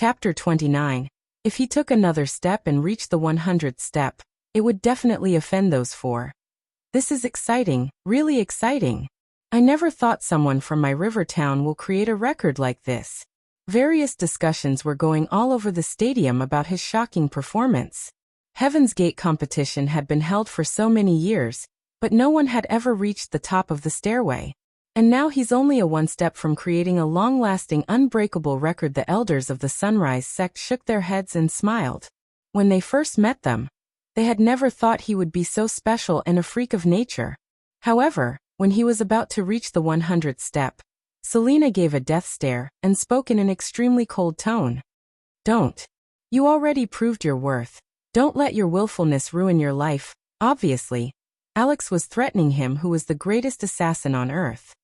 Chapter 29. If he took another step and reached the 100th step, it would definitely offend those four. This is exciting, really exciting. I never thought someone from my river town will create a record like this. Various discussions were going all over the stadium about his shocking performance. Heaven's Gate competition had been held for so many years, but no one had ever reached the top of the stairway. And now he's only a one step from creating a long-lasting, unbreakable record. The elders of the Sunrise sect shook their heads and smiled. When they first met them, they had never thought he would be so special and a freak of nature. However, when he was about to reach the 100th step, Selena gave a death stare and spoke in an extremely cold tone. Don't. You already proved your worth. Don't let your willfulness ruin your life. Obviously, Alex was threatening him, who was the greatest assassin on Earth.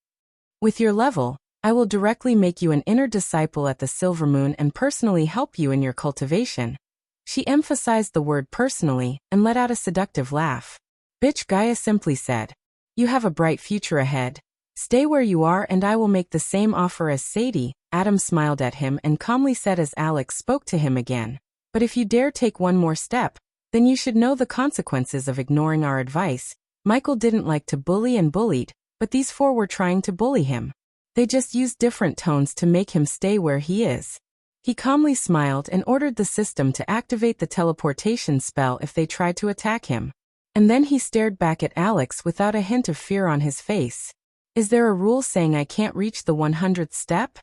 With your level, I will directly make you an inner disciple at the Silver Moon and personally help you in your cultivation. She emphasized the word personally and let out a seductive laugh. Bitch, Gaia simply said. You have a bright future ahead. Stay where you are and I will make the same offer as Sadie. Adam smiled at him and calmly said as Alex spoke to him again. But if you dare take one more step, then you should know the consequences of ignoring our advice. Michael didn't like to bully and bullied, but these four were trying to bully him. They just used different tones to make him stay where he is. He calmly smiled and ordered the system to activate the teleportation spell if they tried to attack him. And then he stared back at Alex without a hint of fear on his face. Is there a rule saying I can't reach the 100th step?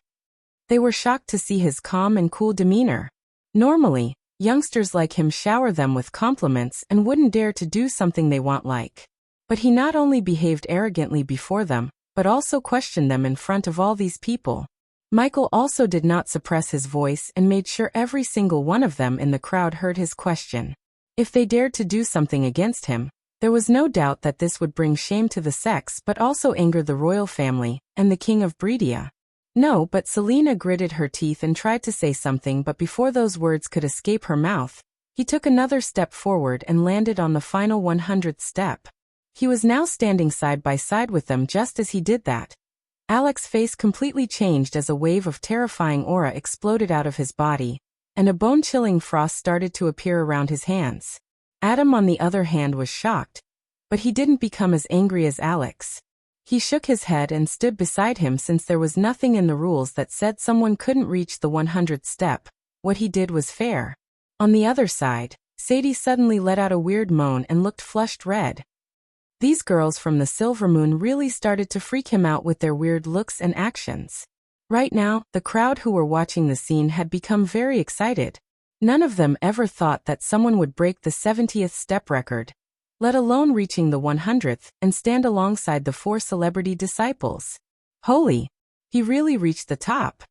They were shocked to see his calm and cool demeanor. Normally, youngsters like him shower them with compliments and wouldn't dare to do something they want like. But he not only behaved arrogantly before them, but also questioned them in front of all these people. Michael also did not suppress his voice and made sure every single one of them in the crowd heard his question. If they dared to do something against him, there was no doubt that this would bring shame to the sex but also anger the royal family and the king of Breedia. No, but Selena gritted her teeth and tried to say something, but before those words could escape her mouth, he took another step forward and landed on the final 100th step. He was now standing side by side with them. Just as he did that, Alex's face completely changed as a wave of terrifying aura exploded out of his body, and a bone-chilling frost started to appear around his hands. Adam, on the other hand, was shocked, but he didn't become as angry as Alex. He shook his head and stood beside him since there was nothing in the rules that said someone couldn't reach the 100th step. What he did was fair. On the other side, Sadie suddenly let out a weird moan and looked flushed red. These girls from the Silver Moon really started to freak him out with their weird looks and actions. Right now, the crowd who were watching the scene had become very excited. None of them ever thought that someone would break the 70th step record, let alone reaching the 100th and stand alongside the four celebrity disciples. Holy! He really reached the top.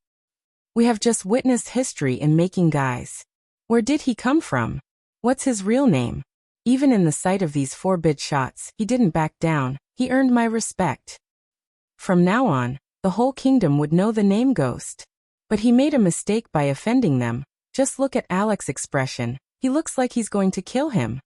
We have just witnessed history in making, guys. Where did he come from? What's his real name? Even in the sight of these four bid shots, he didn't back down. He earned my respect. From now on, the whole kingdom would know the name Ghost. But he made a mistake by offending them. Just look at Alex's expression. He looks like he's going to kill him.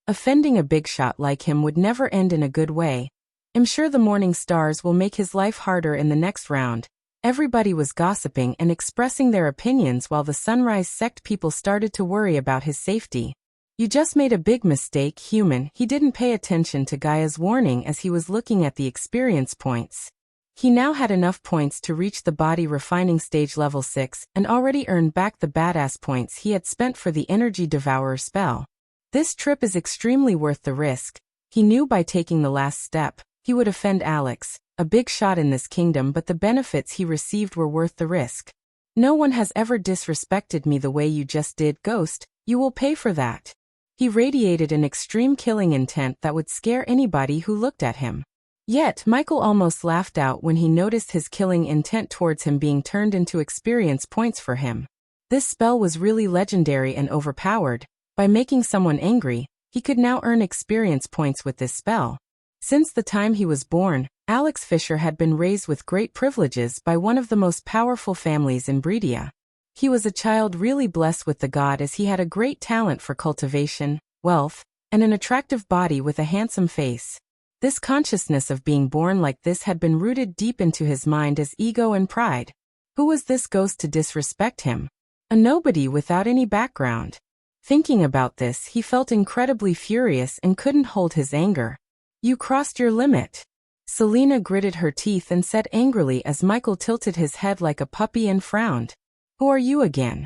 Offending a big shot like him would never end in a good way. I'm sure the Morning Stars will make his life harder in the next round. Everybody was gossiping and expressing their opinions while the Sunrise sect people started to worry about his safety. You just made a big mistake, human. He didn't pay attention to Gaia's warning as he was looking at the experience points. He now had enough points to reach the body refining stage level 6 and already earned back the badass points he had spent for the Energy Devourer spell. This trip is extremely worth the risk. He knew by taking the last step, he would offend Alex, a big shot in this kingdom, but the benefits he received were worth the risk. No one has ever disrespected me the way you just did, Ghost. You will pay for that. He radiated an extreme killing intent that would scare anybody who looked at him. Yet, Michael almost laughed out when he noticed his killing intent towards him being turned into experience points for him. This spell was really legendary and overpowered. By making someone angry, he could now earn experience points with this spell. Since the time he was born, Alex Fisher had been raised with great privileges by one of the most powerful families in Breedia. He was a child really blessed with the god, as he had a great talent for cultivation, wealth, and an attractive body with a handsome face. This consciousness of being born like this had been rooted deep into his mind as ego and pride. Who was this Ghost to disrespect him? A nobody without any background. Thinking about this, he felt incredibly furious and couldn't hold his anger. You crossed your limit. Selena gritted her teeth and said angrily as Michael tilted his head like a puppy and frowned. Who are you again?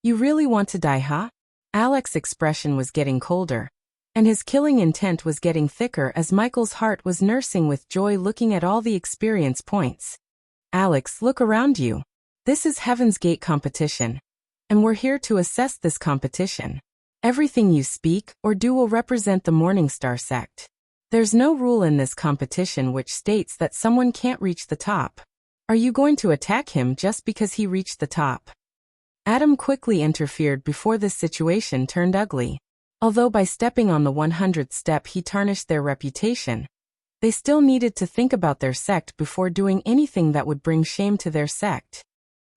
You really want to die, huh? Alex's expression was getting colder, and his killing intent was getting thicker as Michael's heart was nursing with joy looking at all the experience points. Alex, look around you. This is Heaven's Gate competition, and we're here to assess this competition. Everything you speak or do will represent the Morningstar sect. There's no rule in this competition which states that someone can't reach the top. Are you going to attack him just because he reached the top? Adam quickly interfered before this situation turned ugly. Although by stepping on the 100th step he tarnished their reputation, they still needed to think about their sect before doing anything that would bring shame to their sect.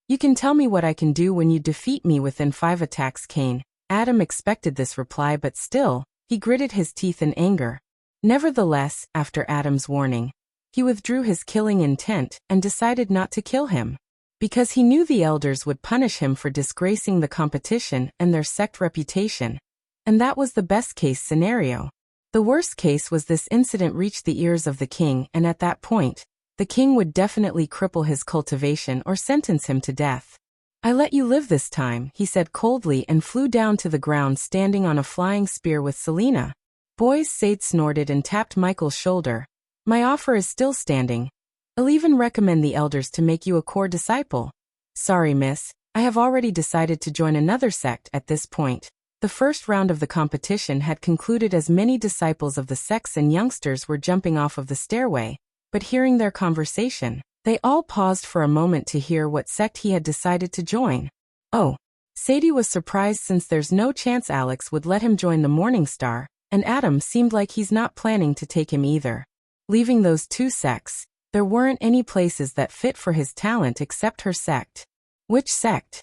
You can tell me what I can do when you defeat me within 5 attacks, Kane. Adam expected this reply, but still, he gritted his teeth in anger. Nevertheless, after Adam's warning, he withdrew his killing intent and decided not to kill him, because he knew the elders would punish him for disgracing the competition and their sect reputation. And that was the best-case scenario. The worst case was this incident reached the ears of the king, and at that point, the king would definitely cripple his cultivation or sentence him to death. I let you live this time, he said coldly and flew down to the ground standing on a flying spear with Selena. Boys, Sade snorted and tapped Michael's shoulder. My offer is still standing. I'll even recommend the elders to make you a core disciple. Sorry, miss, I have already decided to join another sect at this point. The first round of the competition had concluded as many disciples of the sects and youngsters were jumping off of the stairway, but hearing their conversation, they all paused for a moment to hear what sect he had decided to join. Oh. Sadie was surprised since there's no chance Alex would let him join the Morningstar, and Adam seemed like he's not planning to take him either. Leaving those two sects, there weren't any places that fit for his talent except her sect. Which sect?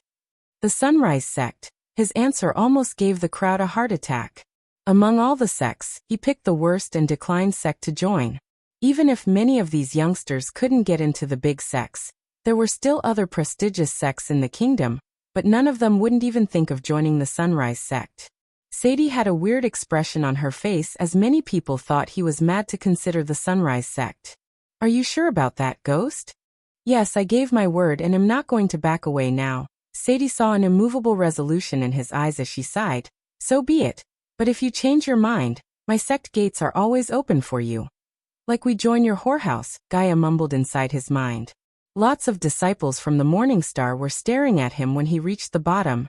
The Sunrise sect. His answer almost gave the crowd a heart attack. Among all the sects, he picked the worst and declined sect to join. Even if many of these youngsters couldn't get into the big sects, there were still other prestigious sects in the kingdom, but none of them wouldn't even think of joining the Sunrise sect. Sadie had a weird expression on her face as many people thought he was mad to consider the Sunrise sect. Are you sure about that, Ghost? Yes, I gave my word and am not going to back away now. Sadie saw an immovable resolution in his eyes as she sighed. So be it. But if you change your mind, my sect gates are always open for you. Like we join your whorehouse, Gaia mumbled inside his mind. Lots of disciples from the Morningstar were staring at him when he reached the bottom,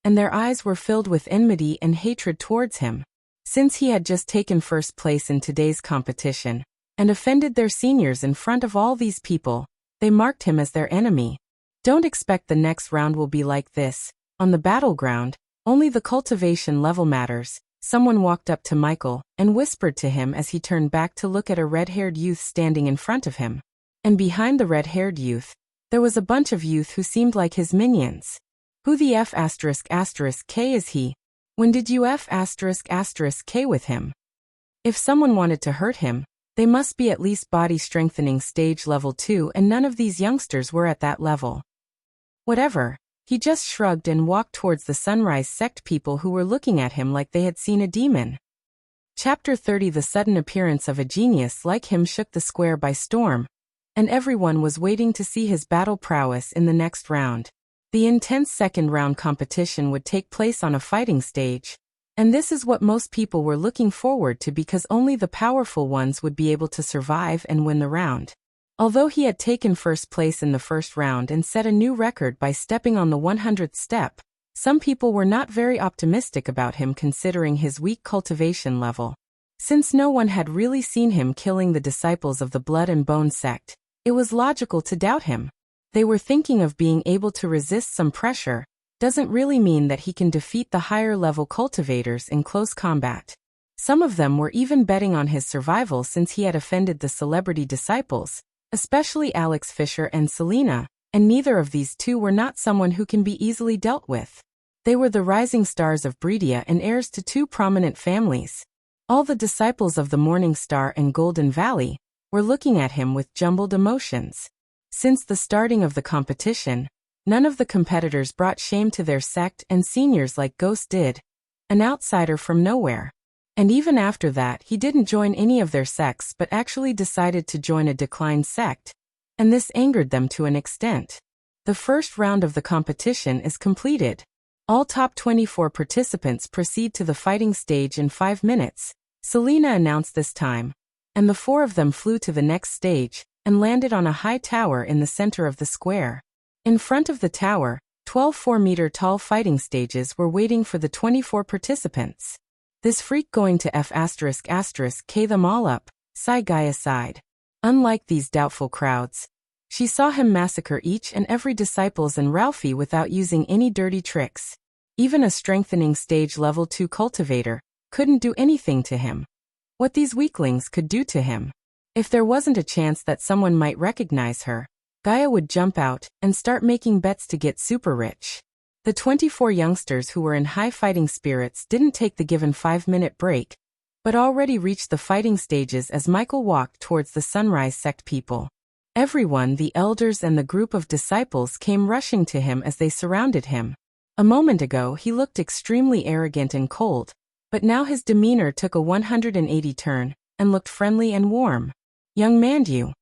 and their eyes were filled with enmity and hatred towards him. Since he had just taken first place in today's competition, and offended their seniors in front of all these people, they marked him as their enemy. Don't expect the next round will be like this. On the battleground, only the cultivation level matters. Someone walked up to Michael and whispered to him as he turned back to look at a red-haired youth standing in front of him. And behind the red-haired youth, there was a bunch of youth who seemed like his minions. Who the F*** K is he? When did you F*** K with him? If someone wanted to hurt him, they must be at least body strengthening stage level 2, and none of these youngsters were at that level. Whatever. He just shrugged and walked towards the Sunrise sect people who were looking at him like they had seen a demon. Chapter 30. The sudden appearance of a genius like him shook the square by storm, and everyone was waiting to see his battle prowess in the next round. The intense second round competition would take place on a fighting stage, and this is what most people were looking forward to because only the powerful ones would be able to survive and win the round. Although he had taken first place in the first round and set a new record by stepping on the 100th step, some people were not very optimistic about him considering his weak cultivation level. Since no one had really seen him killing the disciples of the Blood and Bone sect, it was logical to doubt him. They were thinking of being able to resist some pressure doesn't really mean that he can defeat the higher level cultivators in close combat. Some of them were even betting on his survival since he had offended the celebrity disciples, especially Alex Fisher and Selena, and neither of these two were not someone who can be easily dealt with. They were the rising stars of Breedia and heirs to two prominent families. All the disciples of the Morningstar and Golden Valley were looking at him with jumbled emotions. Since the starting of the competition, None of the competitors brought shame to their sect and seniors like Ghost did, an outsider from nowhere. And even after that, he didn't join any of their sects but actually decided to join a declined sect, and this angered them to an extent. The first round of the competition is completed. All top 24 participants proceed to the fighting stage in 5 minutes. Selena announced this time, and the 4 of them flew to the next stage and landed on a high tower in the center of the square. In front of the tower, 12 4-meter-tall fighting stages were waiting for the 24 participants. This freak going to K them all up, sighed Gaia sighed. Unlike these doubtful crowds, she saw him massacre each and every disciples and Ralphie without using any dirty tricks. Even a strengthening stage level 2 cultivator couldn't do anything to him. What these weaklings could do to him. If there wasn't a chance that someone might recognize her, Gaia would jump out and start making bets to get super rich. The 24 youngsters who were in high fighting spirits didn't take the given 5-minute break, but already reached the fighting stages as Michael walked towards the Sunrise sect people. Everyone, the elders and the group of disciples, came rushing to him as they surrounded him. A moment ago he looked extremely arrogant and cold, but now his demeanor took a 180 turn and looked friendly and warm. "Young man, you."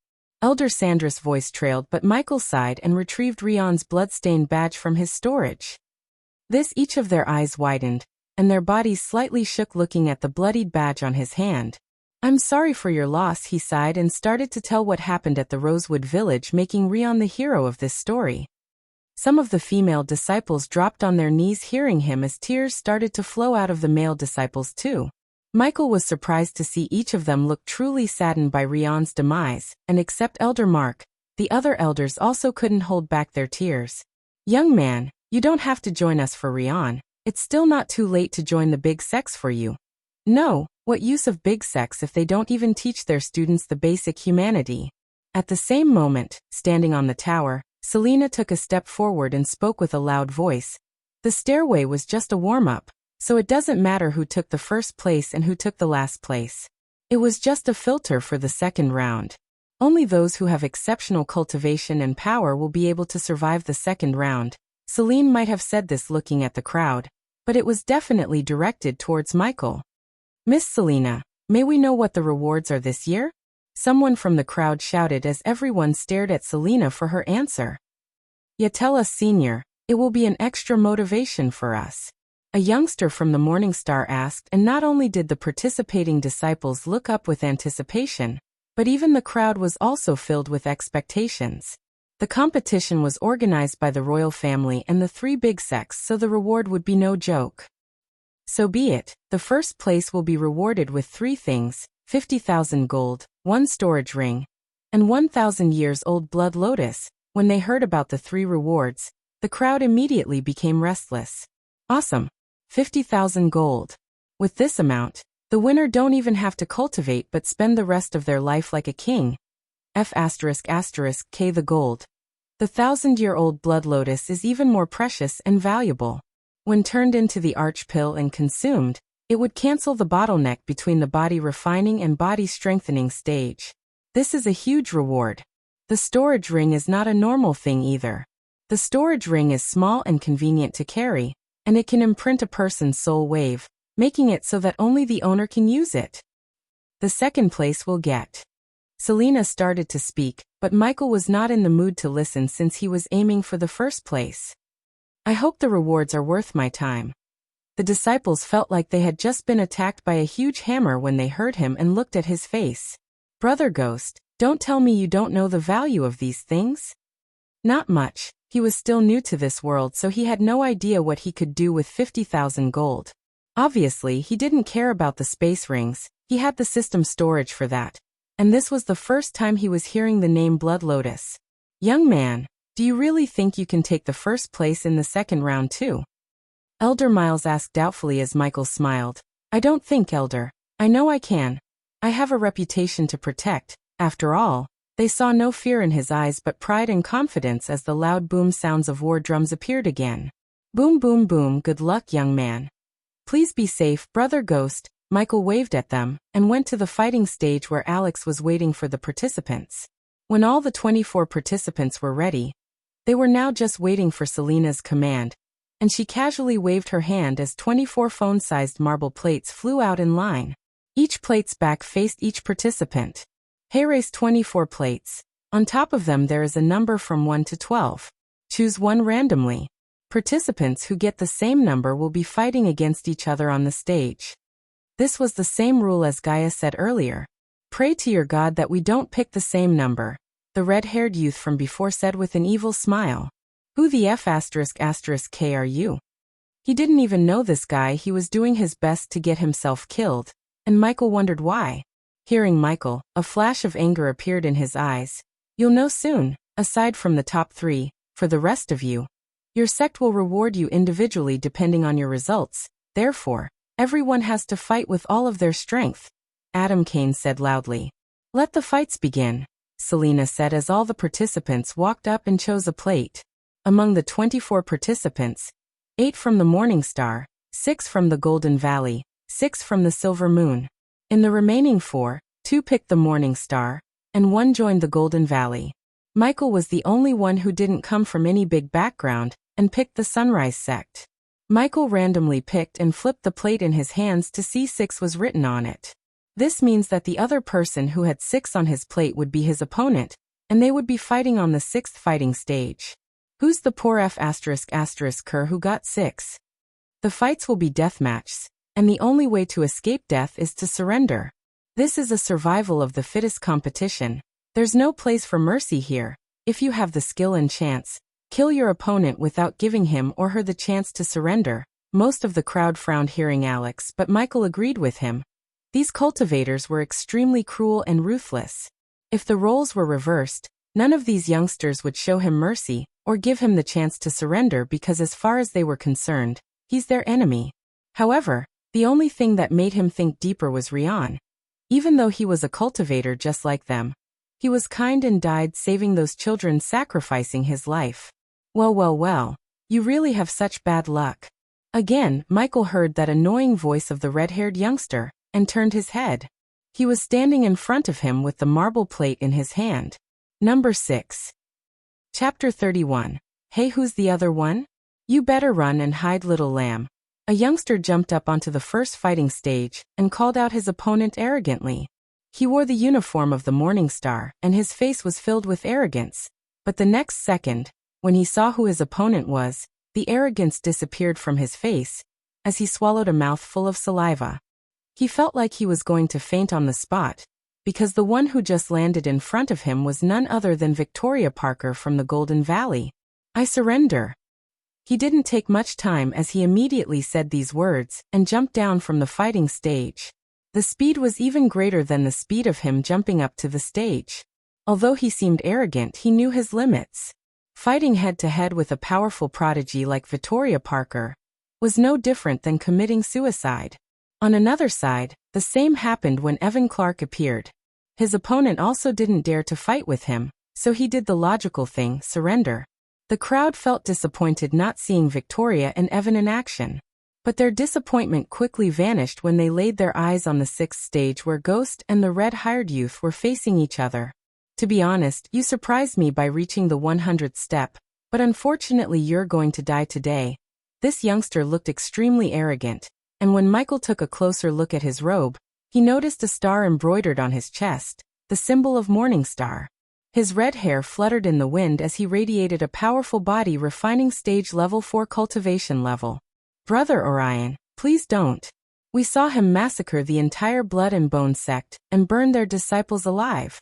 Elder Sandra's voice trailed, but Michael sighed and retrieved Rion's blood-stained badge from his storage. Each of their eyes widened, and their bodies slightly shook looking at the bloodied badge on his hand. "I'm sorry for your loss," he sighed and started to tell what happened at the Rosewood Village, making Rion the hero of this story. Some of the female disciples dropped on their knees hearing him as tears started to flow out of the male disciples too. Michael was surprised to see each of them look truly saddened by Rion's demise, and except Elder Mark, the other elders also couldn't hold back their tears. "Young man, you don't have to join us for Rion. It's still not too late to join the big sects for you." "No, what use of big sects if they don't even teach their students the basic humanity?" At the same moment, standing on the tower, Selena took a step forward and spoke with a loud voice. "The stairway was just a warm-up. So it doesn't matter who took the first place and who took the last place. It was just a filter for the second round. Only those who have exceptional cultivation and power will be able to survive the second round." Celine might have said this looking at the crowd, but it was definitely directed towards Michael. "Miss Selena, may we know what the rewards are this year?" Someone from the crowd shouted as everyone stared at Selena for her answer. "Ya tell us, senior, it will be an extra motivation for us," a youngster from the Morning Star asked, and not only did the participating disciples look up with anticipation, but even the crowd was also filled with expectations. The competition was organized by the royal family and the 3 big sects, so the reward would be no joke. "So be it. The first place will be rewarded with 3 things, 50,000 gold, 1 storage ring, and 1,000 years old blood lotus." When they heard about the 3 rewards, the crowd immediately became restless. "Awesome. 50,000 gold. With this amount, the winner don't even have to cultivate but spend the rest of their life like a king. K the gold. The 1,000-year-old blood lotus is even more precious and valuable. When turned into the arch pill and consumed, it would cancel the bottleneck between the body refining and body strengthening stage. This is a huge reward. The storage ring is not a normal thing either. The storage ring is small and convenient to carry, and it can imprint a person's soul wave, making it so that only the owner can use it. The second place will get." Selena started to speak, but Michael was not in the mood to listen since he was aiming for the first place. "I hope the rewards are worth my time." The disciples felt like they had just been attacked by a huge hammer when they heard him and looked at his face. "Brother Ghost, don't tell me you don't know the value of these things?" Not much. He was still new to this world, so he had no idea what he could do with 50,000 gold. Obviously, he didn't care about the space rings. He had the system storage for that. And this was the first time he was hearing the name Blood Lotus. "Young man, do you really think you can take the first place in the second round too?" Elder Miles asked doubtfully as Michael smiled. "I don't think, Elder. I know I can. I have a reputation to protect, after all." They saw no fear in his eyes but pride and confidence as the loud boom sounds of war drums appeared again. "Boom boom boom, good luck, young man. Please be safe, Brother Ghost." Michael waved at them and went to the fighting stage where Alex was waiting for the participants. When all the 24 participants were ready, They were now just waiting for Selena's command, and she casually waved her hand as 24 phone-sized marble plates flew out in line. Each plate's back faced each participant. Raise 24 plates. On top of them there is a number from 1 to 12. Choose one randomly. Participants who get the same number will be fighting against each other on the stage. This was the same rule as Gaia said earlier. Pray to your God that we don't pick the same number, the red-haired youth from before said with an evil smile. Who the F***K are you? He didn't even know this guy. He was doing his best to get himself killed, and Michael wondered why. Hearing Michael, a flash of anger appeared in his eyes. You'll know soon, aside from the top 3, for the rest of you. Your sect will reward you individually depending on your results, therefore, everyone has to fight with all of their strength. Adam Kane said loudly. Let the fights begin, Selena said as all the participants walked up and chose a plate. Among the 24 participants, 8 from the Morning Star, 6 from the Golden Valley, 6 from the Silver Moon. In the remaining 4, 2 picked the Morning Star, and 1 joined the Golden Valley. Michael was the only one who didn't come from any big background, and picked the Sunrise sect. Michael randomly picked and flipped the plate in his hands to see 6 was written on it. This means that the other person who had 6 on his plate would be his opponent, and they would be fighting on the 6th fighting stage. Who's the poor F***er who got 6? The fights will be deathmatches, and the only way to escape death is to surrender. This is a survival of the fittest competition. There's no place for mercy here. If you have the skill and chance, kill your opponent without giving him or her the chance to surrender. Most of the crowd frowned hearing Alex, but Michael agreed with him. These cultivators were extremely cruel and ruthless. If the roles were reversed, none of these youngsters would show him mercy or give him the chance to surrender because as far as they were concerned, he's their enemy. However, the only thing that made him think deeper was Rian. Even though he was a cultivator just like them, he was kind and died saving those children, sacrificing his life. Well, you really have such bad luck. Again, Michael heard that annoying voice of the red-haired youngster, and turned his head. He was standing in front of him with the marble plate in his hand. Number 6. Chapter 31. Hey, who's the other one? You better run and hide, little lamb. A youngster jumped up onto the first fighting stage and called out his opponent arrogantly. He wore the uniform of the Morning Star, and his face was filled with arrogance. But the next second, when he saw who his opponent was, the arrogance disappeared from his face, as he swallowed a mouthful of saliva. He felt like he was going to faint on the spot, because the one who just landed in front of him was none other than Victoria Parker from the Golden Valley. I surrender. He didn't take much time as he immediately said these words and jumped down from the fighting stage. The speed was even greater than the speed of him jumping up to the stage. Although he seemed arrogant, he knew his limits. Fighting head-to-head with a powerful prodigy like Victoria Parker was no different than committing suicide. On another side, the same happened when Evan Clark appeared. His opponent also didn't dare to fight with him, so he did the logical thing, surrender. The crowd felt disappointed not seeing Victoria and Evan in action. But their disappointment quickly vanished when they laid their eyes on the 6th stage where Ghost and the red-haired youth were facing each other. To be honest, you surprised me by reaching the 100th step, but unfortunately you're going to die today. This youngster looked extremely arrogant, and when Michael took a closer look at his robe, he noticed a star embroidered on his chest, the symbol of Morning Star. His red hair fluttered in the wind as he radiated a powerful body, refining stage level 4 cultivation level. Brother Orion, please don't. We saw him massacre the entire Blood and Bone sect and burn their disciples alive.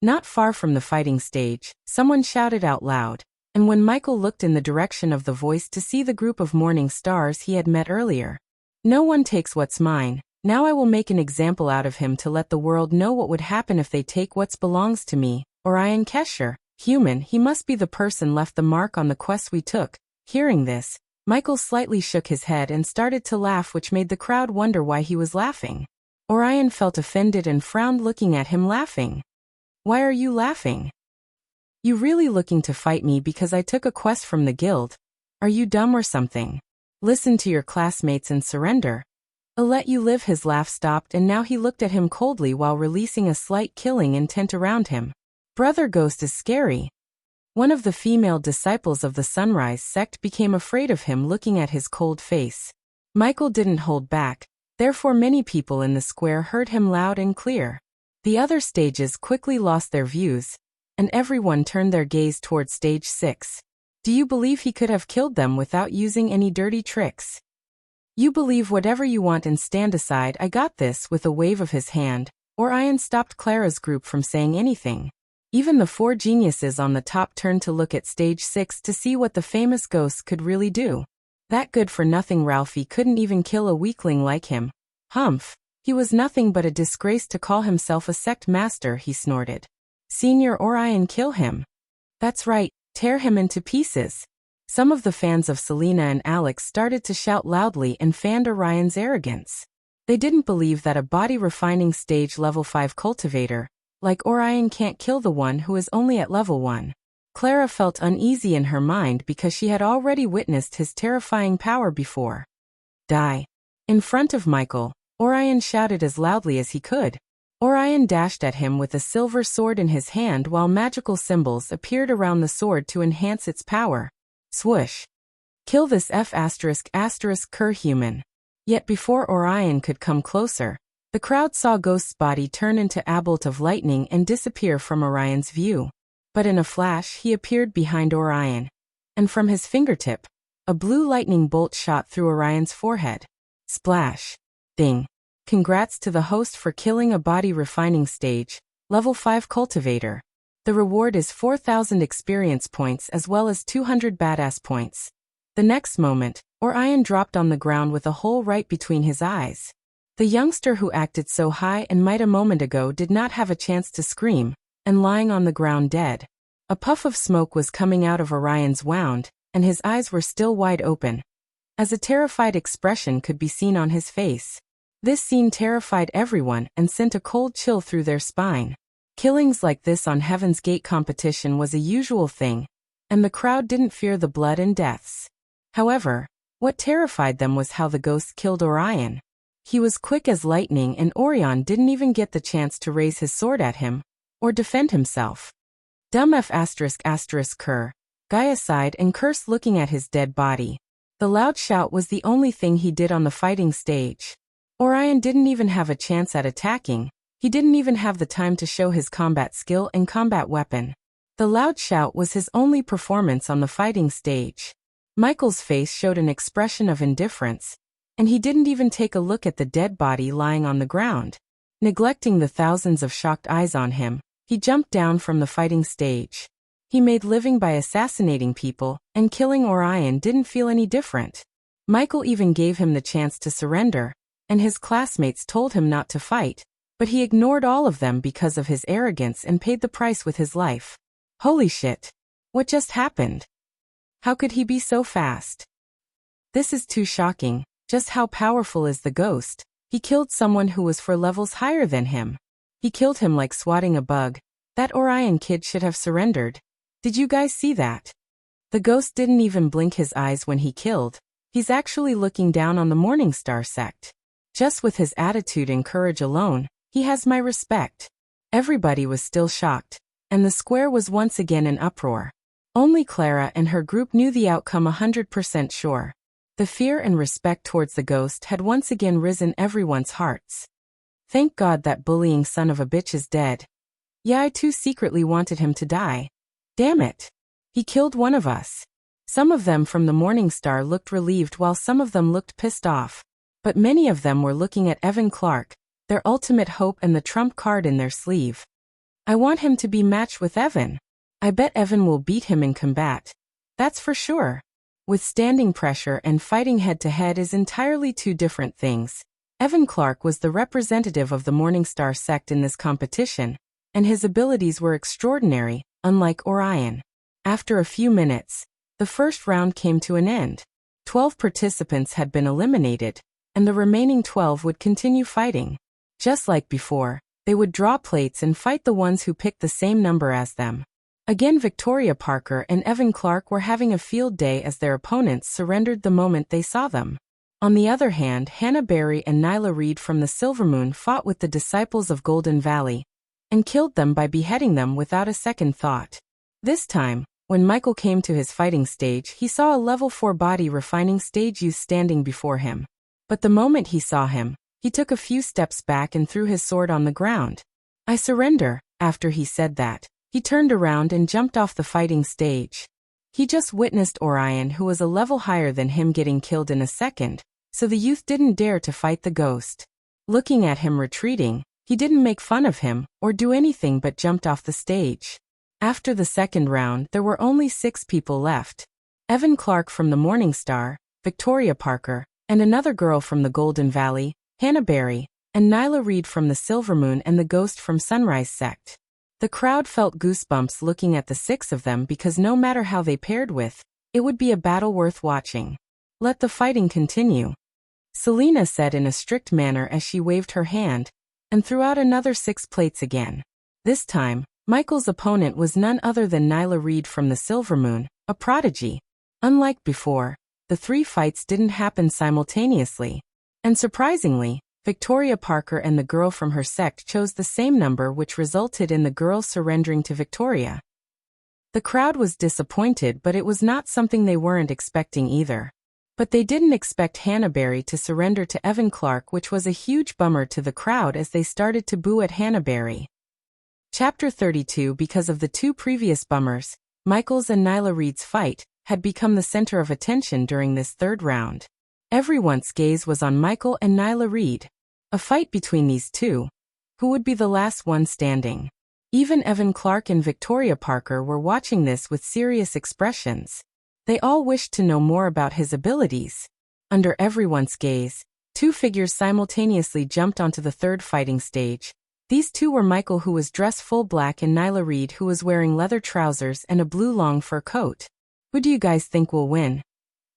Not far from the fighting stage, someone shouted out loud, and when Michael looked in the direction of the voice to see the group of Morning Stars he had met earlier. No one takes what's mine. Now I will make an example out of him to let the world know what would happen if they take what belongs to me. Orion Kesher, human, he must be the person left the mark on the quest we took. Hearing this, Michael slightly shook his head and started to laugh, which made the crowd wonder why he was laughing. Orion felt offended and frowned looking at him laughing. Why are you laughing? You really looking to fight me because I took a quest from the guild? Are you dumb or something? Listen to your classmates and surrender. I'll let you live. His laugh stopped and now he looked at him coldly while releasing a slight killing intent around him. Brother Ghost is scary. One of the female disciples of the Sunrise sect became afraid of him looking at his cold face. Michael didn't hold back, therefore many people in the square heard him loud and clear. The other stages quickly lost their views, and everyone turned their gaze toward stage 6. Do you believe he could have killed them without using any dirty tricks? You believe whatever you want and stand aside, I got this, with a wave of his hand. Orion stopped Clara's group from saying anything. Even the 4 geniuses on the top turned to look at stage 6 to see what the famous ghost could really do. That good-for-nothing Ralphie couldn't even kill a weakling like him. Humph, he was nothing but a disgrace to call himself a sect master, he snorted. Senior Orion, kill him. That's right, tear him into pieces. Some of the fans of Selena and Alex started to shout loudly and fanned Orion's arrogance. They didn't believe that a body refining stage level 5 cultivator like Orion can't kill the one who is only at level 1. Clara felt uneasy in her mind because she had already witnessed his terrifying power before. Die. In front of Michael, Orion shouted as loudly as he could. Orion dashed at him with a silver sword in his hand while magical symbols appeared around the sword to enhance its power. Swoosh. Kill this F*****cur human. Yet before Orion could come closer, the crowd saw Ghost's body turn into a bolt of lightning and disappear from Orion's view. But in a flash he appeared behind Orion, and from his fingertip, a blue lightning bolt shot through Orion's forehead. Splash. Ding. Congrats to the host for killing a body refining stage, level 5 cultivator. The reward is 4,000 experience points as well as 200 badass points. The next moment, Orion dropped on the ground with a hole right between his eyes. The youngster who acted so high and might a moment ago did not have a chance to scream, and lying on the ground dead. A puff of smoke was coming out of Orion's wound, and his eyes were still wide open, as a terrified expression could be seen on his face. This scene terrified everyone and sent a cold chill through their spine. Killings like this on Heaven's Gate competition was a usual thing, and the crowd didn't fear the blood and deaths. However, what terrified them was how the ghost killed Orion. He was quick as lightning and Orion didn't even get the chance to raise his sword at him, or defend himself. Dumb F*****cur. Gaia sighed and cursed looking at his dead body. The loud shout was the only thing he did on the fighting stage. Orion didn't even have a chance at attacking. He didn't even have the time to show his combat skill and combat weapon. The loud shout was his only performance on the fighting stage. Michael's face showed an expression of indifference, and he didn't even take a look at the dead body lying on the ground. Neglecting the thousands of shocked eyes on him, he jumped down from the fighting stage. He made living by assassinating people, and killing Orion didn't feel any different. Michael even gave him the chance to surrender, and his classmates told him not to fight, but he ignored all of them because of his arrogance and paid the price with his life. Holy shit. What just happened? How could he be so fast? This is too shocking. Just how powerful is the ghost? He killed someone who was 4 levels higher than him. He killed him like swatting a bug. That Orion kid should have surrendered. Did you guys see that? The ghost didn't even blink his eyes when he killed. He's actually looking down on the Morningstar sect. Just with his attitude and courage alone, he has my respect. Everybody was still shocked, and the square was once again in uproar. Only Clara and her group knew the outcome 100% sure. The fear and respect towards the ghost had once again risen everyone's hearts. Thank God that bullying son of a bitch is dead. Yeah, I too secretly wanted him to die. Damn it. He killed one of us. Some of them from the Morningstar looked relieved while some of them looked pissed off. But many of them were looking at Evan Clark, their ultimate hope and the trump card in their sleeve. I want him to be matched with Evan. I bet Evan will beat him in combat. That's for sure. Withstanding pressure and fighting head-to-head is entirely two different things. Evan Clark was the representative of the Morningstar sect in this competition, and his abilities were extraordinary, unlike Orion. After a few minutes, the first round came to an end. 12 participants had been eliminated, and the remaining 12 would continue fighting. Just like before, they would draw plates and fight the ones who picked the same number as them. Again, Victoria Parker and Evan Clark were having a field day as their opponents surrendered the moment they saw them. On the other hand, Hannah Berry and Nyla Reed from the Silvermoon fought with the Disciples of Golden Valley and killed them by beheading them without a second thought. This time, When Michael came to his fighting stage, he saw a level 4 body refining stage youth standing before him. But the moment he saw him, he took a few steps back and threw his sword on the ground. I surrender. After he said that, he turned around and jumped off the fighting stage. He just witnessed Orion, who was a level higher than him, getting killed in a second, so the youth didn't dare to fight the ghost. Looking at him retreating, he didn't make fun of him or do anything but jumped off the stage. After the second round, there were only 6 people left. Evan Clark from the Morning Star, Victoria Parker, and another girl from the Golden Valley, Hannah Barry, and Nyla Reed from the Silver Moon and the Ghost from Sunrise Sect. The crowd felt goosebumps looking at the 6 of them because no matter how they paired with, it would be a battle worth watching. Let the fighting continue, Selena said in a strict manner as she waved her hand, and threw out another 6 plates again. This time, Michael's opponent was none other than Nyla Reed from the Silver Moon, a prodigy. Unlike before, the 3 fights didn't happen simultaneously. And surprisingly, Victoria Parker and the girl from her sect chose the same number, which resulted in the girl surrendering to Victoria. The crowd was disappointed, but it was not something they weren't expecting either. But they didn't expect Hannah Barry to surrender to Evan Clark, which was a huge bummer to the crowd as they started to boo at Hannah Barry. Chapter 32. Because of the 2 previous bummers, Michael's and Nyla Reed's fight had become the center of attention during this 3rd round. Everyone's gaze was on Michael and Nyla Reed. A fight between these 2. Who would be the last one standing? Even Evan Clark and Victoria Parker were watching this with serious expressions. They all wished to know more about his abilities. Under everyone's gaze, 2 figures simultaneously jumped onto the 3rd fighting stage. These 2 were Michael, who was dressed full black, and Nyla Reed, who was wearing leather trousers and a blue long fur coat. Who do you guys think will win?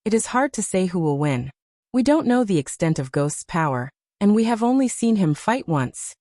It is hard to say who will win. We don't know the extent of Ghost's power, and we have only seen him fight once.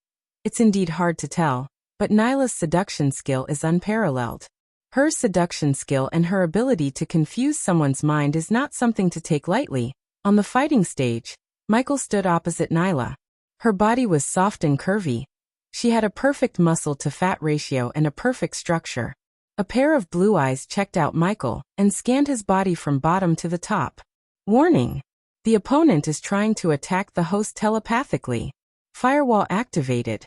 It's indeed hard to tell, but Nyla's seduction skill is unparalleled. Her seduction skill and her ability to confuse someone's mind is not something to take lightly. On the fighting stage, Michael stood opposite Nyla. Her body was soft and curvy. She had a perfect muscle-to-fat ratio and a perfect structure. A pair of blue eyes checked out Michael and scanned his body from bottom to the top. Warning! The opponent is trying to attack the host telepathically. Firewall activated.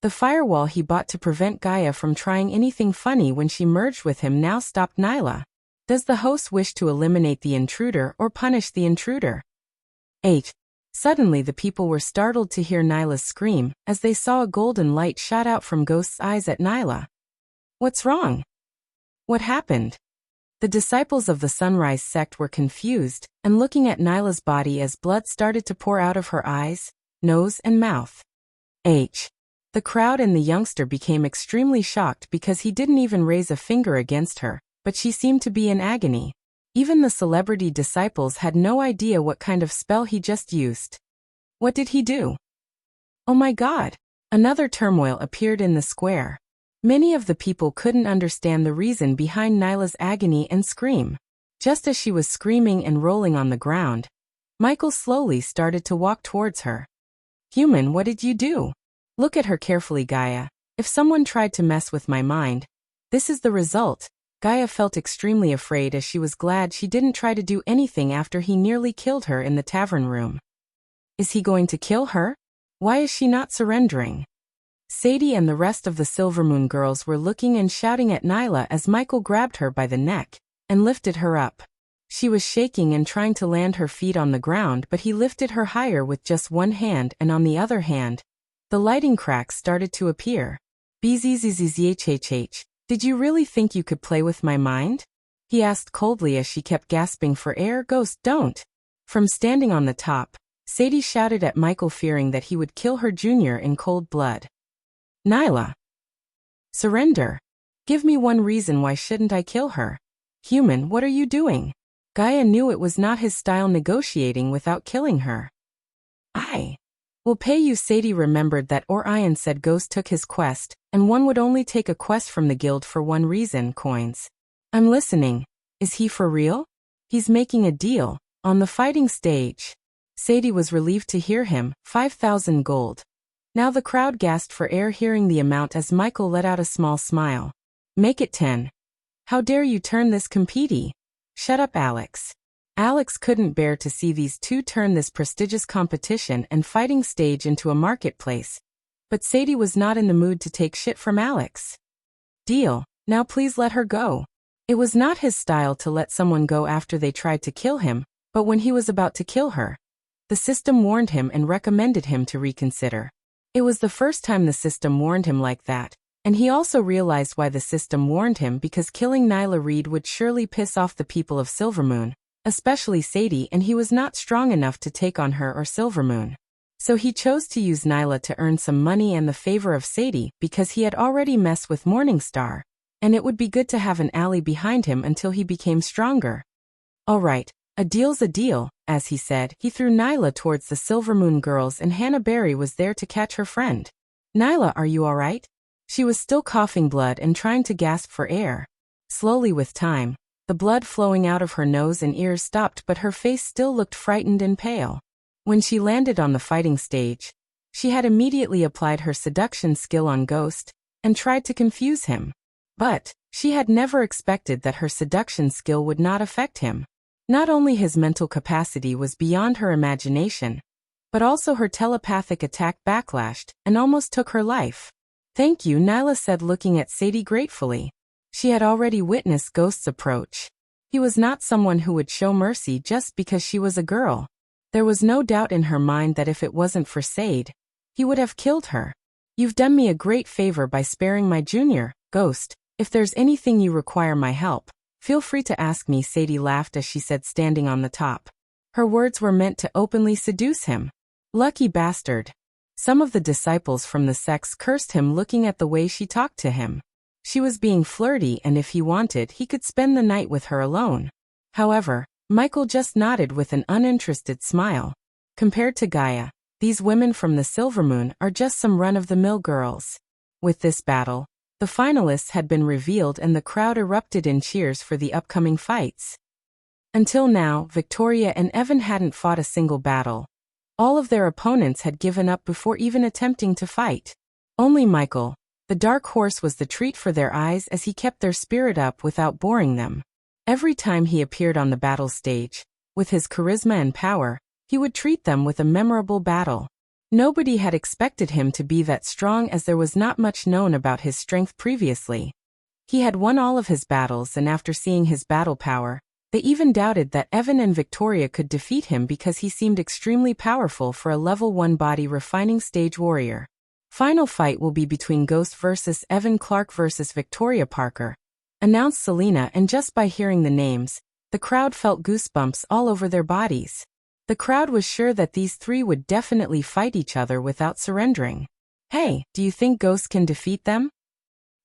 The firewall he bought to prevent Gaia from trying anything funny when she merged with him now stopped Nyla. Does the host wish to eliminate the intruder or punish the intruder? 8. Suddenly the people were startled to hear Nyla's scream as they saw a golden light shot out from Ghost's eyes at Nyla. What's wrong? What happened? The disciples of the Sunrise Sect were confused and looking at Nyla's body as blood started to pour out of her eyes, nose, and mouth. The crowd and the youngster became extremely shocked because he didn't even raise a finger against her, but she seemed to be in agony. Even the celebrity disciples had no idea what kind of spell he just used. What did he do? Oh my God! Another turmoil appeared in the square. Many of the people couldn't understand the reason behind Nyla's agony and scream. Just as she was screaming and rolling on the ground, Michael slowly started to walk towards her. Human, what did you do? Look at her carefully, Gaia. If someone tried to mess with my mind, this is the result. Gaia felt extremely afraid as she was glad she didn't try to do anything after he nearly killed her in the tavern room. Is he going to kill her? Why is she not surrendering? Sadie and the rest of the Silver Moon girls were looking and shouting at Nyla as Michael grabbed her by the neck and lifted her up. She was shaking and trying to land her feet on the ground, but he lifted her higher with just one hand, and on the other hand, the lighting cracks started to appear. Bzzzzhhh. Did you really think you could play with my mind? He asked coldly as she kept gasping for air. Ghost, don't. From standing on the top, Sadie shouted at Michael, fearing that he would kill her junior in cold blood. Nyla. Surrender. Give me one reason why shouldn't I kill her? Human, what are you doing? Gaia knew it was not his style negotiating without killing her. I will pay you. Sadie remembered that Orion said Ghost took his quest, and one would only take a quest from the guild for one reason, coins. I'm listening. Is he for real? He's making a deal. On the fighting stage. Sadie was relieved to hear him. 5,000 gold. Now the crowd gasped for air hearing the amount as Michael let out a small smile. Make it 10. How dare you turn this competi? Shut up, Alex. Alex couldn't bear to see these two turn this prestigious competition and fighting stage into a marketplace. But Sadie was not in the mood to take shit from Alex. Deal, now please let her go. It was not his style to let someone go after they tried to kill him, but when he was about to kill her, the system warned him and recommended him to reconsider. It was the first time the system warned him like that, and he also realized why the system warned him, because killing Nyla Reed would surely piss off the people of Silvermoon, especially Sadie, and he was not strong enough to take on her or Silvermoon. So he chose to use Nyla to earn some money and the favor of Sadie, because he had already messed with Morningstar, and it would be good to have an ally behind him until he became stronger. All right, a deal's a deal, as he said. He threw Nyla towards the Silvermoon girls, and Hannah Berry was there to catch her friend. Nyla, are you all right? She was still coughing blood and trying to gasp for air. Slowly with time, the blood flowing out of her nose and ears stopped, but her face still looked frightened and pale. When she landed on the fighting stage, she had immediately applied her seduction skill on Ghost and tried to confuse him. But she had never expected that her seduction skill would not affect him. Not only his mental capacity was beyond her imagination, but also her telepathic attack backlashed and almost took her life. Thank you, Nyla said, looking at Sadie gratefully. She had already witnessed Ghost's approach. He was not someone who would show mercy just because she was a girl. There was no doubt in her mind that if it wasn't for Sadie, he would have killed her. You've done me a great favor by sparing my junior, Ghost. If there's anything you require my help, feel free to ask me, Sadie laughed as she said, standing on the top. Her words were meant to openly seduce him. Lucky bastard. Some of the disciples from the sects cursed him, looking at the way she talked to him. She was being flirty, and if he wanted, he could spend the night with her alone. However, Michael just nodded with an uninterested smile. Compared to Gaia, these women from the Silvermoon are just some run-of-the-mill girls. With this battle, the finalists had been revealed and the crowd erupted in cheers for the upcoming fights. Until now, Victoria and Evan hadn't fought a single battle. All of their opponents had given up before even attempting to fight. Only Michael, the dark horse, was the treat for their eyes, as he kept their spirit up without boring them. Every time he appeared on the battle stage, with his charisma and power, he would treat them with a memorable battle. Nobody had expected him to be that strong, as there was not much known about his strength previously. He had won all of his battles, and after seeing his battle power, they even doubted that Evan and Victoria could defeat him, because he seemed extremely powerful for a level 1 body refining stage warrior. Final fight will be between Ghost versus Evan, Clark versus Victoria Parker, announced Selena, and just by hearing the names, the crowd felt goosebumps all over their bodies. The crowd was sure that these three would definitely fight each other without surrendering. Hey, do you think Ghost can defeat them?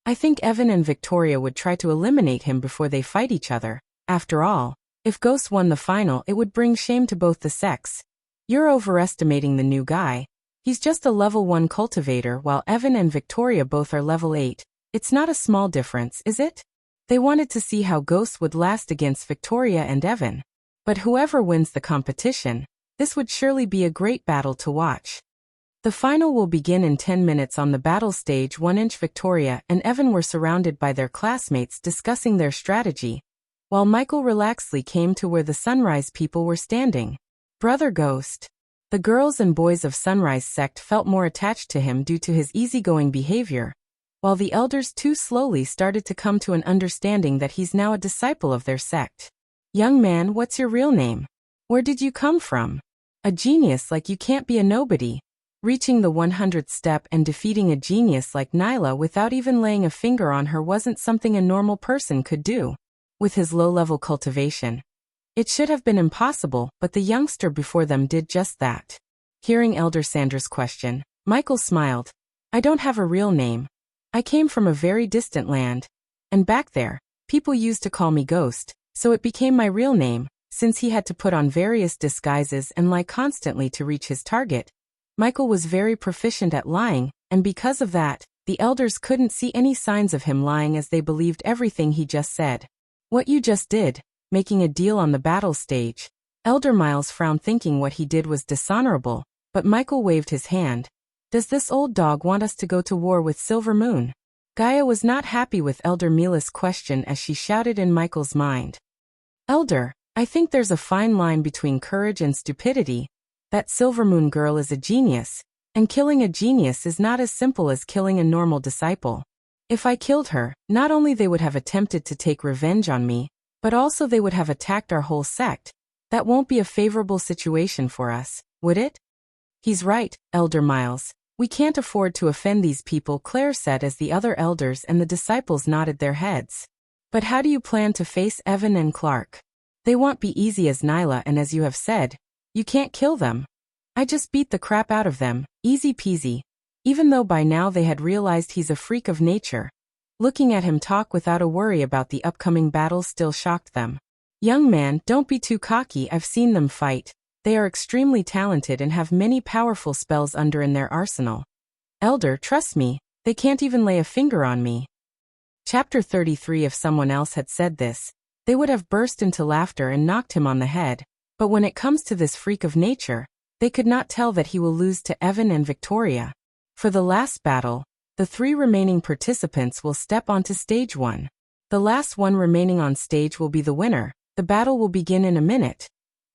I think Evan and Victoria would try to eliminate him before they fight each other. After all, if Ghost won the final, it would bring shame to both the sects. You're overestimating the new guy. He's just a level 1 cultivator, while Evan and Victoria both are level 8. It's not a small difference, is it? They wanted to see how Ghost would last against Victoria and Evan. But whoever wins the competition, this would surely be a great battle to watch. The final will begin in 10 minutes on the battle stage 1-inch. Victoria and Evan were surrounded by their classmates discussing their strategy, while Michael relaxedly came to where the Sunrise people were standing. Brother Ghost. The girls and boys of Sunrise sect felt more attached to him due to his easygoing behavior, while the elders too slowly started to come to an understanding that he's now a disciple of their sect. Young man, what's your real name? Where did you come from? A genius like you can't be a nobody. Reaching the 100th step and defeating a genius like Nyla without even laying a finger on her wasn't something a normal person could do. With his low-level cultivation, it should have been impossible, but the youngster before them did just that. Hearing Elder Sandra's question, Michael smiled. I don't have a real name. I came from a very distant land, and back there, people used to call me Ghost, so it became my real name. Since he had to put on various disguises and lie constantly to reach his target, Michael was very proficient at lying, and because of that, the elders couldn't see any signs of him lying, as they believed everything he just said. What you just did, making a deal on the battle stage. Elder Miles frowned, thinking what he did was dishonorable, but Michael waved his hand. Does this old dog want us to go to war with Silvermoon? Gaia was not happy with Elder Mila's question as she shouted in Michael's mind. Elder, I think there's a fine line between courage and stupidity. That Silvermoon girl is a genius, and killing a genius is not as simple as killing a normal disciple. If I killed her, not only they would have attempted to take revenge on me, but also they would have attacked our whole sect. That won't be a favorable situation for us, would it? He's right, Elder Miles. We can't afford to offend these people, Claire said as the other elders and the disciples nodded their heads. But how do you plan to face Evan and Clark? They won't be easy as Nyla, and as you have said, you can't kill them. I just beat the crap out of them, easy peasy. Even though by now they had realized he's a freak of nature, looking at him talk without a worry about the upcoming battle still shocked them. Young man, don't be too cocky. I've seen them fight. They are extremely talented and have many powerful spells in their arsenal. Elder, trust me, they can't even lay a finger on me. Chapter 33. If someone else had said this, they would have burst into laughter and knocked him on the head. But when it comes to this freak of nature, they could not tell that he will lose to Evan and Victoria. For the last battle, the 3 remaining participants will step onto stage 1. The last one remaining on stage will be the winner. The battle will begin in a minute.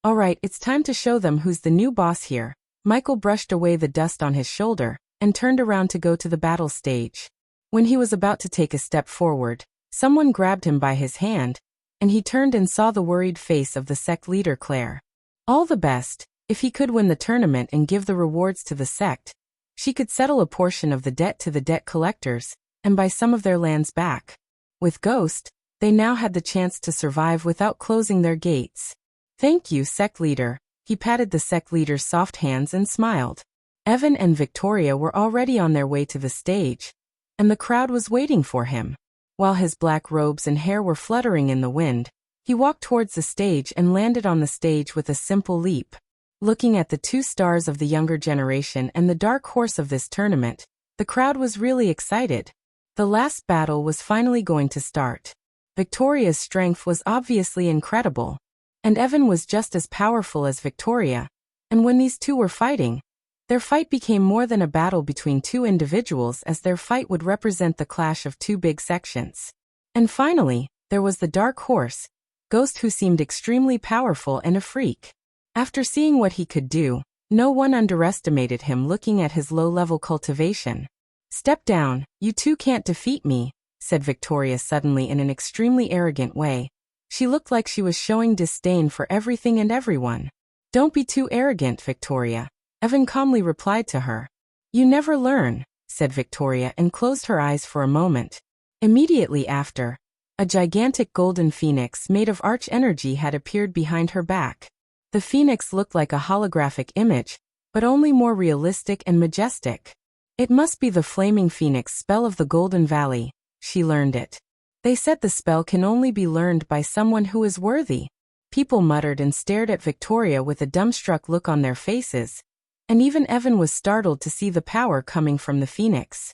Alright, it's time to show them who's the new boss here. Michael brushed away the dust on his shoulder and turned around to go to the battle stage. When he was about to take a step forward, someone grabbed him by his hand, and he turned and saw the worried face of the sect leader Claire. All the best. If he could win the tournament and give the rewards to the sect, she could settle a portion of the debt to the debt collectors and buy some of their lands back. With Ghost, they now had the chance to survive without closing their gates. Thank you, sect leader. He patted the sect leader's soft hands and smiled. Evan and Victoria were already on their way to the stage, and the crowd was waiting for him. While his black robes and hair were fluttering in the wind, he walked towards the stage and landed on the stage with a simple leap. Looking at the 2 stars of the younger generation and the dark horse of this tournament, the crowd was really excited. The last battle was finally going to start. Victoria's strength was obviously incredible, and Evan was just as powerful as Victoria, and when these 2 were fighting, their fight became more than a battle between 2 individuals, as their fight would represent the clash of 2 big sections. And finally, there was the dark horse, Ghost, who seemed extremely powerful and a freak. After seeing what he could do, no one underestimated him. Looking at his low-level cultivation. Step down, you 2 can't defeat me, said Victoria suddenly in an extremely arrogant way. She looked like she was showing disdain for everything and everyone. Don't be too arrogant, Victoria, Evan calmly replied to her. You never learn, said Victoria and closed her eyes for a moment. Immediately after, a gigantic golden phoenix made of arch energy had appeared behind her back. The phoenix looked like a holographic image, but only more realistic and majestic. It must be the flaming phoenix spell of the Golden Valley. She learned it. They said the spell can only be learned by someone who is worthy. People muttered and stared at Victoria with a dumbstruck look on their faces, and even Evan was startled to see the power coming from the phoenix.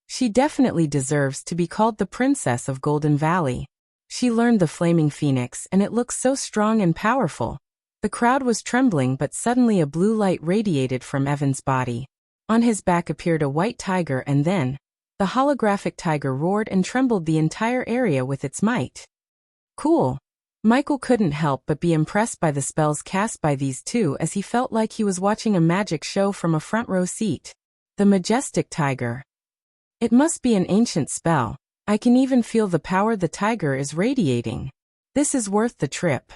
She definitely deserves to be called the Princess of Golden Valley. She learned the flaming phoenix and it looks so strong and powerful. The crowd was trembling, but suddenly a blue light radiated from Evan's body. On his back appeared a white tiger, and then the holographic tiger roared and trembled the entire area with its might. Cool. Michael couldn't help but be impressed by the spells cast by these 2, as he felt like he was watching a magic show from a front row seat. The majestic tiger. It must be an ancient spell. I can even feel the power the tiger is radiating. This is worth the trip.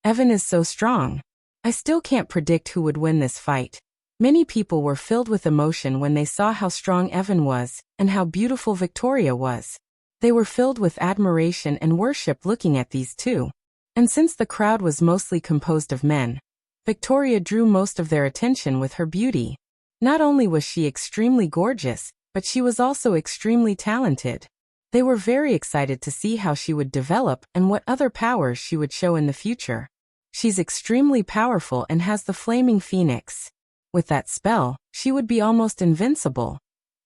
Evan is so strong. I still can't predict who would win this fight. Many people were filled with emotion when they saw how strong Evan was, and how beautiful Victoria was. They were filled with admiration and worship looking at these 2. And since the crowd was mostly composed of men, Victoria drew most of their attention with her beauty. Not only was she extremely gorgeous, but she was also extremely talented. They were very excited to see how she would develop and what other powers she would show in the future. She's extremely powerful and has the flaming phoenix. With that spell, she would be almost invincible.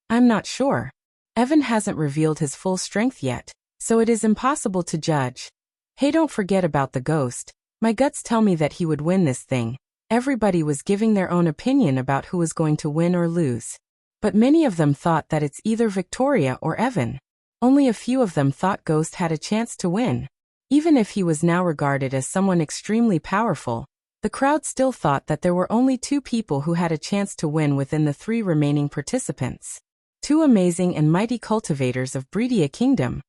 I'm not sure. Evan hasn't revealed his full strength yet, so it is impossible to judge. Hey, don't forget about the ghost. My guts tell me that he would win this thing. Everybody was giving their own opinion about who was going to win or lose. But many of them thought that it's either Victoria or Evan. Only a few of them thought Ghost had a chance to win. Even if he was now regarded as someone extremely powerful, the crowd still thought that there were only 2 people who had a chance to win within the 3 remaining participants. 2 amazing and mighty cultivators of Breedia Kingdom,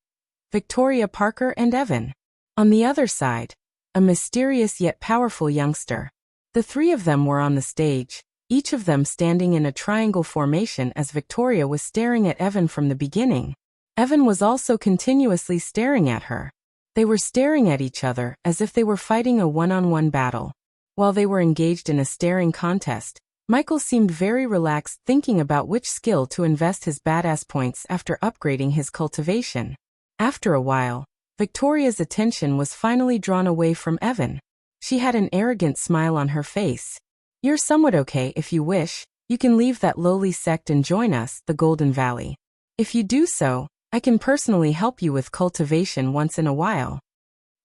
Victoria Parker and Evan. On the other side, a mysterious yet powerful youngster. The 3 of them were on the stage, each of them standing in a triangle formation as Victoria was staring at Evan from the beginning. Evan was also continuously staring at her. They were staring at each other as if they were fighting a one-on-one battle. While they were engaged in a staring contest, Michael seemed very relaxed thinking about which skill to invest his badass points after upgrading his cultivation. After a while, Victoria's attention was finally drawn away from Evan. She had an arrogant smile on her face. "You're somewhat okay if you wish. You can leave that lowly sect and join us, the Golden Valley. If you do so, I can personally help you with cultivation once in a while."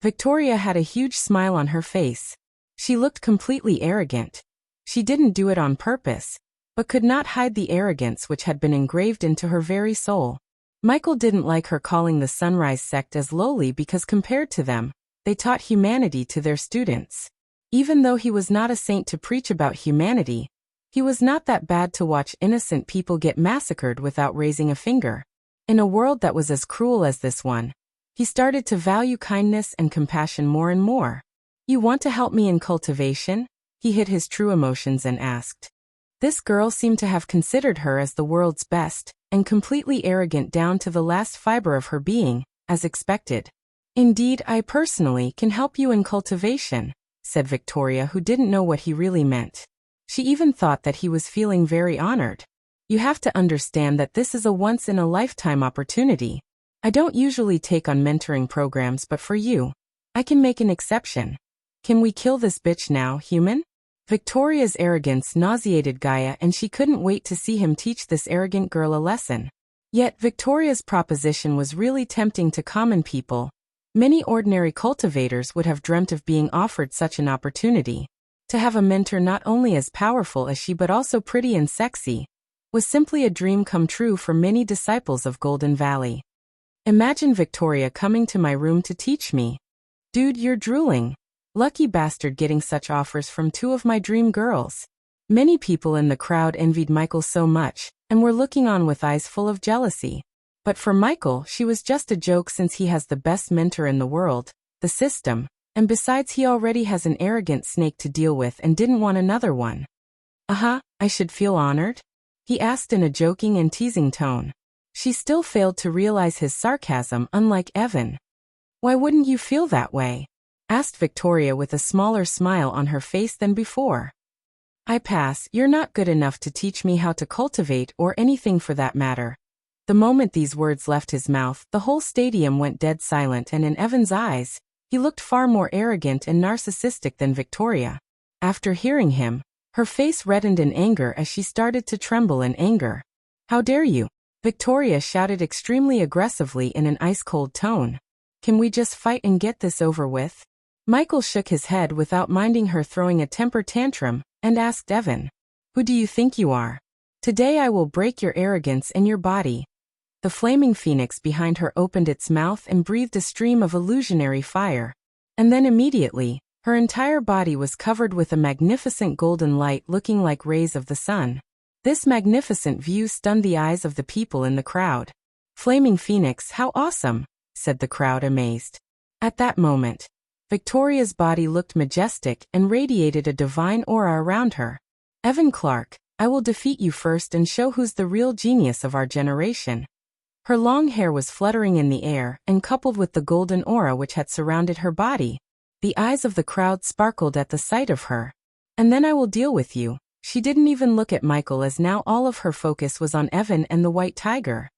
Victoria had a huge smile on her face. She looked completely arrogant. She didn't do it on purpose, but could not hide the arrogance which had been engraved into her very soul. Michael didn't like her calling the Sunrise sect as lowly because compared to them, they taught humanity to their students. Even though he was not a saint to preach about humanity, he was not that bad to watch innocent people get massacred without raising a finger. In a world that was as cruel as this one, he started to value kindness and compassion more and more. "You want to help me in cultivation?" He hid his true emotions and asked. This girl seemed to have considered her as the world's best, and completely arrogant down to the last fiber of her being, as expected. "Indeed, I personally can help you in cultivation," said Victoria, who didn't know what he really meant. She even thought that he was feeling very honored. "You have to understand that this is a once-in-a-lifetime opportunity. I don't usually take on mentoring programs, but for you, I can make an exception. Can we kill this bitch now, human?" Victoria's arrogance nauseated Gaia, and she couldn't wait to see him teach this arrogant girl a lesson. Yet Victoria's proposition was really tempting to common people. Many ordinary cultivators would have dreamt of being offered such an opportunity. To have a mentor not only as powerful as she but also pretty and sexy was simply a dream come true for many disciples of Golden Valley. Imagine Victoria coming to my room to teach me. Dude, you're drooling. Lucky bastard getting such offers from 2 of my dream girls. Many people in the crowd envied Michael so much, and were looking on with eyes full of jealousy. But for Michael, she was just a joke since he has the best mentor in the world, the system, and besides he already has an arrogant snake to deal with and didn't want another one. I should feel honored?" he asked in a joking and teasing tone. She still failed to realize his sarcasm, unlike Evan. "Why wouldn't you feel that way?" asked Victoria with a smaller smile on her face than before. "I pass. You're not good enough to teach me how to cultivate or anything for that matter." The moment these words left his mouth, the whole stadium went dead silent, and in Evan's eyes, he looked far more arrogant and narcissistic than Victoria. After hearing him, her face reddened in anger as she started to tremble in anger. "How dare you?" Victoria shouted extremely aggressively in an ice-cold tone. "Can we just fight and get this over with?" Michael shook his head without minding her throwing a temper tantrum, and asked Evan, "Who do you think you are? Today I will break your arrogance and your body." The flaming phoenix behind her opened its mouth and breathed a stream of illusionary fire. And then immediately, her entire body was covered with a magnificent golden light looking like rays of the sun. This magnificent view stunned the eyes of the people in the crowd. "Flaming phoenix, how awesome," said the crowd amazed. At that moment, Victoria's body looked majestic and radiated a divine aura around her. "Evan Clark, I will defeat you first and show who's the real genius of our generation." Her long hair was fluttering in the air, and coupled with the golden aura which had surrounded her body, the eyes of the crowd sparkled at the sight of her. "And then I will deal with you." She didn't even look at Michael as now all of her focus was on Evan and the white tiger.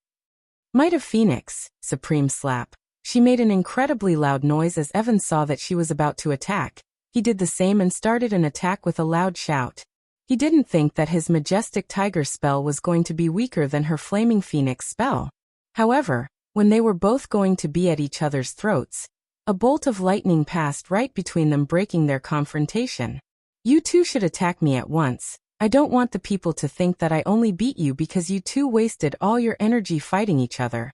Might of Phoenix, supreme slap. She made an incredibly loud noise as Evan saw that she was about to attack. He did the same and started an attack with a loud shout. He didn't think that his majestic tiger spell was going to be weaker than her flaming phoenix spell. However, when they were both going to be at each other's throats, a bolt of lightning passed right between them, breaking their confrontation. "You two should attack me at once. I don't want the people to think that I only beat you because you two wasted all your energy fighting each other.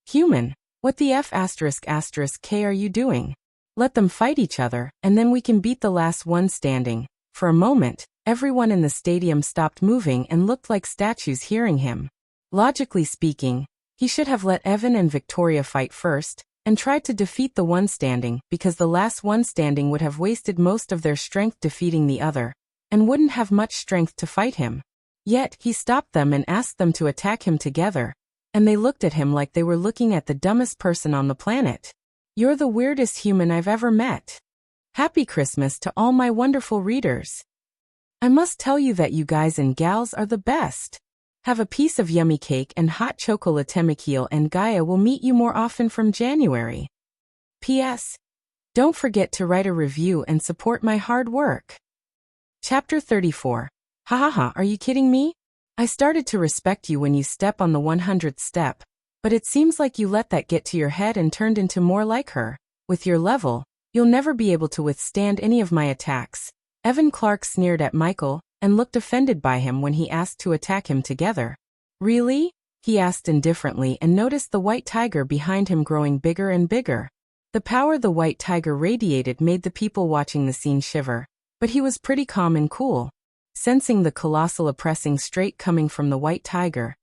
Human, what the F*** K are you doing? Let them fight each other, and then we can beat the last one standing. For a moment, everyone in the stadium stopped moving and looked like statues hearing him. Logically speaking, he should have let Evan and Victoria fight first, and tried to defeat the one standing, because the last one standing would have wasted most of their strength defeating the other, and wouldn't have much strength to fight him. Yet, he stopped them and asked them to attack him together, and they looked at him like they were looking at the dumbest person on the planet. You're the weirdest human I've ever met. Happy Christmas to all my wonderful readers. I must tell you that you guys and gals are the best. Have a piece of yummy cake and hot chocolate. Temekil and Gaia will meet you more often from January. P.S. Don't forget to write a review and support my hard work. Chapter 34. Hahaha, are you kidding me? I started to respect you when you step on the 100th step, but it seems like you let that get to your head and turned into more like her. With your level, you'll never be able to withstand any of my attacks. Evan Clark sneered at Michael, and looked offended by him when he asked to attack him together. Really? He asked indifferently and noticed the white tiger behind him growing bigger and bigger. The power the white tiger radiated made the people watching the scene shiver, but he was pretty calm and cool. Sensing the colossal oppressing straight coming from the white tiger,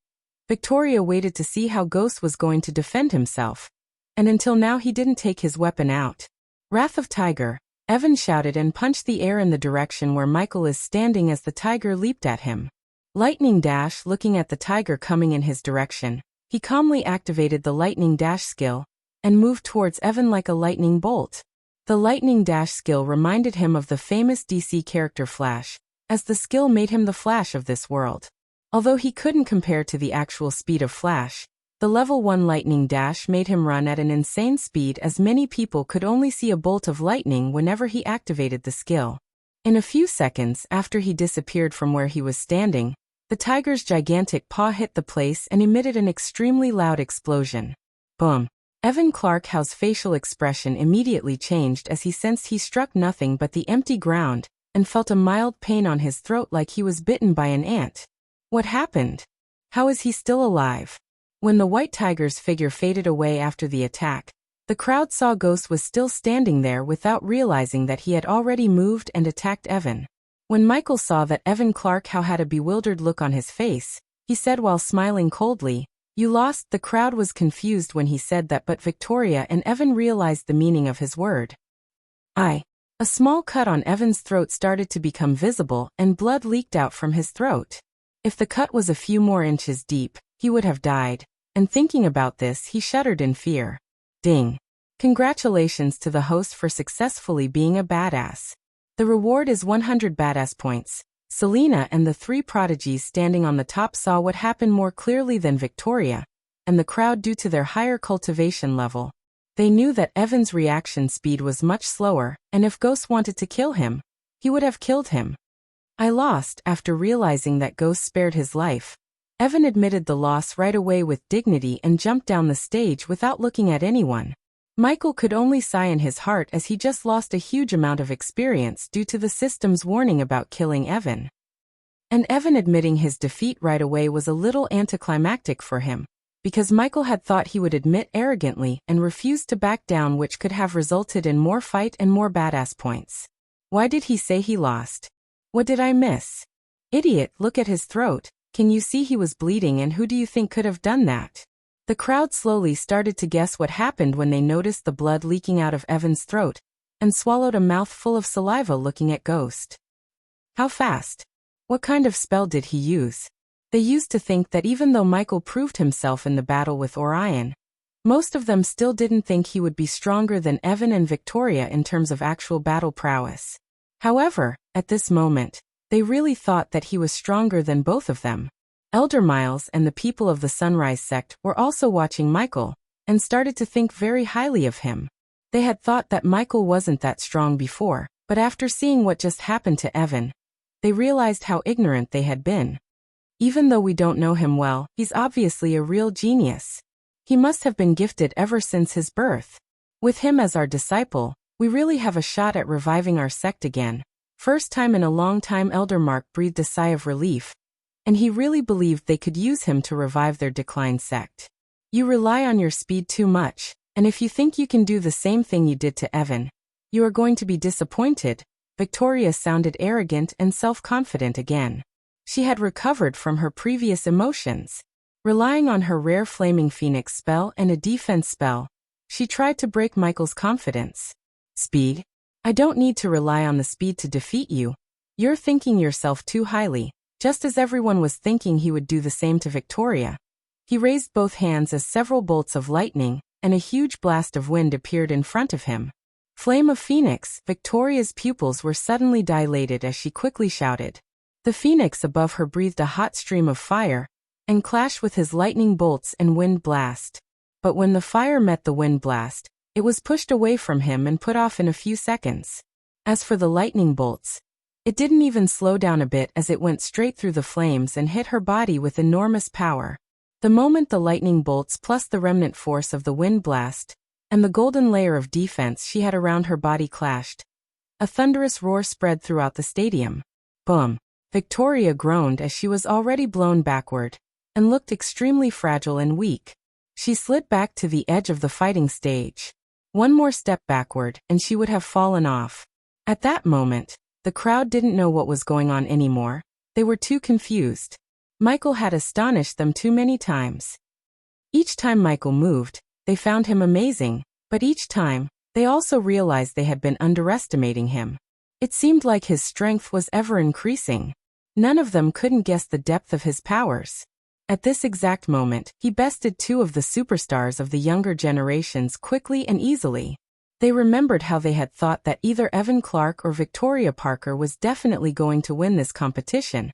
Victoria waited to see how Ghost was going to defend himself, and until now he didn't take his weapon out. Wrath of Tiger, Evan shouted and punched the air in the direction where Michael is standing as the tiger leaped at him. Lightning Dash. Looking at the tiger coming in his direction, he calmly activated the Lightning Dash skill, and moved towards Evan like a lightning bolt. The Lightning Dash skill reminded him of the famous DC character Flash, as the skill made him the Flash of this world. Although he couldn't compare to the actual speed of Flash, the level 1 Lightning Dash made him run at an insane speed, as many people could only see a bolt of lightning whenever he activated the skill. In a few seconds after he disappeared from where he was standing, the tiger's gigantic paw hit the place and emitted an extremely loud explosion. Boom! Evan Clark's facial expression immediately changed as he sensed he struck nothing but the empty ground, and felt a mild pain on his throat like he was bitten by an ant. What happened? How is he still alive? When the white tiger's figure faded away after the attack, the crowd saw Ghost was still standing there without realizing that he had already moved and attacked Evan. When Michael saw that Evan Clark had a bewildered look on his face, he said while smiling coldly, "You lost." The crowd was confused when he said that, but Victoria and Evan realized the meaning of his word. A small cut on Evan's throat started to become visible and blood leaked out from his throat. If the cut was a few more inches deep, he would have died, and thinking about this he shuddered in fear. Ding! Congratulations to the host for successfully being a badass. The reward is 100 badass points. Selena and the three prodigies standing on the top saw what happened more clearly than Victoria, and the crowd due to their higher cultivation level. They knew that Evan's reaction speed was much slower, and if Ghost wanted to kill him, he would have killed him. I lost. After realizing that Ghost spared his life, Evan admitted the loss right away with dignity and jumped down the stage without looking at anyone. Michael could only sigh in his heart as he just lost a huge amount of experience due to the system's warning about killing Evan. And Evan admitting his defeat right away was a little anticlimactic for him, because Michael had thought he would admit arrogantly and refused to back down, which could have resulted in more fight and more badass points. Why did he say he lost? What did I miss? Idiot, look at his throat. Can you see he was bleeding, and who do you think could have done that? The crowd slowly started to guess what happened when they noticed the blood leaking out of Evan's throat, and swallowed a mouthful of saliva looking at Ghost. How fast? What kind of spell did he use? They used to think that even though Michael proved himself in the battle with Orion, most of them still didn't think he would be stronger than Evan and Victoria in terms of actual battle prowess. However, at this moment, they really thought that he was stronger than both of them. Elder Miles and the people of the Sunrise sect were also watching Michael, and started to think very highly of him. They had thought that Michael wasn't that strong before, but after seeing what just happened to Evan, they realized how ignorant they had been. Even though we don't know him well, he's obviously a real genius. He must have been gifted ever since his birth. With him as our disciple, we really have a shot at reviving our sect again. First time in a long time Elder Mark breathed a sigh of relief, and he really believed they could use him to revive their declined sect. You rely on your speed too much, and if you think you can do the same thing you did to Evan, you are going to be disappointed. Victoria sounded arrogant and self-confident again. She had recovered from her previous emotions. Relying on her rare flaming phoenix spell and a defense spell, she tried to break Michael's confidence. Speed? I don't need to rely on the speed to defeat you. You're thinking yourself too highly, just as everyone was thinking he would do the same to Victoria. He raised both hands as several bolts of lightning and a huge blast of wind appeared in front of him. Flame of Phoenix! Victoria's pupils were suddenly dilated as she quickly shouted. The phoenix above her breathed a hot stream of fire and clashed with his lightning bolts and wind blast. But when the fire met the wind blast, it was pushed away from him and put off in a few seconds. As for the lightning bolts, it didn't even slow down a bit as it went straight through the flames and hit her body with enormous power. The moment the lightning bolts plus the remnant force of the wind blast and the golden layer of defense she had around her body clashed, a thunderous roar spread throughout the stadium. Boom! Victoria groaned as she was already blown backward and looked extremely fragile and weak. She slid back to the edge of the fighting stage. One more step backward and she would have fallen off. At that moment, the crowd didn't know what was going on anymore. They were too confused. Michael had astonished them too many times. Each time Michael moved, they found him amazing, but each time, they also realized they had been underestimating him. It seemed like his strength was ever increasing. None of them couldn't guess the depth of his powers. At this exact moment, he bested two of the superstars of the younger generations quickly and easily. They remembered how they had thought that either Evan Clark or Victoria Parker was definitely going to win this competition,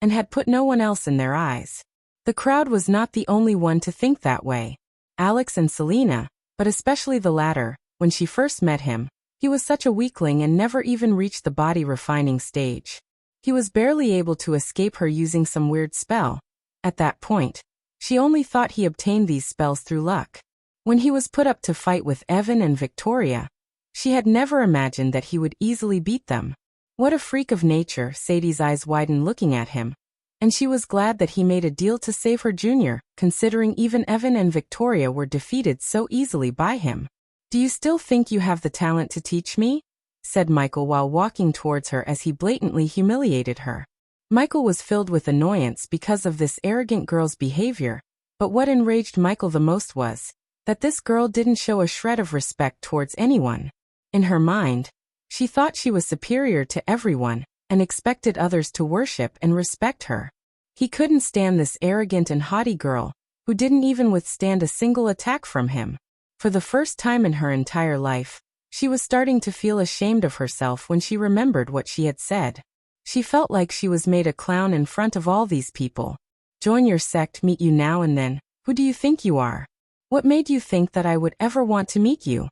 and had put no one else in their eyes. The crowd was not the only one to think that way. Alex and Selena, but especially the latter, when she first met him, he was such a weakling and never even reached the body refining stage. He was barely able to escape her using some weird spell. At that point, she only thought he obtained these spells through luck. When he was put up to fight with Evan and Victoria, she had never imagined that he would easily beat them. What a freak of nature! Sadie's eyes widened looking at him, and she was glad that he made a deal to save her junior, considering even Evan and Victoria were defeated so easily by him. Do you still think you have the talent to teach me? Said Michael while walking towards her as he blatantly humiliated her. Michael was filled with annoyance because of this arrogant girl's behavior, but what enraged Michael the most was that this girl didn't show a shred of respect towards anyone. In her mind, she thought she was superior to everyone and expected others to worship and respect her. He couldn't stand this arrogant and haughty girl who didn't even withstand a single attack from him. For the first time in her entire life, she was starting to feel ashamed of herself when she remembered what she had said. She felt like she was made a clown in front of all these people. Join your sect, meet you now and then. Who do you think you are? What made you think that I would ever want to meet you?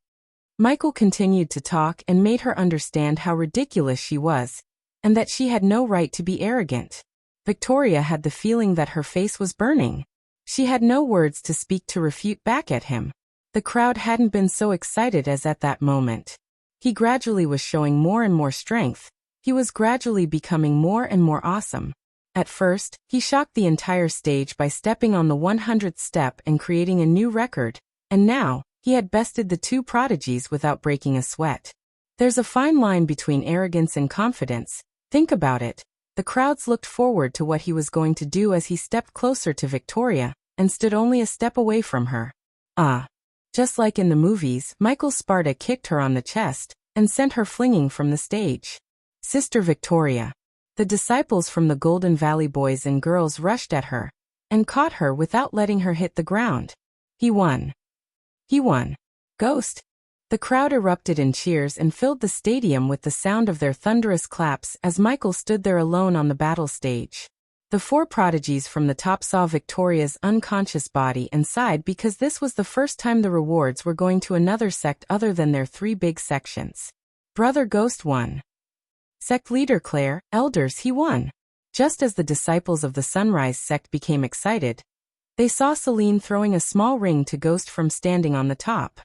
Michael continued to talk and made her understand how ridiculous she was, and that she had no right to be arrogant. Victoria had the feeling that her face was burning. She had no words to speak to refute back at him. The crowd hadn't been so excited as at that moment. He gradually was showing more and more strength. He was gradually becoming more and more awesome. At first, he shocked the entire stage by stepping on the 100th step and creating a new record, and now, he had bested the two prodigies without breaking a sweat. There's a fine line between arrogance and confidence. Think about it. The crowds looked forward to what he was going to do as he stepped closer to Victoria and stood only a step away from her. Just like in the movies, Michael Sparta kicked her on the chest and sent her flinging from the stage. Sister Victoria. The disciples from the Golden Valley boys and girls rushed at her and caught her without letting her hit the ground. He won. He won. Ghost. The crowd erupted in cheers and filled the stadium with the sound of their thunderous claps as Michael stood there alone on the battle stage. The four prodigies from the top saw Victoria's unconscious body and sighed because this was the first time the rewards were going to another sect other than their three big sections. Brother Ghost won. Sect leader Claire, elders, he won. Just as the disciples of the Sunrise sect became excited, they saw Celine throwing a small ring to Ghost from standing on the top.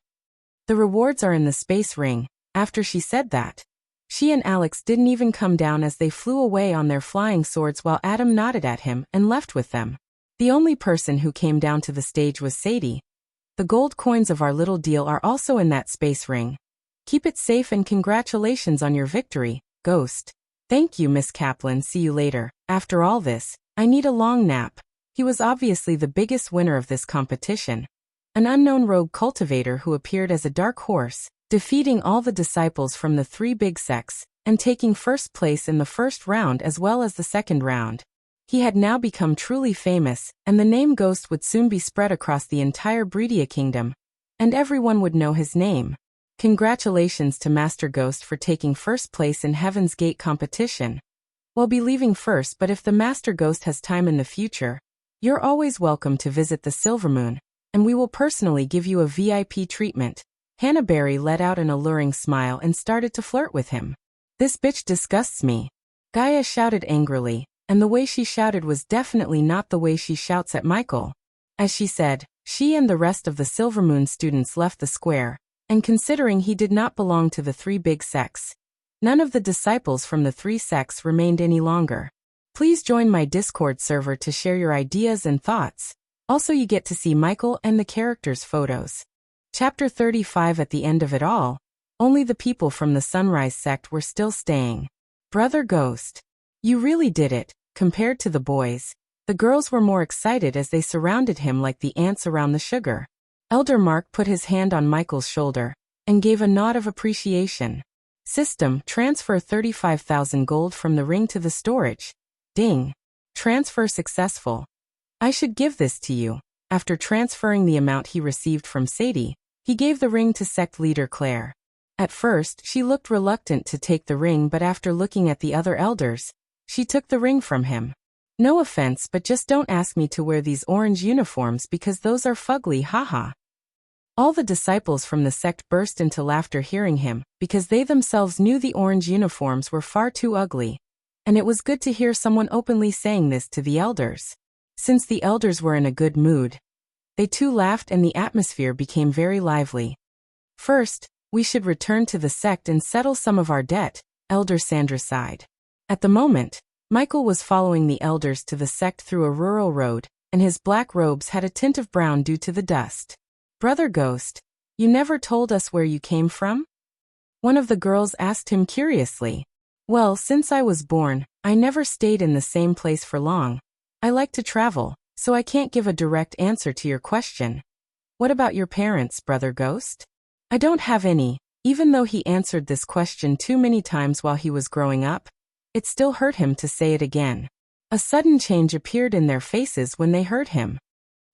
The rewards are in the space ring. After she said that, She and Alex didn't even come down as they flew away on their flying swords while Adam nodded at him and left with them. The only person who came down to the stage was Sadie. The gold coins of our little deal are also in that space ring. Keep it safe and congratulations on your victory, Ghost. Thank you, Miss Kaplan, see you later. After all this, I need a long nap. He was obviously the biggest winner of this competition. An unknown rogue cultivator who appeared as a dark horse, defeating all the disciples from the three big sects, and taking first place in the first round as well as the second round. He had now become truly famous, and the name Ghost would soon be spread across the entire Breedia kingdom, and everyone would know his name. Congratulations to Master Ghost for taking first place in Heaven's Gate competition. We'll be leaving first, but if the Master Ghost has time in the future, you're always welcome to visit the Silvermoon, and we will personally give you a VIP treatment. Hannah Berry let out an alluring smile and started to flirt with him. This bitch disgusts me. Gaia shouted angrily, and the way she shouted was definitely not the way she shouts at Michael. As she said, she and the rest of the Silvermoon students left the square, and considering he did not belong to the three big sects, none of the disciples from the three sects remained any longer. Please join my Discord server to share your ideas and thoughts. Also, you get to see Michael and the characters' photos. Chapter 35. At the end of it all, only the people from the Sunrise sect were still staying. Brother Ghost, you really did it. Compared to the boys, the girls were more excited as they surrounded him like the ants around the sugar. Elder Mark put his hand on Michael's shoulder and gave a nod of appreciation. System, transfer 35,000 gold from the ring to the storage. Ding. Transfer successful. I should give this to you. After transferring the amount he received from Sadie, he gave the ring to sect leader Claire. At first, she looked reluctant to take the ring, but after looking at the other elders, she took the ring from him. No offense, but just don't ask me to wear these orange uniforms because those are fugly, haha. All the disciples from the sect burst into laughter hearing him, because they themselves knew the orange uniforms were far too ugly. And it was good to hear someone openly saying this to the elders. Since the elders were in a good mood, they too laughed and the atmosphere became very lively. First, we should return to the sect and settle some of our debt, Elder Sandra sighed. At the moment, Michael was following the elders to the sect through a rural road, and his black robes had a tint of brown due to the dust. Brother Ghost, you never told us where you came from? One of the girls asked him curiously. Well, since I was born, I never stayed in the same place for long. I like to travel, so I can't give a direct answer to your question. What about your parents, Brother Ghost? I don't have any. Even though he answered this question too many times while he was growing up, it still hurt him to say it again. A sudden change appeared in their faces when they heard him.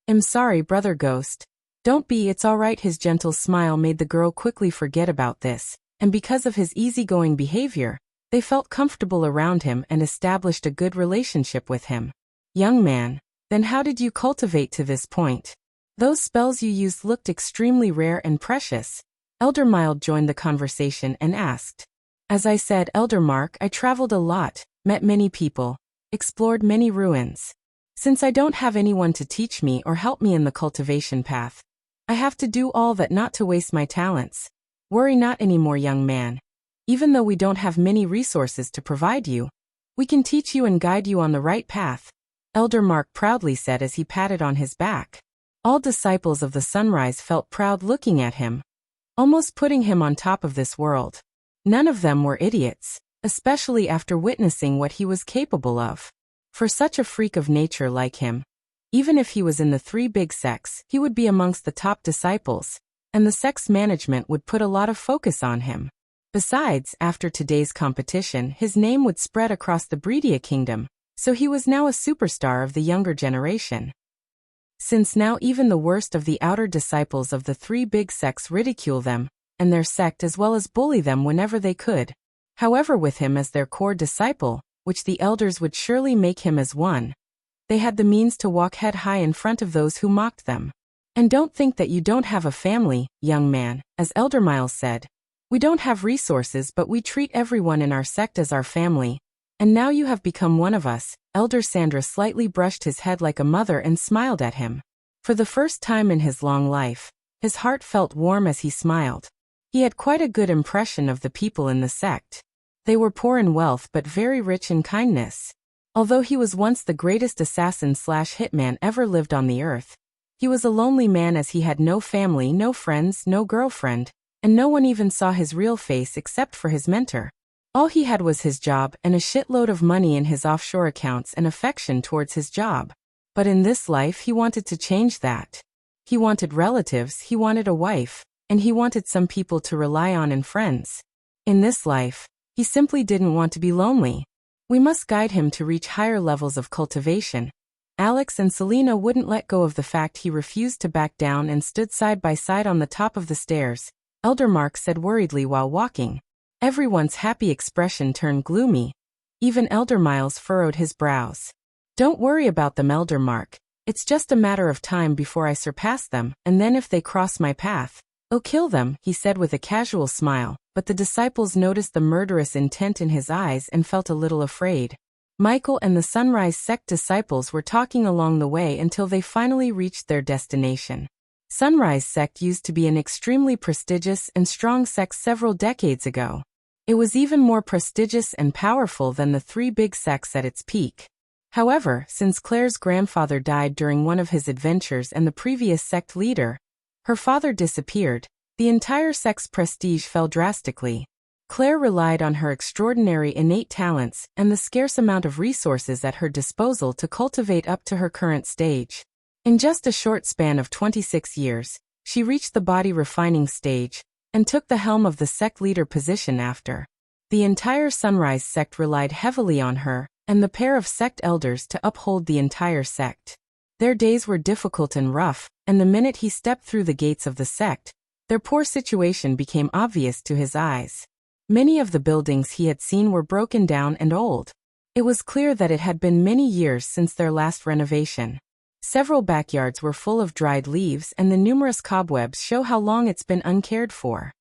I'm sorry, Brother Ghost. Don't be, it's all right. His gentle smile made the girl quickly forget about this, and because of his easygoing behavior, they felt comfortable around him and established a good relationship with him. Young man, then how did you cultivate to this point? Those spells you used looked extremely rare and precious. Elder Mild joined the conversation and asked. As I said, Elder Mark, I traveled a lot, met many people, explored many ruins. Since I don't have anyone to teach me or help me in the cultivation path, I have to do all that not to waste my talents. Worry not anymore, young man. Even though we don't have many resources to provide you, we can teach you and guide you on the right path, Elder Mark proudly said as he patted on his back. All disciples of the Sunrise felt proud looking at him, almost putting him on top of this world. None of them were idiots, especially after witnessing what he was capable of. For such a freak of nature like him, even if he was in the three big sects, he would be amongst the top disciples, and the sect's management would put a lot of focus on him. Besides, after today's competition, his name would spread across the Breedia kingdom, so he was now a superstar of the younger generation. Since now even the worst of the outer disciples of the three big sects ridicule them, and their sect as well as bully them whenever they could. However, with him as their core disciple, which the elders would surely make him as one, they had the means to walk head high in front of those who mocked them. And don't think that you don't have a family, young man, as Elder Miles said. We don't have resources, but we treat everyone in our sect as our family. And now you have become one of us. Elder Sandra slightly brushed his head like a mother and smiled at him. For the first time in his long life, his heart felt warm as he smiled. He had quite a good impression of the people in the sect. They were poor in wealth but very rich in kindness. Although he was once the greatest assassin/hitman ever lived on the earth, he was a lonely man as he had no family, no friends, no girlfriend, and no one even saw his real face except for his mentor. All he had was his job and a shitload of money in his offshore accounts and affection towards his job. But in this life he wanted to change that. He wanted relatives, he wanted a wife, and he wanted some people to rely on and friends. In this life, he simply didn't want to be lonely. We must guide him to reach higher levels of cultivation. Alex and Selena wouldn't let go of the fact he refused to back down and stood side by side on the top of the stairs, Elder Mark said worriedly while walking. Everyone's happy expression turned gloomy. Even Elder Miles furrowed his brows. Don't worry about them, Elder Mark. It's just a matter of time before I surpass them, and then if they cross my path, I'll kill them, he said with a casual smile, but the disciples noticed the murderous intent in his eyes and felt a little afraid. Michael and the Sunrise Sect disciples were talking along the way until they finally reached their destination. Sunrise Sect used to be an extremely prestigious and strong sect several decades ago. It was even more prestigious and powerful than the three big sects at its peak. However, since Claire's grandfather died during one of his adventures and the previous sect leader, her father disappeared, the entire sect's prestige fell drastically. Claire relied on her extraordinary innate talents and the scarce amount of resources at her disposal to cultivate up to her current stage. In just a short span of 26 years, she reached the body refining stage and took the helm of the sect leader position after. The entire Sunrise Sect relied heavily on her and the pair of sect elders to uphold the entire sect. Their days were difficult and rough, and the minute he stepped through the gates of the sect, their poor situation became obvious to his eyes. Many of the buildings he had seen were broken down and old. It was clear that it had been many years since their last renovation. Several backyards were full of dried leaves and the numerous cobwebs show how long it's been uncared for.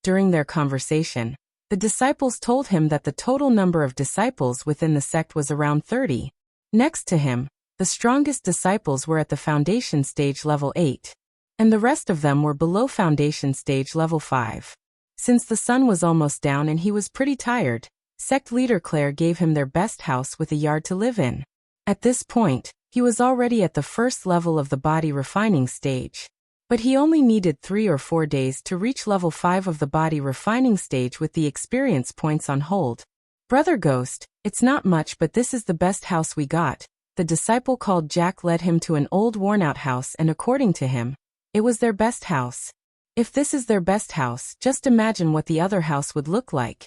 During their conversation, the disciples told him that the total number of disciples within the sect was around 30. Next to him, the strongest disciples were at the foundation stage level 8, and the rest of them were below foundation stage level 5. Since the sun was almost down and he was pretty tired, sect leader Claire gave him their best house with a yard to live in. At this point, he was already at the first level of the body refining stage. But he only needed 3 or 4 days to reach level 5 of the body refining stage with the experience points on hold. Brother Ghost, it's not much but this is the best house we got. The disciple called Jack led him to an old worn-out house and according to him, it was their best house. If this is their best house, just imagine what the other house would look like.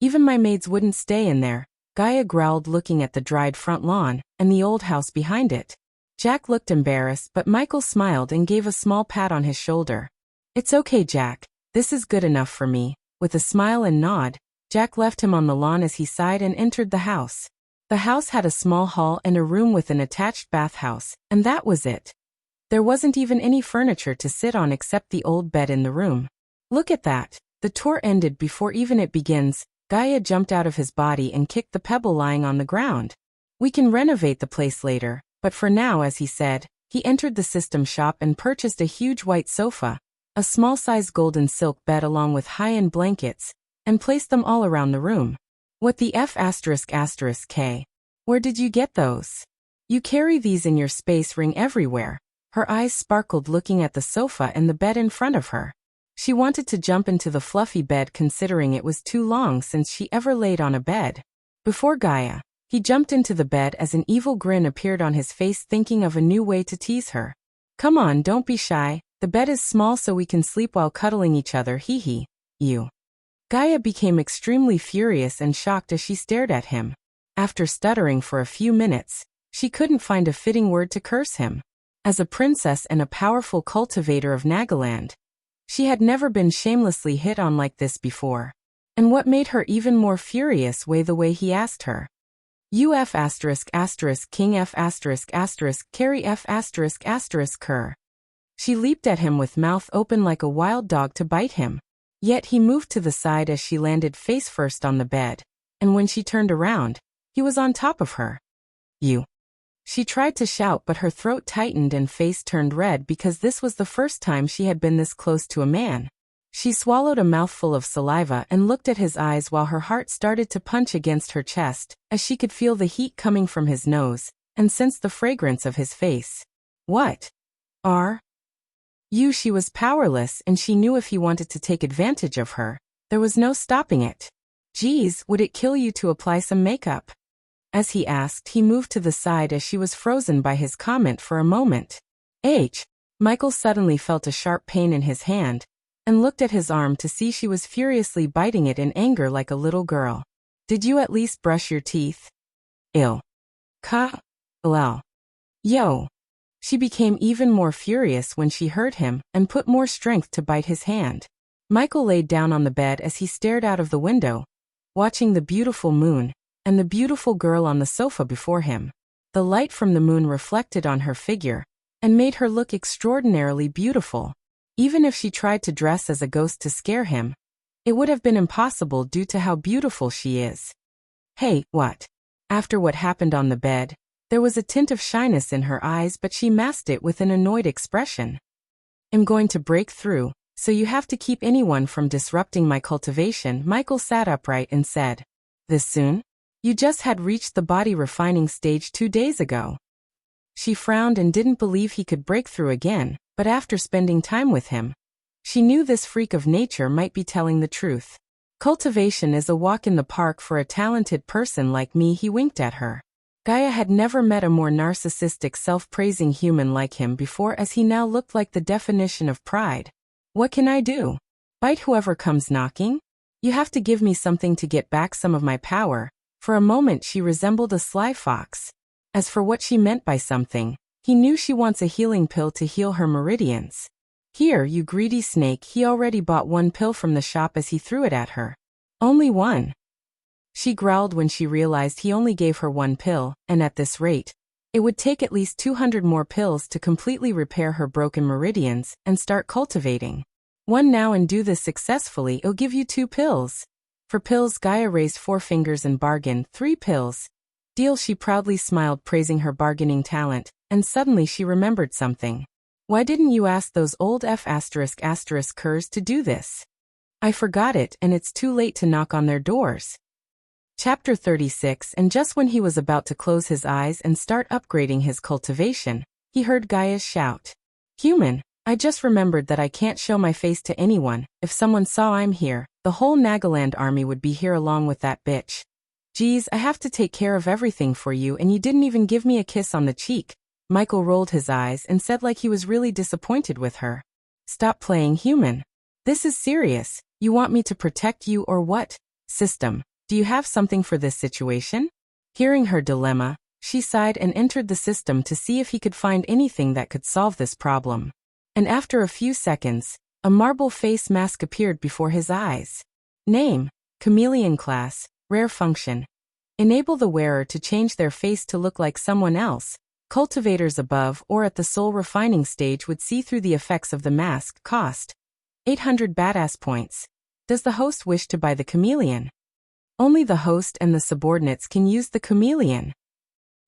Even my maids wouldn't stay in there, Gaia growled looking at the dried front lawn and the old house behind it. Jack looked embarrassed but Michael smiled and gave a small pat on his shoulder. It's okay, Jack, this is good enough for me. With a smile and nod, Jack left him on the lawn as he sighed and entered the house. The house had a small hall and a room with an attached bathhouse, and that was it. There wasn't even any furniture to sit on except the old bed in the room. Look at that. The tour ended before even it begins. Gaia jumped out of his body and kicked the pebble lying on the ground. We can renovate the place later, but for now, as he said, he entered the system shop and purchased a huge white sofa, a small-size golden silk bed along with high-end blankets, and placed them all around the room. What the F***K? Where did you get those? You carry these in your space ring everywhere. Her eyes sparkled looking at the sofa and the bed in front of her. She wanted to jump into the fluffy bed considering it was too long since she ever laid on a bed. Before Gaia, he jumped into the bed as an evil grin appeared on his face thinking of a new way to tease her. Come on, don't be shy, the bed is small so we can sleep while cuddling each other, hee hee. You. Gaia became extremely furious and shocked as she stared at him. After stuttering for a few minutes, she couldn't find a fitting word to curse him. As a princess and a powerful cultivator of Nagaland, she had never been shamelessly hit on like this before. And what made her even more furious was the way he asked her. You F*** king F** carry F** cur. She leaped at him with mouth open like a wild dog to bite him. Yet he moved to the side as she landed face first on the bed, and when she turned around, he was on top of her. You. She tried to shout but her throat tightened and face turned red because this was the first time she had been this close to a man. She swallowed a mouthful of saliva and looked at his eyes while her heart started to punch against her chest, as she could feel the heat coming from his nose, and sense the fragrance of his face. What are you? She was powerless, and she knew if he wanted to take advantage of her, there was no stopping it. Geez, would it kill you to apply some makeup? As he asked, he moved to the side as she was frozen by his comment for a moment. Michael suddenly felt a sharp pain in his hand, and looked at his arm to see she was furiously biting it in anger like a little girl. Did you at least brush your teeth? Ill. Lol. Yo. She became even more furious when she heard him, and put more strength to bite his hand. Michael laid down on the bed as he stared out of the window, watching the beautiful moon, and the beautiful girl on the sofa before him. The light from the moon reflected on her figure, and made her look extraordinarily beautiful. Even if she tried to dress as a ghost to scare him, it would have been impossible due to how beautiful she is. Hey, what? After what happened on the bed, there was a tint of shyness in her eyes, but she masked it with an annoyed expression. I'm going to break through, so you have to keep anyone from disrupting my cultivation. Michael sat upright and said, This soon? You just had reached the body refining stage 2 days ago. She frowned and didn't believe he could break through again, but after spending time with him, she knew this freak of nature might be telling the truth. Cultivation is a walk in the park for a talented person like me. He winked at her. Gaia had never met a more narcissistic, self-praising human like him before, as he now looked like the definition of pride. What can I do? Bite whoever comes knocking? You have to give me something to get back some of my power. For a moment she resembled a sly fox. As for what she meant by something, he knew she wants a healing pill to heal her meridians. Here, you greedy snake. He already bought 1 pill from the shop as he threw it at her. Only 1. She growled when she realized he only gave her 1 pill, and at this rate, it would take at least 200 more pills to completely repair her broken meridians and start cultivating. 1 now and do this successfully. I'll give you 2 pills. For pills, Gaia raised 4 fingers and bargained. 3 pills. Deal. She proudly smiled, praising her bargaining talent, and suddenly she remembered something. Why didn't you ask those old F*****curs to do this? I forgot it, and it's too late to knock on their doors. Chapter 36. And just when he was about to close his eyes and start upgrading his cultivation, he heard Gaia's shout. Human, I just remembered that I can't show my face to anyone. If someone saw I'm here, the whole Nagaland army would be here along with that bitch. Geez, I have to take care of everything for you, and you didn't even give me a kiss on the cheek. Michael rolled his eyes and said like he was really disappointed with her. Stop playing human. This is serious. You want me to protect you or what? System, do you have something for this situation? Hearing her dilemma, she sighed and entered the system to see if he could find anything that could solve this problem. And after a few seconds, a marble face mask appeared before his eyes. Name, Chameleon Class, Rare Function. Enable the wearer to change their face to look like someone else. Cultivators above or at the soul refining stage would see through the effects of the mask. Cost 800 badass points. Does the host wish to buy the chameleon? Only the host and the subordinates can use the chameleon.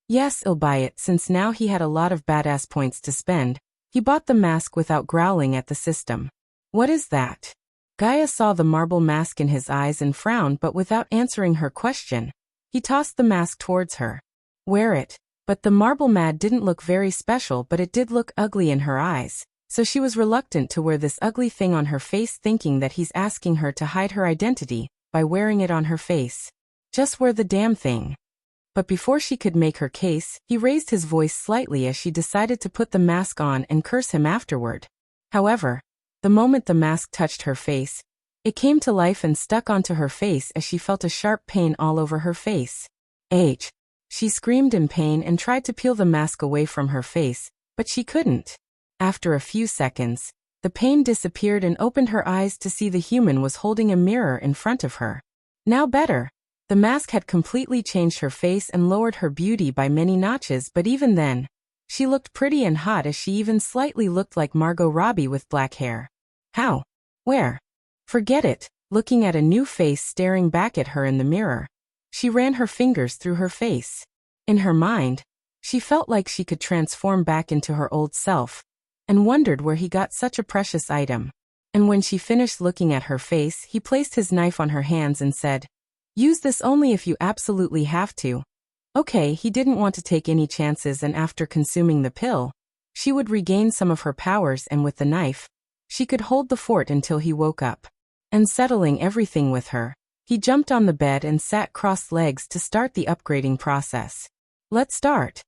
Yes, I'll buy it. Since now he had a lot of badass points to spend, he bought the mask without growling at the system. What is that? Gaia saw the marble mask in his eyes and frowned, but without answering her question, he tossed the mask towards her. Wear it. But the marble mad didn't look very special, but it did look ugly in her eyes, so she was reluctant to wear this ugly thing on her face, thinking that he's asking her to hide her identity by wearing it on her face. Just wear the damn thing. But before she could make her case, he raised his voice slightly as she decided to put the mask on and curse him afterward. However, the moment the mask touched her face, it came to life and stuck onto her face as she felt a sharp pain all over her face. She screamed in pain and tried to peel the mask away from her face, but she couldn't. After a few seconds, the pain disappeared and opened her eyes to see the human was holding a mirror in front of her. Now better. The mask had completely changed her face and lowered her beauty by many notches, but even then, she looked pretty and hot, as she even slightly looked like Margot Robbie with black hair. How? Where? Forget it. Looking at a new face staring back at her in the mirror, she ran her fingers through her face. In her mind, she felt like she could transform back into her old self, and wondered where he got such a precious item. and when she finished looking at her face, he placed his knife on her hands and said, "Use this only if you absolutely have to." Okay, he didn't want to take any chances, and after consuming the pill, she would regain some of her powers, and with the knife, she could hold the fort until he woke up. And settling everything with her, he jumped on the bed and sat crossed legs to start the upgrading process. Let's start.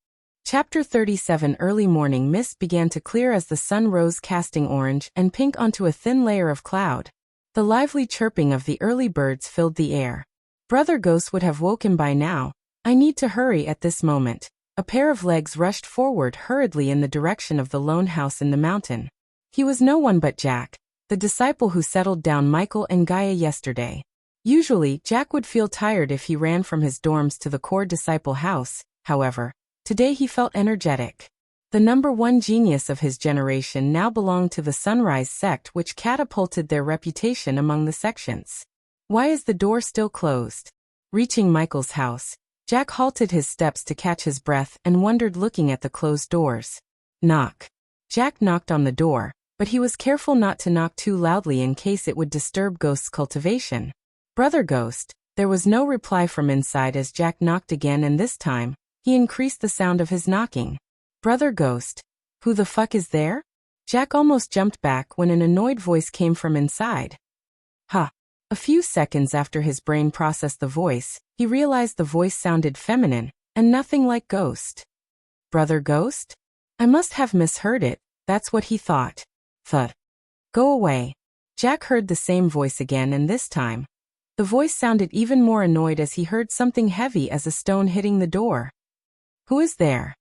Chapter 37. Early morning mist began to clear as the sun rose, casting orange and pink onto a thin layer of cloud. The lively chirping of the early birds filled the air. Brother Ghost would have woken by now. I need to hurry at this moment. A pair of legs rushed forward hurriedly in the direction of the lone house in the mountain. He was no one but Jack, the disciple who settled down Michael and Gaia yesterday. Usually, Jack would feel tired if he ran from his dorms to the core disciple house. However, today he felt energetic. The #1 genius of his generation now belonged to the Sunrise sect, which catapulted their reputation among the sections. Why is the door still closed? Reaching Michael's house, Jack halted his steps to catch his breath and wondered, looking at the closed doors. Knock. Jack knocked on the door, but he was careful not to knock too loudly in case it would disturb Ghost's cultivation. Brother Ghost. There was no reply from inside as Jack knocked again, and this time, he increased the sound of his knocking. Brother Ghost. Who the fuck is there? Jack almost jumped back when an annoyed voice came from inside. Ha. A few seconds after his brain processed the voice, he realized the voice sounded feminine, and nothing like Ghost. Brother Ghost? I must have misheard it, that's what he thought. Thud. Go away. Jack heard the same voice again, and this time, the voice sounded even more annoyed as he heard something heavy as a stone hitting the door. Who is there?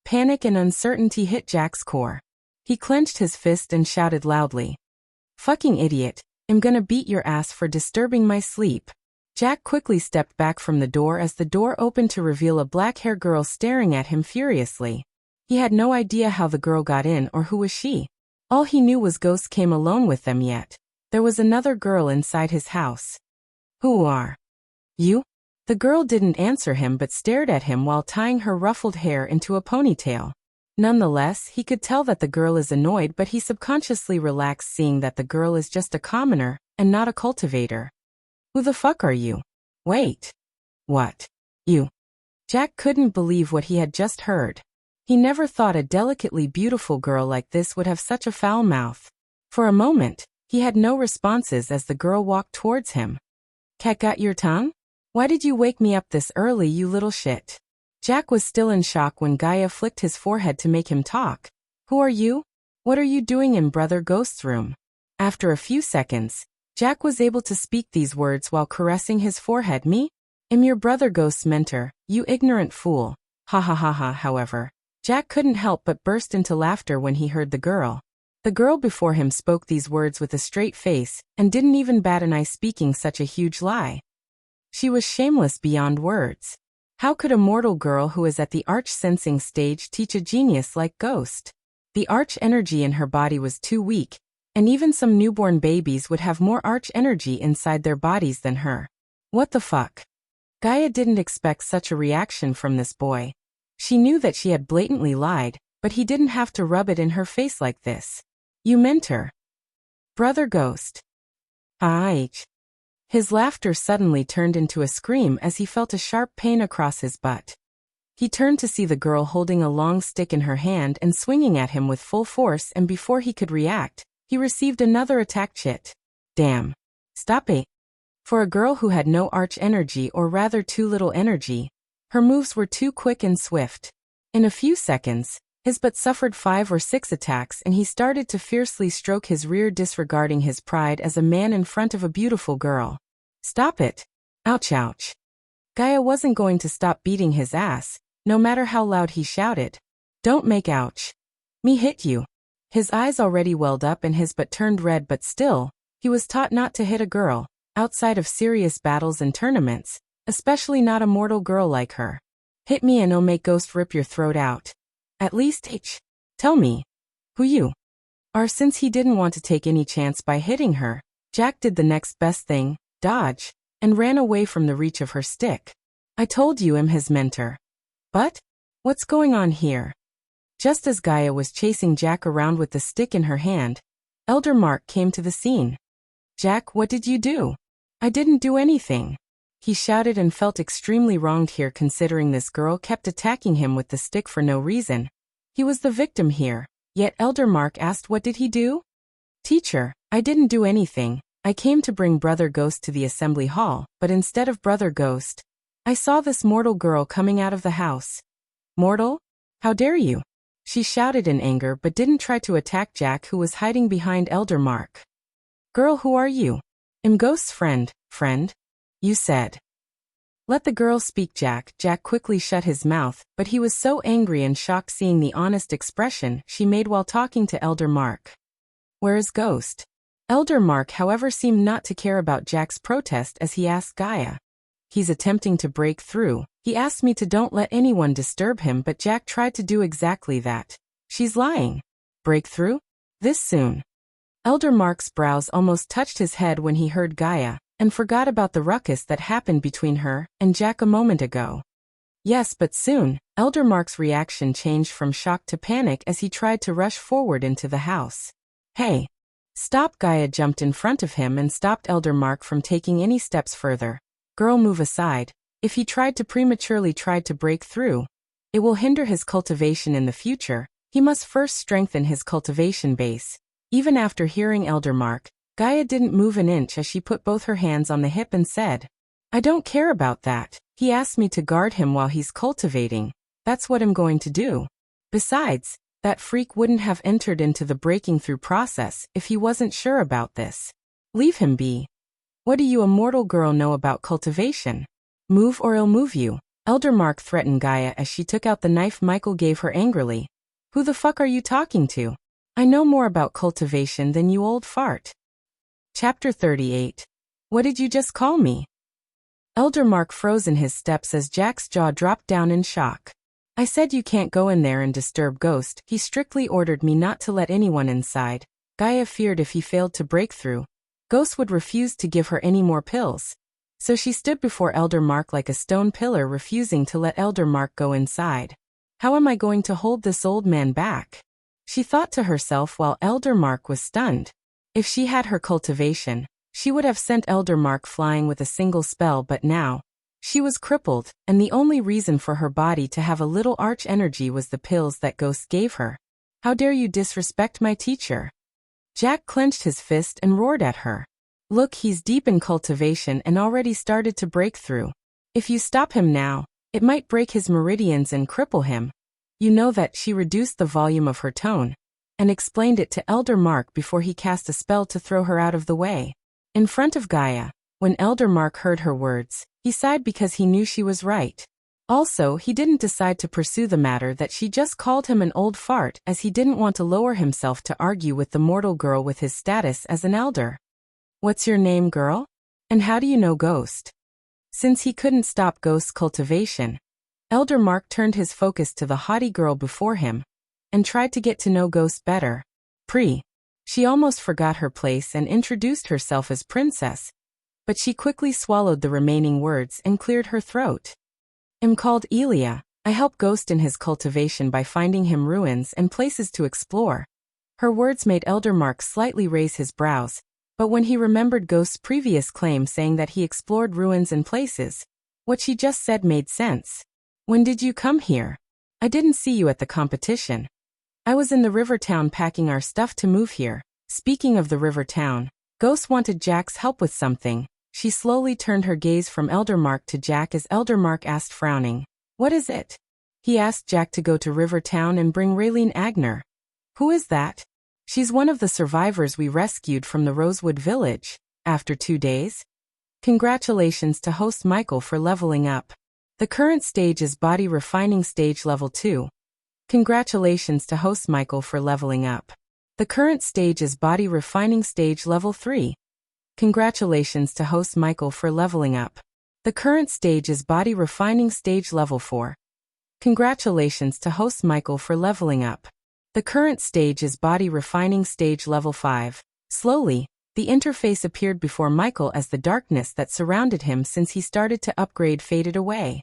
Panic and uncertainty hit Jack's core. He clenched his fist and shouted loudly. Fucking idiot. I'm gonna beat your ass for disturbing my sleep. Jack quickly stepped back from the door as the door opened to reveal a black-haired girl staring at him furiously. He had no idea how the girl got in or who was she. All he knew was Ghost came alone with them, yet there was another girl inside his house. Who are you? The girl didn't answer him but stared at him while tying her ruffled hair into a ponytail. Nonetheless, he could tell that the girl is annoyed, but he subconsciously relaxed, seeing that the girl is just a commoner and not a cultivator. Who the fuck are you? Wait. What? You? Jack couldn't believe what he had just heard. He never thought a delicately beautiful girl like this would have such a foul mouth. For a moment, he had no responses as the girl walked towards him. Cat got your tongue? Why did you wake me up this early, you little shit? Jack was still in shock when Gaia flicked his forehead to make him talk. Who are you? What are you doing in Brother Ghost's room? After a few seconds, Jack was able to speak these words while caressing his forehead. Me? I'm your Brother Ghost's mentor, you ignorant fool. Ha ha ha ha. However, Jack couldn't help but burst into laughter when he heard the girl. The girl before him spoke these words with a straight face and didn't even bat an eye, speaking such a huge lie. She was shameless beyond words. How could a mortal girl who is at the arch-sensing stage teach a genius like Ghost? The arch energy in her body was too weak, and even some newborn babies would have more arch energy inside their bodies than her. What the fuck? Gaia didn't expect such a reaction from this boy. She knew that she had blatantly lied, but he didn't have to rub it in her face like this. You mentor. Brother Ghost. Aich. His laughter suddenly turned into a scream as he felt a sharp pain across his butt. He turned to see the girl holding a long stick in her hand and swinging at him with full force, and before he could react, he received another attack. Shit. Damn. Stop it. For a girl who had no arch energy, or rather too little energy, her moves were too quick and swift. In a few seconds, his butt suffered 5 or 6 attacks, and he started to fiercely stroke his rear, disregarding his pride as a man in front of a beautiful girl. Stop it. Ouch ouch. Gaia wasn't going to stop beating his ass, no matter how loud he shouted. Don't make ouch. Me hit you. His eyes already welled up and his butt turned red, but still, he was taught not to hit a girl, outside of serious battles and tournaments, especially not a mortal girl like her. Hit me and I'll make Ghost rip your throat out. At least tell me who you are. Since he didn't want to take any chance by hitting her, Jack did the next best thing, dodge, and ran away from the reach of her stick. I told you I'm his mentor. But? What's going on here? Just as Gaia was chasing Jack around with the stick in her hand, Elder Mark came to the scene. "Jack, what did you do?" "I didn't do anything," he shouted, and felt extremely wronged here considering this girl kept attacking him with the stick for no reason. He was the victim here, yet Elder Mark asked what did he do? "Teacher, I didn't do anything. I came to bring Brother Ghost to the assembly hall, but instead of Brother Ghost, I saw this mortal girl coming out of the house." "Mortal? How dare you?" she shouted in anger, but didn't try to attack Jack, who was hiding behind Elder Mark. "Girl, who are you?" "I'm Ghost's friend." "Friend? You said." "Let the girl speak, Jack." Jack quickly shut his mouth, but he was so angry and shocked seeing the honest expression she made while talking to Elder Mark. "Where is Ghost?" Elder Mark, however, seemed not to care about Jack's protest as he asked Gaia. "He's attempting to break through. He asked me to don't let anyone disturb him, but Jack tried to do exactly that." "She's lying." "Break through? This soon?" Elder Mark's brows almost touched his head when he heard Gaia, and forgot about the ruckus that happened between her and Jack a moment ago. "Yes, but soon." Elder Mark's reaction changed from shock to panic as he tried to rush forward into the house. "Hey! Stop!" Gaia jumped in front of him and stopped Elder Mark from taking any steps further. "Girl, move aside. If he tried to break through, it will hinder his cultivation in the future. He must first strengthen his cultivation base." Even after hearing Elder Mark, Gaia didn't move an inch as she put both her hands on the hip and said, "I don't care about that. He asked me to guard him while he's cultivating. That's what I'm going to do. Besides, that freak wouldn't have entered into the breaking through process if he wasn't sure about this. Leave him be. What do you, a mortal girl, know about cultivation? Move or I'll move you." Elder Mark threatened Gaia as she took out the knife Michael gave her angrily. "Who the fuck are you talking to? I know more about cultivation than you, old fart." Chapter 38. What did you just call me? Elder Mark froze in his steps as Jack's jaw dropped down in shock. "I said you can't go in there and disturb Ghost. He strictly ordered me not to let anyone inside." Gaia feared if he failed to break through, Ghost would refuse to give her any more pills. So she stood before Elder Mark like a stone pillar, refusing to let Elder Mark go inside. "How am I going to hold this old man back?" she thought to herself while Elder Mark was stunned. If she had her cultivation, she would have sent Elder Mark flying with a single spell, but now, she was crippled, and the only reason for her body to have a little arch energy was the pills that Ghost gave her. "How dare you disrespect my teacher?" Jack clenched his fist and roared at her. "Look, he's deep in cultivation and already started to break through. If you stop him now, it might break his meridians and cripple him. You know that." She reduced the volume of her tone and explained it to Elder Mark before he cast a spell to throw her out of the way. In front of Gaia, when Elder Mark heard her words, he sighed because he knew she was right. Also, he didn't decide to pursue the matter that she just called him an old fart, as he didn't want to lower himself to argue with the mortal girl with his status as an elder. "What's your name, girl? And how do you know Ghost?" Since he couldn't stop Ghost's cultivation, Elder Mark turned his focus to the haughty girl before him and tried to get to know Ghost better. She almost forgot her place and introduced herself as Princess, but she quickly swallowed the remaining words and cleared her throat. "I'm called Elia. I help Ghost in his cultivation by finding him ruins and places to explore." Her words made Elder Mark slightly raise his brows, but when he remembered Ghost's previous claim saying that he explored ruins and places, what she just said made sense. "When did you come here? I didn't see you at the competition." "I was in the river town packing our stuff to move here." Speaking of the river town, Ghost wanted Jack's help with something. She slowly turned her gaze from Elder Mark to Jack as Elder Mark asked, frowning, "What is it?" He asked Jack to go to River Town and bring Raylene Agner. "Who is that?" "She's one of the survivors we rescued from the Rosewood Village. After 2 days. Congratulations to host Michael for leveling up. The current stage is Body Refining Stage Level 2. Congratulations to host Michael for leveling up. The current stage is Body Refining Stage Level 3. Congratulations to host Michael for leveling up. The current stage is Body Refining Stage Level 4. Congratulations to host Michael for leveling up. The current stage is Body Refining Stage Level 5. Slowly, the interface appeared before Michael as the darkness that surrounded him since he started to upgrade faded away.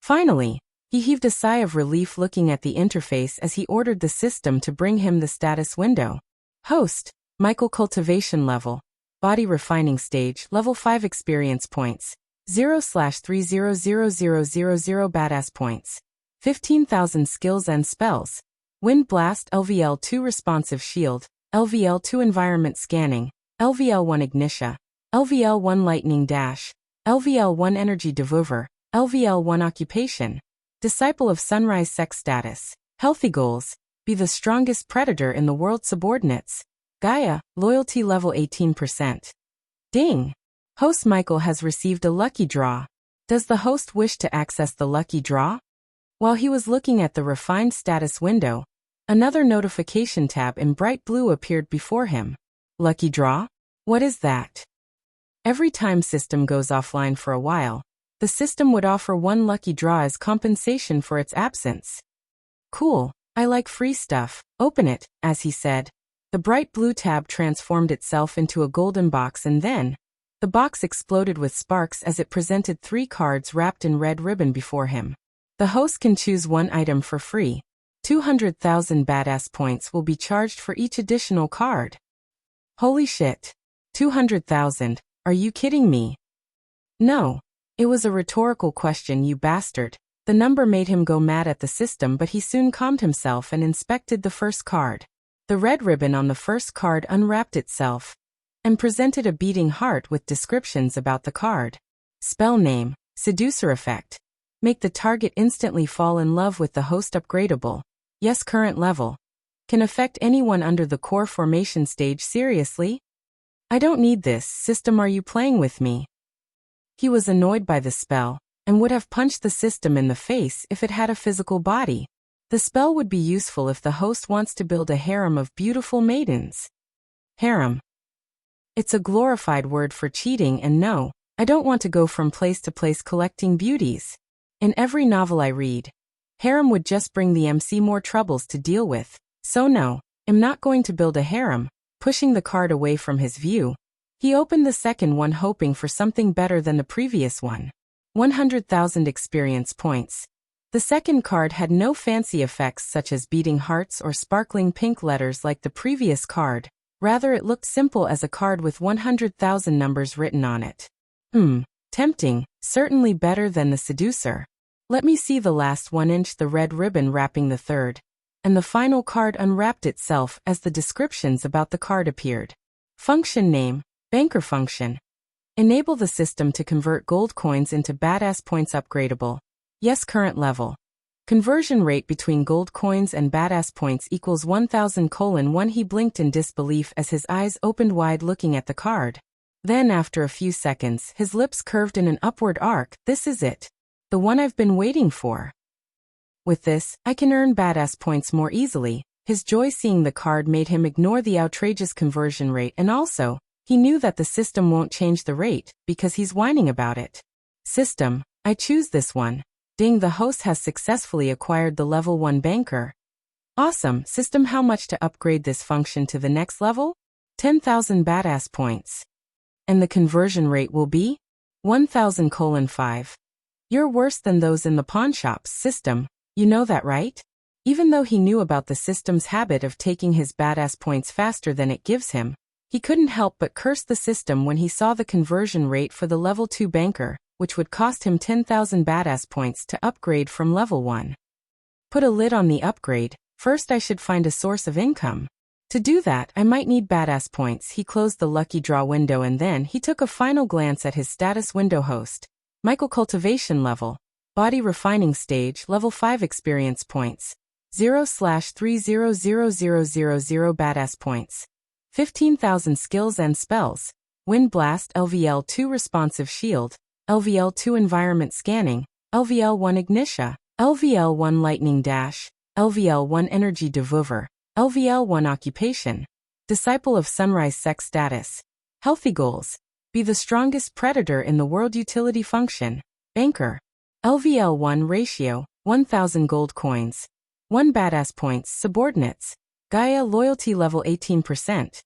Finally, he heaved a sigh of relief looking at the interface as he ordered the system to bring him the status window. "Host, Michael cultivation level. Body refining stage, level 5 experience points. 0/300000 badass points. 15,000 skills and spells. Wind blast, LVL2 responsive shield, LVL2 environment scanning, LVL1 ignition, LVL1 lightning dash, LVL1 energy devolver, LVL1 occupation. Disciple of sunrise sex status. Healthy goals. Be the strongest predator in the world. Subordinates. Gaia, loyalty level 18%. Ding! Host Michael has received a lucky draw. Does the host wish to access the lucky draw? While he was looking at the refined status window, another notification tab in bright blue appeared before him. Lucky draw? What is that? Every time system goes offline for a while, the system would offer one lucky draw as compensation for its absence. Cool, I like free stuff. Open it, as he said. The bright blue tab transformed itself into a golden box and then, the box exploded with sparks as it presented 3 cards wrapped in red ribbon before him. The host can choose one item for free. 200,000 badass points will be charged for each additional card. Holy shit. 200,000, are you kidding me? No. It was a rhetorical question, you bastard. The number made him go mad at the system, but he soon calmed himself and inspected the first card. The red ribbon on the first card unwrapped itself and presented a beating heart with descriptions about the card. Spell name, seducer effect. Make the target instantly fall in love with the host. Upgradable. Yes, current level. Can affect anyone under the core formation stage. Seriously? I don't need this. System, are you playing with me? He was annoyed by the spell and would have punched the system in the face if it had a physical body. The spell would be useful if the host wants to build a harem of beautiful maidens. Harem. It's a glorified word for cheating, and no, I don't want to go from place to place collecting beauties. In every novel I read, harem would just bring the MC more troubles to deal with, so no, I'm not going to build a harem. Pushing the card away from his view, he opened the second one, hoping for something better than the previous one. 100,000 experience points. The second card had no fancy effects such as beating hearts or sparkling pink letters like the previous card. Rather, it looked simple as a card with 100,000 numbers written on it. Tempting, certainly better than the seducer. Let me see the last 1 inch. The red ribbon wrapping the third, and the final card unwrapped itself as the descriptions about the card appeared. Function name, banker function. Enable the system to convert gold coins into badass points. Upgradable. Yes, current level. Conversion rate between gold coins and badass points equals 1000:1. He blinked in disbelief as his eyes opened wide looking at the card. Then after a few seconds, his lips curved in an upward arc. This is it. The one I've been waiting for. With this, I can earn badass points more easily. His joy seeing the card made him ignore the outrageous conversion rate, and also, he knew that the system won't change the rate, because he's whining about it. System, I choose this one. Ding, the host has successfully acquired the level 1 banker. Awesome. System, how much to upgrade this function to the next level? 10,000 badass points. And the conversion rate will be 1000:5. You're worse than those in the pawn shops. System, you know that, right? Even though he knew about the system's habit of taking his badass points faster than it gives him, he couldn't help but curse the system when he saw the conversion rate for the level 2 banker, which would cost him 10,000 badass points to upgrade from level 1. Put a lid on the upgrade. First, I should find a source of income. To do that, I might need badass points. He closed the lucky draw window and then he took a final glance at his status window. Host Michael cultivation level. Body refining stage, level 5 experience points. 0/300000 badass points. 15,000 skills and spells. Wind blast, LVL2 responsive shield, LVL2 environment scanning, LVL1 ignition, LVL1 lightning dash, LVL1 energy devolver, LVL1 occupation. Disciple of sunrise sex status. Healthy goals. Be the strongest predator in the world. Utility function. Banker. LVL1 ratio, 1,000 gold coins. 1 badass points. Subordinates. Gaia loyalty level 18%.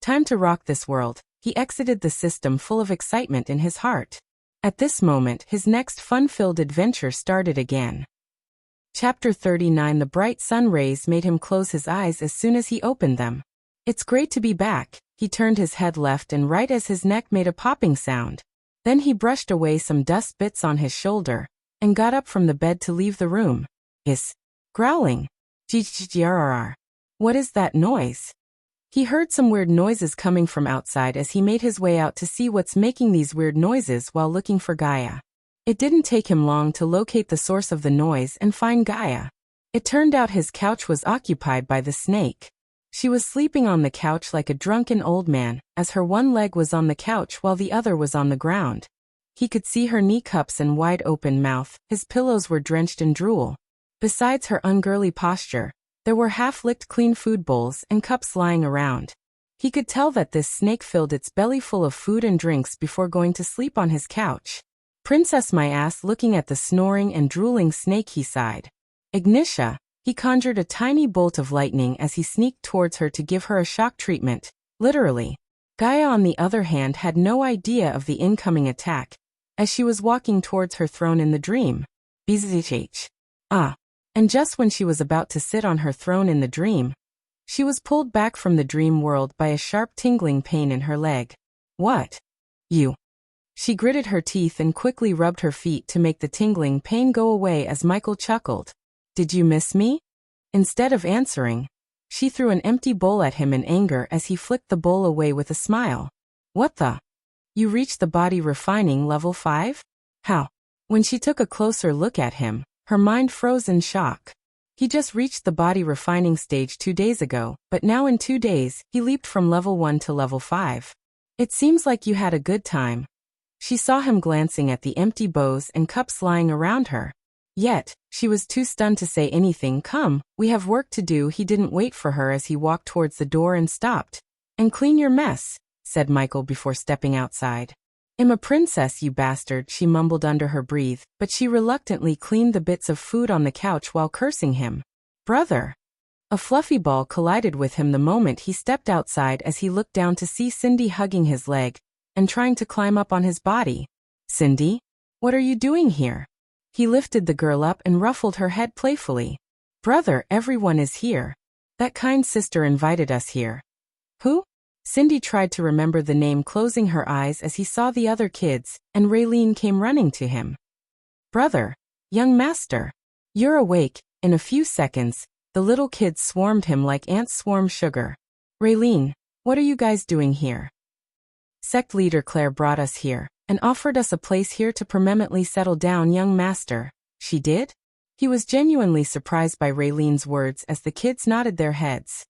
Time to rock this world. He exited the system full of excitement in his heart. At this moment, his next fun-filled adventure started again. Chapter 39. The bright sun rays made him close his eyes as soon as he opened them. It's great to be back. He turned his head left and right as his neck made a popping sound. Then he brushed away some dust bits on his shoulder and got up from the bed to leave the room. Is growling. Grrrr. What is that noise? He heard some weird noises coming from outside as he made his way out to see what's making these weird noises while looking for Gaia. It didn't take him long to locate the source of the noise and find Gaia. It turned out his couch was occupied by the snake. She was sleeping on the couch like a drunken old man, as her one leg was on the couch while the other was on the ground. He could see her kneecaps and wide-open mouth. His pillows were drenched in drool. Besides her ungirly posture, there were half-licked clean food bowls and cups lying around. He could tell that this snake filled its belly full of food and drinks before going to sleep on his couch. Princess my ass, looking at the snoring and drooling snake, he sighed. Ignitia. He conjured a tiny bolt of lightning as he sneaked towards her to give her a shock treatment, literally. Gaia, on the other hand, had no idea of the incoming attack, as she was walking towards her throne in the dream. Bzh. And just when she was about to sit on her throne in the dream, she was pulled back from the dream world by a sharp tingling pain in her leg. What? You? She gritted her teeth and quickly rubbed her feet to make the tingling pain go away as Michael chuckled. Did you miss me? Instead of answering, she threw an empty bowl at him in anger as he flicked the bowl away with a smile. What the? You reached the body refining level 5? How? When she took a closer look at him, her mind froze in shock. He just reached the body refining stage 2 days ago, but now in 2 days, he leaped from level 1 to level 5. It seems like you had a good time. She saw him glancing at the empty bowls and cups lying around her. Yet, she was too stunned to say anything. Come, we have work to do. He didn't wait for her as he walked towards the door and stopped. And clean your mess, said Michael before stepping outside. I'm a princess, you bastard, she mumbled under her breath, but she reluctantly cleaned the bits of food on the couch while cursing him. Brother. A fluffy ball collided with him the moment he stepped outside as he looked down to see Cindy hugging his leg and trying to climb up on his body. Cindy? What are you doing here? He lifted the girl up and ruffled her head playfully. Brother, everyone is here. That kind sister invited us here. Who? Cindy tried to remember the name, closing her eyes as he saw the other kids, and Raylene came running to him. Brother. Young master. You're awake. In a few seconds, the little kids swarmed him like ants swarm sugar. Raylene, what are you guys doing here? Sect leader Claire brought us here, and offered us a place here to permanently settle down, young master. She did? He was genuinely surprised by Raylene's words as the kids nodded their heads.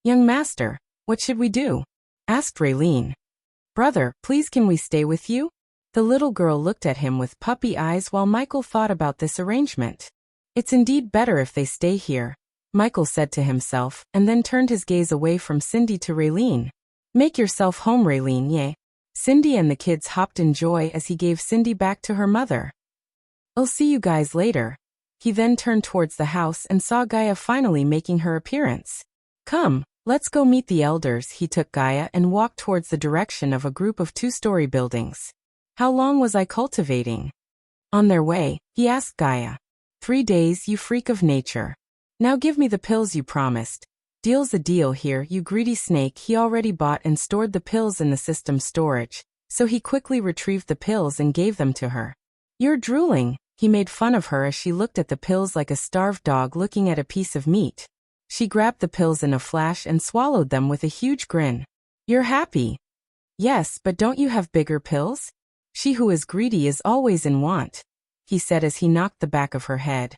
Young master, what should we do? Asked Raylene. Brother, please can we stay with you? The little girl looked at him with puppy eyes while Michael thought about this arrangement. It's indeed better if they stay here, Michael said to himself, and then turned his gaze away from Cindy to Raylene. Make yourself home, Raylene, yay. Cindy and the kids hopped in joy as he gave Cindy back to her mother. I'll see you guys later. He then turned towards the house and saw Gaia finally making her appearance. Come. Let's go meet the elders. He took Gaia and walked towards the direction of a group of 2-story buildings. How long was I cultivating? On their way, he asked Gaia. 3 days, you freak of nature. Now give me the pills you promised. Deal's a deal here, you greedy snake. He already bought and stored the pills in the system storage, so he quickly retrieved the pills and gave them to her. You're drooling. He made fun of her as she looked at the pills like a starved dog looking at a piece of meat. She grabbed the pills in a flash and swallowed them with a huge grin. You're happy. Yes, but don't you have bigger pills? She who is greedy is always in want, he said as he knocked the back of her head.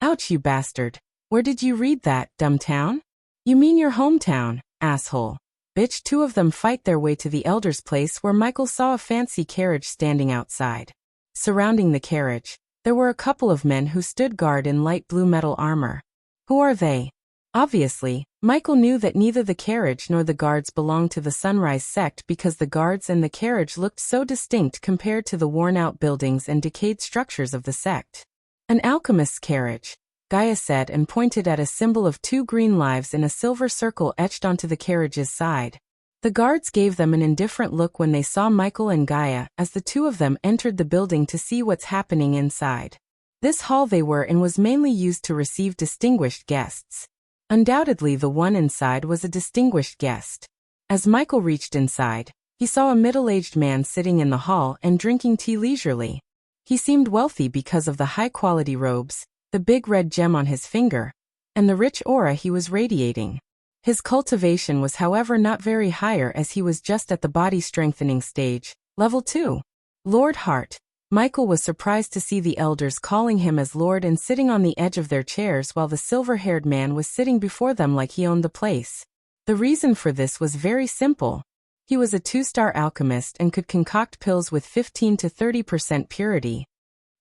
Ouch, you bastard. Where did you read that, dumbtown? You mean your hometown, asshole. Bitch. 2 of them fight their way to the elder's place where Michael saw a fancy carriage standing outside. Surrounding the carriage, there were a couple of men who stood guard in light blue metal armor. Who are they? Obviously, Michael knew that neither the carriage nor the guards belonged to the Sunrise sect because the guards and the carriage looked so distinct compared to the worn-out buildings and decayed structures of the sect. An alchemist's carriage, Gaia said and pointed at a symbol of 2 green lives in a silver circle etched onto the carriage's side. The guards gave them an indifferent look when they saw Michael and Gaia as the 2 of them entered the building to see what's happening inside. This hall they were in was mainly used to receive distinguished guests. Undoubtedly the one inside was a distinguished guest. As Michael reached inside, he saw a middle-aged man sitting in the hall and drinking tea leisurely. He seemed wealthy because of the high-quality robes, the big red gem on his finger, and the rich aura he was radiating. His cultivation was however not very higher, as he was just at the body strengthening stage, level 2. Lord Hart. Michael was surprised to see the elders calling him as Lord and sitting on the edge of their chairs while the silver-haired man was sitting before them like he owned the place. The reason for this was very simple. He was a 2-star alchemist and could concoct pills with 15 to 30% purity.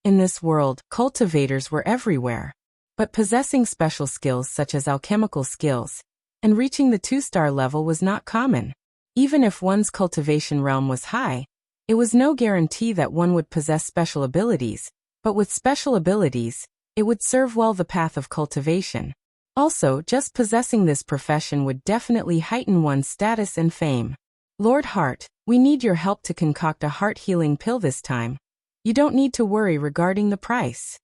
In this world, cultivators were everywhere. But possessing special skills such as alchemical skills and reaching the 2-star level was not common. Even if one's cultivation realm was high, it was no guarantee that one would possess special abilities, but with special abilities, it would serve well the path of cultivation. Also, just possessing this profession would definitely heighten one's status and fame. Lord Hart, we need your help to concoct a heart-healing pill this time. You don't need to worry regarding the price.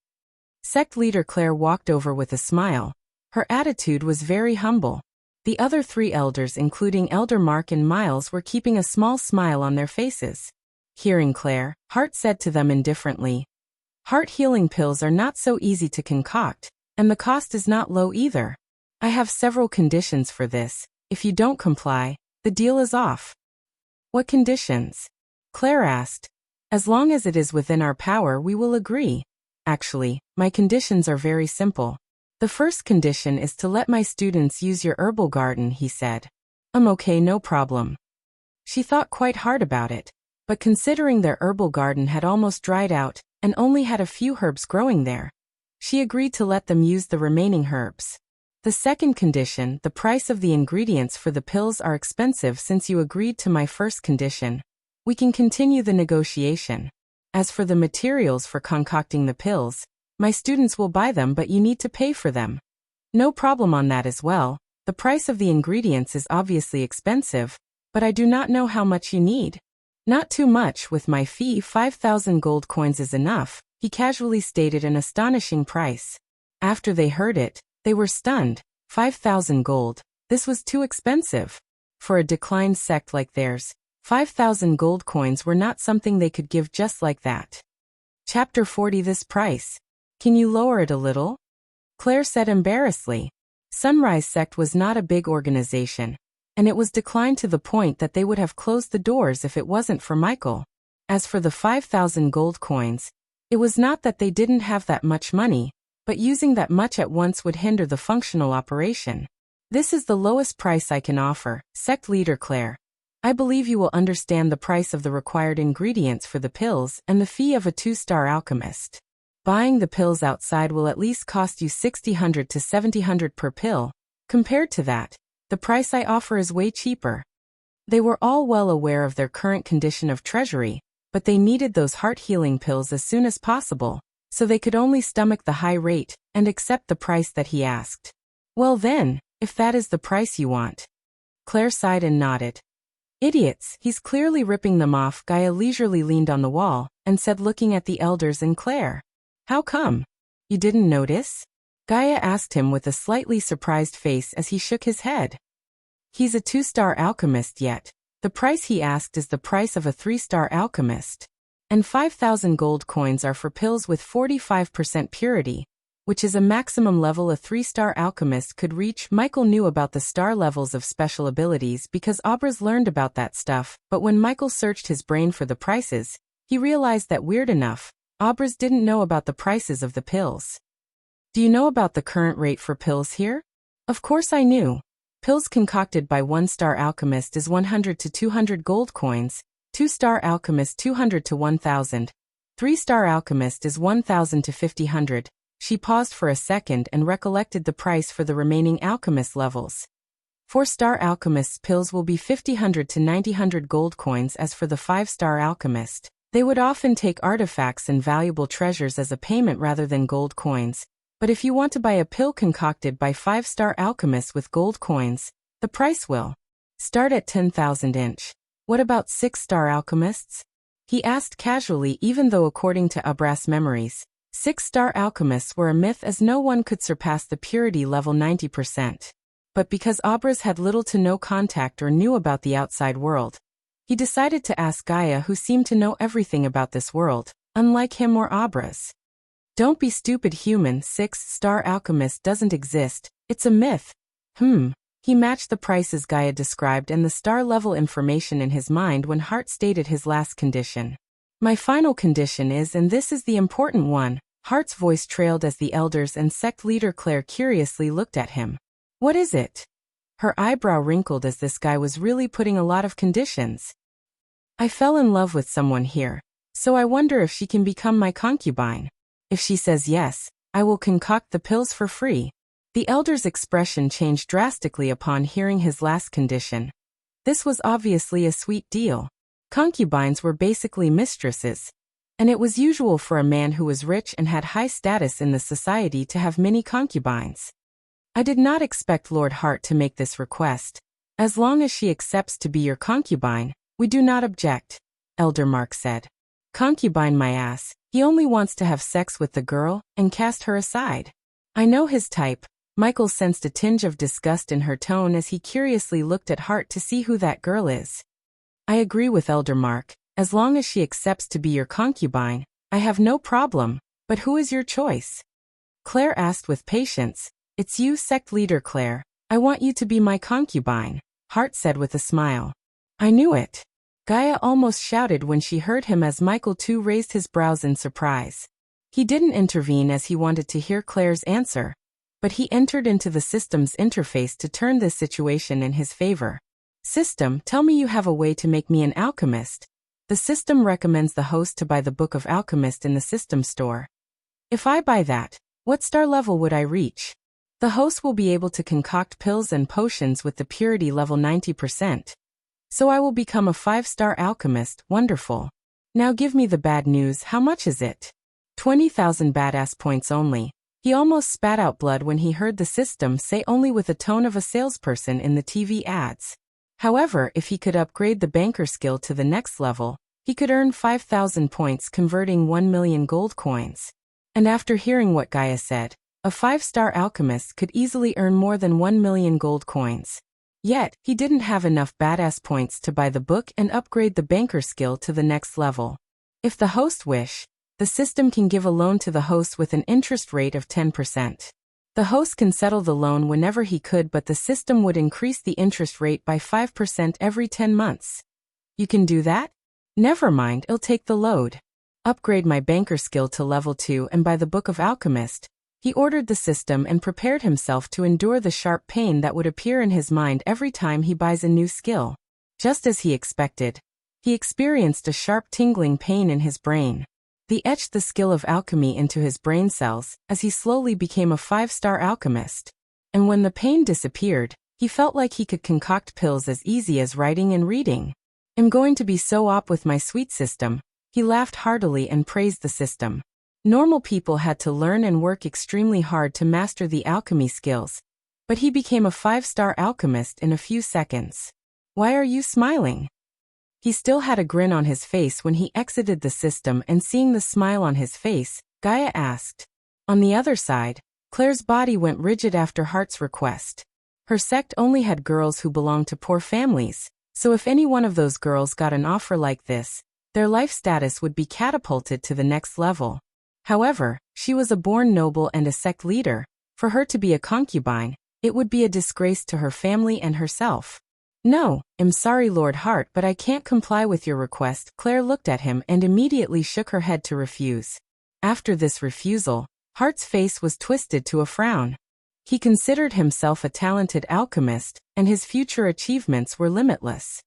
Sect leader Claire walked over with a smile. Her attitude was very humble. The other 3 elders, including Elder Mark and Miles, were keeping a small smile on their faces. Hearing Claire, Hart said to them indifferently, "Heart-healing pills are not so easy to concoct, and the cost is not low either. I have several conditions for this. If you don't comply, the deal is off." "What conditions?" Claire asked. "As long as it is within our power, we will agree. Actually, my conditions are very simple. The first condition is to let my students use your herbal garden," he said. Okay, no problem." She thought quite hard about it. But considering their herbal garden had almost dried out and only had a few herbs growing there, she agreed to let them use the remaining herbs. The second condition, the price of the ingredients for the pills are expensive. Since you agreed to my first condition, we can continue the negotiation. As for the materials for concocting the pills, my students will buy them, but you need to pay for them. No problem on that as well. The price of the ingredients is obviously expensive, but I do not know how much you need. Not too much. With my fee 5,000 gold coins is enough, he casually stated, an astonishing price. After they heard it, they were stunned. 5,000 gold. This was too expensive. For a declined sect like theirs, 5,000 gold coins were not something they could give just like that. Chapter 40. This price. Can you lower it a little? Claire said embarrassedly. Sunrise Sect was not a big organization, and it was declined to the point that they would have closed the doors if it wasn't for Michael. As for the 5,000 gold coins, it was not that they didn't have that much money, but using that much at once would hinder the functional operation. This is the lowest price I can offer, Sect Leader Claire. I believe you will understand the price of the required ingredients for the pills and the fee of a 2-star alchemist. Buying the pills outside will at least cost you 600 to 700 per pill. Compared to that, the price I offer is way cheaper. They were all well aware of their current condition of treasury, but they needed those heart-healing pills as soon as possible, so they could only stomach the high rate and accept the price that he asked. Well then, if that is the price you want. Claire sighed and nodded. Idiots, he's clearly ripping them off. Gaia leisurely leaned on the wall and said, looking at the elders and Claire. How come? You didn't notice? Gaia asked him with a slightly surprised face as he shook his head. He's a 2-star alchemist yet. The price he asked is the price of a 3-star alchemist. And 5,000 gold coins are for pills with 45% purity, which is a maximum level a 3-star alchemist could reach. Michael knew about the star levels of special abilities because Obraz learned about that stuff, but when Michael searched his brain for the prices, he realized that weird enough, Obraz didn't know about the prices of the pills. Do you know about the current rate for pills here? Of course I knew. Pills concocted by 1-star alchemist is 100 to 200 gold coins, 2-star alchemist 200 to 1,000, 3-star alchemist is 1,000 to 500. She paused for a second and recollected the price for the remaining alchemist levels. 4-star alchemist's pills will be 500 to 900 gold coins. As for the 5-star alchemist, they would often take artifacts and valuable treasures as a payment rather than gold coins. But if you want to buy a pill concocted by 5-star alchemists with gold coins, the price will start at 10,000 each. What about 6-star alchemists? He asked casually, even though according to Obraz memories, 6-star alchemists were a myth as no one could surpass the purity level 90%. But because Abras had little to no contact or knew about the outside world, he decided to ask Gaia, who seemed to know everything about this world, unlike him or Abras. Don't be stupid, human. 6-star alchemist doesn't exist, it's a myth. He matched the prices Gaia described and the star-level information in his mind when Hart stated his last condition. My final condition is, and this is the important one. Hart's voice trailed as the elders and sect leader Claire curiously looked at him. What is it? Her eyebrow wrinkled as this guy was really putting a lot of conditions. I fell in love with someone here, so I wonder if she can become my concubine. If she says yes, I will concoct the pills for free. The elder's expression changed drastically upon hearing his last condition. This was obviously a sweet deal. Concubines were basically mistresses, and it was usual for a man who was rich and had high status in the society to have many concubines. I did not expect Lord Hart to make this request. As long as she accepts to be your concubine, we do not object, Elder Mark said. Concubine my ass, he only wants to have sex with the girl and cast her aside. I know his type. Michael sensed a tinge of disgust in her tone as he curiously looked at Hart to see who that girl is. I agree with Elder Mark. As long as she accepts to be your concubine, I have no problem, but who is your choice? Claire asked with patience. It's you, sect leader Claire. I want you to be my concubine, Hart said with a smile. I knew it. Gaia almost shouted when she heard him as Michael too raised his brows in surprise. He didn't intervene as he wanted to hear Claire's answer, but he entered into the system's interface to turn this situation in his favor. System, tell me you have a way to make me an alchemist. The system recommends the host to buy the Book of Alchemist in the system store. If I buy that, what star level would I reach? The host will be able to concoct pills and potions with the purity level 90%. So I will become a 5-star alchemist. Wonderful. Now give me the bad news. How much is it? 20,000 badass points only. He almost spat out blood when he heard the system say only with a tone of a salesperson in the TV ads. However, if he could upgrade the banker skill to the next level, he could earn 5,000 points, converting 1 million gold coins. And after hearing what Gaia said, a 5-star alchemist could easily earn more than 1 million gold coins. Yet, he didn't have enough badass points to buy the book and upgrade the banker skill to the next level. If the host wish, the system can give a loan to the host with an interest rate of 10%. The host can settle the loan whenever he could, but the system would increase the interest rate by 5% every 10 months. You can do that? Never mind, I'll take the load. Upgrade my banker skill to level 2 and buy the Book of Alchemist. He ordered the system and prepared himself to endure the sharp pain that would appear in his mind every time he buys a new skill. Just as he expected, he experienced a sharp tingling pain in his brain. He etched the skill of alchemy into his brain cells as he slowly became a 5-star alchemist. And when the pain disappeared, he felt like he could concoct pills as easy as writing and reading. I'm going to be so op with my sweet system. He laughed heartily and praised the system. Normal people had to learn and work extremely hard to master the alchemy skills, but he became a 5-star alchemist in a few seconds. Why are you smiling? He still had a grin on his face when he exited the system, and seeing the smile on his face, Gaia asked. On the other side, Claire's body went rigid after Hart's request. Her sect only had girls who belonged to poor families, so if any one of those girls got an offer like this, their life status would be catapulted to the next level. However, she was a born noble and a sect leader. For her to be a concubine, it would be a disgrace to her family and herself. No, I'm sorry Lord Hart, but I can't comply with your request. Claire looked at him and immediately shook her head to refuse. After this refusal, Hart's face was twisted to a frown. He considered himself a talented alchemist, and his future achievements were limitless.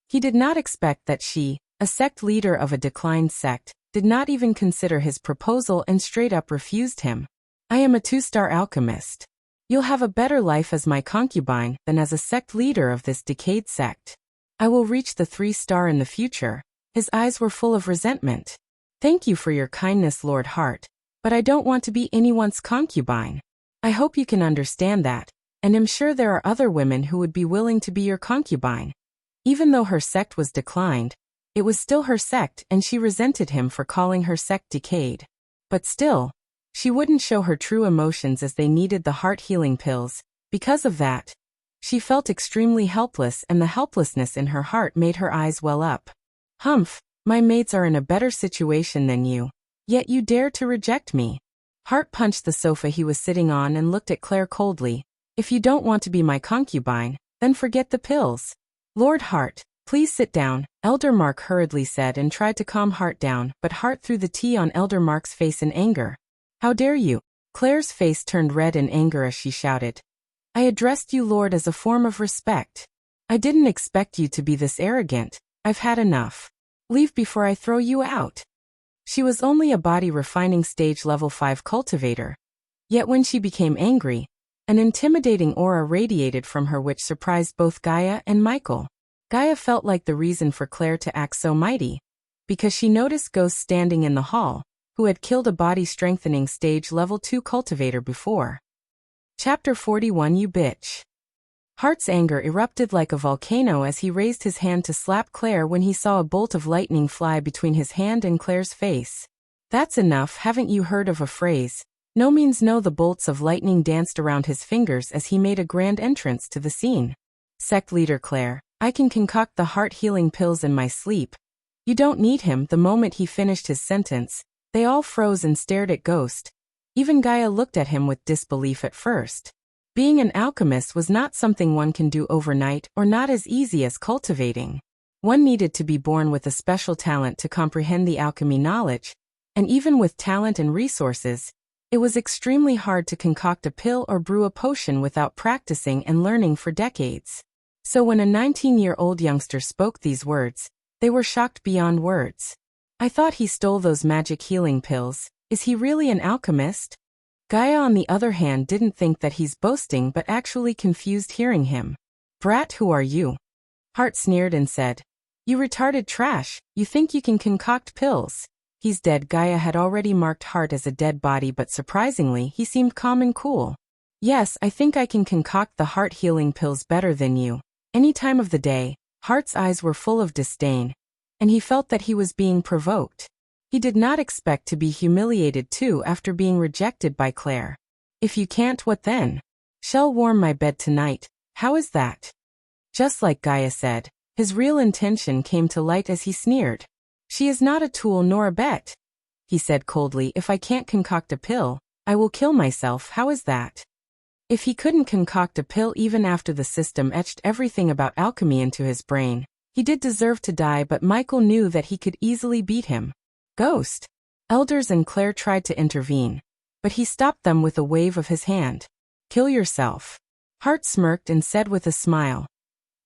He did not expect that she, a sect leader of a declined sect, did not even consider his proposal and straight up refused him. I am a 2-star alchemist. You'll have a better life as my concubine than as a sect leader of this decayed sect. I will reach the 3-star in the future. His eyes were full of resentment. Thank you for your kindness, Lord Hart, but I don't want to be anyone's concubine. I hope you can understand that, and am sure there are other women who would be willing to be your concubine. Even though her sect was declined, it was still her sect, and she resented him for calling her sect decayed. But still, she wouldn't show her true emotions as they needed the heart-healing pills. Because of that, she felt extremely helpless, and the helplessness in her heart made her eyes well up. Humph, my mates are in a better situation than you. Yet you dare to reject me. Hart punched the sofa he was sitting on and looked at Claire coldly. If you don't want to be my concubine, then forget the pills. Lord Hart, please sit down, Elder Mark hurriedly said and tried to calm Hart down, but Hart threw the tea on Elder Mark's face in anger. How dare you? Claire's face turned red in anger as she shouted. I addressed you, Lord, as a form of respect. I didn't expect you to be this arrogant. I've had enough. Leave before I throw you out. She was only a body refining stage level 5 cultivator. Yet when she became angry, an intimidating aura radiated from her which surprised both Gaia and Michael. Gaia felt like the reason for Claire to act so mighty, because she noticed Ghost standing in the hall, who had killed a body strengthening stage level 2 cultivator before. Chapter 41 You Bitch. Hart's anger erupted like a volcano as he raised his hand to slap Claire when he saw a bolt of lightning fly between his hand and Claire's face. That's enough, haven't you heard of a phrase? No means no. The bolts of lightning danced around his fingers as he made a grand entrance to the scene. Sect leader Claire, I can concoct the heart-healing pills in my sleep. You don't need him. The moment he finished his sentence, they all froze and stared at Ghost. Even Gaia looked at him with disbelief at first. Being an alchemist was not something one can do overnight or not as easy as cultivating. One needed to be born with a special talent to comprehend the alchemy knowledge, and even with talent and resources, it was extremely hard to concoct a pill or brew a potion without practicing and learning for decades. So when a 19-year-old youngster spoke these words, they were shocked beyond words. I thought he stole those magic healing pills. Is he really an alchemist? Gaia, on the other hand, didn't think that he's boasting but actually confused hearing him. Brat, who are you? Hart sneered and said, You retarded trash, you think you can concoct pills? He's dead. Gaia had already marked Hart as a dead body, but surprisingly, he seemed calm and cool. Yes, I think I can concoct the heart-healing pills better than you. Any time of the day. Hart's eyes were full of disdain, and he felt that he was being provoked. He did not expect to be humiliated too after being rejected by Claire. If you can't, what then? Shall warm my bed tonight. How is that? Just like Gaia said, his real intention came to light as he sneered. She is not a tool nor a bet. He said coldly, if I can't concoct a pill, I will kill myself. How is that? If he couldn't concoct a pill even after the system etched everything about alchemy into his brain, he did deserve to die, but Michael knew that he could easily beat him. Ghost. Elders and Claire tried to intervene, but he stopped them with a wave of his hand. Kill yourself. Hart smirked and said with a smile.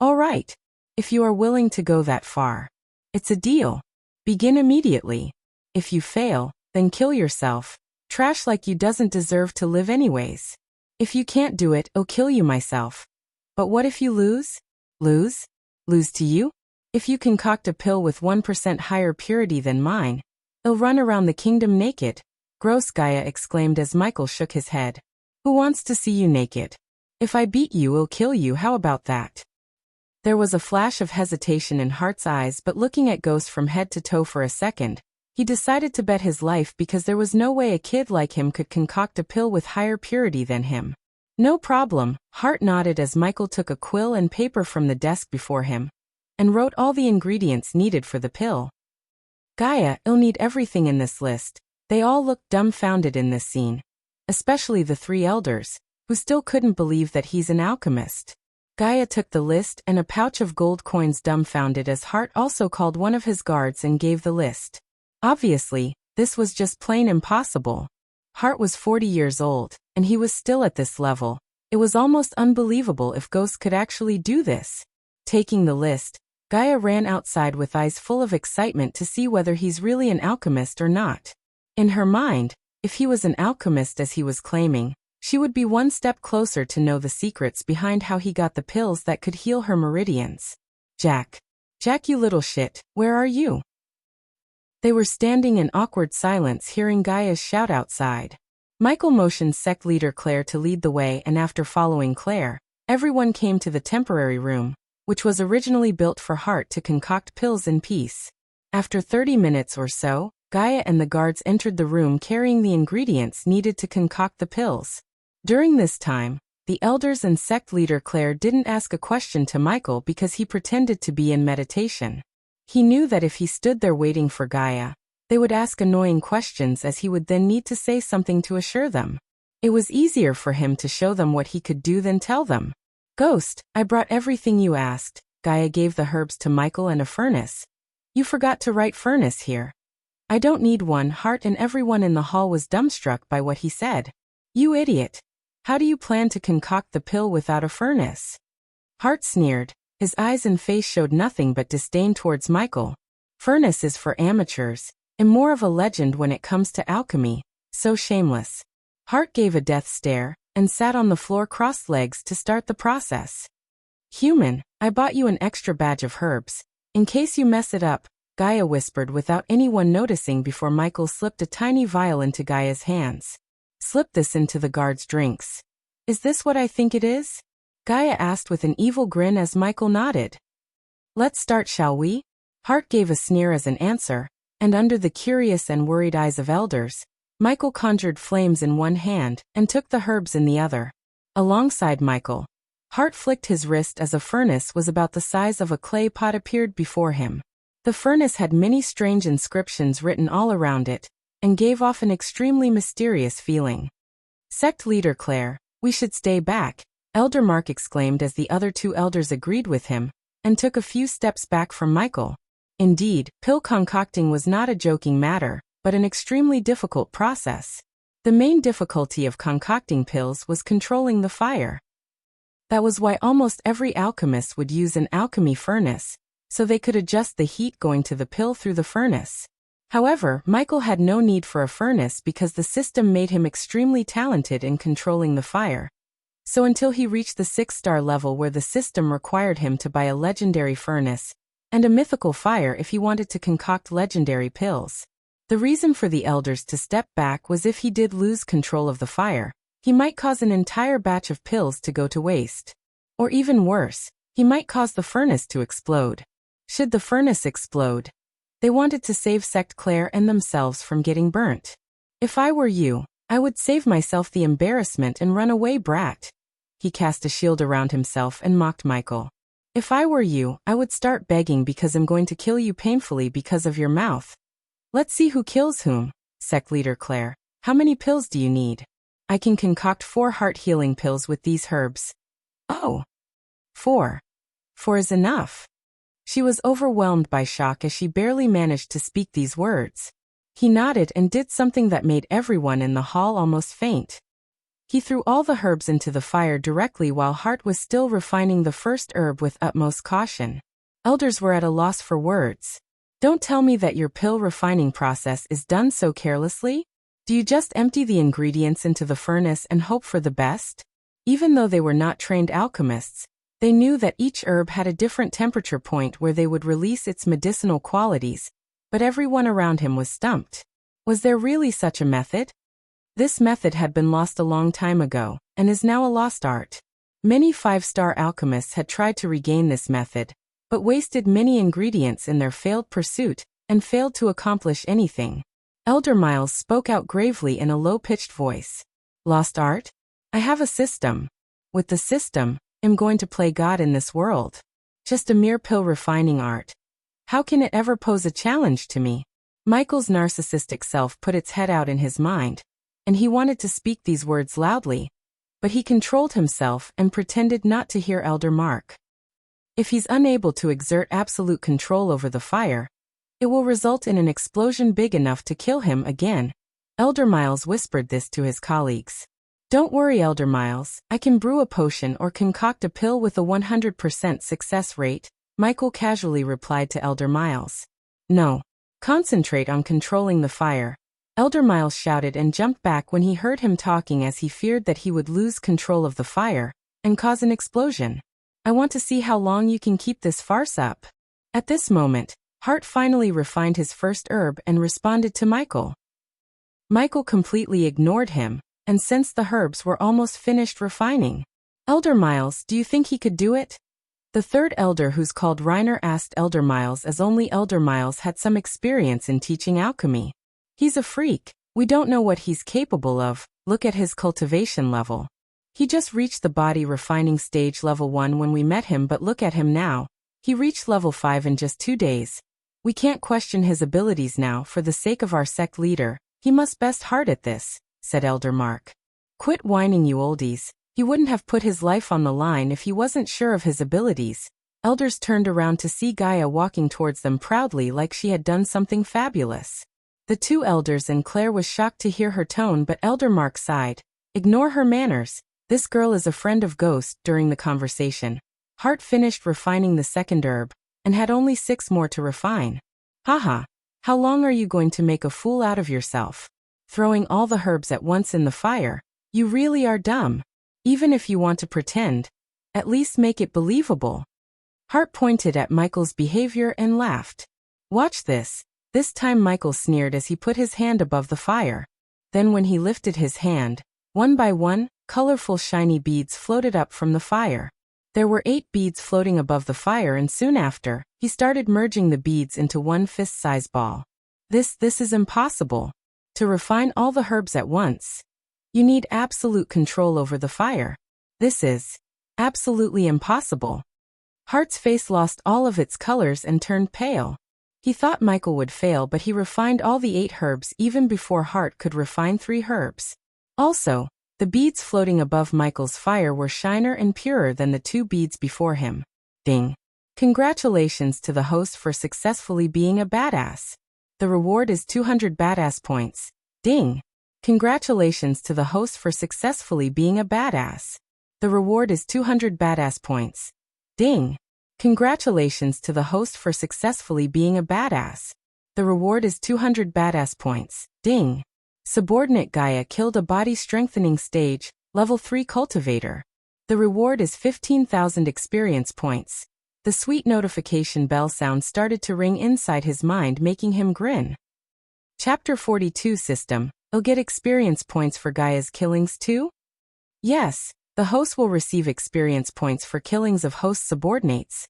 All right. If you are willing to go that far. It's a deal. Begin immediately. If you fail, then kill yourself. Trash like you doesn't deserve to live anyways. If you can't do it, I'll kill you myself. But what if you lose? Lose? Lose to you? If you concoct a pill with 1% higher purity than mine, I'll run around the kingdom naked. Gross, Gaia exclaimed as Michael shook his head. Who wants to see you naked? If I beat you, I'll kill you. How about that? There was a flash of hesitation in Hart's eyes, but looking at Ghost from head to toe for a second, he decided to bet his life because there was no way a kid like him could concoct a pill with higher purity than him. No problem, Hart nodded as Michael took a quill and paper from the desk before him and wrote all the ingredients needed for the pill. Gaia, I'll need everything in this list. They all looked dumbfounded in this scene, especially the three elders, who still couldn't believe that he's an alchemist. Gaia took the list and a pouch of gold coins, dumbfounded as Hart also called one of his guards and gave the list. Obviously, this was just plain impossible. Hart was 40 years old, and he was still at this level. It was almost unbelievable if Ghost could actually do this. Taking the list, Gaia ran outside with eyes full of excitement to see whether he's really an alchemist or not. In her mind, if he was an alchemist as he was claiming, she would be one step closer to know the secrets behind how he got the pills that could heal her meridians. Jack. Jack, you little shit, where are you? They were standing in awkward silence hearing Gaia's shout outside. Michael motioned sect leader Claire to lead the way, and after following Claire, everyone came to the temporary room, which was originally built for Hart to concoct pills in peace. After 30 minutes or so, Gaia and the guards entered the room carrying the ingredients needed to concoct the pills. During this time, the elders and sect leader Claire didn't ask a question to Michael because he pretended to be in meditation. He knew that if he stood there waiting for Gaia, they would ask annoying questions as he would then need to say something to assure them. It was easier for him to show them what he could do than tell them. Ghost, I brought everything you asked. Gaia gave the herbs to Michael and a furnace. You forgot to write furnace here. I don't need one. Heart and everyone in the hall was dumbstruck by what he said. You idiot. How do you plan to concoct the pill without a furnace? Hart sneered. His eyes and face showed nothing but disdain towards Michael. Furnace is for amateurs, and more of a legend when it comes to alchemy, so shameless. Hart gave a death stare, and sat on the floor crossed legs to start the process. Human, I bought you an extra badge of herbs. In case you mess it up, Gaia whispered without anyone noticing before Michael slipped a tiny vial into Gaia's hands. Slip this into the guard's drinks. Is this what I think it is? Gaia asked with an evil grin as Michael nodded. Let's start, shall we? Hart gave a sneer as an answer, and under the curious and worried eyes of elders, Michael conjured flames in one hand and took the herbs in the other. Alongside Michael, Hart flicked his wrist as a furnace was about the size of a clay pot appeared before him. The furnace had many strange inscriptions written all around it, and gave off an extremely mysterious feeling. Sect leader Claire, we should stay back, Elder Mark exclaimed as the other two elders agreed with him, and took a few steps back from Michael. Indeed, pill concocting was not a joking matter, but an extremely difficult process. The main difficulty of concocting pills was controlling the fire. That was why almost every alchemist would use an alchemy furnace, so they could adjust the heat going to the pill through the furnace. However, Michael had no need for a furnace because the system made him extremely talented in controlling the fire. So until he reached the 6-star level where the system required him to buy a legendary furnace and a mythical fire if he wanted to concoct legendary pills. The reason for the elders to step back was if he did lose control of the fire, he might cause an entire batch of pills to go to waste. Or even worse, he might cause the furnace to explode. Should the furnace explode, they wanted to save Sect Claire and themselves from getting burnt. If I were you, I would save myself the embarrassment and run away, brat. He cast a shield around himself and mocked Michael. If I were you, I would start begging because I'm going to kill you painfully because of your mouth. Let's see who kills whom. Sect leader Claire, how many pills do you need? I can concoct 4 heart healing pills with these herbs. Oh. 4. 4 is enough. She was overwhelmed by shock as she barely managed to speak these words. He nodded and did something that made everyone in the hall almost faint. He threw all the herbs into the fire directly while Hart was still refining the first herb with utmost caution. Elders were at a loss for words. Don't tell me that your pill refining process is done so carelessly? Do you just empty the ingredients into the furnace and hope for the best? Even though they were not trained alchemists, they knew that each herb had a different temperature point where they would release its medicinal qualities, but everyone around him was stumped. Was there really such a method? This method had been lost a long time ago, and is now a lost art. Many 5-star alchemists had tried to regain this method, but wasted many ingredients in their failed pursuit, and failed to accomplish anything. Elder Miles spoke out gravely in a low-pitched voice. Lost art? I have a system. With the system, I'm going to play God in this world. Just a mere pill refining art. How can it ever pose a challenge to me? Michael's narcissistic self put its head out in his mind, and he wanted to speak these words loudly, but he controlled himself and pretended not to hear Elder Mark. If he's unable to exert absolute control over the fire, it will result in an explosion big enough to kill him again. Elder Miles whispered this to his colleagues. Don't worry, Elder Miles, I can brew a potion or concoct a pill with a 100% success rate, Michael casually replied to Elder Miles. No. Concentrate on controlling the fire. Elder Miles shouted and jumped back when he heard him talking as he feared that he would lose control of the fire and cause an explosion. I want to see how long you can keep this farce up. At this moment, Hart finally refined his first herb and responded to Michael. Michael completely ignored him, and since the herbs were almost finished refining. Elder Miles, do you think he could do it? The third elder, who's called Reiner, asked Elder Miles, as only Elder Miles had some experience in teaching alchemy. He's a freak. We don't know what he's capable of. Look at his cultivation level. He just reached the body refining stage level 1 when we met him, but look at him now. He reached level 5 in just 2 days. We can't question his abilities now for the sake of our sect leader. He must best hard at this, said Elder Mark. Quit whining, you oldies. He wouldn't have put his life on the line if he wasn't sure of his abilities. Elders turned around to see Gaia walking towards them proudly like she had done something fabulous. The 2 elders and Claire was shocked to hear her tone, but Elder Mark sighed. Ignore her manners. This girl is a friend of Ghost. During the conversation, Hart finished refining the second herb, and had only 6 more to refine. Haha. How long are you going to make a fool out of yourself? Throwing all the herbs at once in the fire? You really are dumb. Even if you want to pretend, at least make it believable. Hart pointed at Michael's behavior and laughed. Watch this. This time Michael sneered as he put his hand above the fire. Then when he lifted his hand, one by one, colorful shiny beads floated up from the fire. There were 8 beads floating above the fire, and soon after, he started merging the beads into one fist-sized ball. This is impossible. To refine all the herbs at once, you need absolute control over the fire. This is absolutely impossible. Hart's face lost all of its colors and turned pale. He thought Michael would fail, but he refined all the 8 herbs even before Hart could refine 3 herbs. Also, the beads floating above Michael's fire were shiner and purer than the 2 beads before him. Ding. Congratulations to the host for successfully being a badass. The reward is 200 badass points. Ding. Congratulations to the host for successfully being a badass. The reward is 200 badass points. Ding. Congratulations to the host for successfully being a badass. The reward is 200 badass points. Ding. Subordinate Gaia killed a body strengthening stage, level 3 cultivator. The reward is 15,000 experience points. The sweet notification bell sound started to ring inside his mind, making him grin. Chapter 42 System. You'll get experience points for Gaia's killings too? Yes, the host will receive experience points for killings of host subordinates.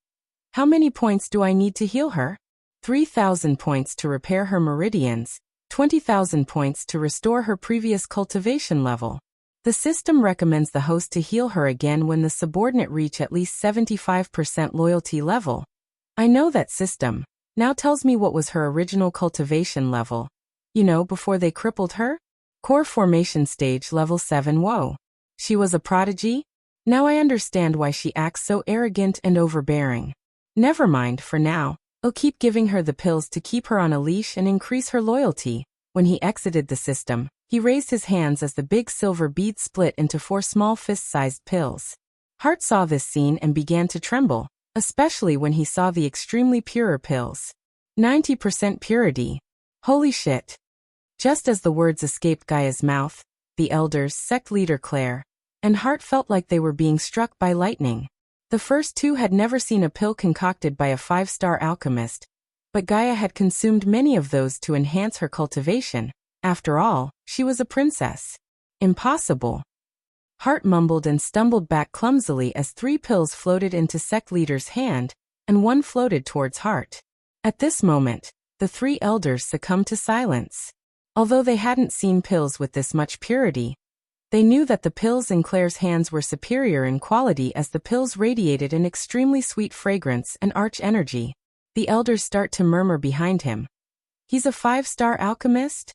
How many points do I need to heal her? 3,000 points to repair her meridians, 20,000 points to restore her previous cultivation level. The system recommends the host to heal her again when the subordinate reach at least 75% loyalty level. I know that system. Now tells me what was her original cultivation level. You know, before they crippled her? Core formation stage level 7. Whoa. She was a prodigy? Now I understand why she acts so arrogant and overbearing. Never mind for now. I'll keep giving her the pills to keep her on a leash and increase her loyalty. When he exited the system, he raised his hands as the big silver bead split into 4 small fist-sized pills. Hart saw this scene and began to tremble, especially when he saw the extremely purer pills. 90% purity. Holy shit. Just as the words escaped Gaia's mouth, the elders, sect leader Claire, and Hart felt like they were being struck by lightning. The first 2 had never seen a pill concocted by a 5-star alchemist, but Gaia had consumed many of those to enhance her cultivation. After all, she was a princess. Impossible. Hart mumbled and stumbled back clumsily as 3 pills floated into sect leader's hand, and 1 floated towards Hart. At this moment, the 3 elders succumbed to silence. Although they hadn't seen pills with this much purity, they knew that the pills in Claire's hands were superior in quality as the pills radiated an extremely sweet fragrance and arch energy. The elders start to murmur behind him. He's a 5-star alchemist?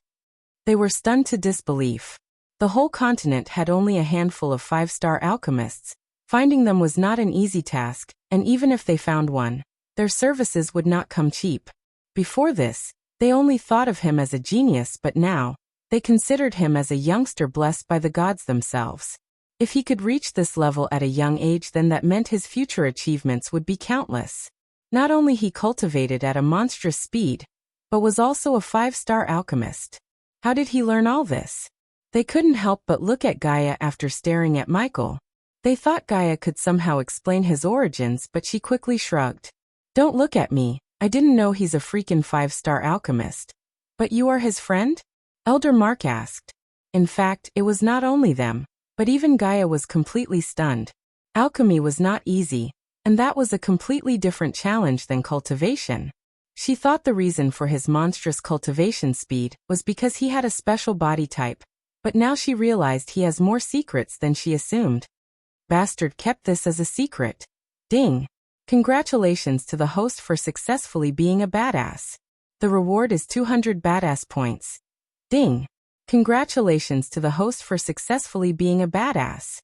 They were stunned to disbelief. The whole continent had only a handful of 5-star alchemists. Finding them was not an easy task, and even if they found one, their services would not come cheap. Before this, they only thought of him as a genius, but now, they considered him as a youngster blessed by the gods themselves. If he could reach this level at a young age, then that meant his future achievements would be countless. Not only he cultivated at a monstrous speed, but was also a 5-star alchemist. How did he learn all this? They couldn't help but look at Gaia after staring at Michael. They thought Gaia could somehow explain his origins, but she quickly shrugged. Don't look at me, I didn't know he's a freaking 5-star alchemist. But you are his friend? Elder Mark asked. In fact, it was not only them, but even Gaia was completely stunned. Alchemy was not easy, and that was a completely different challenge than cultivation. She thought the reason for his monstrous cultivation speed was because he had a special body type, but now she realized he has more secrets than she assumed. Bastard kept this as a secret. Ding. Congratulations to the host for successfully being a badass. The reward is 200 badass points. Ding. Congratulations to the host for successfully being a badass.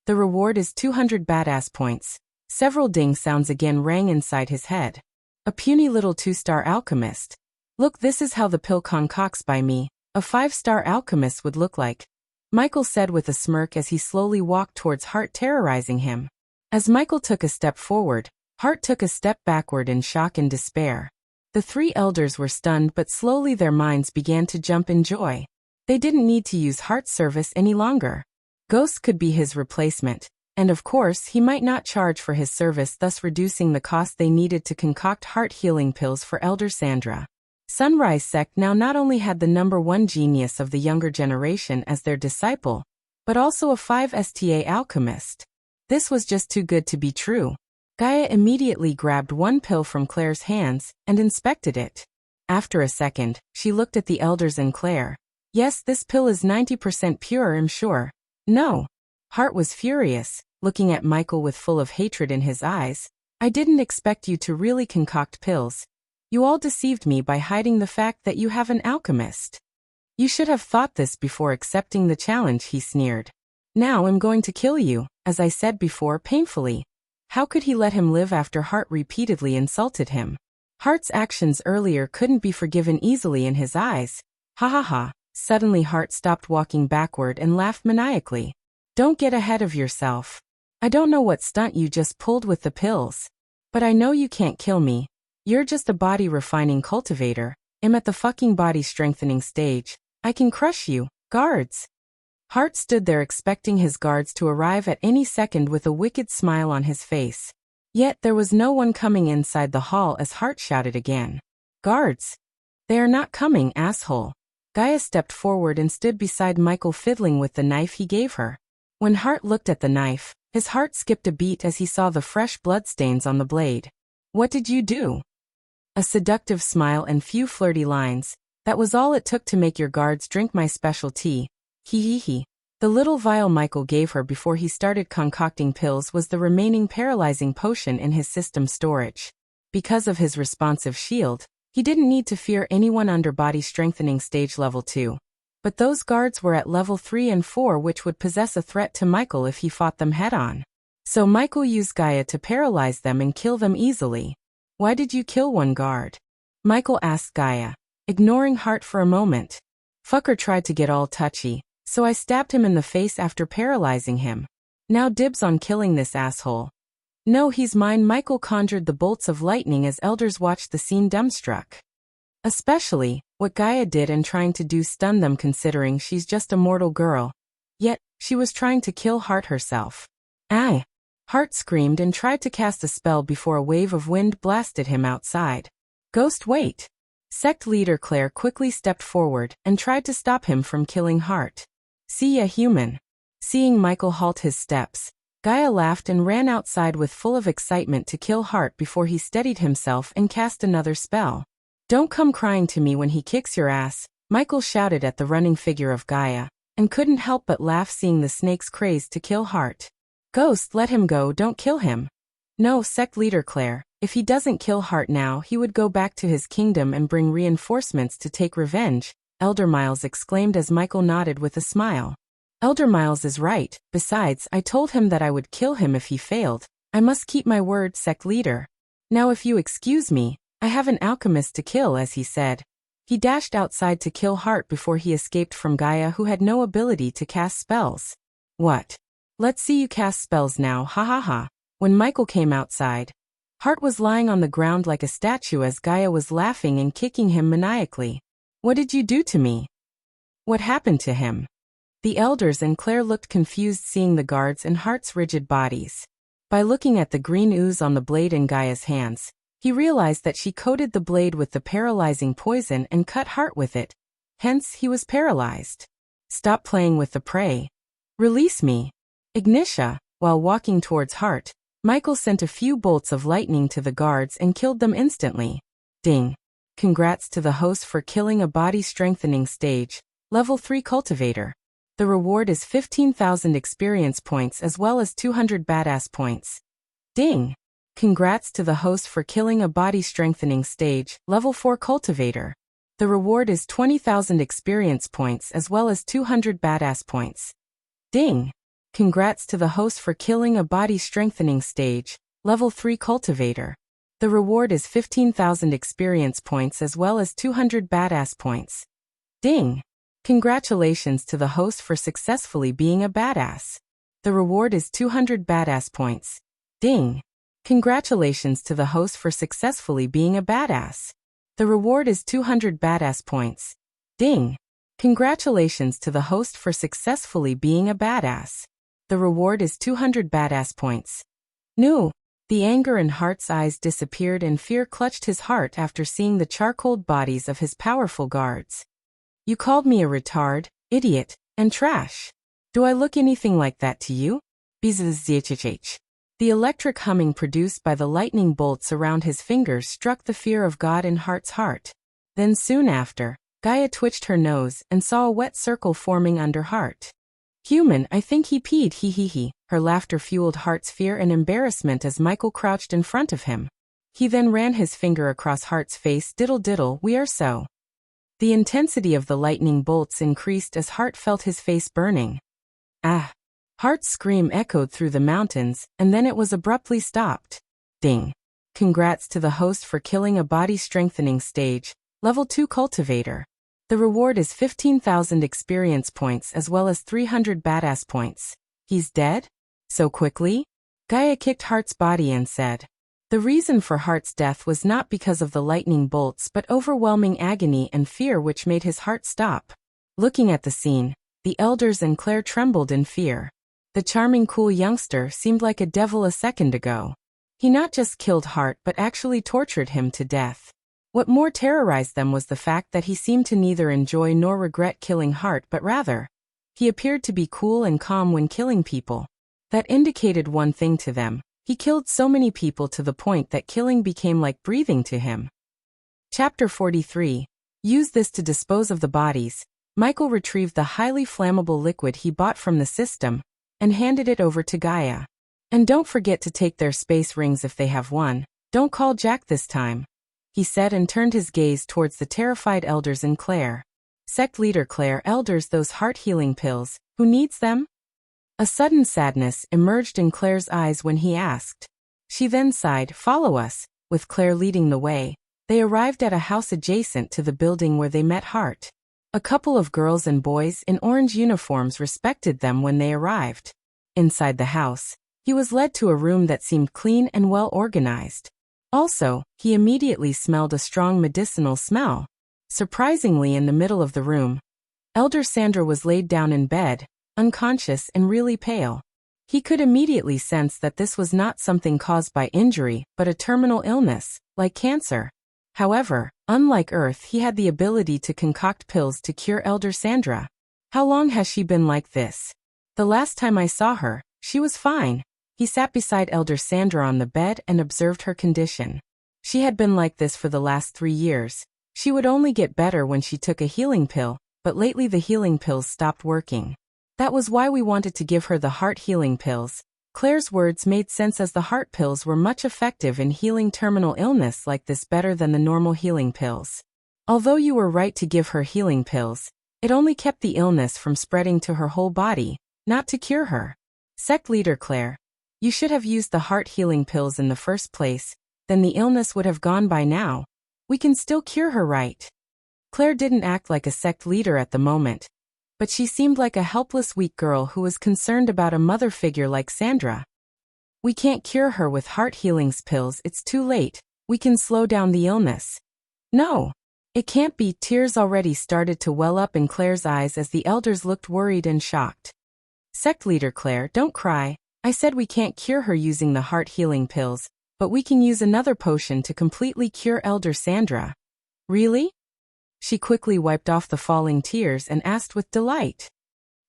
The reward is 200 badass points. Several ding sounds again rang inside his head. A puny little 2-star alchemist. Look, this is how the pill concocts by me a 5-star alchemist would look like, Michael said with a smirk as he slowly walked towards Hart, terrorizing him. As Michael took a step forward, Hart took a step backward in shock and despair. The three elders were stunned, but slowly their minds began to jump in joy. They didn't need to use Hart's service any longer. Ghost could be his replacement, and of course he might not charge for his service, thus reducing the cost they needed to concoct heart healing pills for Elder Sandra. Sunrise Sect now not only had the #1 genius of the younger generation as their disciple, but also a 5-star alchemist. This was just too good to be true. Gaia immediately grabbed one pill from Claire's hands and inspected it. After a second, she looked at the elders and Claire. Yes, this pill is 90% pure, I'm sure. No. Hart was furious, looking at Michael with full of hatred in his eyes. I didn't expect you to really concoct pills. You all deceived me by hiding the fact that you have an alchemist. You should have thought this before accepting the challenge, he sneered. Now I'm going to kill you, as I said before, painfully. How could he let him live after Hart repeatedly insulted him? Hart's actions earlier couldn't be forgiven easily in his eyes. Ha ha ha. Suddenly Hart stopped walking backward and laughed maniacally. Don't get ahead of yourself. I don't know what stunt you just pulled with the pills. But I know you can't kill me. You're just a body refining cultivator. I'm at the fucking body strengthening stage. I can crush you, guards. Hart stood there expecting his guards to arrive at any second with a wicked smile on his face. Yet there was no one coming inside the hall as Hart shouted again. Guards! They are not coming, asshole. Gaia stepped forward and stood beside Michael, fiddling with the knife he gave her. When Hart looked at the knife, his heart skipped a beat as he saw the fresh bloodstains on the blade. What did you do? A seductive smile and few flirty lines. That was all it took to make your guards drink my special tea. Hee hee hee. The little vial Michael gave her before he started concocting pills was the remaining paralyzing potion in his system storage. Because of his responsive shield, he didn't need to fear anyone under body strengthening stage level 2. But those guards were at level 3 and 4, which would possess a threat to Michael if he fought them head-on. So Michael used Gaia to paralyze them and kill them easily. Why did you kill one guard? Michael asked Gaia, ignoring Hart for a moment. Fucker tried to get all touchy, so I stabbed him in the face after paralyzing him. Now dibs on killing this asshole. No, he's mine. Michael conjured the bolts of lightning as elders watched the scene, dumbstruck. Especially, what Gaia did and trying to do stunned them, considering she's just a mortal girl. Yet, she was trying to kill Hart herself. Aye. Hart screamed and tried to cast a spell before a wave of wind blasted him outside. Ghost, wait! Sect leader Claire quickly stepped forward and tried to stop him from killing Hart. See ya, human. Seeing Michael halt his steps, Gaia laughed and ran outside with full of excitement to kill Hart before he steadied himself and cast another spell. Don't come crying to me when he kicks your ass, Michael shouted at the running figure of Gaia, and couldn't help but laugh seeing the snake's craze to kill Hart. Ghost, let him go, don't kill him. No, sect leader Claire, if he doesn't kill Hart now, he would go back to his kingdom and bring reinforcements to take revenge, Elder Miles exclaimed as Michael nodded with a smile. Elder Miles is right, besides, I told him that I would kill him if he failed. I must keep my word, sect leader. Now if you excuse me, I have an alchemist to kill, as he said. He dashed outside to kill Hart before he escaped from Gaia, who had no ability to cast spells. What? Let's see you cast spells now, ha ha ha. When Michael came outside, Hart was lying on the ground like a statue as Gaia was laughing and kicking him maniacally. What did you do to me? What happened to him? The elders and Claire looked confused, seeing the guards and Hart's rigid bodies. By looking at the green ooze on the blade in Gaia's hands, he realized that she coated the blade with the paralyzing poison and cut Hart with it. Hence, he was paralyzed. Stop playing with the prey. Release me. Ignitia. While walking towards Hart, Michael sent a few bolts of lightning to the guards and killed them instantly. Ding. Congrats to the host for killing a body strengthening stage, level 3 cultivator. The reward is 15,000 experience points as well as 200 badass points. Ding. Congrats to the host for killing a body strengthening stage, level 4 cultivator. The reward is 20,000 experience points as well as 200 badass points. Ding. Congrats to the host for killing a body strengthening stage, level 3 cultivator. The reward is 15,000 experience points as well as 200 badass points. Ding. Congratulations to the host for successfully being a badass. The reward is 200 badass points. Ding. Congratulations to the host for successfully being a badass. The reward is 200 badass points. Ding. Congratulations to the host for successfully being a badass. The reward is 200 badass points. No. The anger in Hart's eyes disappeared and fear clutched his heart after seeing the charcoaled bodies of his powerful guards. You called me a retard, idiot, and trash. Do I look anything like that to you? Bzzzzhh. The electric humming produced by the lightning bolts around his fingers struck the fear of God in Hart's heart. Then soon after, Gaia twitched her nose and saw a wet circle forming under Hart. Human, I think he peed, he. Her laughter fueled Hart's fear and embarrassment as Michael crouched in front of him. He then ran his finger across Hart's face. Diddle diddle, we are so. The intensity of the lightning bolts increased as Hart felt his face burning. Ah! Hart's scream echoed through the mountains, and then it was abruptly stopped. Ding. Congrats to the host for killing a body strengthening stage, level 2 cultivator. The reward is 15,000 experience points as well as 300 badass points. He's dead? So quickly? Gaia kicked Hart's body and said. The reason for Hart's death was not because of the lightning bolts but overwhelming agony and fear which made his heart stop. Looking at the scene, the elders and Claire trembled in fear. The charming cool youngster seemed like a devil a second ago. He not just killed Hart but actually tortured him to death. What more terrorized them was the fact that he seemed to neither enjoy nor regret killing Hart but rather, he appeared to be cool and calm when killing people. That indicated one thing to them. He killed so many people to the point that killing became like breathing to him. Chapter 43. Use this to dispose of the bodies. Michael retrieved the highly flammable liquid he bought from the system and handed it over to Gaia. And don't forget to take their space rings if they have one. Don't call Jack this time, he said and turned his gaze towards the terrified elders and Claire. Sect leader Claire, elders, those heart healing pills, who needs them? A sudden sadness emerged in Claire's eyes when he asked. She then sighed, follow us, with Claire leading the way. They arrived at a house adjacent to the building where they met Hart. A couple of girls and boys in orange uniforms respected them when they arrived. Inside the house, he was led to a room that seemed clean and well organized. Also, he immediately smelled a strong medicinal smell. Surprisingly, in the middle of the room, Elder Sandra was laid down in bed, unconscious and really pale. He could immediately sense that this was not something caused by injury, but a terminal illness, like cancer. However, unlike Earth, he had the ability to concoct pills to cure Elder Sandra. How long has she been like this? The last time I saw her, she was fine. He sat beside Elder Sandra on the bed and observed her condition. She had been like this for the last 3 years. She would only get better when she took a healing pill, but lately the healing pills stopped working. That was why we wanted to give her the heart healing pills. Claire's words made sense as the heart pills were much effective in healing terminal illness like this better than the normal healing pills. Although you were right to give her healing pills, it only kept the illness from spreading to her whole body, not to cure her. Sect leader Claire, you should have used the heart healing pills in the first place, then the illness would have gone by now. We can still cure her, right? Claire didn't act like a sect leader at the moment, but she seemed like a helpless weak girl who was concerned about a mother figure like Sandra. We can't cure her with heart healings pills, it's too late. We can slow down the illness. No. It can't be. Tears already started to well up in Claire's eyes as the elders looked worried and shocked. Sect leader Claire, don't cry. I said we can't cure her using the heart healing pills, but we can use another potion to completely cure Elder Sandra. Really? She quickly wiped off the falling tears and asked with delight.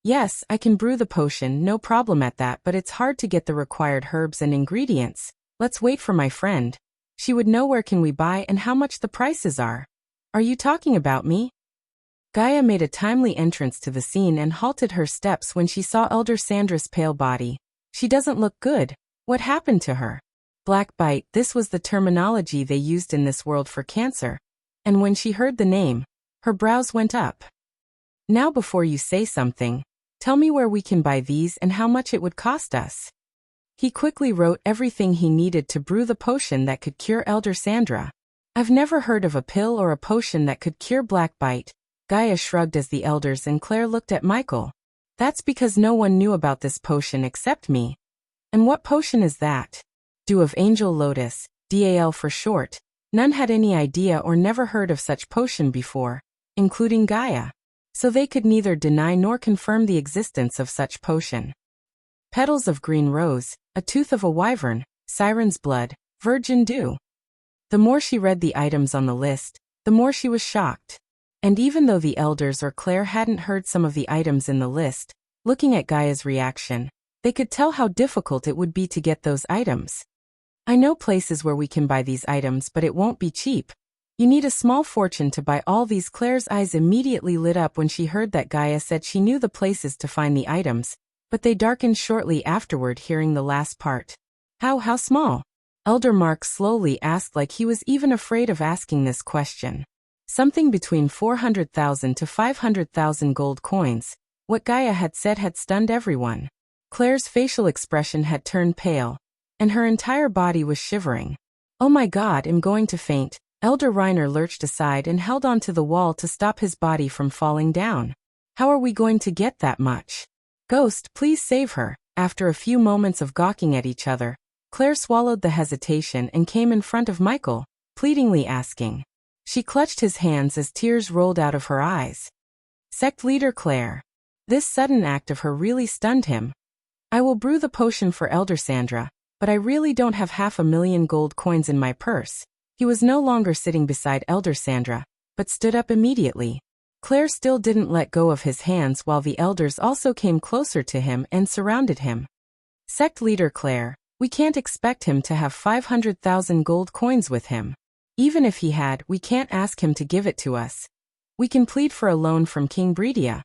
Yes, I can brew the potion, no problem at that, but it's hard to get the required herbs and ingredients. Let's wait for my friend. She would know where can we buy and how much the prices are. Are you talking about me? Gaia made a timely entrance to the scene and halted her steps when she saw Elder Sandra's pale body. She doesn't look good. What happened to her? Black bite, this was the terminology they used in this world for cancer. And when she heard the name, her brows went up. Now before you say something, tell me where we can buy these and how much it would cost us. He quickly wrote everything he needed to brew the potion that could cure Elder Sandra. I've never heard of a pill or a potion that could cure black bite. Gaia shrugged as the elders and Claire looked at Michael. That's because no one knew about this potion except me. And what potion is that? Dew of Angel Lotus, DAL for short. None had any idea or never heard of such potion before, including Gaia. So they could neither deny nor confirm the existence of such potion. Petals of green rose, a tooth of a wyvern, siren's blood, virgin dew. The more she read the items on the list, the more she was shocked. And even though the elders or Claire hadn't heard some of the items in the list, looking at Gaia's reaction, they could tell how difficult it would be to get those items. I know places where we can buy these items, but it won't be cheap. You need a small fortune to buy all these. Claire's eyes immediately lit up when she heard that Gaia said she knew the places to find the items, but they darkened shortly afterward hearing the last part. How small? Elder Mark slowly asked like he was even afraid of asking this question. Something between 400,000 to 500,000 gold coins. What Gaia had said had stunned everyone. Claire's facial expression had turned pale, and her entire body was shivering. Oh my God, I'm going to faint. Elder Reiner lurched aside and held onto the wall to stop his body from falling down. How are we going to get that much? Ghost, please save her. After a few moments of gawking at each other, Claire swallowed the hesitation and came in front of Michael, pleadingly asking. She clutched his hands as tears rolled out of her eyes. Sect leader Claire. This sudden act of her really stunned him. I will brew the potion for Elder Sandra, but I really don't have 500,000 gold coins in my purse. He was no longer sitting beside Elder Sandra, but stood up immediately. Claire still didn't let go of his hands while the elders also came closer to him and surrounded him. Sect leader Claire, we can't expect him to have 500,000 gold coins with him. Even if he had, we can't ask him to give it to us. We can plead for a loan from King Breedia.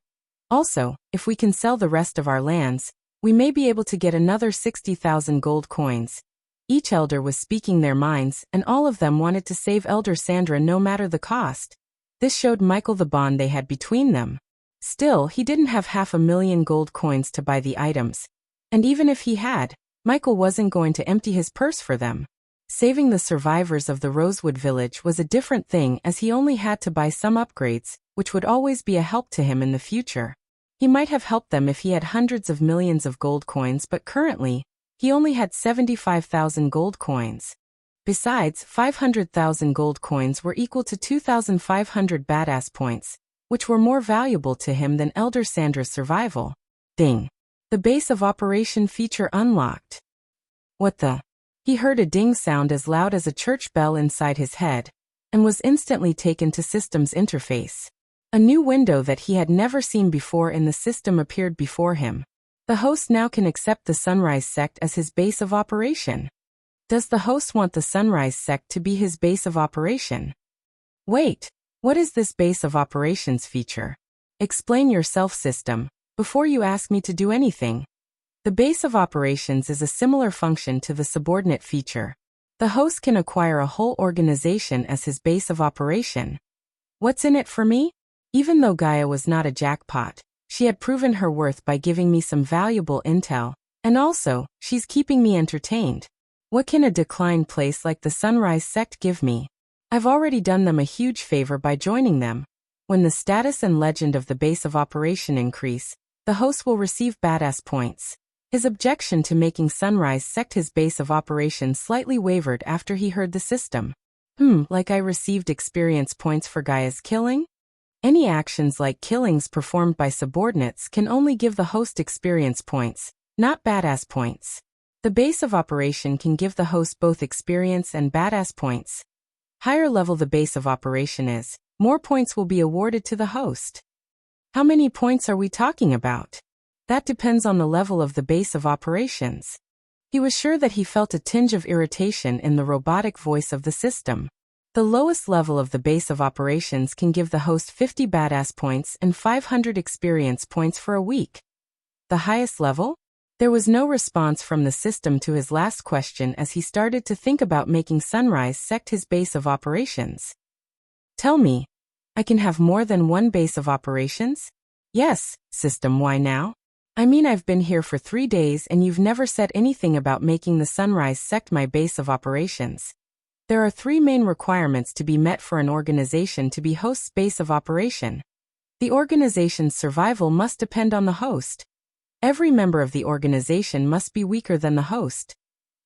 Also, if we can sell the rest of our lands, we may be able to get another 60,000 gold coins. Each elder was speaking their minds, and all of them wanted to save Elder Sandra no matter the cost. This showed Michael the bond they had between them. Still, he didn't have 500,000 gold coins to buy the items. And even if he had, Michael wasn't going to empty his purse for them. Saving the survivors of the Rosewood village was a different thing as he only had to buy some upgrades, which would always be a help to him in the future. He might have helped them if he had hundreds of millions of gold coins, but currently, he only had 75,000 gold coins. Besides, 500,000 gold coins were equal to 2,500 badass points, which were more valuable to him than Elder Sandra's survival. Ding. The base of operation feature unlocked. What the? He heard a ding sound as loud as a church bell inside his head, and was instantly taken to systems interface. A new window that he had never seen before in the system appeared before him. The host now can accept the Sunrise Sect as his base of operation. Does the host want the Sunrise Sect to be his base of operation? Wait, what is this base of operations feature? Explain yourself, system, before you ask me to do anything. The base of operations is a similar function to the subordinate feature. The host can acquire a whole organization as his base of operation. What's in it for me? Even though Gaia was not a jackpot, she had proven her worth by giving me some valuable intel, and also, she's keeping me entertained. What can a declined place like the Sunrise Sect give me? I've already done them a huge favor by joining them. When the status and legend of the base of operation increase, the host will receive badass points. His objection to making Sunrise Sect his base of operations slightly wavered after he heard the system. Like I received experience points for Gaia's killing? Any actions like killings performed by subordinates can only give the host experience points, not badass points. The base of operation can give the host both experience and badass points. Higher level the base of operation is, more points will be awarded to the host. How many points are we talking about? That depends on the level of the base of operations. He was sure that he felt a tinge of irritation in the robotic voice of the system. The lowest level of the base of operations can give the host 50 badass points and 500 experience points for a week. The highest level? There was no response from the system to his last question as he started to think about making Sunrise Sect his base of operations. Tell me, I can have more than one base of operations? Yes, system, why now? I mean, I've been here for 3 days and you've never said anything about making the Sunrise Sect my base of operations. There are 3 main requirements to be met for an organization to be host's base of operation. The organization's survival must depend on the host. Every member of the organization must be weaker than the host.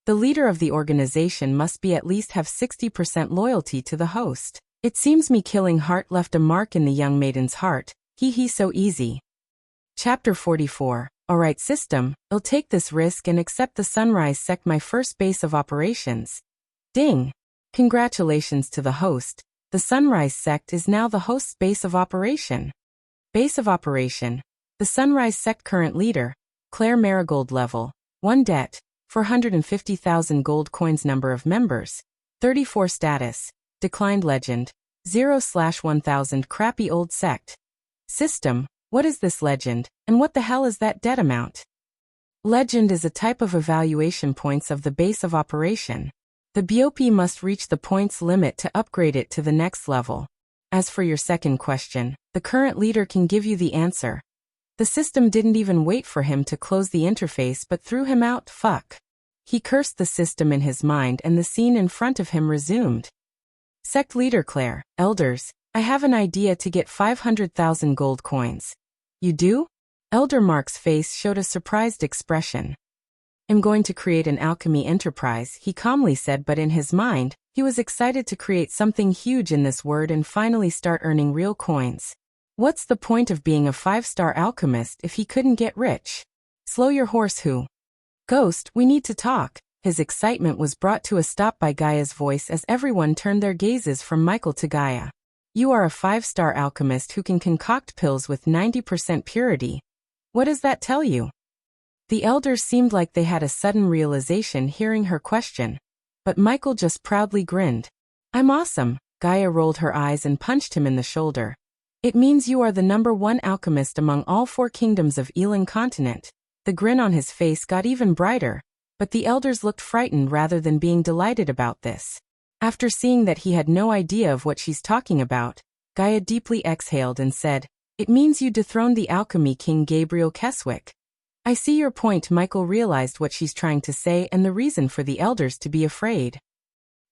The leader of the organization must be at least have 60% loyalty to the host. It seems me killing Heart left a mark in the young maiden's heart. Hee so easy. Chapter 44. Alright system, I'll take this risk and accept the Sunrise Sect my first base of operations. Ding. Congratulations to the host. The Sunrise Sect is now the host's base of operation. Base of operation. The Sunrise Sect current leader, Claire Marigold level, 1 debt, 450,000 gold coins number of members, 34 status, declined legend, 0/1000 crappy old sect. System, what is this legend, and what the hell is that debt amount? Legend is a type of evaluation points of the base of operation. The BOP must reach the points limit to upgrade it to the next level. As for your second question, the current leader can give you the answer. The system didn't even wait for him to close the interface but threw him out. Fuck. He cursed the system in his mind and the scene in front of him resumed. Sect leader Claire, elders, I have an idea to get 500,000 gold coins. You do? Elder Mark's face showed a surprised expression. I'm going to create an alchemy enterprise, he calmly said, but in his mind, he was excited to create something huge in this word and finally start earning real coins. What's the point of being a 5-star alchemist if he couldn't get rich? Slow your horse, who? Ghost, we need to talk. His excitement was brought to a stop by Gaia's voice as everyone turned their gazes from Michael to Gaia. You are a 5-star alchemist who can concoct pills with 90% purity. What does that tell you? The elders seemed like they had a sudden realization hearing her question, but Michael just proudly grinned. I'm awesome. Gaia rolled her eyes and punched him in the shoulder. It means you are the #1 alchemist among all 4 kingdoms of Elan continent. The grin on his face got even brighter, but the elders looked frightened rather than being delighted about this. After seeing that he had no idea of what she's talking about, Gaia deeply exhaled and said, It means you dethroned the alchemy king Gabriel Keswick. I see your point. Michael realized what she's trying to say and the reason for the elders to be afraid.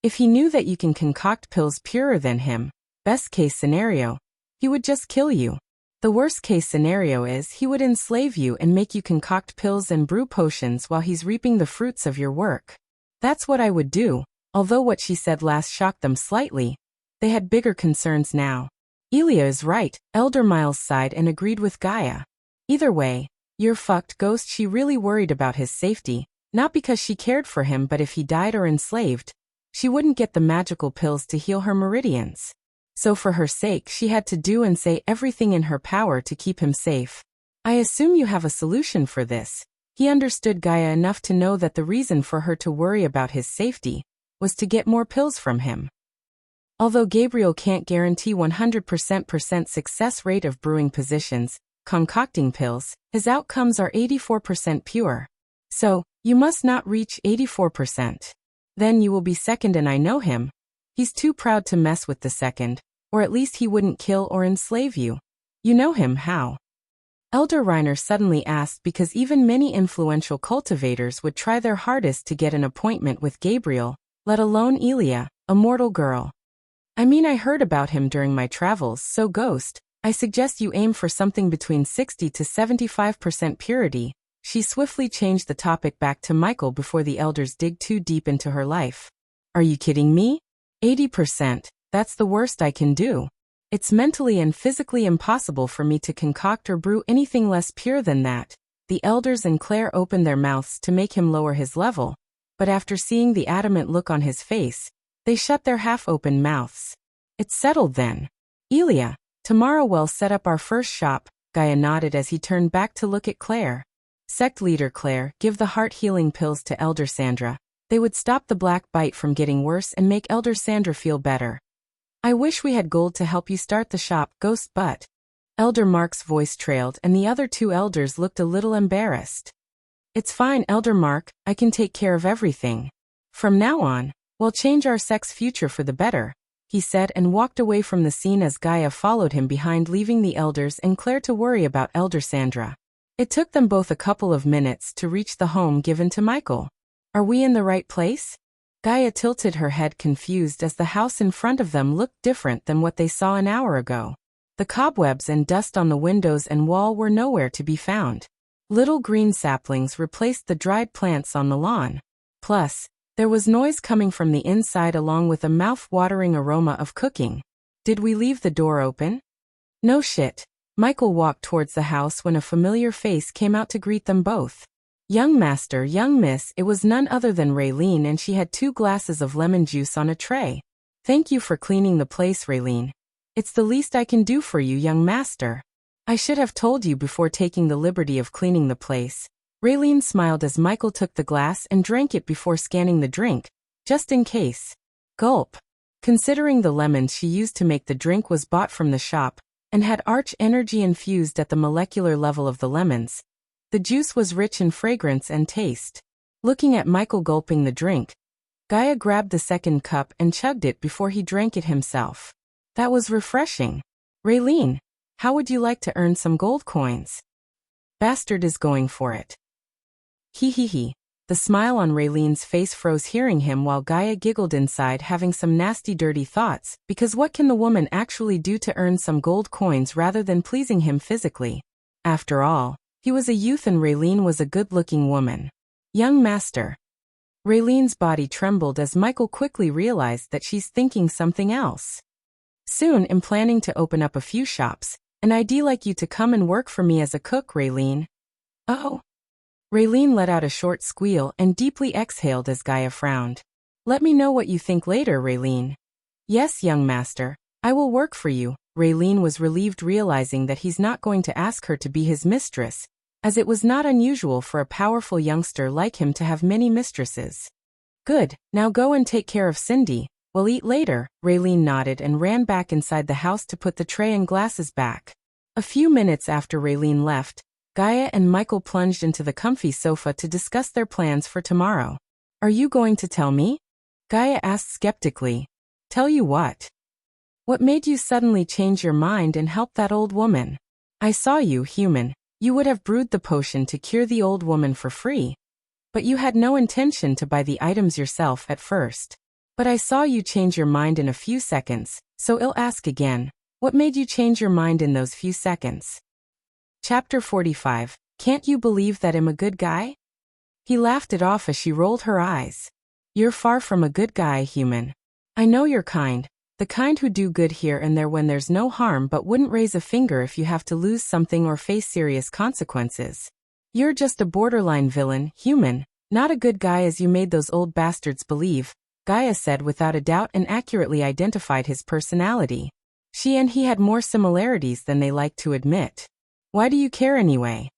If he knew that you can concoct pills purer than him, best case scenario, he would just kill you. The worst case scenario is he would enslave you and make you concoct pills and brew potions while he's reaping the fruits of your work. That's what I would do. Although what she said last shocked them slightly, they had bigger concerns now. Elia is right, Elder Miles sighed and agreed with Gaia. Either way, you're fucked, Ghost. She really worried about his safety, not because she cared for him but if he died or enslaved, she wouldn't get the magical pills to heal her meridians. So for her sake she had to do and say everything in her power to keep him safe. I assume you have a solution for this. He understood Gaia enough to know that the reason for her to worry about his safety was to get more pills from him. Although Gabriel can't guarantee 100% success rate of brewing positions, concocting pills, his outcomes are 84% pure. So, you must not reach 84%. Then you will be second, and I know him. He's too proud to mess with the second, or at least he wouldn't kill or enslave you. You know him, how? Elder Reiner suddenly asked because even many influential cultivators would try their hardest to get an appointment with Gabriel, let alone Elia, a mortal girl. I mean, I heard about him during my travels, so Ghost, I suggest you aim for something between 60 to 75% purity. She swiftly changed the topic back to Michael before the elders dig too deep into her life. Are you kidding me? 80%, that's the worst I can do. It's mentally and physically impossible for me to concoct or brew anything less pure than that. The elders and Claire opened their mouths to make him lower his level, but after seeing the adamant look on his face, they shut their half-open mouths. It's settled then. Elia, tomorrow we'll set up our first shop, Gaia nodded as he turned back to look at Claire. Sect leader Claire, give the heart-healing pills to Elder Sandra. They would stop the black bite from getting worse and make Elder Sandra feel better. I wish we had gold to help you start the shop, Ghost Butt. Elder Mark's voice trailed and the other two elders looked a little embarrassed. It's fine, Elder Mark, I can take care of everything. From now on, we'll change our sect's future for the better, he said and walked away from the scene as Gaia followed him behind, leaving the elders and Claire to worry about Elder Sandra. It took them both a couple of minutes to reach the home given to Michael. Are we in the right place? Gaia tilted her head confused as the house in front of them looked different than what they saw an hour ago. The cobwebs and dust on the windows and wall were nowhere to be found. Little green saplings replaced the dried plants on the lawn. Plus, there was noise coming from the inside along with a mouth-watering aroma of cooking. Did we leave the door open? No shit. Michael walked towards the house when a familiar face came out to greet them both. Young master, young miss, it was none other than Raylene, and she had 2 glasses of lemon juice on a tray. Thank you for cleaning the place, Raylene. It's the least I can do for you, young master. I should have told you before taking the liberty of cleaning the place. Raylene smiled as Michael took the glass and drank it before scanning the drink, just in case. Gulp. Considering the lemons she used to make the drink was bought from the shop, and had arch energy infused at the molecular level of the lemons, the juice was rich in fragrance and taste. Looking at Michael gulping the drink, Gaia grabbed the second cup and chugged it before he drank it himself. That was refreshing. Raylene, how would you like to earn some gold coins? Bastard is going for it. Hee hee hee. The smile on Raylene's face froze hearing him while Gaia giggled inside, having some nasty dirty thoughts, because what can the woman actually do to earn some gold coins rather than pleasing him physically? After all, he was a youth and Raylene was a good-looking woman. Young master. Raylene's body trembled as Michael quickly realized that she's thinking something else. Soon am planning to open up a few shops, and I'd like you to come and work for me as a cook, Raylene. Oh. Raylene let out a short squeal and deeply exhaled as Gaia frowned. Let me know what you think later, Raylene. Yes, young master, I will work for you. Raylene was relieved realizing that he's not going to ask her to be his mistress, as it was not unusual for a powerful youngster like him to have many mistresses. Good, now go and take care of Cindy. We'll eat later. Raylene nodded and ran back inside the house to put the tray and glasses back. A few minutes after Raylene left, Gaia and Michael plunged into the comfy sofa to discuss their plans for tomorrow. Are you going to tell me? Gaia asked skeptically. Tell you what? What made you suddenly change your mind and help that old woman? I saw you, human. You would have brewed the potion to cure the old woman for free. But you had no intention to buy the items yourself at first. But I saw you change your mind in a few seconds, so I'll ask again. What made you change your mind in those few seconds? Chapter 45. Can't you believe that I'm a good guy? He laughed it off as she rolled her eyes. You're far from a good guy, human. I know you're kind, the kind who do good here and there when there's no harm but wouldn't raise a finger if you have to lose something or face serious consequences. You're just a borderline villain, human, not a good guy as you made those old bastards believe, Gaia said without a doubt and accurately identified his personality. She and he had more similarities than they liked to admit. Why do you care anyway?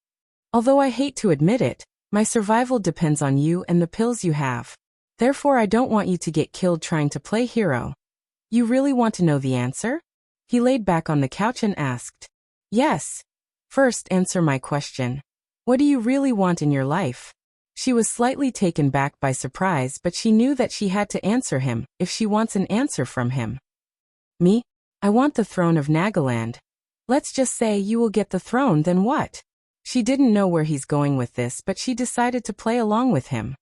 Although I hate to admit it, my survival depends on you and the pills you have. Therefore I don't want you to get killed trying to play hero. You really want to know the answer? He laid back on the couch and asked. Yes. First, answer my question. What do you really want in your life? She was slightly taken back by surprise, but she knew that she had to answer him, if she wants an answer from him. Me? I want the throne of Nagaland. Let's just say you will get the throne, then what? She didn't know where he's going with this, but she decided to play along with him.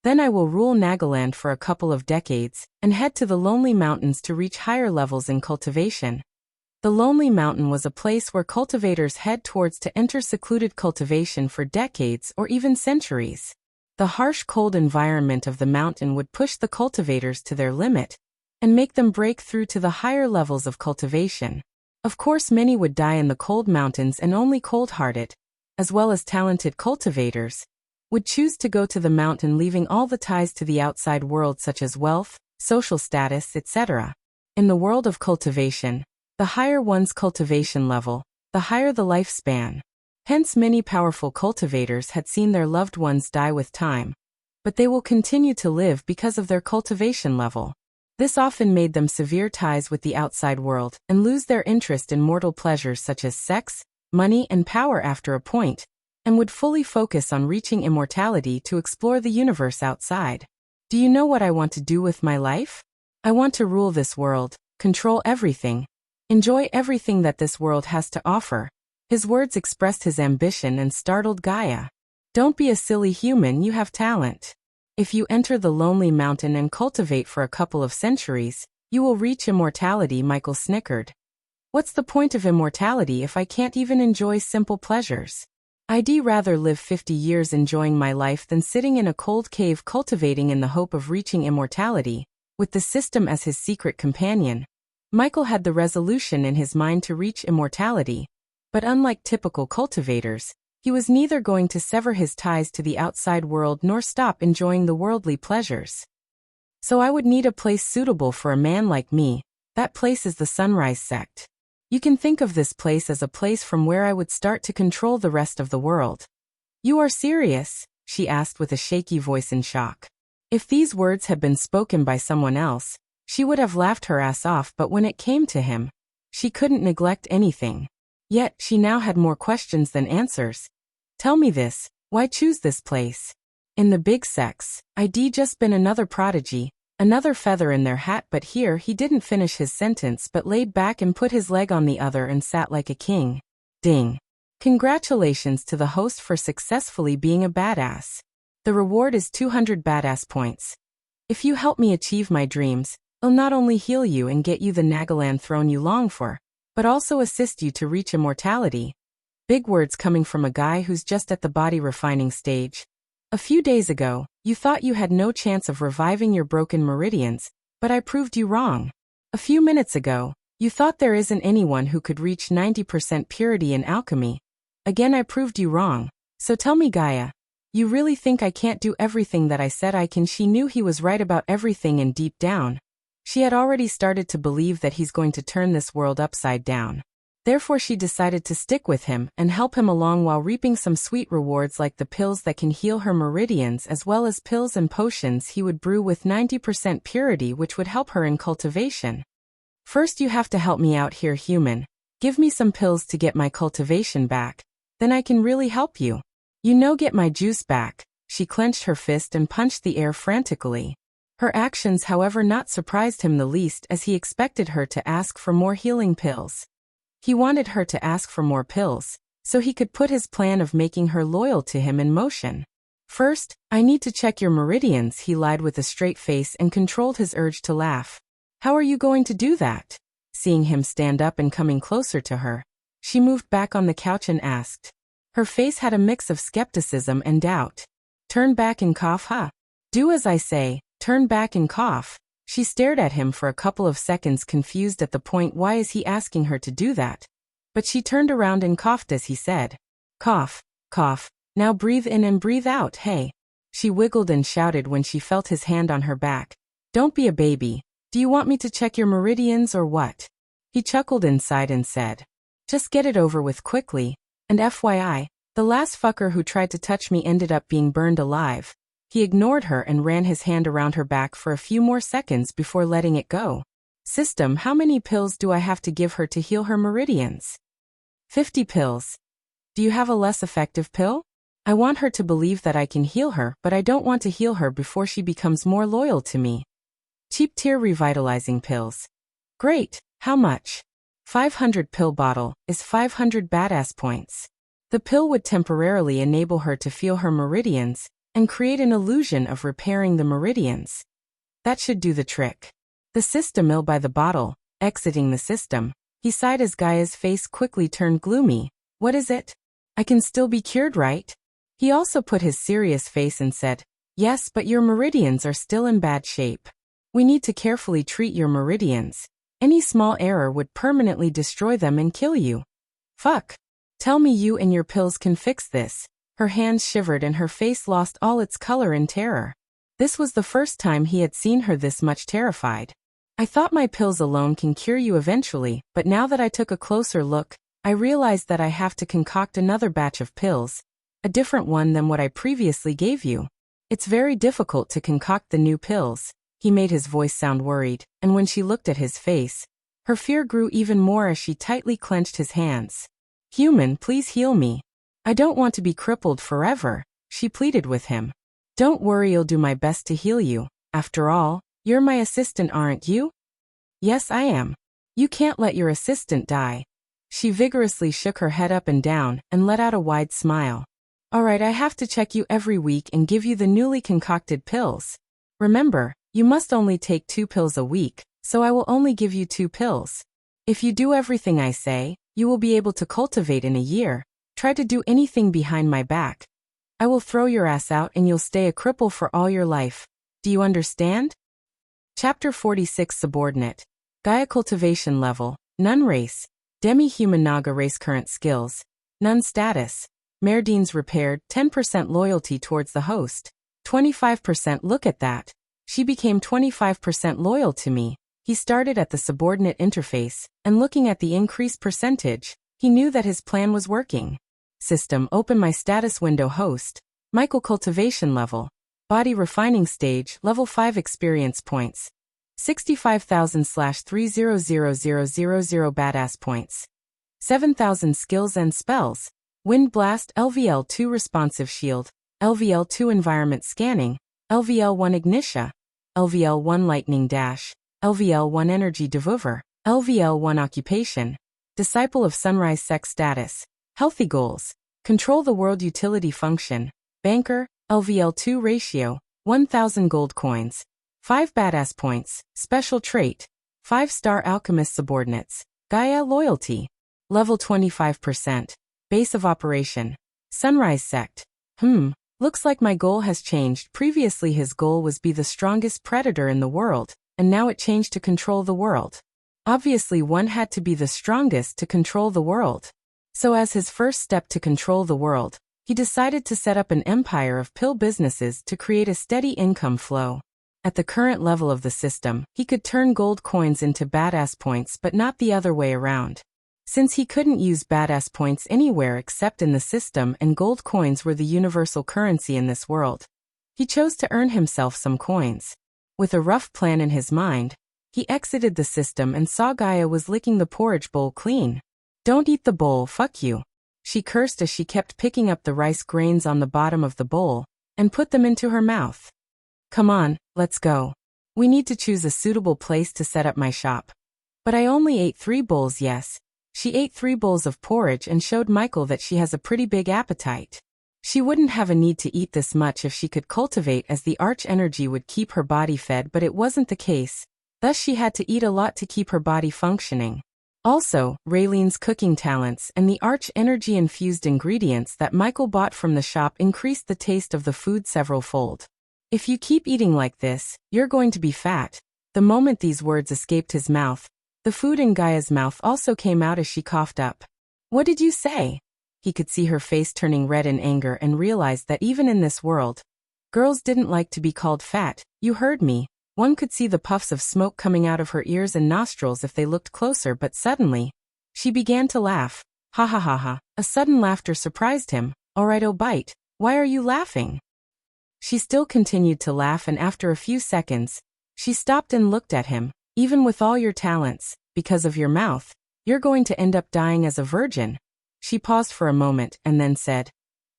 Then I will rule Nagaland for a couple of decades, and head to the Lonely Mountains to reach higher levels in cultivation. The Lonely Mountain was a place where cultivators head towards to enter secluded cultivation for decades or even centuries. The harsh cold environment of the mountain would push the cultivators to their limit, and make them break through to the higher levels of cultivation. Of course many would die in the cold mountains and only cold-hearted, as well as talented cultivators, would choose to go to the mountain leaving all the ties to the outside world such as wealth, social status, etc. In the world of cultivation, the higher one's cultivation level, the higher the lifespan. Hence many powerful cultivators had seen their loved ones die with time, but they will continue to live because of their cultivation level. This often made them sever ties with the outside world and lose their interest in mortal pleasures such as sex, money, and power after a point, and would fully focus on reaching immortality to explore the universe outside. Do you know what I want to do with my life? I want to rule this world, control everything, enjoy everything that this world has to offer. His words expressed his ambition and startled Gaia. Don't be a silly human, you have talent. If you enter the lonely mountain and cultivate for a couple of centuries, you will reach immortality, Michael snickered. What's the point of immortality if I can't even enjoy simple pleasures? I'd rather live 50 years enjoying my life than sitting in a cold cave cultivating in the hope of reaching immortality, with the system as his secret companion. Michael had the resolution in his mind to reach immortality, but unlike typical cultivators, he was neither going to sever his ties to the outside world nor stop enjoying the worldly pleasures. So I would need a place suitable for a man like me. That place is the Sunrise Sect. You can think of this place as a place from where I would start to control the rest of the world. You are serious? She asked with a shaky voice in shock. If these words had been spoken by someone else, she would have laughed her ass off, but when it came to him, she couldn't neglect anything. Yet, she now had more questions than answers. Tell me this, why choose this place? In the big sex, I'd just been another prodigy, another feather in their hat, but here he didn't finish his sentence but laid back and put his leg on the other and sat like a king. Ding. Congratulations to the host for successfully being a badass. The reward is 200 badass points. If you help me achieve my dreams, I'll not only heal you and get you the Nagaland throne you long for, but also assist you to reach immortality. Big words coming from a guy who's just at the body refining stage. A few days ago, you thought you had no chance of reviving your broken meridians, but I proved you wrong. A few minutes ago, you thought there isn't anyone who could reach 90% purity in alchemy. Again, I proved you wrong. So tell me, Gaia, you really think I can't do everything that I said I can? She knew he was right about everything, and deep down, she had already started to believe that he's going to turn this world upside down. Therefore, she decided to stick with him and help him along while reaping some sweet rewards like the pills that can heal her meridians, as well as pills and potions he would brew with 90% purity, which would help her in cultivation. First, you have to help me out here, human. Give me some pills to get my cultivation back. Then I can really help you. Get my juice back. She clenched her fist and punched the air frantically. Her actions, however, not surprised him the least, as he expected her to ask for more healing pills. He wanted her to ask for more pills, so he could put his plan of making her loyal to him in motion. First, I need to check your meridians, he lied with a straight face and controlled his urge to laugh. How are you going to do that? Seeing him stand up and coming closer to her, she moved back on the couch and asked. Her face had a mix of skepticism and doubt. Turn back and cough, huh? Do as I say, turn back and cough. She stared at him for a couple of seconds, confused at the point. Why is he asking her to do that? But she turned around and coughed as he said. Cough, cough, now breathe in and breathe out, hey. She wiggled and shouted when she felt his hand on her back. Don't be a baby. Do you want me to check your meridians or what? He chuckled inside and said. Just get it over with quickly. And FYI, the last fucker who tried to touch me ended up being burned alive. He ignored her and ran his hand around her back for a few more seconds before letting it go. System, how many pills do I have to give her to heal her meridians? 50 pills. Do you have a less effective pill? I want her to believe that I can heal her, but I don't want to heal her before she becomes more loyal to me. Cheap tier revitalizing pills. Great, how much? 500 pill bottle is 500 badass points. The pill would temporarily enable her to feel her meridians and create an illusion of repairing the meridians. That should do the trick. The system ill by the bottle, exiting the system, he sighed as Gaia's face quickly turned gloomy. What is it? I can still be cured, right? He also put his serious face and said, yes, but your meridians are still in bad shape. We need to carefully treat your meridians. Any small error would permanently destroy them and kill you. Fuck. Tell me you and your pills can fix this. Her hands shivered and her face lost all its color in terror. This was the first time he had seen her this much terrified. I thought my pills alone can cure you eventually, but now that I took a closer look, I realized that I have to concoct another batch of pills, a different one than what I previously gave you. It's very difficult to concoct the new pills. He made his voice sound worried, and when she looked at his face, her fear grew even more as she tightly clenched his hands. Human, please heal me. I don't want to be crippled forever, she pleaded with him. Don't worry, I'll do my best to heal you. After all, you're my assistant, aren't you? Yes, I am. You can't let your assistant die. She vigorously shook her head up and down and let out a wide smile. All right, I have to check you every week and give you the newly concocted pills. Remember, you must only take 2 pills a week, so I will only give you 2 pills. If you do everything I say, you will be able to cultivate in a year. Try to do anything behind my back. I will throw your ass out and you'll stay a cripple for all your life. Do you understand? Chapter 46 Subordinate. Gaia Cultivation Level. None Race. Demi-Human Naga Race. Current Skills. None Status. Merdine's Repaired. 10% Loyalty towards the host. 25%. Look at that. She became 25% loyal to me. He started at the subordinate interface, and looking at the increased percentage, he knew that his plan was working. System. Open my status window. Host. Michael. Cultivation Level. Body Refining Stage. Level 5. Experience Points. 65,000/300000 Badass Points. 7,000 Skills and Spells. Wind Blast. LVL2 Responsive Shield. LVL2 Environment Scanning. LVL1 Ignitia. LVL1 Lightning Dash. LVL1 Energy Devour. LVL1 Occupation. Disciple of Sunrise. Sex Status. Healthy Goals. Control the World Utility Function. Banker. LVL2 Ratio. 1,000 Gold Coins. 5 Badass Points. Special Trait. 5-star Alchemist Subordinates. Gaia Loyalty. Level 25%. Base of Operation. Sunrise Sect. Looks like my goal has changed. Previously his goal was be the strongest predator in the world, and now it changed to control the world. Obviously one had to be the strongest to control the world. So as his first step to control the world, he decided to set up an empire of pill businesses to create a steady income flow. At the current level of the system, he could turn gold coins into badass points but not the other way around. Since he couldn't use badass points anywhere except in the system and gold coins were the universal currency in this world, he chose to earn himself some coins. With a rough plan in his mind, he exited the system and saw Gaia was licking the porridge bowl clean. Don't eat the bowl, fuck you. She cursed as she kept picking up the rice grains on the bottom of the bowl and put them into her mouth. Come on, let's go. We need to choose a suitable place to set up my shop. But I only ate 3 bowls. Yes. She ate 3 bowls of porridge and showed Michael that she has a pretty big appetite. She wouldn't have a need to eat this much if she could cultivate, as the arch energy would keep her body fed, but it wasn't the case. Thus she had to eat a lot to keep her body functioning. Also, Raylene's cooking talents and the arch energy infused ingredients that Michael bought from the shop increased the taste of the food several-fold. If you keep eating like this, you're going to be fat. The moment these words escaped his mouth, the food in Gaia's mouth also came out as she coughed up. What did you say? He could see her face turning red in anger and realized that even in this world, girls didn't like to be called fat. You heard me. One could see the puffs of smoke coming out of her ears and nostrils if they looked closer, but suddenly, she began to laugh. Ha ha ha ha. A sudden laughter surprised him. All right, oh bite. Why are you laughing? She still continued to laugh, and after a few seconds, she stopped and looked at him. Even with all your talents, because of your mouth, you're going to end up dying as a virgin. She paused for a moment and then said,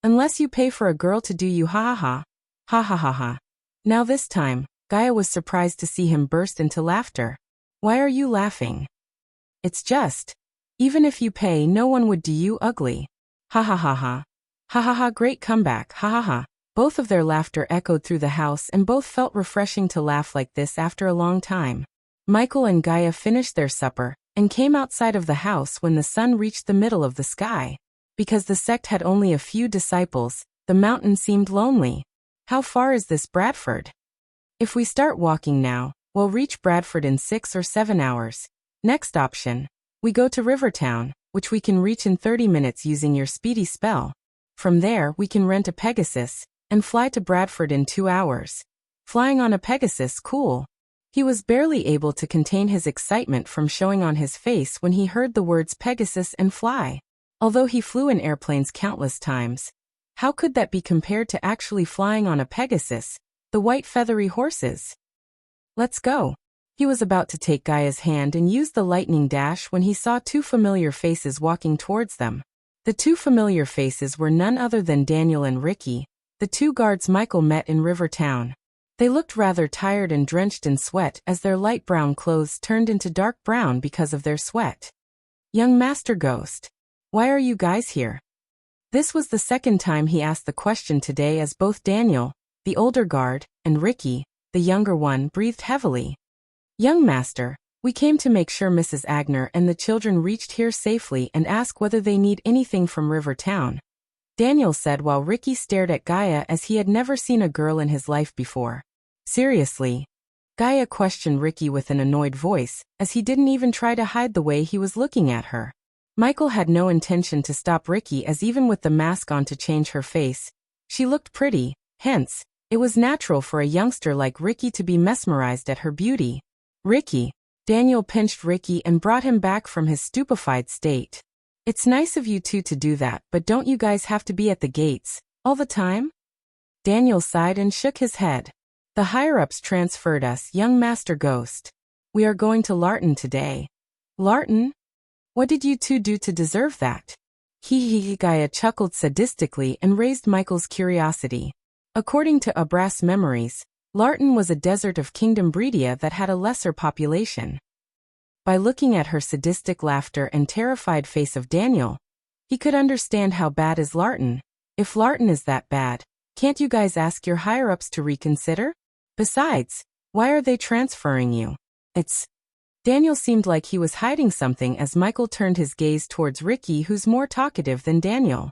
unless you pay for a girl to do you, ha ha ha. Ha ha ha ha. Now this time, Gaia was surprised to see him burst into laughter. Why are you laughing? It's just, even if you pay, no one would do you, ugly. Ha ha ha ha. Ha ha ha, great comeback, ha ha ha. Both of their laughter echoed through the house and both felt refreshing to laugh like this after a long time. Michael and Gaia finished their supper and came outside of the house when the sun reached the middle of the sky. Because the sect had only a few disciples, the mountain seemed lonely. How far is this, Bradford? If we start walking now, we'll reach Bradford in 6 or 7 hours. Next option, we go to Rivertown, which we can reach in 30 minutes using your speedy spell. From there, we can rent a Pegasus and fly to Bradford in 2 hours. Flying on a Pegasus, cool. He was barely able to contain his excitement from showing on his face when he heard the words Pegasus and fly. Although he flew in airplanes countless times, how could that be compared to actually flying on a Pegasus, the white feathery horses? Let's go. He was about to take Gaia's hand and use the lightning dash when he saw two familiar faces walking towards them. The two familiar faces were none other than Daniel and Ricky, the two guards Michael met in River Town. They looked rather tired and drenched in sweat as their light brown clothes turned into dark brown because of their sweat. Young Master Ghost, why are you guys here? This was the second time he asked the question today as both Daniel, the older guard, and Ricky, the younger one, breathed heavily. Young Master, we came to make sure Mrs. Agner and the children reached here safely and ask whether they need anything from River Town, Daniel said while Ricky stared at Gaia as he had never seen a girl in his life before. Seriously? Gaia questioned Ricky with an annoyed voice, as he didn't even try to hide the way he was looking at her. Michael had no intention to stop Ricky as even with the mask on to change her face, she looked pretty, hence, it was natural for a youngster like Ricky to be mesmerized at her beauty. Ricky. Daniel pinched Ricky and brought him back from his stupefied state. It's nice of you two to do that, but don't you guys have to be at the gates all the time? Daniel sighed and shook his head. The higher-ups transferred us, young Master Ghost. We are going to Larton today. Larton? What did you two do to deserve that? Gaia chuckled sadistically and raised Michael's curiosity. According to Abrass memories, Larton was a desert of Kingdom Breedia that had a lesser population. By looking at her sadistic laughter and terrified face of Daniel, he could understand how bad is Larton. If Larton is that bad, can't you guys ask your higher-ups to reconsider? Besides, why are they transferring you? Daniel seemed like he was hiding something as Michael turned his gaze towards Ricky, who's more talkative than Daniel.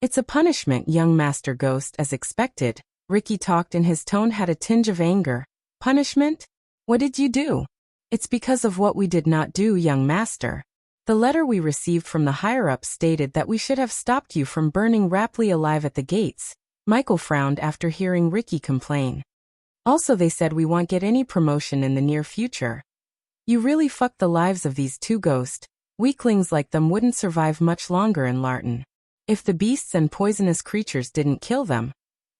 It's a punishment, young Master Ghost, as expected. Ricky talked and his tone had a tinge of anger. Punishment? What did you do? It's because of what we did not do, young Master. The letter we received from the higher-ups stated that we should have stopped you from burning Rapley alive at the gates. Michael frowned after hearing Ricky complain. Also, they said we won't get any promotion in the near future. You really fucked the lives of these two ghosts. Weaklings like them wouldn't survive much longer in Larton. If the beasts and poisonous creatures didn't kill them,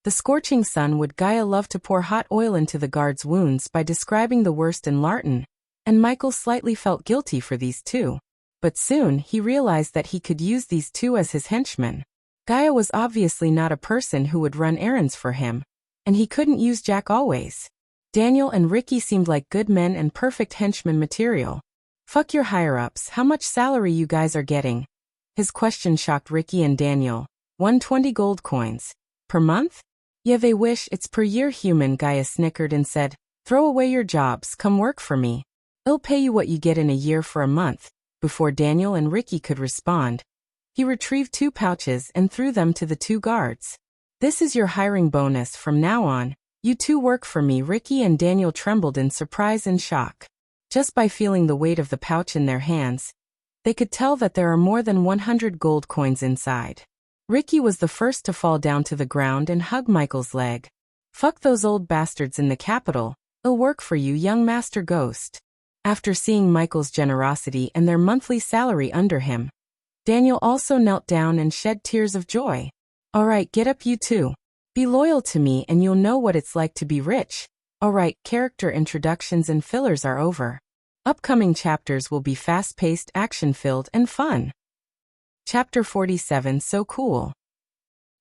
the scorching sun would. Gaia love to pour hot oil into the guard's wounds by describing the worst in Larton, and Michael slightly felt guilty for these two. But soon he realized that he could use these two as his henchmen. Gaia was obviously not a person who would run errands for him, and he couldn't use Jack always. Daniel and Ricky seemed like good men and perfect henchman material. Fuck your higher-ups, how much salary you guys are getting? His question shocked Ricky and Daniel. 120 gold coins. Per month? Yeah, they wish it's per year, human. Gaia snickered and said, throw away your jobs, come work for me. I'll pay you what you get in a year for a month. Before Daniel and Ricky could respond, he retrieved 2 pouches and threw them to the 2 guards. This is your hiring bonus from now on. You two work for me. Ricky and Daniel trembled in surprise and shock. Just by feeling the weight of the pouch in their hands, they could tell that there are more than 100 gold coins inside. Ricky was the first to fall down to the ground and hug Michael's leg. Fuck those old bastards in the capital. I'll work for you, young Master Ghost. After seeing Michael's generosity and their monthly salary under him, Daniel also knelt down and shed tears of joy. Alright, get up you two. Be loyal to me and you'll know what it's like to be rich. Alright, character introductions and fillers are over. Upcoming chapters will be fast-paced, action-filled, and fun. Chapter 47, So Cool.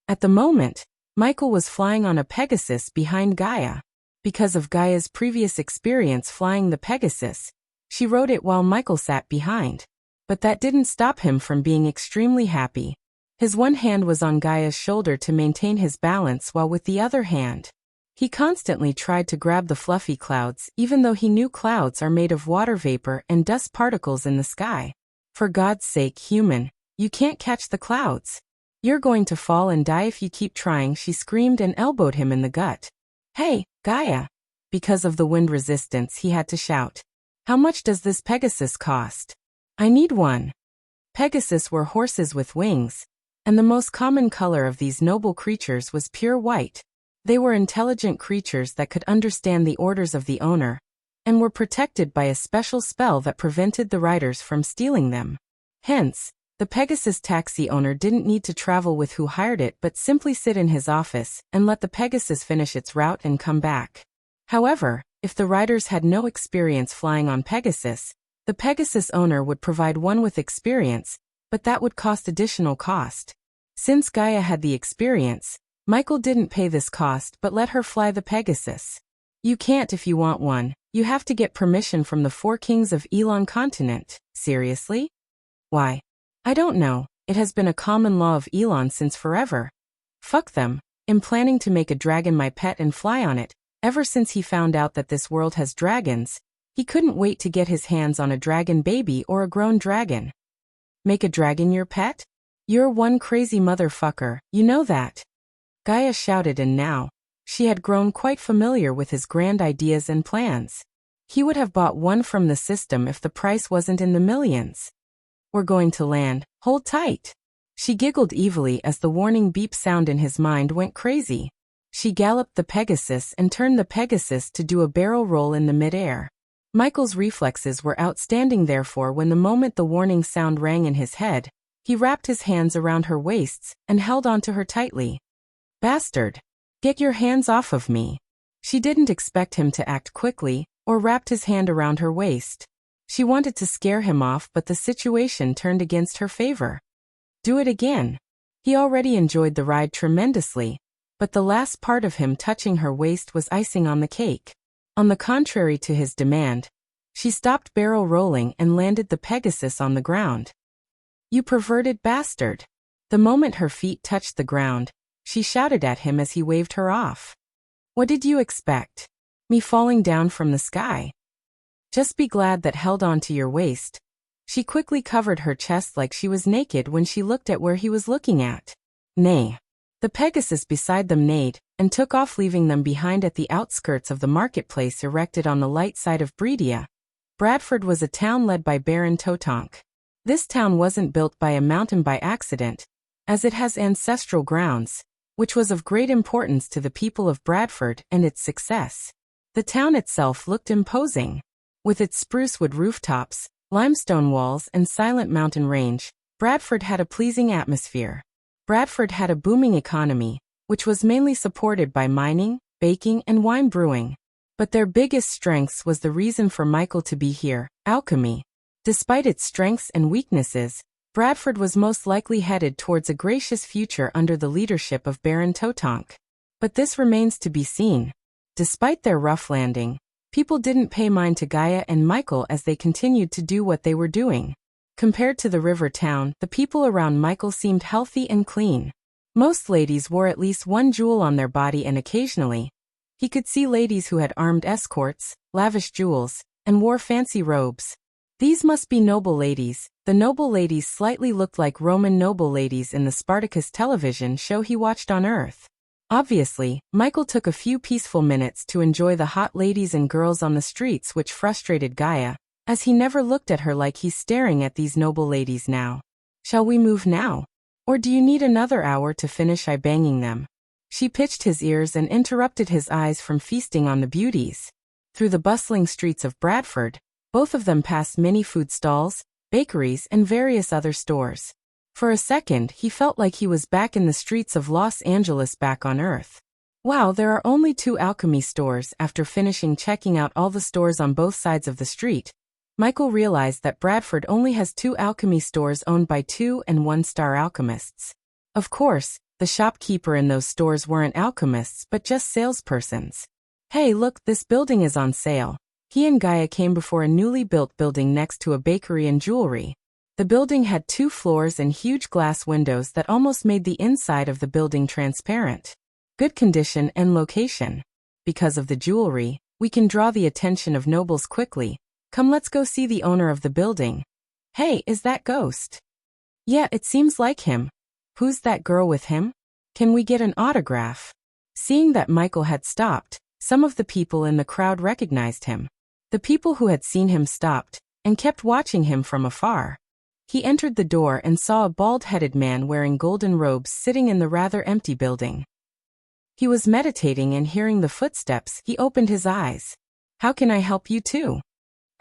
At the moment, Michael was flying on a Pegasus behind Gaia. Because of Gaia's previous experience flying the Pegasus, she rode it while Michael sat behind. But that didn't stop him from being extremely happy. His one hand was on Gaia's shoulder to maintain his balance while with the other hand, he constantly tried to grab the fluffy clouds even though he knew clouds are made of water vapor and dust particles in the sky. For God's sake, human, you can't catch the clouds. You're going to fall and die if you keep trying, she screamed and elbowed him in the gut. Hey, Gaia! Because of the wind resistance he had to shout. How much does this Pegasus cost? I need one. Pegasus were horses with wings, and the most common color of these noble creatures was pure white. They were intelligent creatures that could understand the orders of the owner, and were protected by a special spell that prevented the riders from stealing them. Hence, the Pegasus taxi owner didn't need to travel with who hired it but simply sit in his office and let the Pegasus finish its route and come back. However, if the riders had no experience flying on Pegasus, the Pegasus owner would provide one with experience, but that would cost additional cost. Since Gaia had the experience, Michael didn't pay this cost but let her fly the Pegasus. You can't if you want one, you have to get permission from the 4 kings of Elon continent. Seriously? Why? I don't know, it has been a common law of Elon since forever. Fuck them, I'm planning to make a dragon my pet and fly on it. Ever since he found out that this world has dragons, he couldn't wait to get his hands on a dragon baby or a grown dragon. Make a dragon your pet? You're one crazy motherfucker, you know that. Gaia shouted, and now, she had grown quite familiar with his grand ideas and plans. He would have bought one from the system if the price wasn't in the millions. We're going to land, hold tight. She giggled evilly as the warning beep sound in his mind went crazy. She galloped the Pegasus and turned the Pegasus to do a barrel roll in the midair. Michael's reflexes were outstanding, therefore when the moment the warning sound rang in his head, he wrapped his hands around her waists and held onto her tightly. Bastard! Get your hands off of me! She didn't expect him to act quickly, or wrapped his hand around her waist. She wanted to scare him off, but the situation turned against her favor. Do it again. He already enjoyed the ride tremendously, but the last part of him touching her waist was icing on the cake. On the contrary to his demand, she stopped barrel rolling and landed the Pegasus on the ground. You perverted bastard! The moment her feet touched the ground, she shouted at him as he waved her off. What did you expect? Me falling down from the sky? Just be glad that held on to your waist. She quickly covered her chest like she was naked when she looked at where he was looking at. Nay. The Pegasus beside them neighed, and took off, leaving them behind at the outskirts of the marketplace erected on the light side of Bredia. Bradford was a town led by Baron Totonk. This town wasn't built by a mountain by accident, as it has ancestral grounds, which was of great importance to the people of Bradford and its success. The town itself looked imposing. With its spruce wood rooftops, limestone walls and silent mountain range, Bradford had a pleasing atmosphere. Bradford had a booming economy, which was mainly supported by mining, baking and wine brewing. But their biggest strengths was the reason for Michael to be here, alchemy. Despite its strengths and weaknesses, Bradford was most likely headed towards a gracious future under the leadership of Baron Totonk. But this remains to be seen. Despite their rough landing, people didn't pay mind to Gaia and Michael as they continued to do what they were doing. Compared to the river town, the people around Michael seemed healthy and clean. Most ladies wore at least one jewel on their body, and occasionally, he could see ladies who had armed escorts, lavish jewels, and wore fancy robes. These must be noble ladies. The noble ladies slightly looked like Roman noble ladies in the Spartacus television show he watched on Earth. Obviously, Michael took a few peaceful minutes to enjoy the hot ladies and girls on the streets, which frustrated Gaia, as he never looked at her like he's staring at these noble ladies now. Shall we move now? Or do you need another hour to finish banging them? She pitched his ears and interrupted his eyes from feasting on the beauties. Through the bustling streets of Bradford, both of them passed many food stalls, bakeries and various other stores. For a second, he felt like he was back in the streets of Los Angeles, back on Earth. Wow, there are only 2 alchemy stores. After finishing checking out all the stores on both sides of the street, Michael realized that Bradford only has 2 alchemy stores owned by 2- and 1-star alchemists. Of course, the shopkeeper in those stores weren't alchemists but just salespersons. Hey look, this building is on sale. He and Gaia came before a newly built building next to a bakery and jewelry. The building had 2 floors and huge glass windows that almost made the inside of the building transparent. Good condition and location. Because of the jewelry, we can draw the attention of nobles quickly. Come, let's go see the owner of the building. Hey, is that Ghost? Yeah, it seems like him. Who's that girl with him? Can we get an autograph? Seeing that Michael had stopped, some of the people in the crowd recognized him. The people who had seen him stopped, and kept watching him from afar. He entered the door and saw a bald-headed man wearing golden robes sitting in the rather empty building. He was meditating, and hearing the footsteps, he opened his eyes. How can I help you too?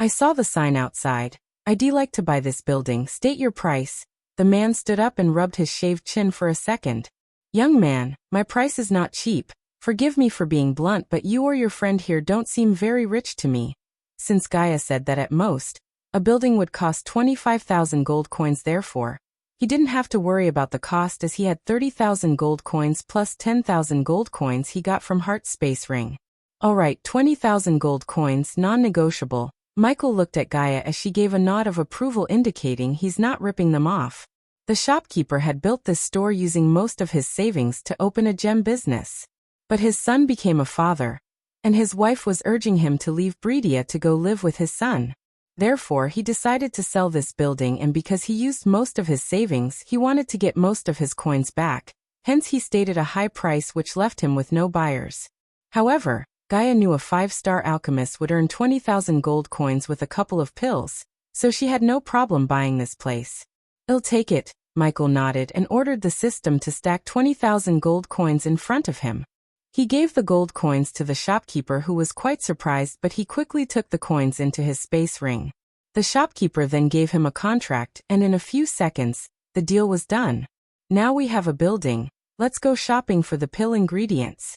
I saw the sign outside. I'd like to buy this building. State your price. The man stood up and rubbed his shaved chin for a second. Young man, my price is not cheap. Forgive me for being blunt, but you or your friend here don't seem very rich to me. Since Gaia said that at most, a building would cost 25,000 gold coins, therefore, he didn't have to worry about the cost as he had 30,000 gold coins plus 10,000 gold coins he got from Heart's space ring. Alright, 20,000 gold coins, non-negotiable. Michael looked at Gaia as she gave a nod of approval, indicating he's not ripping them off. The shopkeeper had built this store using most of his savings to open a gem business. But his son became a father, and his wife was urging him to leave Breedia to go live with his son. Therefore, he decided to sell this building, and because he used most of his savings, he wanted to get most of his coins back. Hence he stated a high price which left him with no buyers. However, Gaia knew a 5-star alchemist would earn 20,000 gold coins with a couple of pills, so she had no problem buying this place. "I'll take it," Michael nodded and ordered the system to stack 20,000 gold coins in front of him. He gave the gold coins to the shopkeeper, who was quite surprised, but he quickly took the coins into his space ring. The shopkeeper then gave him a contract, and in a few seconds, the deal was done. Now we have a building. Let's go shopping for the pill ingredients.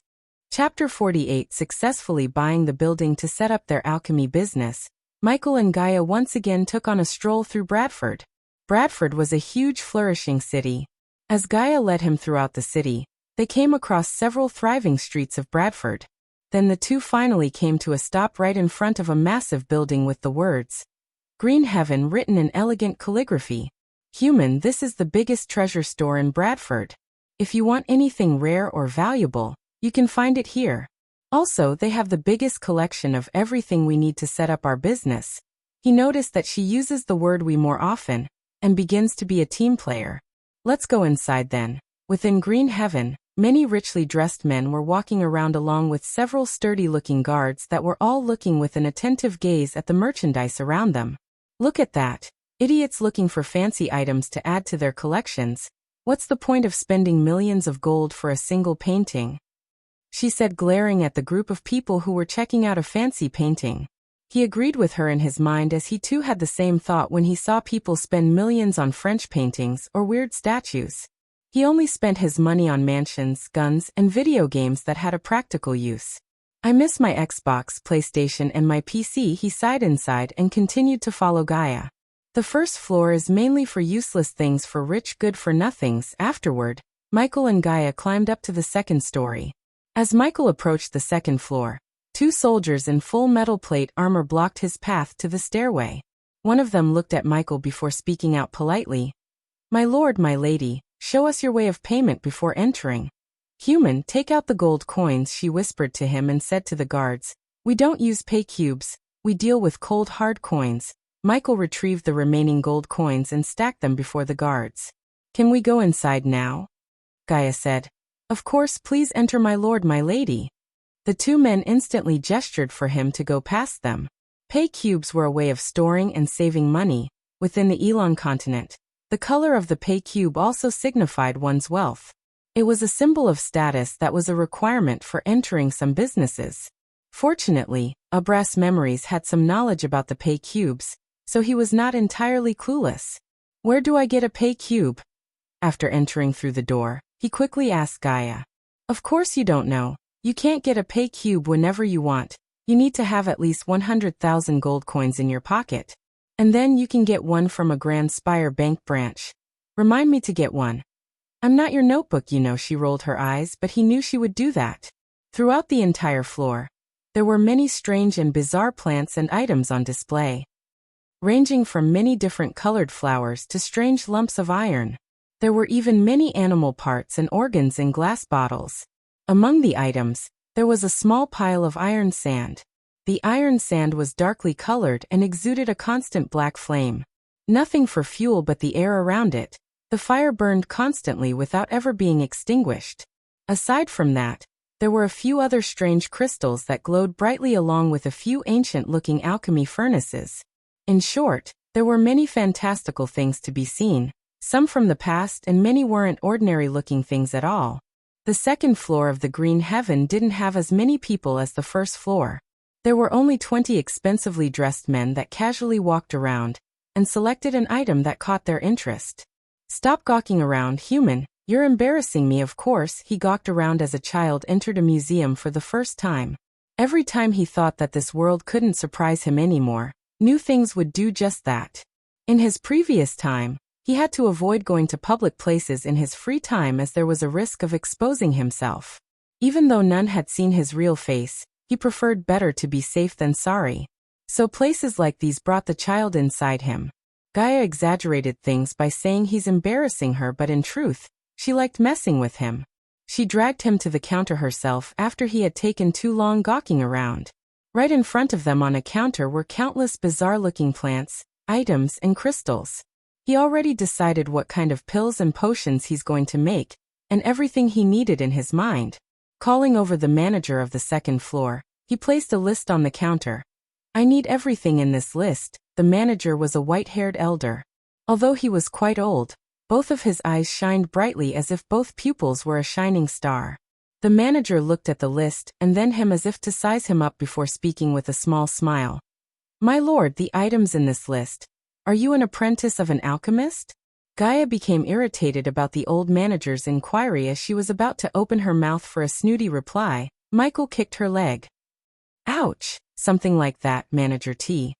Chapter 48. Successfully buying the building to set up their alchemy business, Michael and Gaia once again took on a stroll through Bradford. Bradford was a huge, flourishing city. As Gaia led him throughout the city, they came across several thriving streets of Bradford. Then the two finally came to a stop right in front of a massive building with the words, "Green Heaven," written in elegant calligraphy. "Human, this is the biggest treasure store in Bradford. If you want anything rare or valuable, you can find it here. Also, they have the biggest collection of everything we need to set up our business." He noticed that she uses the word "we" more often, and begins to be a team player. Let's go inside then. Within Green Heaven, many richly dressed men were walking around along with several sturdy-looking guards that were all looking with an attentive gaze at the merchandise around them. "Look at that. Idiots looking for fancy items to add to their collections. What's the point of spending millions of gold for a single painting?" she said, glaring at the group of people who were checking out a fancy painting. He agreed with her in his mind, as he too had the same thought when he saw people spend millions on French paintings or weird statues. He only spent his money on mansions, guns, and video games that had a practical use. "I miss my Xbox, PlayStation, and my PC," he sighed inside and continued to follow Gaia. The first floor is mainly for useless things for rich good-for-nothings. Afterward, Michael and Gaia climbed up to the second story. As Michael approached the second floor, two soldiers in full metal plate armor blocked his path to the stairway. One of them looked at Michael before speaking out politely. "My lord, my lady, show us your way of payment before entering." "Human, take out the gold coins," she whispered to him and said to the guards. "We don't use pay cubes, we deal with cold hard coins." Michael retrieved the remaining gold coins and stacked them before the guards. "Can we go inside now?" Gaia said. "Of course, please enter, my lord, my lady." The two men instantly gestured for him to go past them. Pay cubes were a way of storing and saving money. Within the Elon continent, the color of the pay cube also signified one's wealth. It was a symbol of status that was a requirement for entering some businesses. Fortunately, Abra's memories had some knowledge about the pay cubes, so he was not entirely clueless. "Where do I get a pay cube?" After entering through the door, he quickly asked Gaia. "Of course you don't know. You can't get a pay cube whenever you want. You need to have at least 100,000 gold coins in your pocket. And then you can get one from a Grand Spire Bank branch. Remind me to get one." "I'm not your notebook, you know," she rolled her eyes, but he knew she would do that. Throughout the entire floor, there were many strange and bizarre plants and items on display, ranging from many different colored flowers to strange lumps of iron. There were even many animal parts and organs in glass bottles. Among the items, there was a small pile of iron sand. The iron sand was darkly colored and exuded a constant black flame. Nothing for fuel but the air around it. The fire burned constantly without ever being extinguished. Aside from that, there were a few other strange crystals that glowed brightly, along with a few ancient-looking alchemy furnaces. In short, there were many fantastical things to be seen, some from the past, and many weren't ordinary-looking things at all. The second floor of the Green Heaven didn't have as many people as the first floor. There were only 20 expensively dressed men that casually walked around and selected an item that caught their interest. Stop gawking around, human. You're embarrassing me. Of course, he gawked around as a child entered a museum for the first time. Every time he thought that this world couldn't surprise him anymore, new things would do just that. In his previous time, he had to avoid going to public places in his free time as there was a risk of exposing himself. Even though none had seen his real face, he preferred better to be safe than sorry. So places like these brought the child inside him. Gaia exaggerated things by saying he's embarrassing her, but in truth, she liked messing with him. She dragged him to the counter herself after he had taken too long gawking around. Right in front of them on a counter were countless bizarre-looking plants, items, and crystals. He already decided what kind of pills and potions he's going to make, and everything he needed in his mind. Calling over the manager of the second floor, he placed a list on the counter. I need everything in this list. The manager was a white-haired elder. Although he was quite old, both of his eyes shined brightly as if both pupils were a shining star. The manager looked at the list and then him as if to size him up before speaking with a small smile. My lord, the items in this list. Are you an apprentice of an alchemist? Gaia became irritated about the old manager's inquiry as she was about to open her mouth for a snooty reply. Michael kicked her leg. Ouch, something like that, Manager T.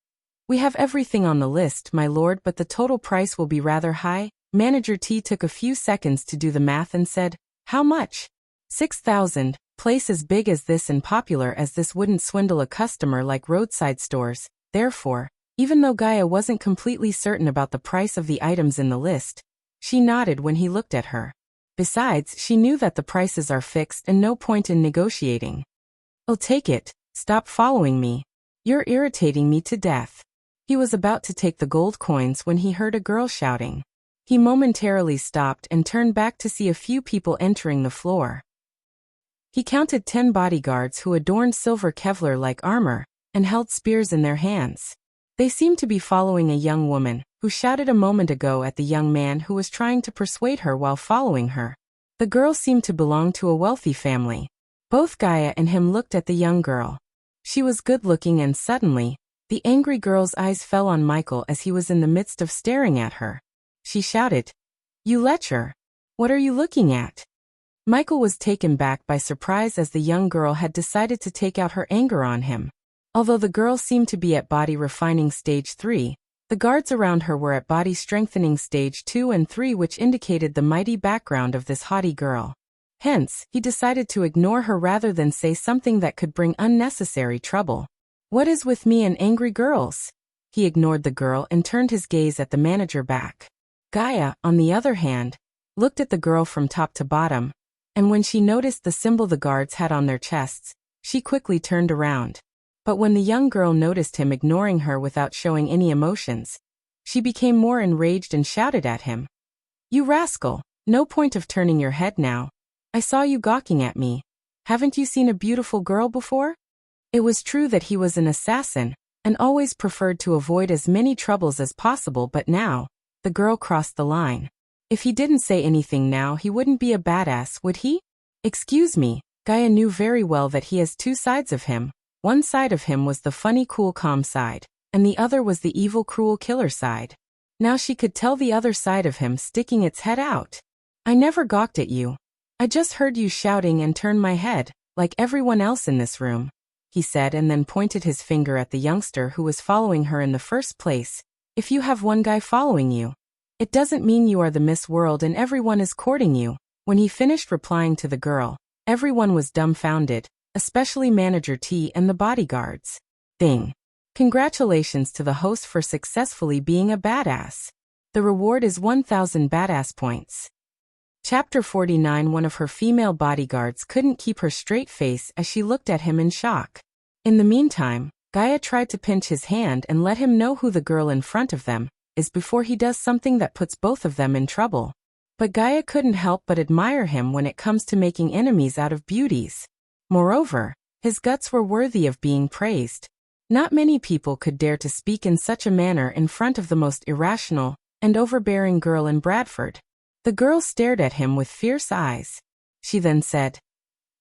We have everything on the list, my lord, but the total price will be rather high. Manager T took a few seconds to do the math and said, how much? 6,000. Place as big as this and popular as this wouldn't swindle a customer like roadside stores. Therefore, even though Gaia wasn't completely certain about the price of the items in the list, she nodded when he looked at her. Besides, she knew that the prices are fixed and no point in negotiating. I'll take it. Stop following me. You're irritating me to death. He was about to take the gold coins when he heard a girl shouting. He momentarily stopped and turned back to see a few people entering the floor. He counted 10 bodyguards who adorned silver Kevlar-like armor and held spears in their hands. They seemed to be following a young woman, who shouted a moment ago at the young man who was trying to persuade her while following her. The girl seemed to belong to a wealthy family. Both Gaia and him looked at the young girl. She was good-looking and suddenly, the angry girl's eyes fell on Michael as he was in the midst of staring at her. She shouted, You lecher! What are you looking at? Michael was taken back by surprise as the young girl had decided to take out her anger on him. Although the girl seemed to be at body refining stage 3, the guards around her were at body strengthening stage 2 and 3, which indicated the mighty background of this haughty girl. Hence, he decided to ignore her rather than say something that could bring unnecessary trouble. What is with me and angry girls? He ignored the girl and turned his gaze at the manager back. Gaia, on the other hand, looked at the girl from top to bottom, and when she noticed the symbol the guards had on their chests, she quickly turned around. But when the young girl noticed him ignoring her without showing any emotions, she became more enraged and shouted at him. You rascal, no point of turning your head now. I saw you gawking at me. Haven't you seen a beautiful girl before? It was true that he was an assassin, and always preferred to avoid as many troubles as possible, but now, the girl crossed the line. If he didn't say anything now, he wouldn't be a badass, would he? Excuse me, Gaia knew very well that he has two sides of him. One side of him was the funny, cool, calm side, and the other was the evil, cruel killer side. Now she could tell the other side of him sticking its head out. I never gawked at you. I just heard you shouting and turned my head, like everyone else in this room, he said, and then pointed his finger at the youngster who was following her in the first place. If you have one guy following you, it doesn't mean you are the Miss World and everyone is courting you. When he finished replying to the girl, everyone was dumbfounded, especially Manager T and the bodyguards. Thing. Congratulations to the host for successfully being a badass. The reward is 1,000 badass points. Chapter 49. One of her female bodyguards couldn't keep her straight face as she looked at him in shock. In the meantime, Gaia tried to pinch his hand and let him know who the girl in front of them is before he does something that puts both of them in trouble. But Gaia couldn't help but admire him when it comes to making enemies out of beauties. Moreover, his guts were worthy of being praised. Not many people could dare to speak in such a manner in front of the most irrational and overbearing girl in Bradford. The girl stared at him with fierce eyes. She then said,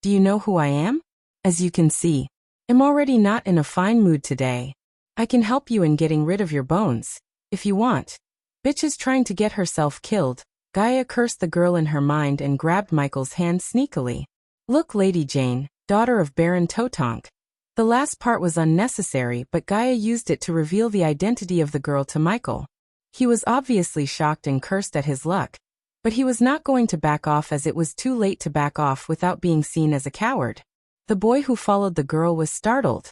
Do you know who I am? As you can see, I'm already not in a fine mood today. I can help you in getting rid of your bones, if you want. Bitch is trying to get herself killed. Gaia cursed the girl in her mind and grabbed Michael's hand sneakily. Look, Lady Jane, daughter of Baron Totonk. The last part was unnecessary, but Gaia used it to reveal the identity of the girl to Michael. He was obviously shocked and cursed at his luck, but he was not going to back off as it was too late to back off without being seen as a coward. The boy who followed the girl was startled.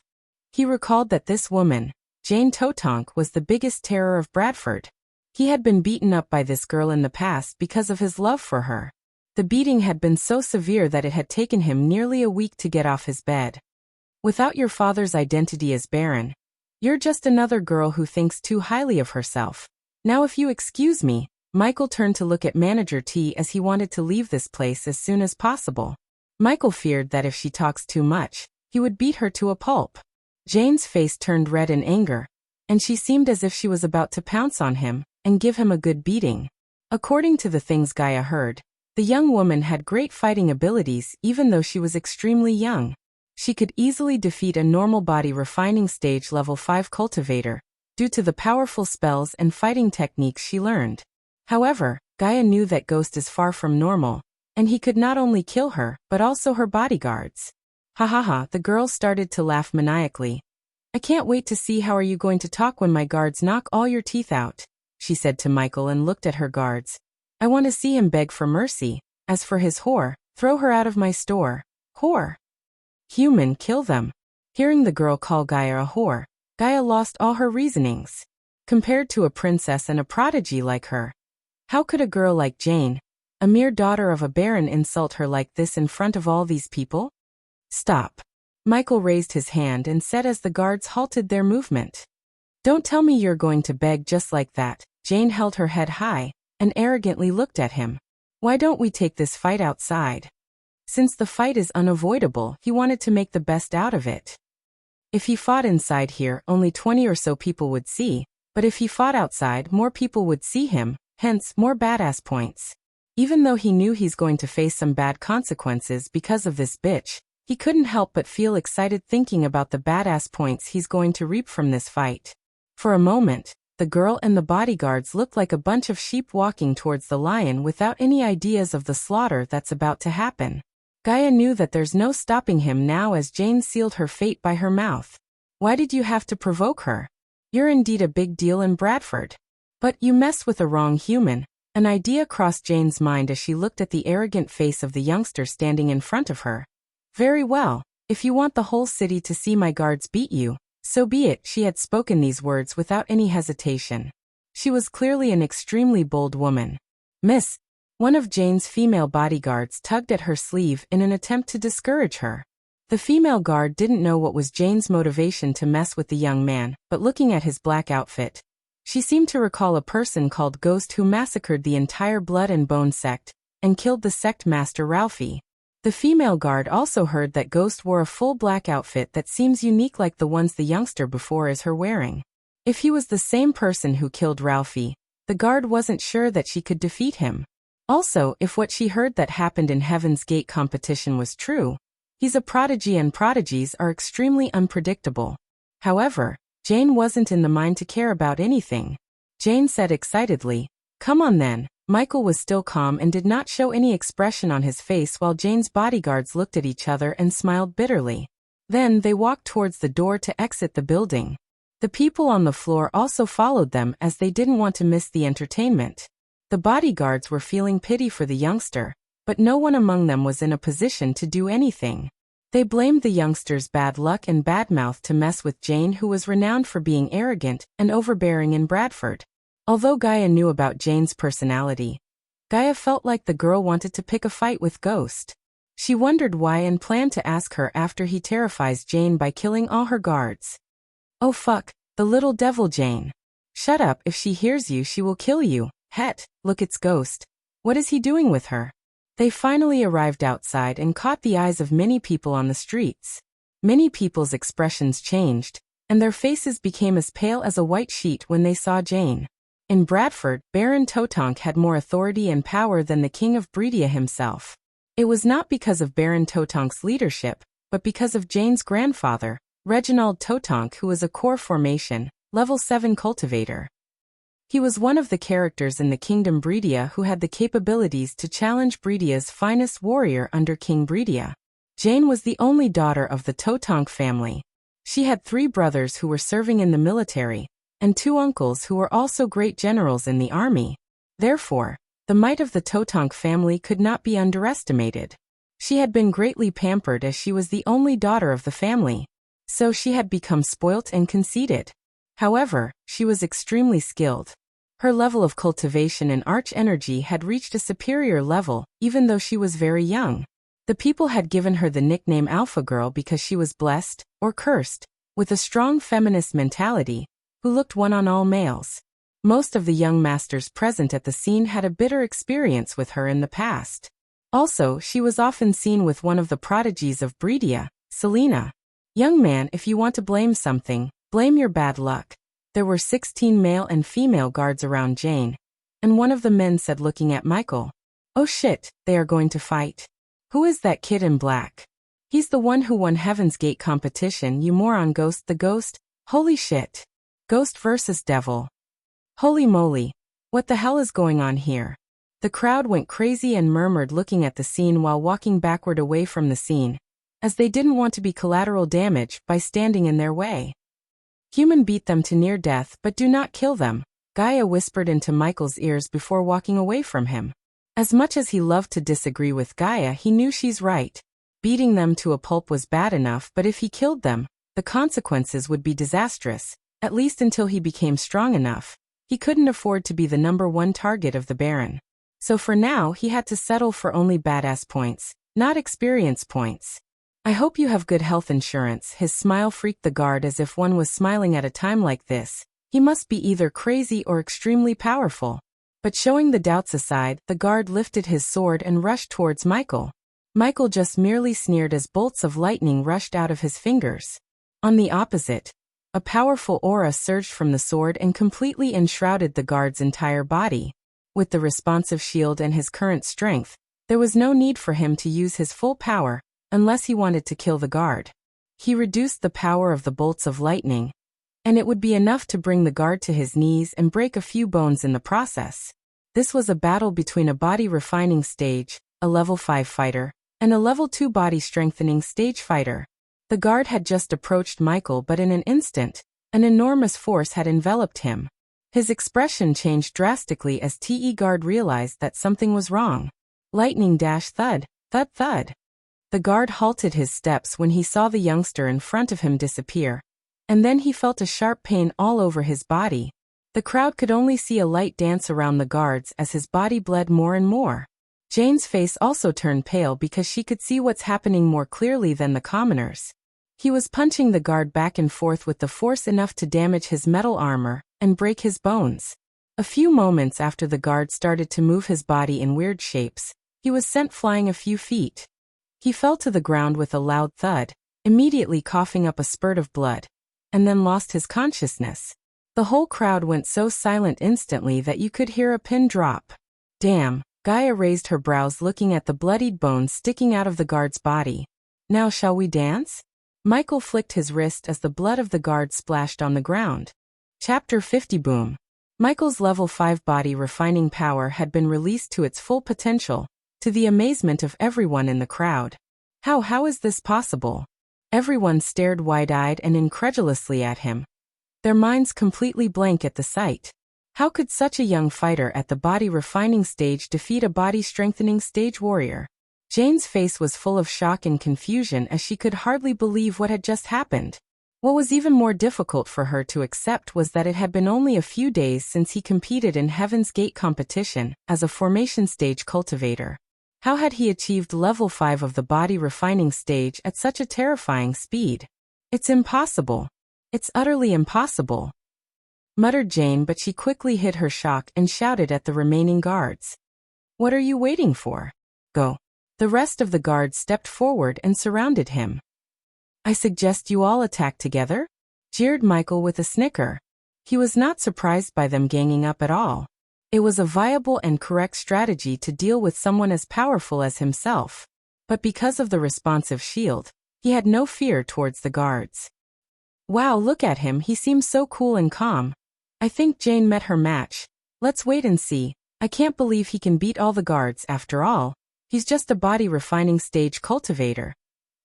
He recalled that this woman, Jane Totonk, was the biggest terror of Bradford. He had been beaten up by this girl in the past because of his love for her. The beating had been so severe that it had taken him nearly a week to get off his bed. Without your father's identity as Baron, you're just another girl who thinks too highly of herself. Now if you excuse me, Michael turned to look at Manager T as he wanted to leave this place as soon as possible. Michael feared that if she talks too much, he would beat her to a pulp. Jane's face turned red in anger, and she seemed as if she was about to pounce on him and give him a good beating. According to the things Gaia heard, the young woman had great fighting abilities even though she was extremely young. She could easily defeat a normal body refining stage level 5 cultivator, due to the powerful spells and fighting techniques she learned. However, Gaia knew that Ghost is far from normal, and he could not only kill her, but also her bodyguards. Ha ha ha, the girl started to laugh maniacally. I can't wait to see how are you going to talk when my guards knock all your teeth out, she said to Michael and looked at her guards. I want to see him beg for mercy. As for his whore, throw her out of my store. Whore. Human, kill them. Hearing the girl call Gaia a whore, Gaia lost all her reasonings. Compared to a princess and a prodigy like her, how could a girl like Jane, a mere daughter of a baron, insult her like this in front of all these people? Stop. Michael raised his hand and said as the guards halted their movement. Don't tell me you're going to beg just like that. Jane held her head high and arrogantly looked at him. Why don't we take this fight outside? Since the fight is unavoidable, he wanted to make the best out of it. If he fought inside here, only 20 or so people would see, but if he fought outside, more people would see him, hence more badass points. Even though he knew he's going to face some bad consequences because of this bitch, he couldn't help but feel excited thinking about the badass points he's going to reap from this fight. For a moment, the girl and the bodyguards looked like a bunch of sheep walking towards the lion without any ideas of the slaughter that's about to happen. Gaia knew that there's no stopping him now as Jane sealed her fate by her mouth. Why did you have to provoke her? You're indeed a big deal in Bradford. But you messed with the wrong human. An idea crossed Jane's mind as she looked at the arrogant face of the youngster standing in front of her. Very well, if you want the whole city to see my guards beat you, so be it. She had spoken these words without any hesitation. She was clearly an extremely bold woman. Miss, one of Jane's female bodyguards tugged at her sleeve in an attempt to discourage her. The female guard didn't know what was Jane's motivation to mess with the young man, but looking at his black outfit, she seemed to recall a person called Ghost who massacred the entire Blood and Bone sect and killed the sect master Ralphie. The female guard also heard that Ghost wore a full black outfit that seems unique like the ones the youngster before is her wearing. If he was the same person who killed Ralphie, the guard wasn't sure that she could defeat him. Also, if what she heard that happened in Heaven's Gate competition was true, he's a prodigy and prodigies are extremely unpredictable. However, Jane wasn't in the mind to care about anything. Jane said excitedly, "Come on then." Michael was still calm and did not show any expression on his face while Jane's bodyguards looked at each other and smiled bitterly. Then they walked towards the door to exit the building. The people on the floor also followed them as they didn't want to miss the entertainment. The bodyguards were feeling pity for the youngster, but no one among them was in a position to do anything. They blamed the youngster's bad luck and bad mouth to mess with Jane, who was renowned for being arrogant and overbearing in Bradford. Although Gaia knew about Jane's personality, Gaia felt like the girl wanted to pick a fight with Ghost. She wondered why and planned to ask her after he terrifies Jane by killing all her guards. Oh fuck, the little devil Jane. Shut up, if she hears you she will kill you. Het, look, it's Ghost. What is he doing with her? They finally arrived outside and caught the eyes of many people on the streets. Many people's expressions changed, and their faces became as pale as a white sheet when they saw Jane. In Bradford, Baron Totonk had more authority and power than the King of Breedia himself. It was not because of Baron Totonk's leadership, but because of Jane's grandfather, Reginald Totonk, who was a core formation, level 7 cultivator. He was one of the characters in the Kingdom Breedia who had the capabilities to challenge Breedia's finest warrior under King Breedia. Jane was the only daughter of the Totonk family. She had 3 brothers who were serving in the military, and 2 uncles who were also great generals in the army. Therefore, the might of the Totonk family could not be underestimated. She had been greatly pampered as she was the only daughter of the family, so she had become spoilt and conceited. However, she was extremely skilled. Her level of cultivation and arch energy had reached a superior level, even though she was very young. The people had given her the nickname Alpha Girl because she was blessed, or cursed, with a strong feminist mentality, who looked one on all males. Most of the young masters present at the scene had a bitter experience with her in the past. Also, she was often seen with one of the prodigies of Breedia, Selena. Young man, if you want to blame something, blame your bad luck. There were 16 male and female guards around Jane, and one of the men said looking at Michael, "Oh shit, they are going to fight. Who is that kid in black? He's the one who won Heaven's Gate competition, you moron. Ghost the ghost? Holy shit. Ghost versus devil. Holy moly. What the hell is going on here?" The crowd went crazy and murmured, looking at the scene while walking backward away from the scene, as they didn't want to be collateral damage by standing in their way. "Human, beat them to near death but do not kill them," Gaia whispered into Michael's ears before walking away from him. As much as he loved to disagree with Gaia, he knew she's right. Beating them to a pulp was bad enough, but if he killed them, the consequences would be disastrous, at least until he became strong enough. He couldn't afford to be the #1 target of the Baron. So for now, he had to settle for only badass points, not experience points. "I hope you have good health insurance." His smile freaked the guard as if one was smiling at a time like this. He must be either crazy or extremely powerful. But showing the doubts aside, the guard lifted his sword and rushed towards Michael. Michael just merely sneered as bolts of lightning rushed out of his fingers. On the opposite, a powerful aura surged from the sword and completely enshrouded the guard's entire body. With the responsive shield and his current strength, there was no need for him to use his full power, unless he wanted to kill the guard. He reduced the power of the bolts of lightning, and it would be enough to bring the guard to his knees and break a few bones in the process. This was a battle between a body refining stage, a level 5 fighter, and a level 2 body strengthening stage fighter. The guard had just approached Michael, but in an instant, an enormous force had enveloped him. His expression changed drastically as TE guard realized that something was wrong. Lightning dash thud, thud thud. The guard halted his steps when he saw the youngster in front of him disappear, and then he felt a sharp pain all over his body. The crowd could only see a light dance around the guards as his body bled more and more. Jane's face also turned pale because she could see what's happening more clearly than the commoners. He was punching the guard back and forth with the force enough to damage his metal armor and break his bones. A few moments after the guard started to move his body in weird shapes, he was sent flying a few feet. He fell to the ground with a loud thud, immediately coughing up a spurt of blood, and then lost his consciousness. The whole crowd went so silent instantly that you could hear a pin drop. Damn, Gaia raised her brows looking at the bloodied bones sticking out of the guard's body. Now shall we dance? Michael flicked his wrist as the blood of the guard splashed on the ground. Chapter 50 Boom. Michael's level 5 body refining power had been released to its full potential, to the amazement of everyone in the crowd. How is this possible? Everyone stared wide-eyed and incredulously at him, their minds completely blank at the sight. How could such a young fighter at the body refining stage defeat a body strengthening stage warrior? Jane's face was full of shock and confusion as she could hardly believe what had just happened. What was even more difficult for her to accept was that it had been only a few days since he competed in Heaven's Gate competition as a formation stage cultivator. How had he achieved level 5 of the body refining stage at such a terrifying speed? It's impossible. It's utterly impossible, muttered Jane, but she quickly hid her shock and shouted at the remaining guards. What are you waiting for? Go. The rest of the guards stepped forward and surrounded him. I suggest you all attack together? Jeered Michael with a snicker. He was not surprised by them ganging up at all. It was a viable and correct strategy to deal with someone as powerful as himself. But because of the responsive shield, he had no fear towards the guards. Wow, look at him, he seems so cool and calm. I think Jane met her match. Let's wait and see. I can't believe he can beat all the guards after all. He's just a body refining stage cultivator.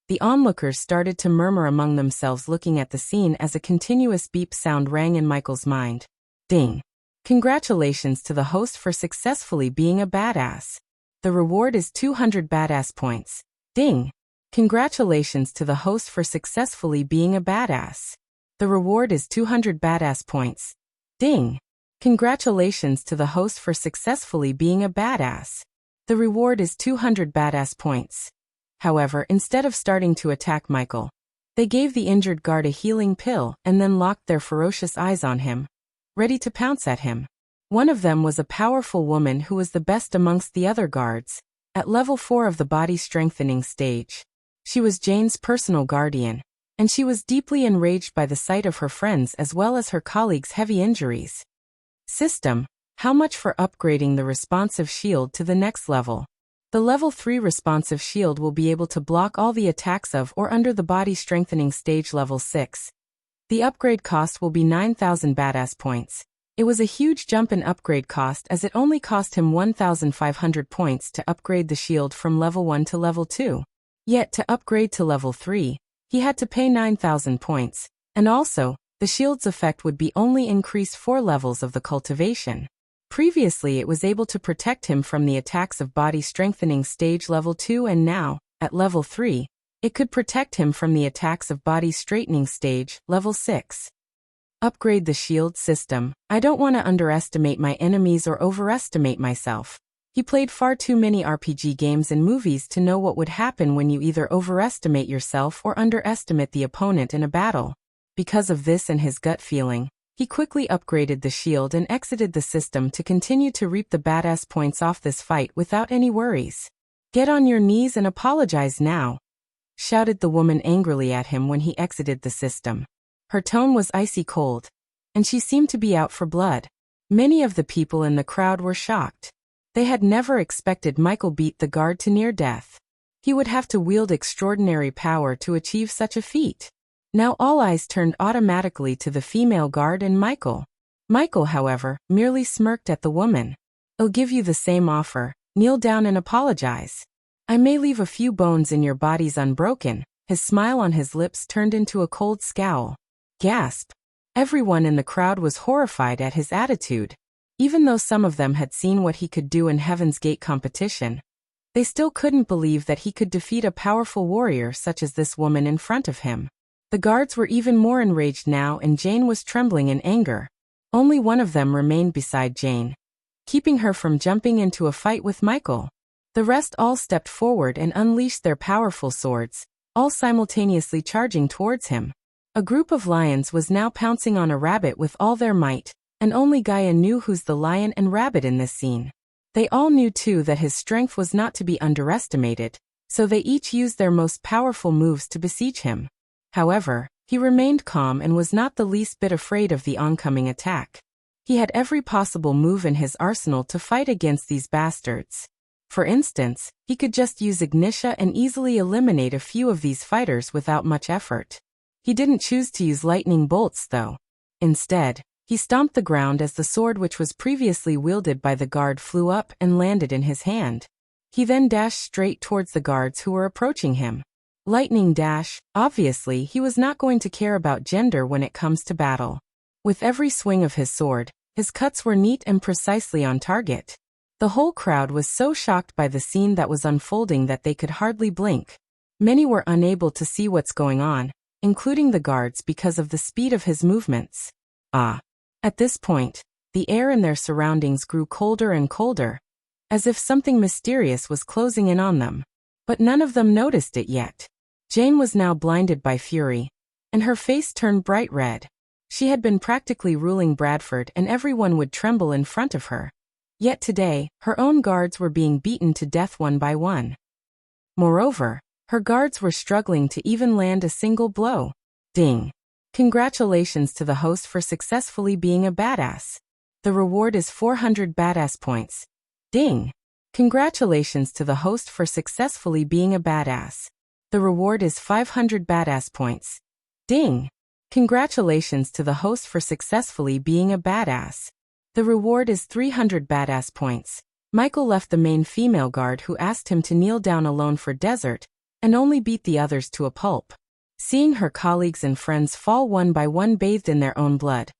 The onlookers started to murmur among themselves, looking at the scene as a continuous beep sound rang in Michael's mind. Ding. Congratulations to the host for successfully being a badass. The reward is 200 badass points. Ding. Congratulations to the host for successfully being a badass. The reward is 200 badass points. Ding. Congratulations to the host for successfully being a badass. The reward is 200 badass points. However, instead of starting to attack Michael, they gave the injured guard a healing pill and then locked their ferocious eyes on him, ready to pounce at him. One of them was a powerful woman who was the best amongst the other guards, at level 4 of the body strengthening stage. She was Jane's personal guardian, and she was deeply enraged by the sight of her friends as well as her colleagues' heavy injuries. System: how much for upgrading the responsive shield to the next level? The level 3 responsive shield will be able to block all the attacks of or under the body strengthening stage level 6. The upgrade cost will be 9,000 badass points. It was a huge jump in upgrade cost as it only cost him 1,500 points to upgrade the shield from level 1 to level 2. Yet to upgrade to level 3, he had to pay 9,000 points, and also, the shield's effect would be only increase 4 levels of the cultivation. Previously it was able to protect him from the attacks of body strengthening stage level 2, and now, at level 3, it could protect him from the attacks of body straightening stage level 6. Upgrade the shield system. I don't want to underestimate my enemies or overestimate myself. He played far too many RPG games and movies to know what would happen when you either overestimate yourself or underestimate the opponent in a battle. Because of this and his gut feeling, he quickly upgraded the shield and exited the system to continue to reap the badass points off this fight without any worries. Get on your knees and apologize now, shouted the woman angrily at him when he exited the system. Her tone was icy cold, and she seemed to be out for blood. Many of the people in the crowd were shocked. They had never expected Michael beat the guard to near death. He would have to wield extraordinary power to achieve such a feat. Now all eyes turned automatically to the female guard and Michael. Michael, however, merely smirked at the woman. I'll give you the same offer. Kneel down and apologize. I may leave a few bones in your bodies unbroken. His smile on his lips turned into a cold scowl. Gasp. Everyone in the crowd was horrified at his attitude. Even though some of them had seen what he could do in Heaven's Gate competition, they still couldn't believe that he could defeat a powerful warrior such as this woman in front of him. The guards were even more enraged now, and Jane was trembling in anger. Only one of them remained beside Jane, keeping her from jumping into a fight with Michael. The rest all stepped forward and unleashed their powerful swords, all simultaneously charging towards him. A group of lions was now pouncing on a rabbit with all their might, and only Gaia knew who's the lion and rabbit in this scene. They all knew too that his strength was not to be underestimated, so they each used their most powerful moves to besiege him. However, he remained calm and was not the least bit afraid of the oncoming attack. He had every possible move in his arsenal to fight against these bastards. For instance, he could just use Ignitia and easily eliminate a few of these fighters without much effort. He didn't choose to use lightning bolts though. Instead, he stomped the ground as the sword which was previously wielded by the guard flew up and landed in his hand. He then dashed straight towards the guards who were approaching him. Lightning dash. Obviously, he was not going to care about gender when it comes to battle. With every swing of his sword, his cuts were neat and precisely on target. The whole crowd was so shocked by the scene that was unfolding that they could hardly blink. Many were unable to see what's going on, including the guards, because of the speed of his movements. At this point, the air in their surroundings grew colder and colder, as if something mysterious was closing in on them. But none of them noticed it yet. Jane was now blinded by fury, and her face turned bright red. She had been practically ruling Bradford, and everyone would tremble in front of her. Yet today, her own guards were being beaten to death one by one. Moreover, her guards were struggling to even land a single blow. Ding. Congratulations to the host for successfully being a badass. The reward is 400 badass points. Ding. Congratulations to the host for successfully being a badass. The reward is 500 badass points. Ding. Congratulations to the host for successfully being a badass. The reward is 300 badass points. Michael left the main female guard who asked him to kneel down alone for dessert, and only beat the others to a pulp. Seeing her colleagues and friends fall one by one bathed in their own blood,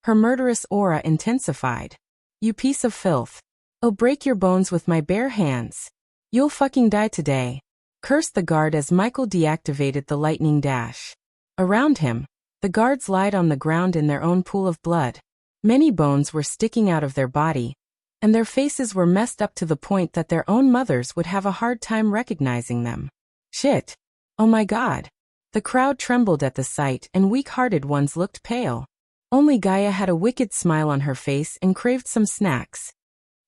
her murderous aura intensified. You piece of filth. I'll break your bones with my bare hands. You'll fucking die today. Cursed the guard as Michael deactivated the lightning dash. Around him, the guards lied on the ground in their own pool of blood. Many bones were sticking out of their body, and their faces were messed up to the point that their own mothers would have a hard time recognizing them. Shit. Oh my god. The crowd trembled at the sight and weak-hearted ones looked pale. Only Gaia had a wicked smile on her face and craved some snacks.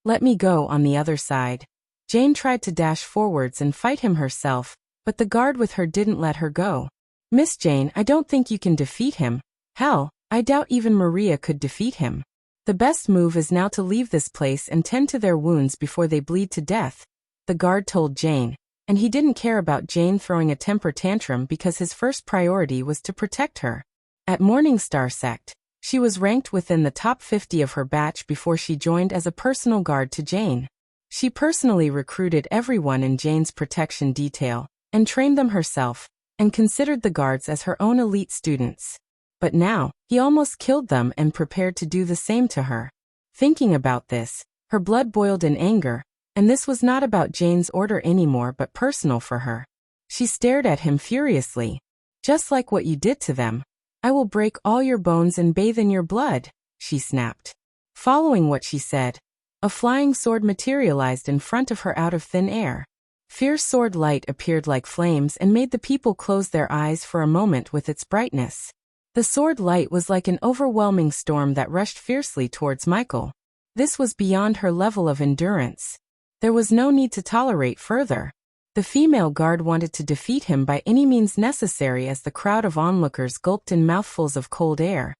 Let me go on the other side. Jane tried to dash forwards and fight him herself, but the guard with her didn't let her go. Miss Jane, I don't think you can defeat him. Hell, I doubt even Maria could defeat him. The best move is now to leave this place and tend to their wounds before they bleed to death, the guard told Jane, and he didn't care about Jane throwing a temper tantrum because his first priority was to protect her. At Morningstar Sect, she was ranked within the top 50 of her batch before she joined as a personal guard to Jane. She personally recruited everyone in Jane's protection detail, and trained them herself, and considered the guards as her own elite students. But now, he almost killed them and prepared to do the same to her. Thinking about this, her blood boiled in anger, and this was not about Jane's order anymore but personal for her. She stared at him furiously. Just like what you did to them. I will break all your bones and bathe in your blood, she snapped. Following what she said, a flying sword materialized in front of her out of thin air. Fierce sword light appeared like flames and made the people close their eyes for a moment with its brightness. The sword light was like an overwhelming storm that rushed fiercely towards Michael. This was beyond her level of endurance. There was no need to tolerate further. The female guard wanted to defeat him by any means necessary as the crowd of onlookers gulped in mouthfuls of cold air,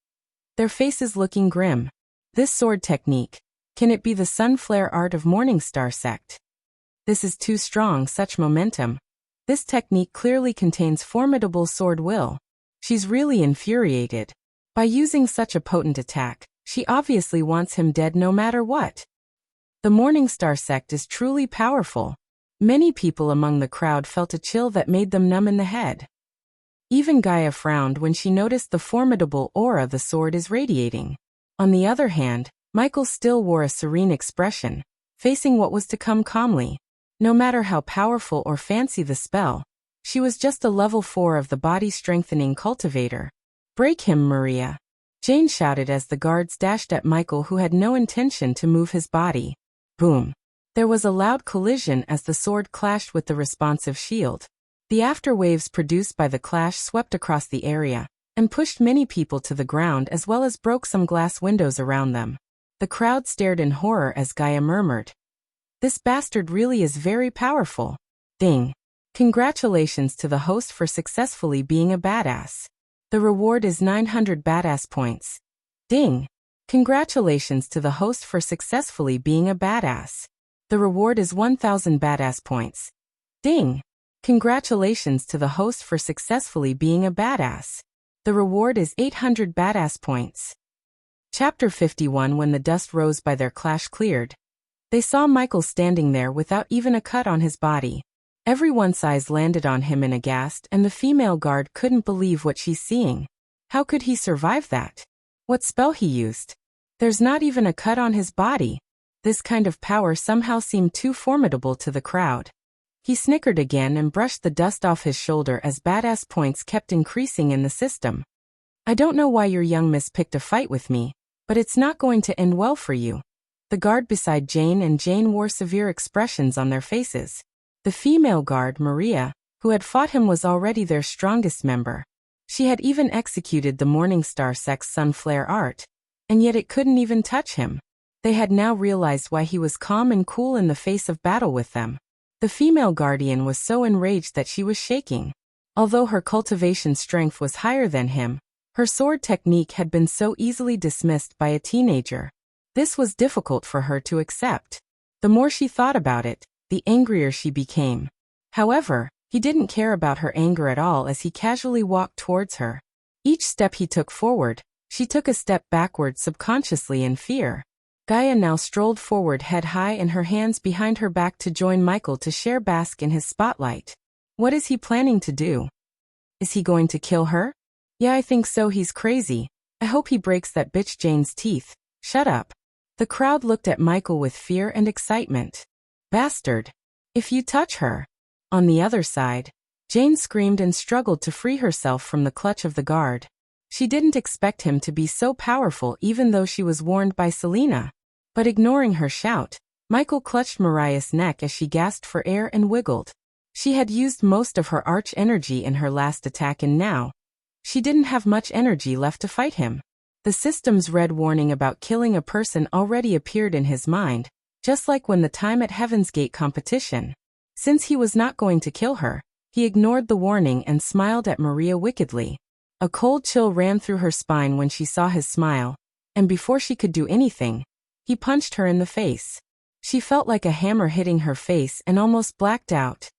their faces looking grim. This sword technique, can it be the sunflare art of Morningstar Sect? This is too strong, such momentum. This technique clearly contains formidable sword will. She's really infuriated. By using such a potent attack, she obviously wants him dead no matter what. The Morningstar Sect is truly powerful. Many people among the crowd felt a chill that made them numb in the head. Even Gaia frowned when she noticed the formidable aura the sword is radiating. On the other hand, Michael still wore a serene expression, facing what was to come calmly. No matter how powerful or fancy the spell, she was just a level 4 of the body-strengthening cultivator. Break him, Maria. Jane shouted as the guards dashed at Michael, who had no intention to move his body. Boom. There was a loud collision as the sword clashed with the responsive shield. The afterwaves produced by the clash swept across the area, and pushed many people to the ground as well as broke some glass windows around them. The crowd stared in horror as Gaia murmured, "This bastard really is very powerful." Ding. Congratulations to the host for successfully being a badass. The reward is 900 badass points. Ding. Congratulations to the host for successfully being a badass. The reward is 1000 badass points. Ding. Congratulations to the host for successfully being a badass. The reward is 800 badass points. Chapter 51. When the dust rose by their clash cleared, they saw Michael standing there without even a cut on his body. Everyone's eyes landed on him in aghast, and the female guard couldn't believe what she's seeing. How could he survive that? What spell he used? There's not even a cut on his body. This kind of power somehow seemed too formidable to the crowd. He snickered again and brushed the dust off his shoulder as badass points kept increasing in the system. I don't know why your young miss picked a fight with me, but it's not going to end well for you. The guard beside Jane and Jane wore severe expressions on their faces. The female guard, Maria, who had fought him, was already their strongest member. She had even executed the Morningstar Sect's sunflare art, and yet it couldn't even touch him. They had now realized why he was calm and cool in the face of battle with them. The female guardian was so enraged that she was shaking. Although her cultivation strength was higher than him, her sword technique had been so easily dismissed by a teenager. This was difficult for her to accept. The more she thought about it, the angrier she became. However, he didn't care about her anger at all as he casually walked towards her. Each step he took forward, she took a step backward subconsciously in fear. Gaia now strolled forward head high and her hands behind her back to join Michael to share bask in his spotlight. What is he planning to do? Is he going to kill her? Yeah, I think so. He's crazy. I hope he breaks that bitch Jane's teeth. Shut up. The crowd looked at Michael with fear and excitement. Bastard. If you touch her. On the other side, Jane screamed and struggled to free herself from the clutch of the guard. She didn't expect him to be so powerful even though she was warned by Selena. But ignoring her shout, Michael clutched Mariah's neck as she gasped for air and wiggled. She had used most of her arch energy in her last attack and now, she didn't have much energy left to fight him. The system's red warning about killing a person already appeared in his mind, just like when the time at Heaven's Gate competition. Since he was not going to kill her, he ignored the warning and smiled at Maria wickedly. A cold chill ran through her spine when she saw his smile, and before she could do anything, he punched her in the face. She felt like a hammer hitting her face and almost blacked out.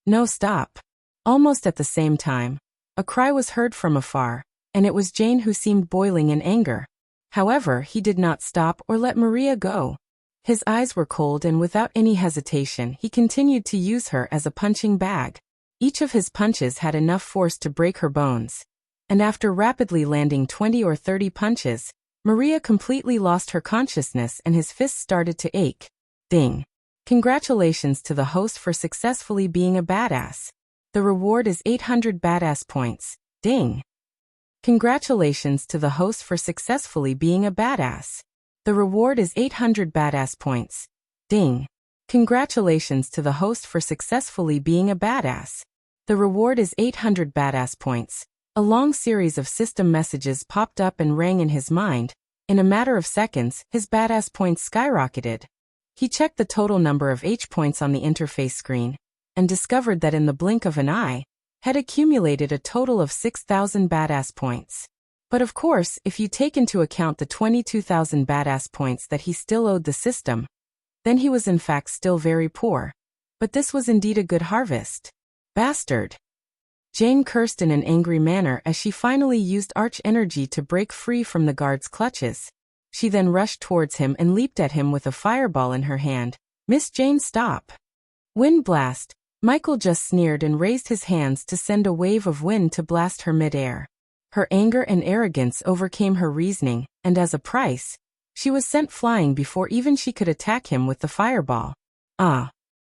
No, stop. Almost at the same time, a cry was heard from afar, and it was Jane who seemed boiling in anger. However, he did not stop or let Maria go. His eyes were cold and without any hesitation he continued to use her as a punching bag. Each of his punches had enough force to break her bones. And after rapidly landing 20 or 30 punches, Maria completely lost her consciousness and his fists started to ache. Ding. Congratulations to the host for successfully being a badass. The reward is 800 badass points. Ding. Congratulations to the host for successfully being a badass. The reward is 800 badass points. Ding. Congratulations to the host for successfully being a badass. The reward is 800 badass points. A long series of system messages popped up and rang in his mind. In a matter of seconds, his badass points skyrocketed. He checked the total number of H points on the interface screen, and discovered that in the blink of an eye, had accumulated a total of 6,000 badass points. But of course, if you take into account the 22,000 badass points that he still owed the system, then he was in fact still very poor. But this was indeed a good harvest. Bastard. Jane cursed in an angry manner as she finally used arch energy to break free from the guard's clutches. She then rushed towards him and leaped at him with a fireball in her hand. Miss Jane, stop. Wind blast. Michael just sneered and raised his hands to send a wave of wind to blast her midair. Her anger and arrogance overcame her reasoning, and as a price, she was sent flying before even she could attack him with the fireball. Ah.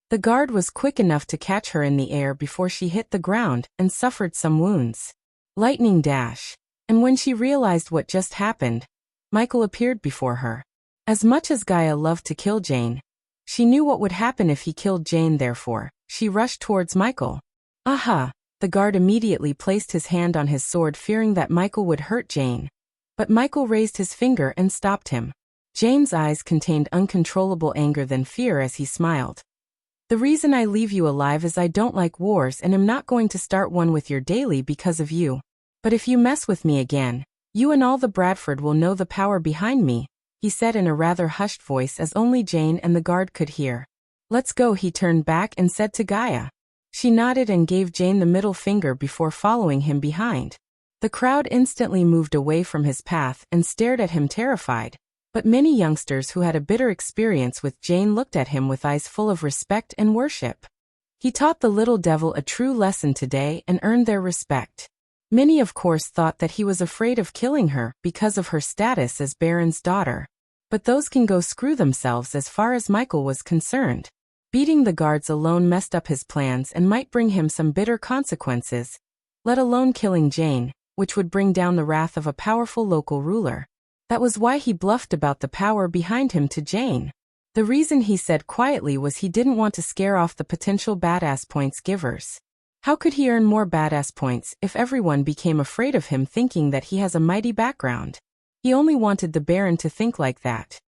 The guard was quick enough to catch her in the air before she hit the ground and suffered some wounds. Lightning dash. And when she realized what just happened, Michael appeared before her. As much as Gaia loved to kill Jane, she knew what would happen if he killed Jane. Therefore, she rushed towards Michael. Aha! The guard immediately placed his hand on his sword, fearing that Michael would hurt Jane. But Michael raised his finger and stopped him. Jane's eyes contained uncontrollable anger than fear as he smiled. The reason I leave you alive is I don't like wars and am not going to start one with your daily because of you. But if you mess with me again, you and all the Bradford will know the power behind me, he said in a rather hushed voice as only Jane and the guard could hear. Let's go, he turned back and said to Gaia. She nodded and gave Jane the middle finger before following him behind. The crowd instantly moved away from his path and stared at him terrified. But many youngsters who had a bitter experience with Jane looked at him with eyes full of respect and worship. He taught the little devil a true lesson today and earned their respect. Many of course thought that he was afraid of killing her because of her status as Baron's daughter. But those can go screw themselves as far as Michael was concerned. Beating the guards alone messed up his plans and might bring him some bitter consequences, let alone killing Jane, which would bring down the wrath of a powerful local ruler. That was why he bluffed about the power behind him to Jane. The reason he said quietly was he didn't want to scare off the potential badass points givers. How could he earn more badass points if everyone became afraid of him thinking that he has a mighty background? He only wanted the Baron to think like that.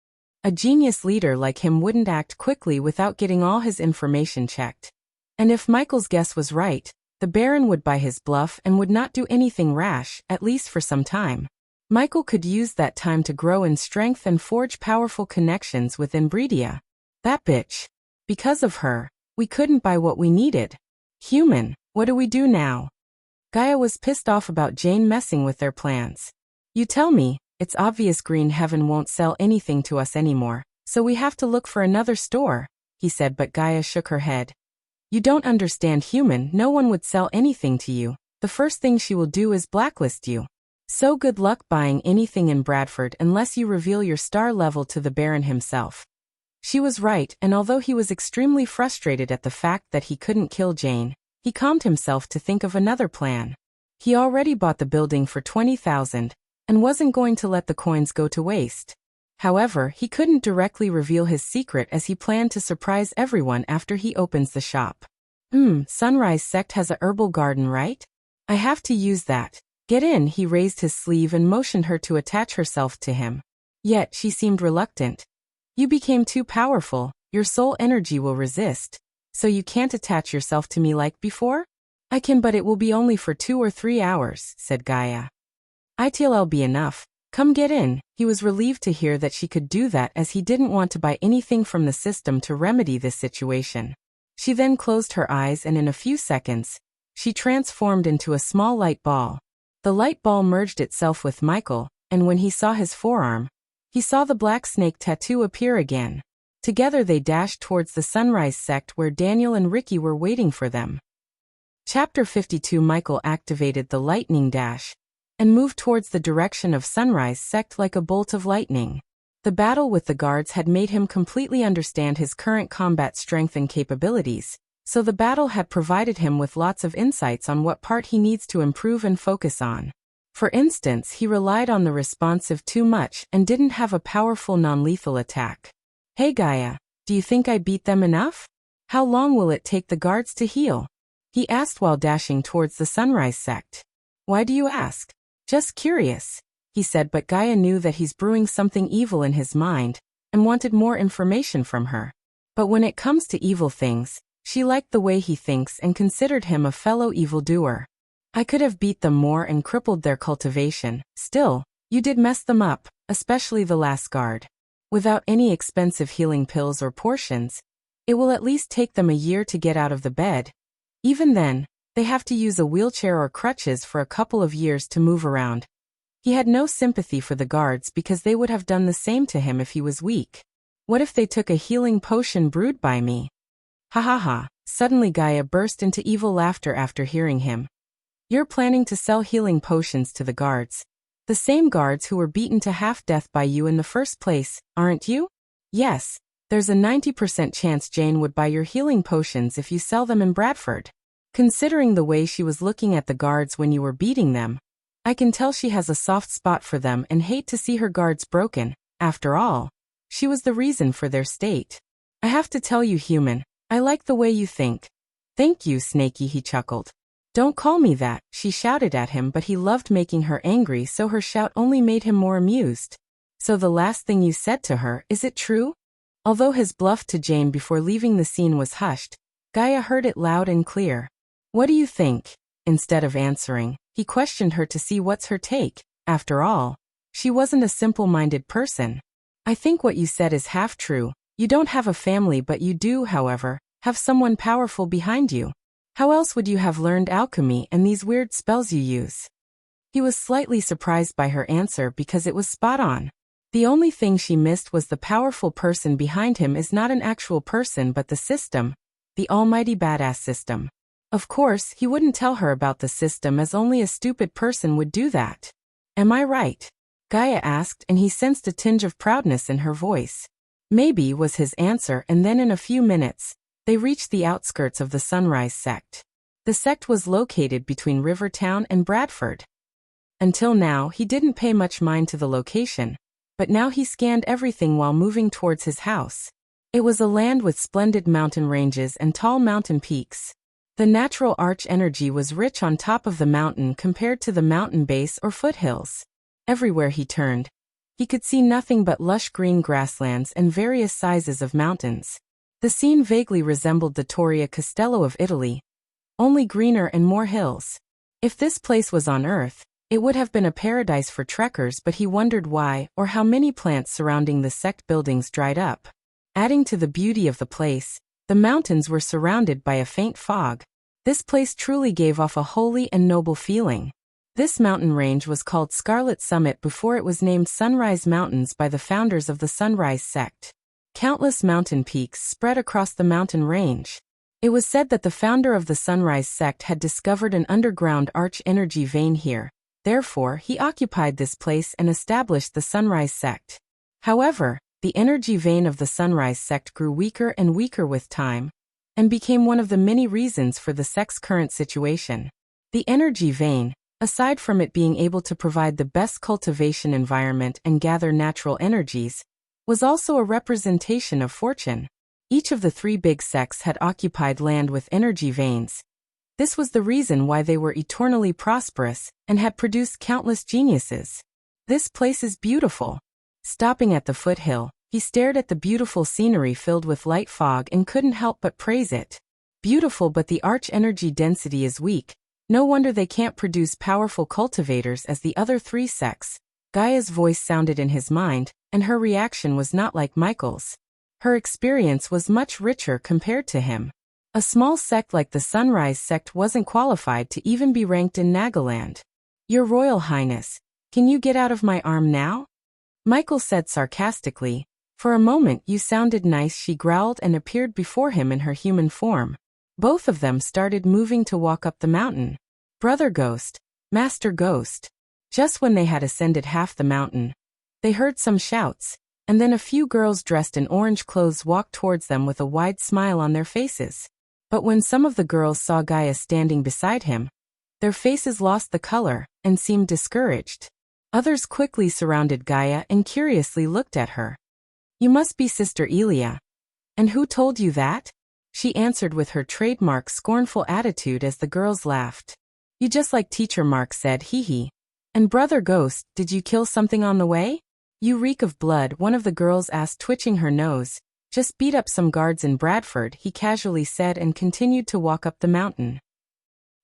A genius leader like him wouldn't act quickly without getting all his information checked. And if Michael's guess was right, the Baron would buy his bluff and would not do anything rash, at least for some time. Michael could use that time to grow in strength and forge powerful connections within Bredia. That bitch. Because of her, we couldn't buy what we needed. Human, what do we do now? Gaia was pissed off about Jane messing with their plans. You tell me, it's obvious Green Heaven won't sell anything to us anymore, so we have to look for another store, he said, but Gaia shook her head. You don't understand, human, no one would sell anything to you. The first thing she will do is blacklist you. So good luck buying anything in Bradford unless you reveal your star level to the Baron himself. She was right, and although he was extremely frustrated at the fact that he couldn't kill Jane, he calmed himself to think of another plan. He already bought the building for 20,000 and wasn't going to let the coins go to waste. However, he couldn't directly reveal his secret as he planned to surprise everyone after he opens the shop. Sunrise Sect has a herbal garden, right? I have to use that. Get in. He raised his sleeve and motioned her to attach herself to him. Yet, she seemed reluctant. You became too powerful, your soul energy will resist. So you can't attach yourself to me like before? I can, but it will be only for 2 or 3 hours, said Gaia. It'll be enough. Come get in. He was relieved to hear that she could do that as he didn't want to buy anything from the system to remedy this situation. She then closed her eyes and in a few seconds, she transformed into a small light ball. The light ball merged itself with Michael, and when he saw his forearm, he saw the black snake tattoo appear again. Together they dashed towards the Sunrise Sect where Daniel and Ricky were waiting for them. Chapter 52. Michael activated the lightning dash and moved towards the direction of Sunrise Sect like a bolt of lightning. The battle with the guards had made him completely understand his current combat strength and capabilities, so the battle had provided him with lots of insights on what part he needs to improve and focus on. For instance, he relied on the responsive too much and didn't have a powerful non-lethal attack. Hey Gaia, do you think I beat them enough? How long will it take the guards to heal? He asked while dashing towards the Sunrise Sect. Why do you ask? Just curious, he said, but Gaia knew that he's brewing something evil in his mind and wanted more information from her. But when it comes to evil things, she liked the way he thinks and considered him a fellow evildoer. I could have beat them more and crippled their cultivation. Still, you did mess them up, especially the last guard. Without any expensive healing pills or potions, it will at least take them a year to get out of the bed. Even then, they have to use a wheelchair or crutches for a couple of years to move around. He had no sympathy for the guards because they would have done the same to him if he was weak. What if they took a healing potion brewed by me? Ha ha ha. Suddenly Gaia burst into evil laughter after hearing him. You're planning to sell healing potions to the guards. The same guards who were beaten to half-death by you in the first place, aren't you? Yes, there's a 90% chance Jane would buy your healing potions if you sell them in Bradford. Considering the way she was looking at the guards when you were beating them, I can tell she has a soft spot for them and hate to see her guards broken. After all, she was the reason for their state. I have to tell you, human, I like the way you think. Thank you, Snakey, he chuckled. Don't call me that, she shouted at him, but he loved making her angry, so her shout only made him more amused. So the last thing you said to her, is it true? Although his bluff to Jane before leaving the scene was hushed, Gaia heard it loud and clear. What do you think? Instead of answering, he questioned her to see what's her take. After all, she wasn't a simple-minded person. I think what you said is half true. You don't have a family, but you do, however, have someone powerful behind you. How else would you have learned alchemy and these weird spells you use? He was slightly surprised by her answer because it was spot on. The only thing she missed was the powerful person behind him is not an actual person but the system, the almighty badass system. Of course, he wouldn't tell her about the system as only a stupid person would do that. Am I right? Gaia asked, and he sensed a tinge of proudness in her voice. Maybe, was his answer, and then in a few minutes, they reached the outskirts of the Sunrise Sect. The sect was located between Rivertown and Bradford. Until now, he didn't pay much mind to the location, but now he scanned everything while moving towards his house. It was a land with splendid mountain ranges and tall mountain peaks. The natural arch energy was rich on top of the mountain compared to the mountain base or foothills. Everywhere he turned, he could see nothing but lush green grasslands and various sizes of mountains. The scene vaguely resembled the Torre Castello of Italy, only greener and more hills. If this place was on Earth, it would have been a paradise for trekkers, but he wondered why or how many plants surrounding the sect buildings dried up. Adding to the beauty of the place, the mountains were surrounded by a faint fog. This place truly gave off a holy and noble feeling. This mountain range was called Scarlet Summit before it was named Sunrise Mountains by the founders of the Sunrise sect. Countless mountain peaks spread across the mountain range. It was said that the founder of the Sunrise sect had discovered an underground arch energy vein here. Therefore, he occupied this place and established the Sunrise sect. However, the energy vein of the Sunrise sect grew weaker and weaker with time, and became one of the many reasons for the sect's current situation. The energy vein, aside from it being able to provide the best cultivation environment and gather natural energies, was also a representation of fortune. Each of the three big sects had occupied land with energy veins. This was the reason why they were eternally prosperous and had produced countless geniuses. This place is beautiful. Stopping at the foothill, he stared at the beautiful scenery filled with light fog and couldn't help but praise it. Beautiful, but the arch energy density is weak. No wonder they can't produce powerful cultivators as the other three sects. Gaia's voice sounded in his mind, and her reaction was not like Michael's. Her experience was much richer compared to him. A small sect like the Sunrise sect wasn't qualified to even be ranked in Nagaland. Your Royal Highness, can you get out of my arm now? Michael said sarcastically. For a moment you sounded nice, she growled and appeared before him in her human form. Both of them started moving to walk up the mountain. Brother Ghost, Master Ghost. Just when they had ascended half the mountain, they heard some shouts, and then a few girls dressed in orange clothes walked towards them with a wide smile on their faces. But when some of the girls saw Gaia standing beside him, their faces lost the color and seemed discouraged. Others quickly surrounded Gaia and curiously looked at her. You must be Sister Elia. And who told you that? She answered with her trademark scornful attitude as the girls laughed. You just like Teacher Mark said, hee hee. And Brother Ghost, did you kill something on the way? You reek of blood, one of the girls asked, twitching her nose. Just beat up some guards in Bradford, he casually said, and continued to walk up the mountain.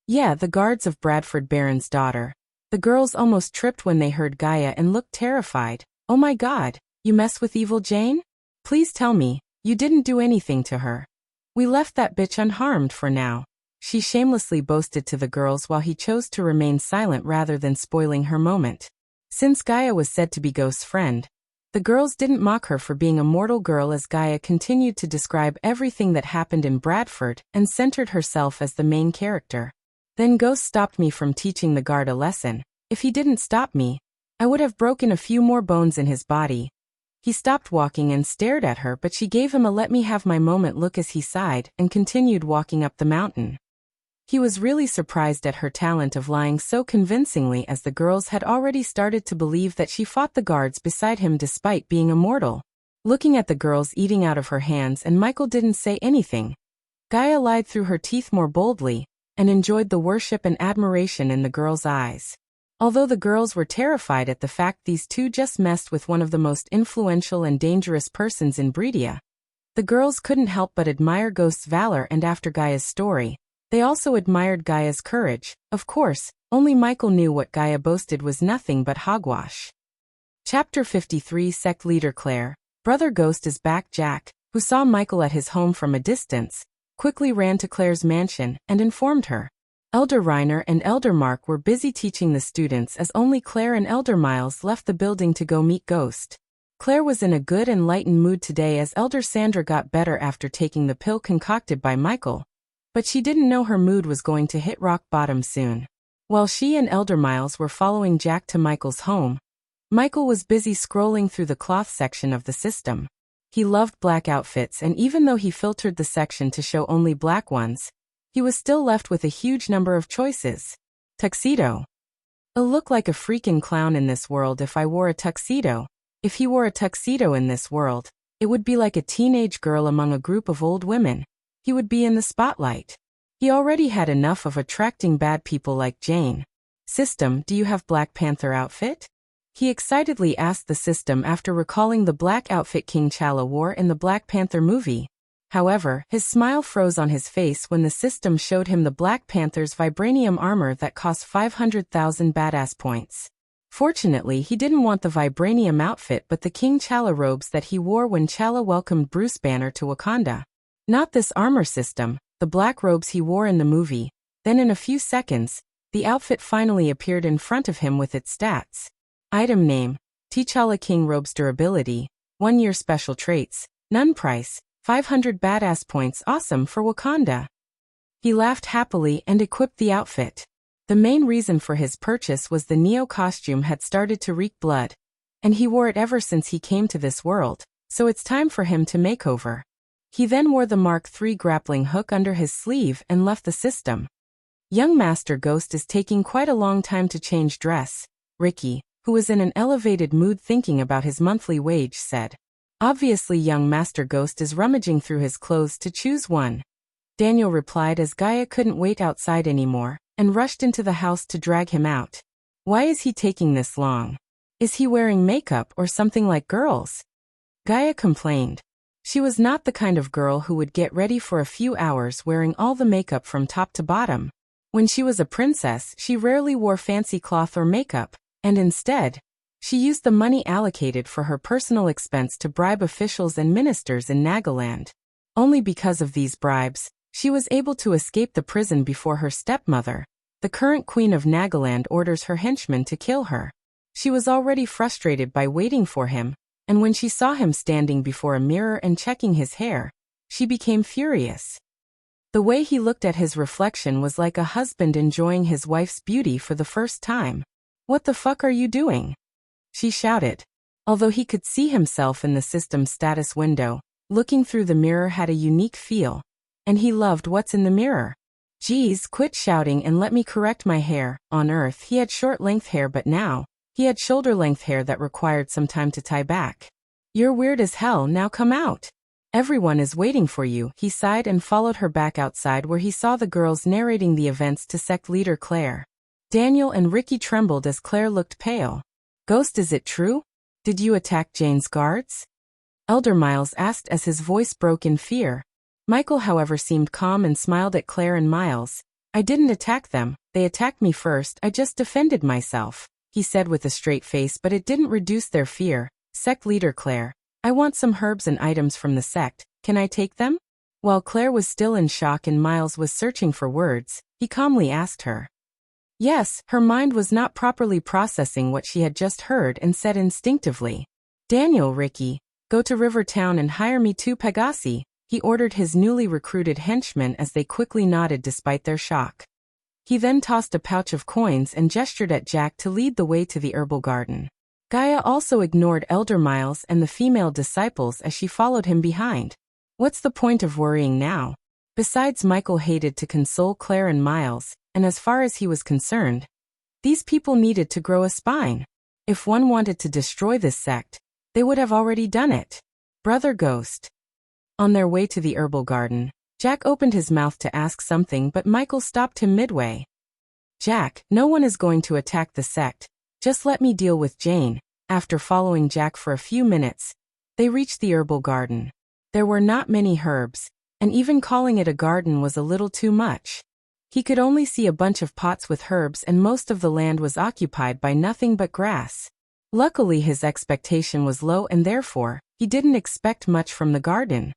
Yeah, the guards of Bradford Baron's daughter. The girls almost tripped when they heard Gaia and looked terrified. Oh my God, you mess with Evil Jane? Please tell me, you didn't do anything to her. We left that bitch unharmed for now. She shamelessly boasted to the girls while he chose to remain silent rather than spoiling her moment. Since Gaia was said to be Ghost's friend, the girls didn't mock her for being a mortal girl as Gaia continued to describe everything that happened in Bradford and centered herself as the main character. Then Ghost stopped me from teaching the guard a lesson. If he didn't stop me, I would have broken a few more bones in his body. He stopped walking and stared at her, but she gave him a let me have my moment look as he sighed and continued walking up the mountain. He was really surprised at her talent of lying so convincingly, as the girls had already started to believe that she fought the guards beside him despite being immortal. Looking at the girls eating out of her hands, and Michael didn't say anything. Gaia lied through her teeth more boldly, and enjoyed the worship and admiration in the girls' eyes. Although the girls were terrified at the fact these two just messed with one of the most influential and dangerous persons in Breedia, the girls couldn't help but admire Ghost's valor, and after Gaia's story, they also admired Gaia's courage. Of course, only Michael knew what Gaia boasted was nothing but hogwash. Chapter 53. Sect Leader Claire. Brother Ghost is back. Jack, who saw Michael at his home from a distance, quickly ran to Claire's mansion and informed her. Elder Reiner and Elder Mark were busy teaching the students as only Claire and Elder Miles left the building to go meet Ghost. Claire was in a good and lightened mood today as Elder Sandra got better after taking the pill concocted by Michael, but she didn't know her mood was going to hit rock bottom soon. While she and Elder Miles were following Jack to Michael's home, Michael was busy scrolling through the cloth section of the system. He loved black outfits, and even though he filtered the section to show only black ones, he was still left with a huge number of choices. Tuxedo. I'll look like a freaking clown in this world if I wore a tuxedo. If he wore a tuxedo in this world, it would be like a teenage girl among a group of old women. He would be in the spotlight. He already had enough of attracting bad people like Jane. System, do you have Black Panther outfit? He excitedly asked the system after recalling the black outfit King T'Challa wore in the Black Panther movie. However, his smile froze on his face when the system showed him the Black Panther's vibranium armor that cost 500,000 badass points. Fortunately, he didn't want the vibranium outfit but the King T'Challa robes that he wore when T'Challa welcomed Bruce Banner to Wakanda. Not this armor system. The black robes he wore in the movie, Then in a few seconds, the outfit finally appeared in front of him with its stats. Item name, T'Challa King Robes Durability, 1 year special traits, none price, 500 badass points awesome for Wakanda. He laughed happily and equipped the outfit. The main reason for his purchase was the Neo costume had started to reek blood, and he wore it ever since he came to this world, so it's time for him to makeover. He then wore the Mark III grappling hook under his sleeve and left the system. Young Master Ghost is taking quite a long time to change dress, Ricky, who was in an elevated mood thinking about his monthly wage, said. Obviously young Master Ghost is rummaging through his clothes to choose one. Daniel replied as Gaia couldn't wait outside anymore, and rushed into the house to drag him out. Why is he taking this long? Is he wearing makeup or something like girls? Gaia complained. She was not the kind of girl who would get ready for a few hours wearing all the makeup from top to bottom. When she was a princess, she rarely wore fancy cloth or makeup, and instead, she used the money allocated for her personal expense to bribe officials and ministers in Nagaland. Only because of these bribes, she was able to escape the prison before her stepmother, the current queen of Nagaland, orders her henchmen to kill her. She was already frustrated by waiting for him, and when she saw him standing before a mirror and checking his hair, she became furious. The way he looked at his reflection was like a husband enjoying his wife's beauty for the first time. What the fuck are you doing? She shouted. Although he could see himself in the system's status window, looking through the mirror had a unique feel, and he loved what's in the mirror. Geez, quit shouting and let me correct my hair. On Earth he had short-length hair, but now, he had shoulder-length hair that required some time to tie back. You're weird as hell, now come out. Everyone is waiting for you, he sighed and followed her back outside where he saw the girls narrating the events to sect leader Claire. Daniel and Ricky trembled as Claire looked pale. Ghost, is it true? Did you attack Jane's guards? Elder Miles asked as his voice broke in fear. Michael, however, seemed calm and smiled at Claire and Miles. I didn't attack them, they attacked me first, I just defended myself, he said with a straight face, but it didn't reduce their fear. Sect leader Claire, I want some herbs and items from the sect, can I take them? While Claire was still in shock and Miles was searching for words, he calmly asked her. Yes, her mind was not properly processing what she had just heard and said instinctively. Daniel, Ricky, go to Rivertown and hire me 2 Pegasi, he ordered his newly recruited henchmen as they quickly nodded despite their shock. He then tossed a pouch of coins and gestured at Jack to lead the way to the herbal garden. Gaia also ignored Elder Miles and the female disciples as she followed him behind. What's the point of worrying now? Besides, Michael hated to console Claire and Miles, and as far as he was concerned, these people needed to grow a spine. If one wanted to destroy this sect, they would have already done it. Brother Ghost. On their way to the herbal garden, Jack opened his mouth to ask something, but Michael stopped him midway. Jack, no one is going to attack the sect. Just let me deal with Jane. After following Jack for a few minutes, they reached the herbal garden. There were not many herbs, and even calling it a garden was a little too much. He could only see a bunch of pots with herbs and most of the land was occupied by nothing but grass. Luckily his expectation was low and therefore, he didn't expect much from the garden.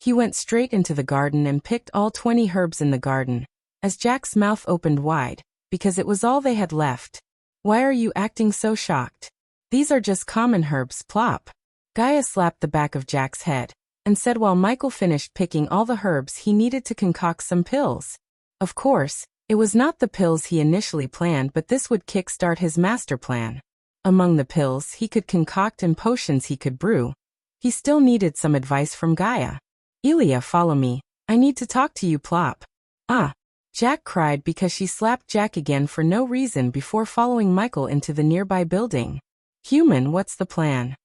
He went straight into the garden and picked all 20 herbs in the garden, as Jack's mouth opened wide, because it was all they had left. Why are you acting so shocked? These are just common herbs, plop. Gaia slapped the back of Jack's head, and said while Michael finished picking all the herbs he needed to concoct some pills. Of course, it was not the pills he initially planned, but this would kickstart his master plan. Among the pills he could concoct and potions he could brew, he still needed some advice from Gaia. Elia, follow me. I need to talk to you, plop. Ah. Jack cried because she slapped Jack again for no reason before following Michael into the nearby building. Human, what's the plan?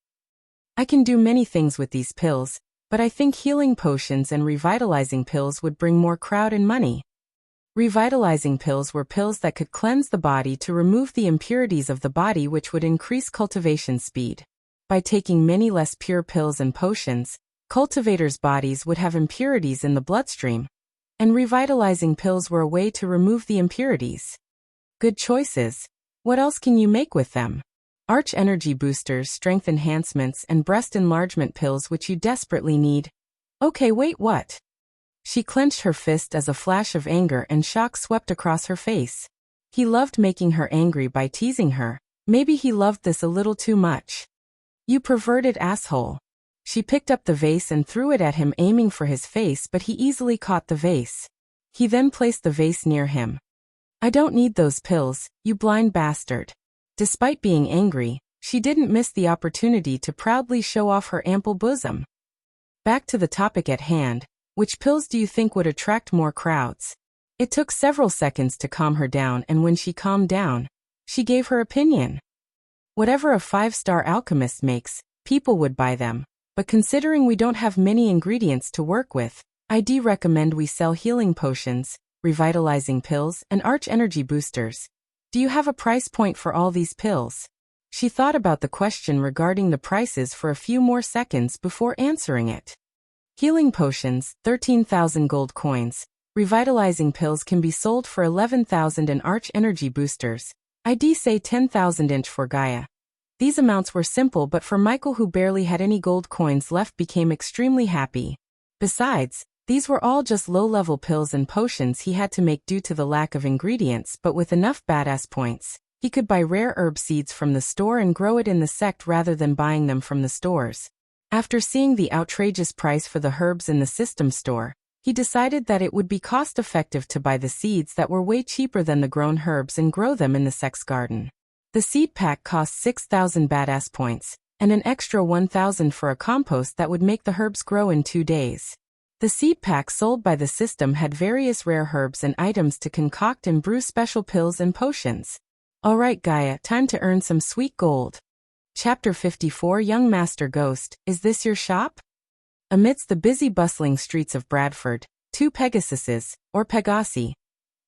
I can do many things with these pills, but I think healing potions and revitalizing pills would bring more crowd and money. Revitalizing pills were pills that could cleanse the body to remove the impurities of the body, which would increase cultivation speed. By taking many less pure pills and potions, cultivators' bodies would have impurities in the bloodstream, and revitalizing pills were a way to remove the impurities. Good choices. What else can you make with them? Arch energy boosters, strength enhancements, and breast enlargement pills, which you desperately need. Okay, wait, what? She clenched her fist as a flash of anger and shock swept across her face. He loved making her angry by teasing her. Maybe he loved this a little too much. You perverted asshole. She picked up the vase and threw it at him, aiming for his face, but he easily caught the vase. He then placed the vase near him. I don't need those pills, you blind bastard. Despite being angry, she didn't miss the opportunity to proudly show off her ample bosom. Back to the topic at hand, which pills do you think would attract more crowds? It took several seconds to calm her down, and when she calmed down, she gave her opinion. Whatever a 5-star alchemist makes, people would buy them, but considering we don't have many ingredients to work with, I'd recommend we sell healing potions, revitalizing pills, and arch energy boosters. Do you have a price point for all these pills? She thought about the question regarding the prices for a few more seconds before answering it. Healing potions, 13,000 gold coins. Revitalizing pills can be sold for 11,000 and arch energy boosters. I'd say 10,000 each for Gaia. These amounts were simple, but for Michael, who barely had any gold coins left, became extremely happy. Besides, these were all just low-level pills and potions he had to make due to the lack of ingredients, but with enough badass points, he could buy rare herb seeds from the store and grow it in the sect rather than buying them from the stores. After seeing the outrageous price for the herbs in the system store, he decided that it would be cost-effective to buy the seeds that were way cheaper than the grown herbs and grow them in the sect's garden. The seed pack cost 6,000 badass points, and an extra 1,000 for a compost that would make the herbs grow in 2 days. The seed pack sold by the system had various rare herbs and items to concoct and brew special pills and potions. Alright Gaia, time to earn some sweet gold. Chapter 54 Young Master Ghost, is this your shop? Amidst the busy bustling streets of Bradford, 2 Pegasuses, or Pegasi,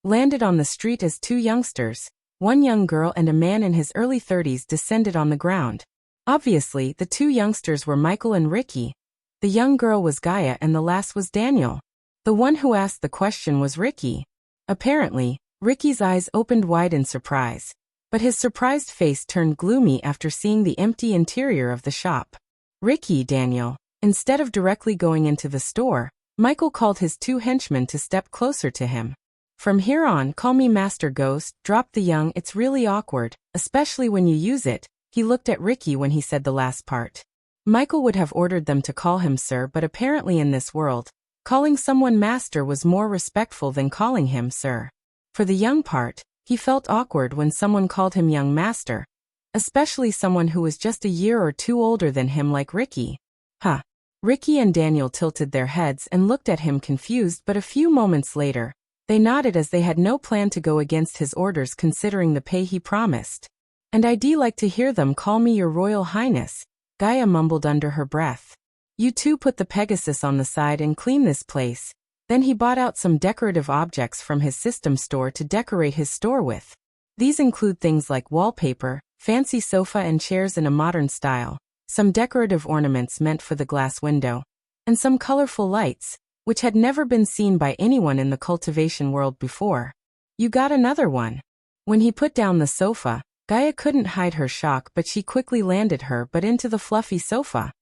landed on the street as 2 youngsters. One young girl and a man in his early 30s descended on the ground. Obviously, the 2 youngsters were Michael and Ricky. The young girl was Gaia and the last was Daniel. The one who asked the question was Ricky. Apparently, Ricky's eyes opened wide in surprise, but his surprised face turned gloomy after seeing the empty interior of the shop. Ricky, Daniel. Instead of directly going into the store, Michael called his 2 henchmen to step closer to him. From here on, call me Master Ghost, drop the young, it's really awkward, especially when you use it. He looked at Ricky when he said the last part. Michael would have ordered them to call him sir, but apparently in this world, calling someone master was more respectful than calling him sir. For the young part, he felt awkward when someone called him young master, especially someone who was just a year or 2 older than him like Ricky. Huh. Ricky and Daniel tilted their heads and looked at him confused, but a few moments later, they nodded as they had no plan to go against his orders considering the pay he promised. And I'd like to hear them call me your Royal Highness, Gaia mumbled under her breath. You 2 put the Pegasus on the side and clean this place. Then he bought out some decorative objects from his system store to decorate his store with. These include things like wallpaper, fancy sofa and chairs in a modern style, some decorative ornaments meant for the glass window, and some colorful lights, which had never been seen by anyone in the cultivation world before. You got another one. When he put down the sofa, Gaia couldn't hide her shock, but she quickly landed her butt into the fluffy sofa.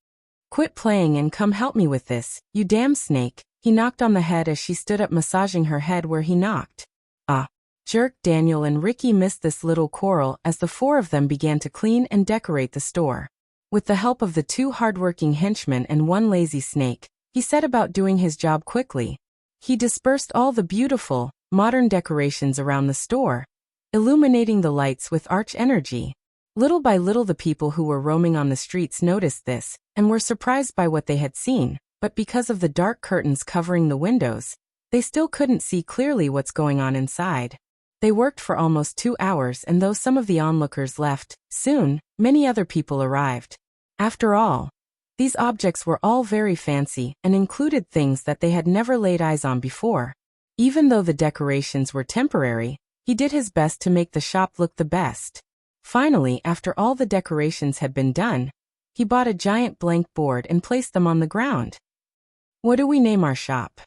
Quit playing and come help me with this, you damn snake, he knocked on the head as she stood up, massaging her head where he knocked. Ah. Jerk. Daniel and Ricky missed this little quarrel as the 4 of them began to clean and decorate the store. With the help of the 2 hardworking henchmen and 1 lazy snake, he set about doing his job quickly. He dispersed all the beautiful, modern decorations around the store, illuminating the lights with arch energy. Little by little the people who were roaming on the streets noticed this, and were surprised by what they had seen, but because of the dark curtains covering the windows, they still couldn't see clearly what's going on inside. They worked for almost 2 hours, and though some of the onlookers left, soon, many other people arrived. After all, these objects were all very fancy and included things that they had never laid eyes on before. Even though the decorations were temporary, he did his best to make the shop look the best. Finally, after all the decorations had been done, he bought a giant blank board and placed them on the ground. What do we name our shop?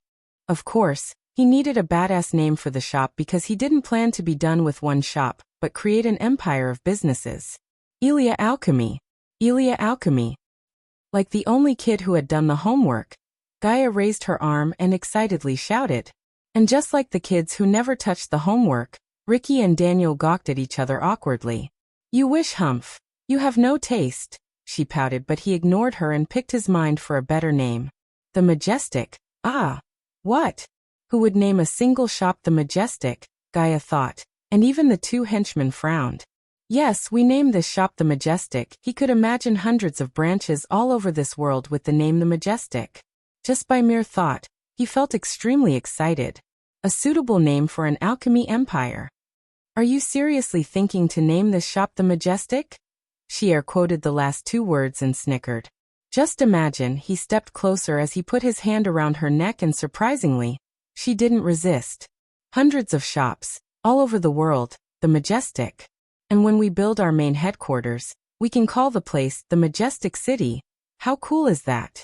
Of course, he needed a badass name for the shop because he didn't plan to be done with one shop, but create an empire of businesses. Elia Alchemy. Elia Alchemy. Like the only kid who had done the homework, Gaia raised her arm and excitedly shouted. And just like the kids who never touched the homework, Ricky and Daniel gawked at each other awkwardly. You wish, Humph. You have no taste, she pouted, but he ignored her and picked his mind for a better name. The Majestic. Ah. What? Who would name a single shop the Majestic? Gaia thought, and even the two henchmen frowned. Yes, we name this shop the Majestic. He could imagine hundreds of branches all over this world with the name the Majestic. Just by mere thought, he felt extremely excited. A suitable name for an alchemy empire. Are you seriously thinking to name this shop the Majestic? She air quoted the last two words and snickered. Just imagine. He stepped closer as he put his hand around her neck, and surprisingly, she didn't resist. Hundreds of shops, all over the world, the Majestic. And when we build our main headquarters, we can call the place the Majestic City. How cool is that?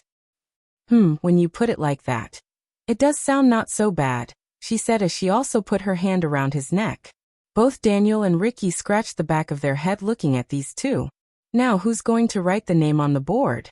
When you put it like that. It does sound not so bad, she said as she also put her hand around his neck. Both Daniel and Ricky scratched the back of their head looking at these two. Now who's going to write the name on the board?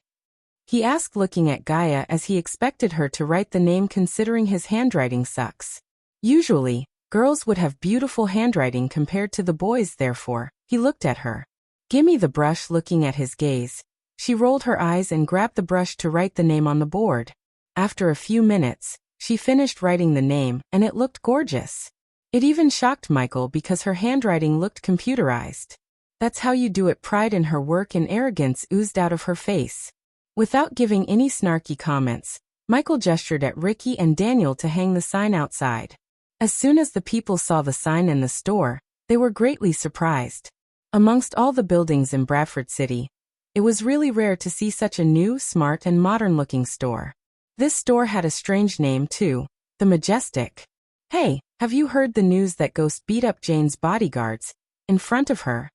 He asked, looking at Gaia as he expected her to write the name considering his handwriting sucks. Usually, girls would have beautiful handwriting compared to the boys, therefore, he looked at her. Gimme the brush. Looking at his gaze, she rolled her eyes and grabbed the brush to write the name on the board. After a few minutes, she finished writing the name, and it looked gorgeous. It even shocked Michael because her handwriting looked computerized. That's how you do it. Pride in her work and arrogance oozed out of her face. Without giving any snarky comments, Michael gestured at Ricky and Daniel to hang the sign outside. As soon as the people saw the sign in the store, they were greatly surprised. Amongst all the buildings in Bradford City, it was really rare to see such a new, smart, and modern-looking store. This store had a strange name too, the Majestic. Hey, have you heard the news that Ghost beat up Jane's bodyguards in front of her?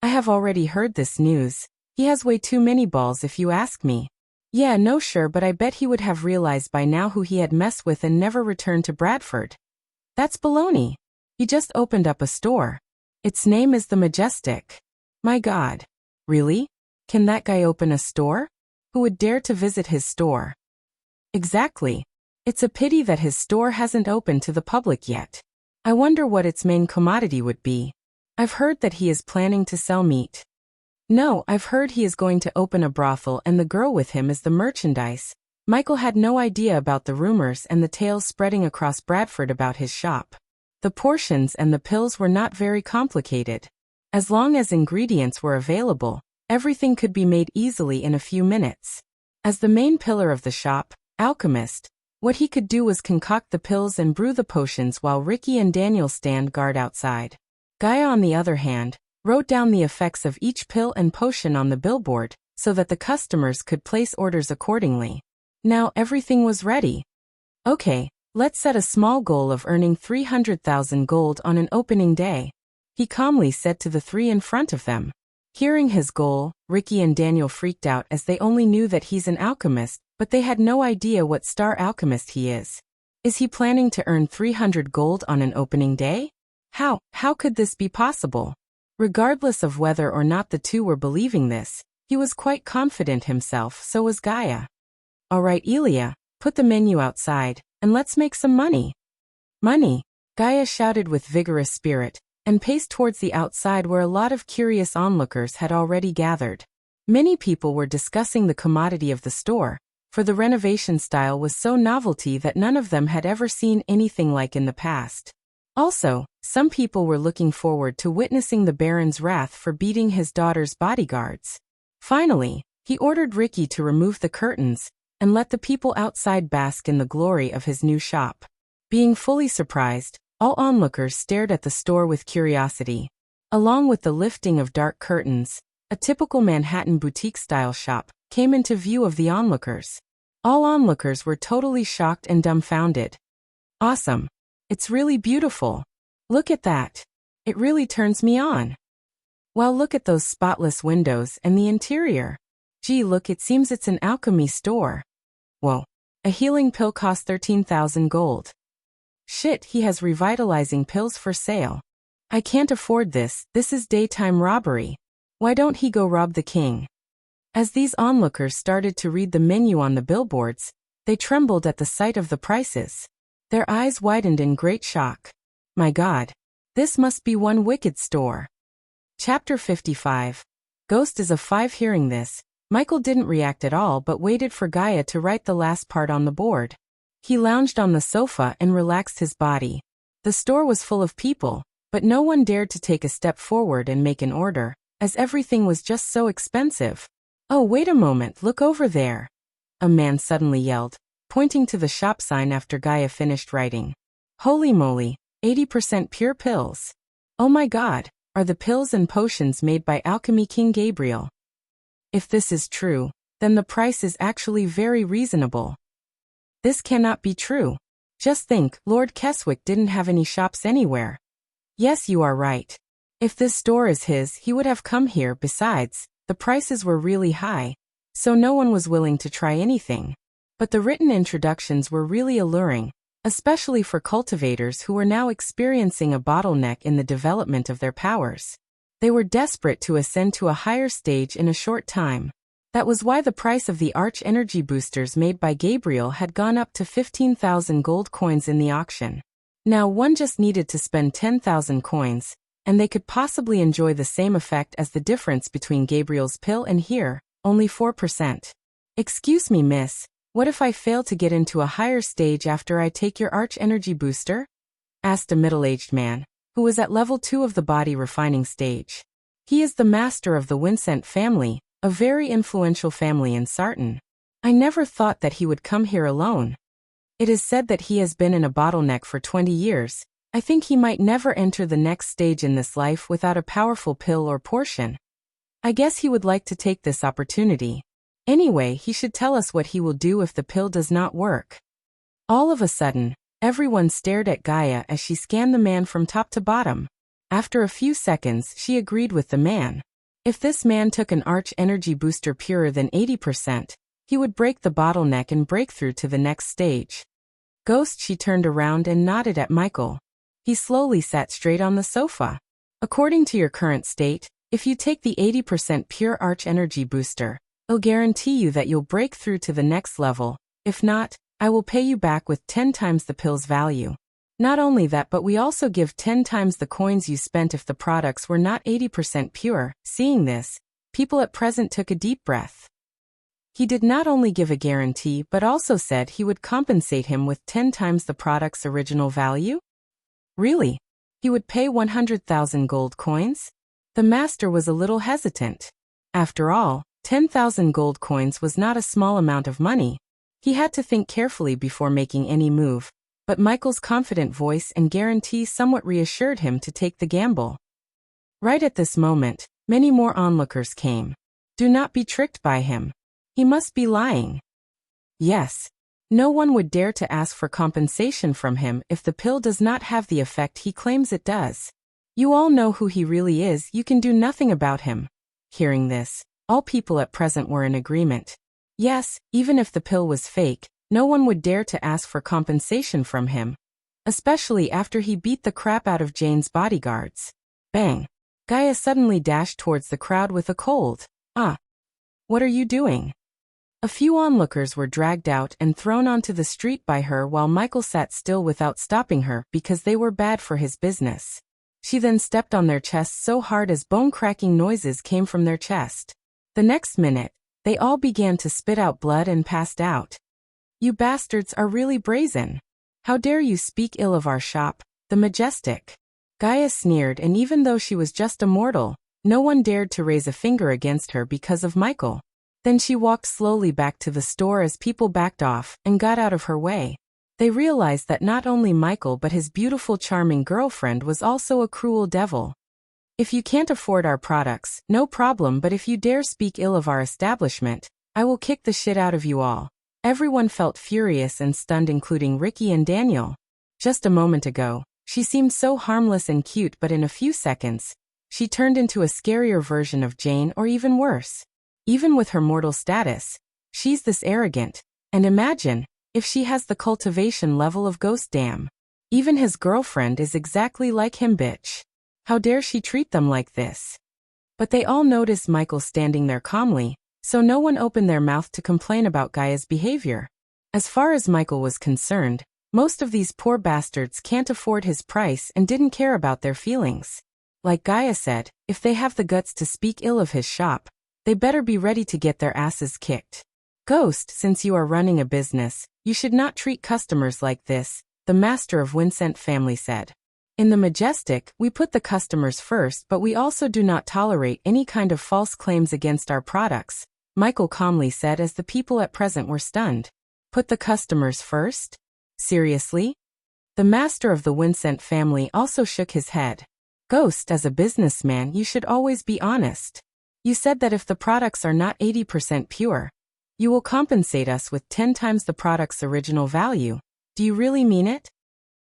I have already heard this news. He has way too many balls if you ask me. Yeah, no sure, but I bet he would have realized by now who he had messed with and never returned to Bradford. That's baloney. He just opened up a store. Its name is the Majestic. My God. Really? Can that guy open a store? Who would dare to visit his store? Exactly. It's a pity that his store hasn't opened to the public yet. I wonder what its main commodity would be. I've heard that he is planning to sell meat. No, I've heard he is going to open a brothel and the girl with him is the merchandise. Michael had no idea about the rumors and the tales spreading across Bradford about his shop. The portions and the pills were not very complicated. As long as ingredients were available, everything could be made easily in a few minutes. As the main pillar of the shop, alchemist, what he could do was concoct the pills and brew the potions while Ricky and Daniel stand guard outside. Gaia, on the other hand, wrote down the effects of each pill and potion on the billboard so that the customers could place orders accordingly. Now everything was ready. Okay, let's set a small goal of earning 300,000 gold on an opening day, he calmly said to the three in front of them. Hearing his goal, Ricky and Daniel freaked out as they only knew that he's an alchemist, but they had no idea what star alchemist he is. Is he planning to earn 300 gold on an opening day? How could this be possible? Regardless of whether or not the two were believing this, he was quite confident himself, so was Gaia. All right, Elia, put the menu outside, and let's make some money. Money, Gaia shouted with vigorous spirit, and paced towards the outside where a lot of curious onlookers had already gathered. Many people were discussing the commodity of the store, for the renovation style was so novelty that none of them had ever seen anything like in the past. Also, some people were looking forward to witnessing the Baron's wrath for beating his daughter's bodyguards. Finally, he ordered Ricky to remove the curtains and let the people outside bask in the glory of his new shop. Being fully surprised, all onlookers stared at the store with curiosity. Along with the lifting of dark curtains, a typical Manhattan boutique-style shop came into view of the onlookers. All onlookers were totally shocked and dumbfounded. Awesome. It's really beautiful. Look at that. It really turns me on. Well, look at those spotless windows and the interior. Gee, look, it seems it's an alchemy store. Whoa. A healing pill costs 13,000 gold. Shit, he has revitalizing pills for sale. I can't afford this is daytime robbery. Why don't he go rob the king? As these onlookers started to read the menu on the billboards, They trembled at the sight of the prices. Their eyes widened in great shock. My God! This must be one wicked store. Chapter 55. Ghost is a 5. Hearing this, Michael didn't react at all but waited for Gaia to write the last part on the board. He lounged on the sofa and relaxed his body. The store was full of people, but no one dared to take a step forward and make an order, as everything was just so expensive. Oh, wait a moment, look over there! A man suddenly yelled, pointing to the shop sign after Gaia finished writing. Holy moly, 80% pure pills. Oh my God, are the pills and potions made by Alchemy King Gabriel? If this is true, then the price is actually very reasonable. This cannot be true. Just think, Lord Keswick didn't have any shops anywhere. Yes, you are right. If this store is his, he would have come here. Besides, the prices were really high, so no one was willing to try anything. But the written introductions were really alluring, especially for cultivators who were now experiencing a bottleneck in the development of their powers. They were desperate to ascend to a higher stage in a short time. That was why the price of the Arch Energy boosters made by Gabriel had gone up to 15,000 gold coins in the auction. Now one just needed to spend 10,000 coins, and they could possibly enjoy the same effect as the difference between Gabriel's pill and here, only 4%. Excuse me, miss, what if I fail to get into a higher stage after I take your Arch Energy booster? Asked a middle-aged man, who was at level 2 of the body refining stage. He is the master of the Vincent family, a very influential family in Sarton. I never thought that he would come here alone. It is said that he has been in a bottleneck for 20 years. I think he might never enter the next stage in this life without a powerful pill or portion. I guess he would like to take this opportunity. Anyway, he should tell us what he will do if the pill does not work. All of a sudden, everyone stared at Gaia as she scanned the man from top to bottom. After a few seconds, she agreed with the man. If this man took an Arch Energy booster purer than 80%, he would break the bottleneck and break through to the next stage. Ghost, she turned around and nodded at Michael. He slowly sat straight on the sofa. According to your current state, if you take the 80% pure Arch Energy booster, I'll guarantee you that you'll break through to the next level. If not, I will pay you back with 10 times the pill's value. Not only that, but we also give 10 times the coins you spent if the products were not 80% pure. Seeing this, people at present took a deep breath. He did not only give a guarantee but also said he would compensate him with 10 times the product's original value? Really? He would pay 100,000 gold coins? The master was a little hesitant. After all, 10,000 gold coins was not a small amount of money. He had to think carefully before making any move, but Michael's confident voice and guarantee somewhat reassured him to take the gamble. Right at this moment, many more onlookers came. Do not be tricked by him. He must be lying. Yes. No one would dare to ask for compensation from him if the pill does not have the effect he claims it does. You all know who he really is, you can do nothing about him. Hearing this, all people at present were in agreement. Yes, even if the pill was fake, no one would dare to ask for compensation from him. Especially after he beat the crap out of Jane's bodyguards. Bang! Gaia suddenly dashed towards the crowd with a cold. Ah! What are you doing? A few onlookers were dragged out and thrown onto the street by her while Michael sat still without stopping her because they were bad for his business. She then stepped on their chests so hard as bone-cracking noises came from their chest. The next minute, they all began to spit out blood and passed out. You bastards are really brazen. How dare you speak ill of our shop, the Majestic? Gaia sneered, and even though she was just a mortal, no one dared to raise a finger against her because of Michael. Then she walked slowly back to the store as people backed off and got out of her way. They realized that not only Michael but his beautiful charming girlfriend was also a cruel devil. If you can't afford our products, no problem, but if you dare speak ill of our establishment, I will kick the shit out of you all. Everyone felt furious and stunned, including Ricky and Daniel. Just a moment ago, she seemed so harmless and cute, but in a few seconds, she turned into a scarier version of Jane, or even worse. Even with her mortal status, she's this arrogant, and imagine, if she has the cultivation level of Ghost. Damn. Even his girlfriend is exactly like him, bitch. How dare she treat them like this? But they all noticed Michael standing there calmly, so no one opened their mouth to complain about Gaia's behavior. As far as Michael was concerned, most of these poor bastards can't afford his price and didn't care about their feelings. Like Gaia said, if they have the guts to speak ill of his shop, they better be ready to get their asses kicked. Ghost, since you are running a business, you should not treat customers like this, the master of Vincent family said. In the Majestic, we put the customers first, but we also do not tolerate any kind of false claims against our products, Michael calmly said as the people at present were stunned. Put the customers first? Seriously? The master of the Vincent family also shook his head. Ghost, as a businessman, you should always be honest. You said that if the products are not 80% pure, you will compensate us with 10 times the product's original value. Do you really mean it?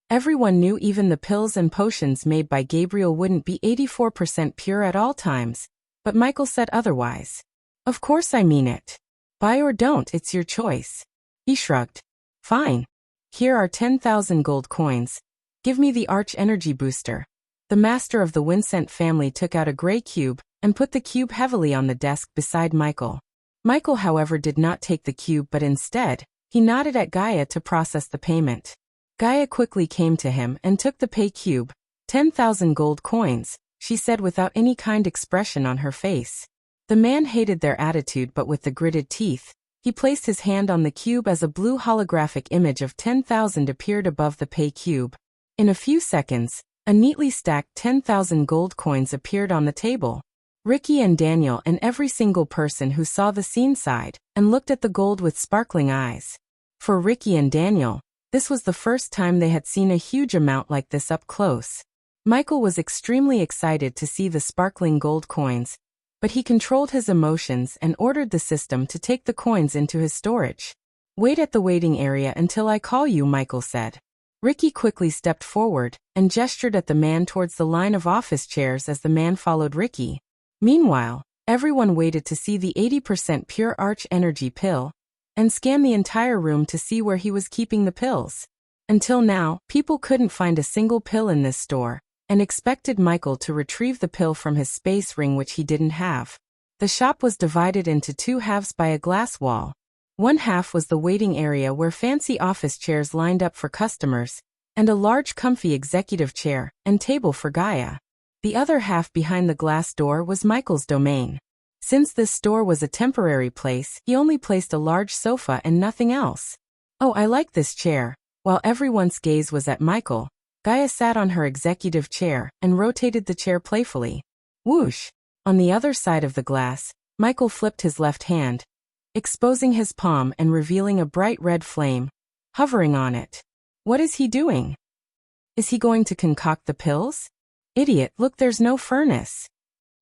Everyone knew even the pills and potions made by Gabriel wouldn't be 84% pure at all times, but Michael said otherwise. Of course I mean it. Buy or don't, it's your choice. He shrugged. Fine. Here are 10,000 gold coins. Give me the Arch Energy Booster. The master of the Vincent family took out a gray cube and put the cube heavily on the desk beside Michael. Michael, however, did not take the cube, but instead, he nodded at Gaia to process the payment. Gaia quickly came to him and took the pay cube. 10,000 gold coins, she said without any kind expression on her face. The man hated their attitude, but with the gritted teeth, he placed his hand on the cube as a blue holographic image of 10,000 appeared above the pay cube. In a few seconds, a neatly stacked 10,000 gold coins appeared on the table. Ricky and Daniel and every single person who saw the scene sighed and looked at the gold with sparkling eyes. For Ricky and Daniel, this was the first time they had seen a huge amount like this up close. Michael was extremely excited to see the sparkling gold coins, but he controlled his emotions and ordered the system to take the coins into his storage. Wait at the waiting area until I call you, Michael said. Ricky quickly stepped forward and gestured at the man towards the line of office chairs as the man followed Ricky. Meanwhile, everyone waited to see the 80% pure Arch Energy pill and scan the entire room to see where he was keeping the pills. Until now, people couldn't find a single pill in this store, and expected Michael to retrieve the pill from his space ring, which he didn't have. The shop was divided into two halves by a glass wall. One half was the waiting area where fancy office chairs lined up for customers, and a large comfy executive chair and table for Gaia. The other half behind the glass door was Michael's domain. Since this store was a temporary place, he only placed a large sofa and nothing else. Oh, I like this chair. While everyone's gaze was at Michael, Gaia sat on her executive chair and rotated the chair playfully. Whoosh! On the other side of the glass, Michael flipped his left hand, exposing his palm and revealing a bright red flame, hovering on it. What is he doing? Is he going to concoct the pills? Idiot, look, there's no furnace.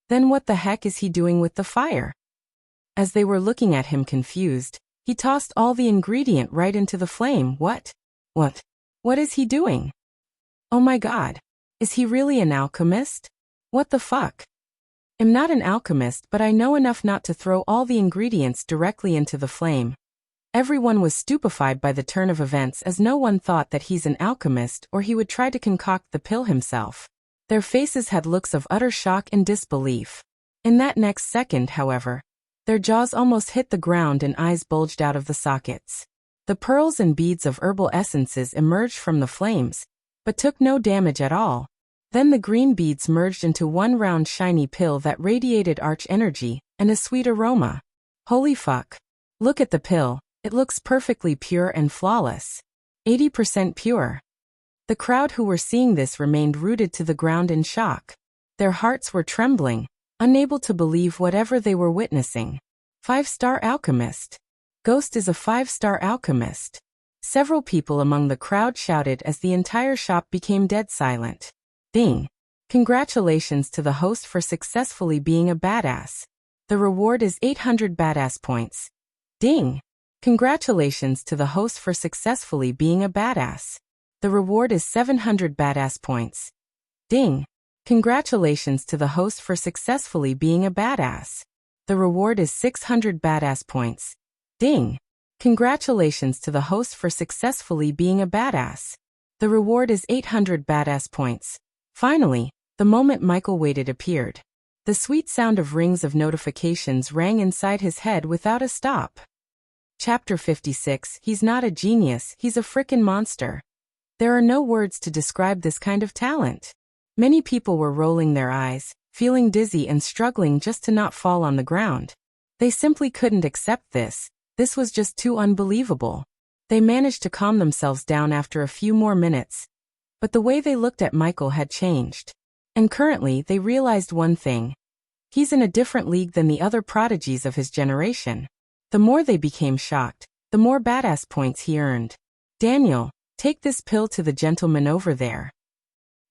Then what the heck is he doing with the fire? As they were looking at him confused, he tossed all the ingredient right into the flame. What? What is he doing? Oh my god. Is he really an alchemist? What the fuck? I'm not an alchemist, but I know enough not to throw all the ingredients directly into the flame. Everyone was stupefied by the turn of events, as no one thought that he's an alchemist or he would try to concoct the pill himself. Their faces had looks of utter shock and disbelief. In that next second, however, their jaws almost hit the ground and eyes bulged out of the sockets. The pearls and beads of herbal essences emerged from the flames, but took no damage at all. Then the green beads merged into one round shiny pill that radiated arch energy and a sweet aroma. Holy fuck. Look at the pill, it looks perfectly pure and flawless. 80% pure. The crowd who were seeing this remained rooted to the ground in shock. Their hearts were trembling, unable to believe whatever they were witnessing. 5-star alchemist. Ghost is a 5-star alchemist. Several people among the crowd shouted as the entire shop became dead silent. Ding. Congratulations to the host for successfully being a badass. The reward is 800 badass points. Ding. Congratulations to the host for successfully being a badass. The reward is 700 badass points. Ding. Congratulations to the host for successfully being a badass. The reward is 600 badass points. Ding. Congratulations to the host for successfully being a badass. The reward is 800 badass points. Finally, the moment Michael waited appeared. The sweet sound of rings of notifications rang inside his head without a stop. Chapter 56. He's not a genius, he's a frickin' monster. There are no words to describe this kind of talent. Many people were rolling their eyes, feeling dizzy and struggling just to not fall on the ground. They simply couldn't accept this. This was just too unbelievable. They managed to calm themselves down after a few more minutes. But the way they looked at Michael had changed. And currently they realized one thing. He's in a different league than the other prodigies of his generation. The more they became shocked, the more badass points he earned. Daniel, take this pill to the gentleman over there.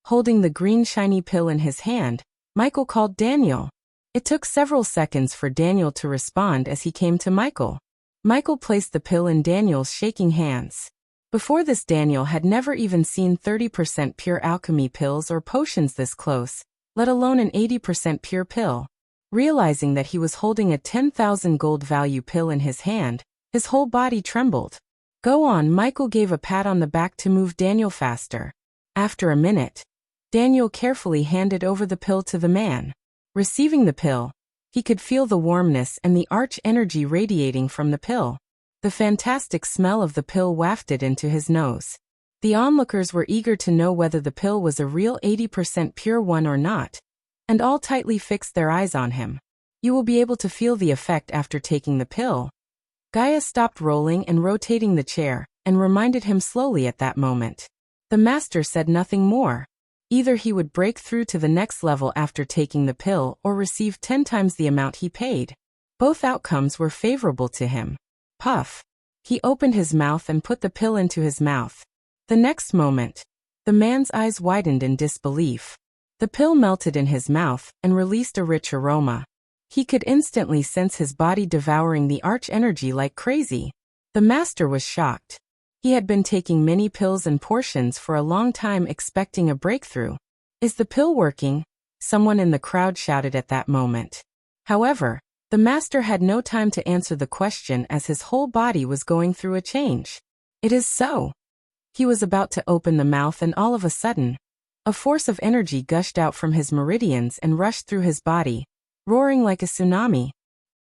Holding the green shiny pill in his hand, Michael called Daniel. It took several seconds for Daniel to respond as he came to Michael. Michael placed the pill in Daniel's shaking hands. Before this, Daniel had never even seen 30% pure alchemy pills or potions this close, let alone an 80% pure pill. Realizing that he was holding a 10,000 gold value pill in his hand, his whole body trembled. Go on, Michael gave a pat on the back to move Daniel faster. After a minute, Daniel carefully handed over the pill to the man. Receiving the pill, he could feel the warmness and the arch energy radiating from the pill. The fantastic smell of the pill wafted into his nose. The onlookers were eager to know whether the pill was a real 80% pure one or not, and all tightly fixed their eyes on him. You will be able to feel the effect after taking the pill. Gaia stopped rolling and rotating the chair, and reminded him slowly at that moment. The master said nothing more. Either he would break through to the next level after taking the pill or receive 10 times the amount he paid. Both outcomes were favorable to him. Puff. He opened his mouth and put the pill into his mouth. The next moment, the man's eyes widened in disbelief. The pill melted in his mouth and released a rich aroma. He could instantly sense his body devouring the arch energy like crazy. The master was shocked. He had been taking many pills and portions for a long time, expecting a breakthrough. Is the pill working? Someone in the crowd shouted at that moment. However, the master had no time to answer the question as his whole body was going through a change. It is so. He was about to open the mouth and all of a sudden, a force of energy gushed out from his meridians and rushed through his body, roaring like a tsunami.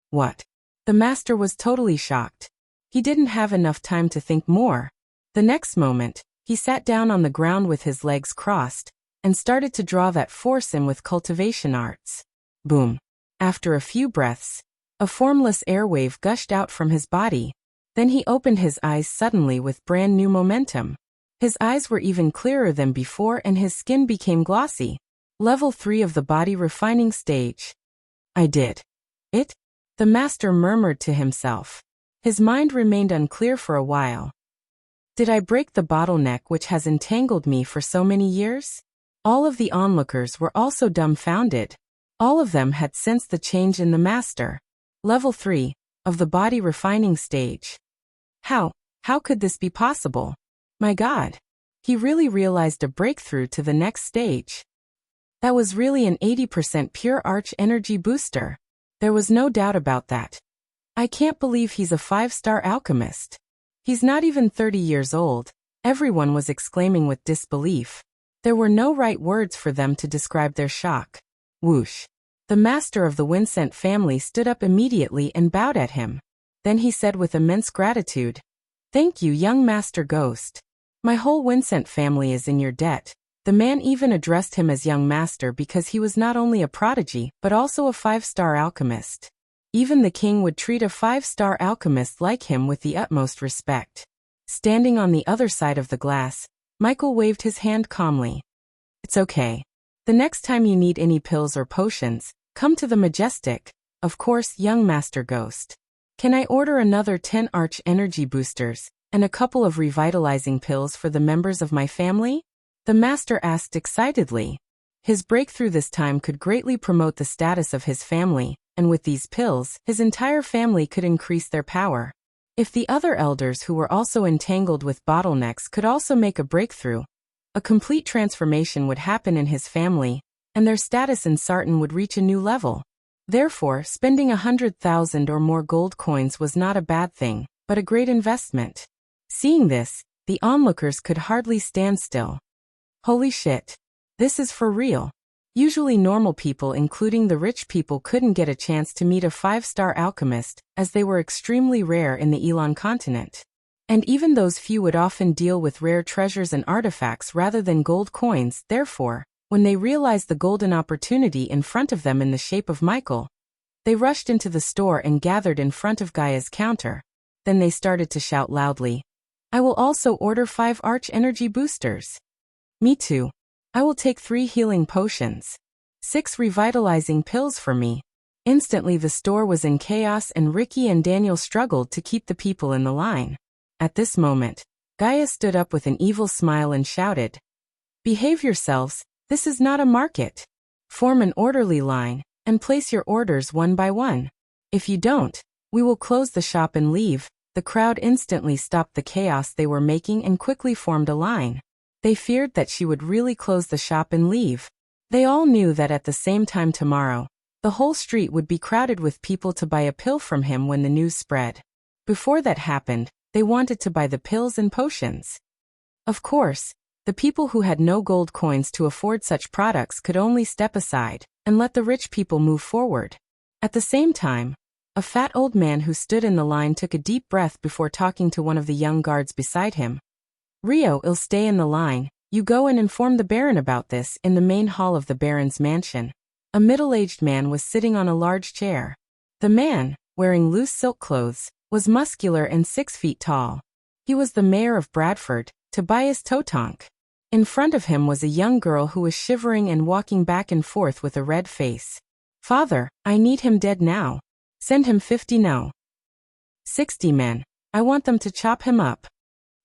What? The master was totally shocked. He didn't have enough time to think more. The next moment, he sat down on the ground with his legs crossed, and started to draw that force in with cultivation arts. Boom. After a few breaths, a formless airwave gushed out from his body. Then he opened his eyes suddenly with brand new momentum. His eyes were even clearer than before and his skin became glossy. Level 3 of the body refining stage. I did it? The master murmured to himself. His mind remained unclear for a while. Did I break the bottleneck which has entangled me for so many years? All of the onlookers were also dumbfounded. All of them had sensed the change in the master. Level 3 of the body refining stage. How could this be possible? My God. He really realized a breakthrough to the next stage. That was really an 80% pure arch energy booster. There was no doubt about that. I can't believe he's a 5-star alchemist. He's not even 30 years old. Everyone was exclaiming with disbelief. There were no right words for them to describe their shock. Whoosh. The master of the Wincent family stood up immediately and bowed at him. Then he said with immense gratitude, "Thank you, young Master Ghost. My whole Wincent family is in your debt." The man even addressed him as young master because he was not only a prodigy but also a 5-star alchemist. Even the king would treat a 5-star alchemist like him with the utmost respect. Standing on the other side of the glass, Michael waved his hand calmly. It's okay. The next time you need any pills or potions, come to the Majestic. Of course, young Master Ghost. Can I order another 10 arch energy boosters, and a couple of revitalizing pills for the members of my family? The master asked excitedly. His breakthrough this time could greatly promote the status of his family, and with these pills, his entire family could increase their power. If the other elders who were also entangled with bottlenecks could also make a breakthrough, a complete transformation would happen in his family, and their status in Sartan would reach a new level. Therefore, spending 100,000 or more gold coins was not a bad thing, but a great investment. Seeing this, the onlookers could hardly stand still. Holy shit. This is for real. Usually normal people, including the rich people, couldn't get a chance to meet a 5-star alchemist, as they were extremely rare in the Elon continent. And even those few would often deal with rare treasures and artifacts rather than gold coins. Therefore, when they realized the golden opportunity in front of them in the shape of Michael, they rushed into the store and gathered in front of Gaia's counter. Then they started to shout loudly, "I will also order 5 arch energy boosters. Me too. I will take 3 healing potions. 6 revitalizing pills for me." Instantly the store was in chaos and Ricky and Daniel struggled to keep the people in the line. At this moment, Gaia stood up with an evil smile and shouted, "Behave yourselves, this is not a market. Form an orderly line, and place your orders one by one. If you don't, we will close the shop and leave." The crowd instantly stopped the chaos they were making and quickly formed a line. They feared that she would really close the shop and leave. They all knew that at the same time tomorrow, the whole street would be crowded with people to buy a pill from him when the news spread. Before that happened, they wanted to buy the pills and potions. Of course, the people who had no gold coins to afford such products could only step aside and let the rich people move forward. At the same time, a fat old man who stood in the line took a deep breath before talking to one of the young guards beside him. "Rio, I'll stay in the line. You go and inform the Baron about this." In the main hall of the Baron's mansion, a middle-aged man was sitting on a large chair. The man, wearing loose silk clothes, was muscular and 6 feet tall. He was the mayor of Bradford, Tobias Totonk. In front of him was a young girl who was shivering and walking back and forth with a red face. "Father, I need him dead now. Send him 50 no. 60 men. I want them to chop him up."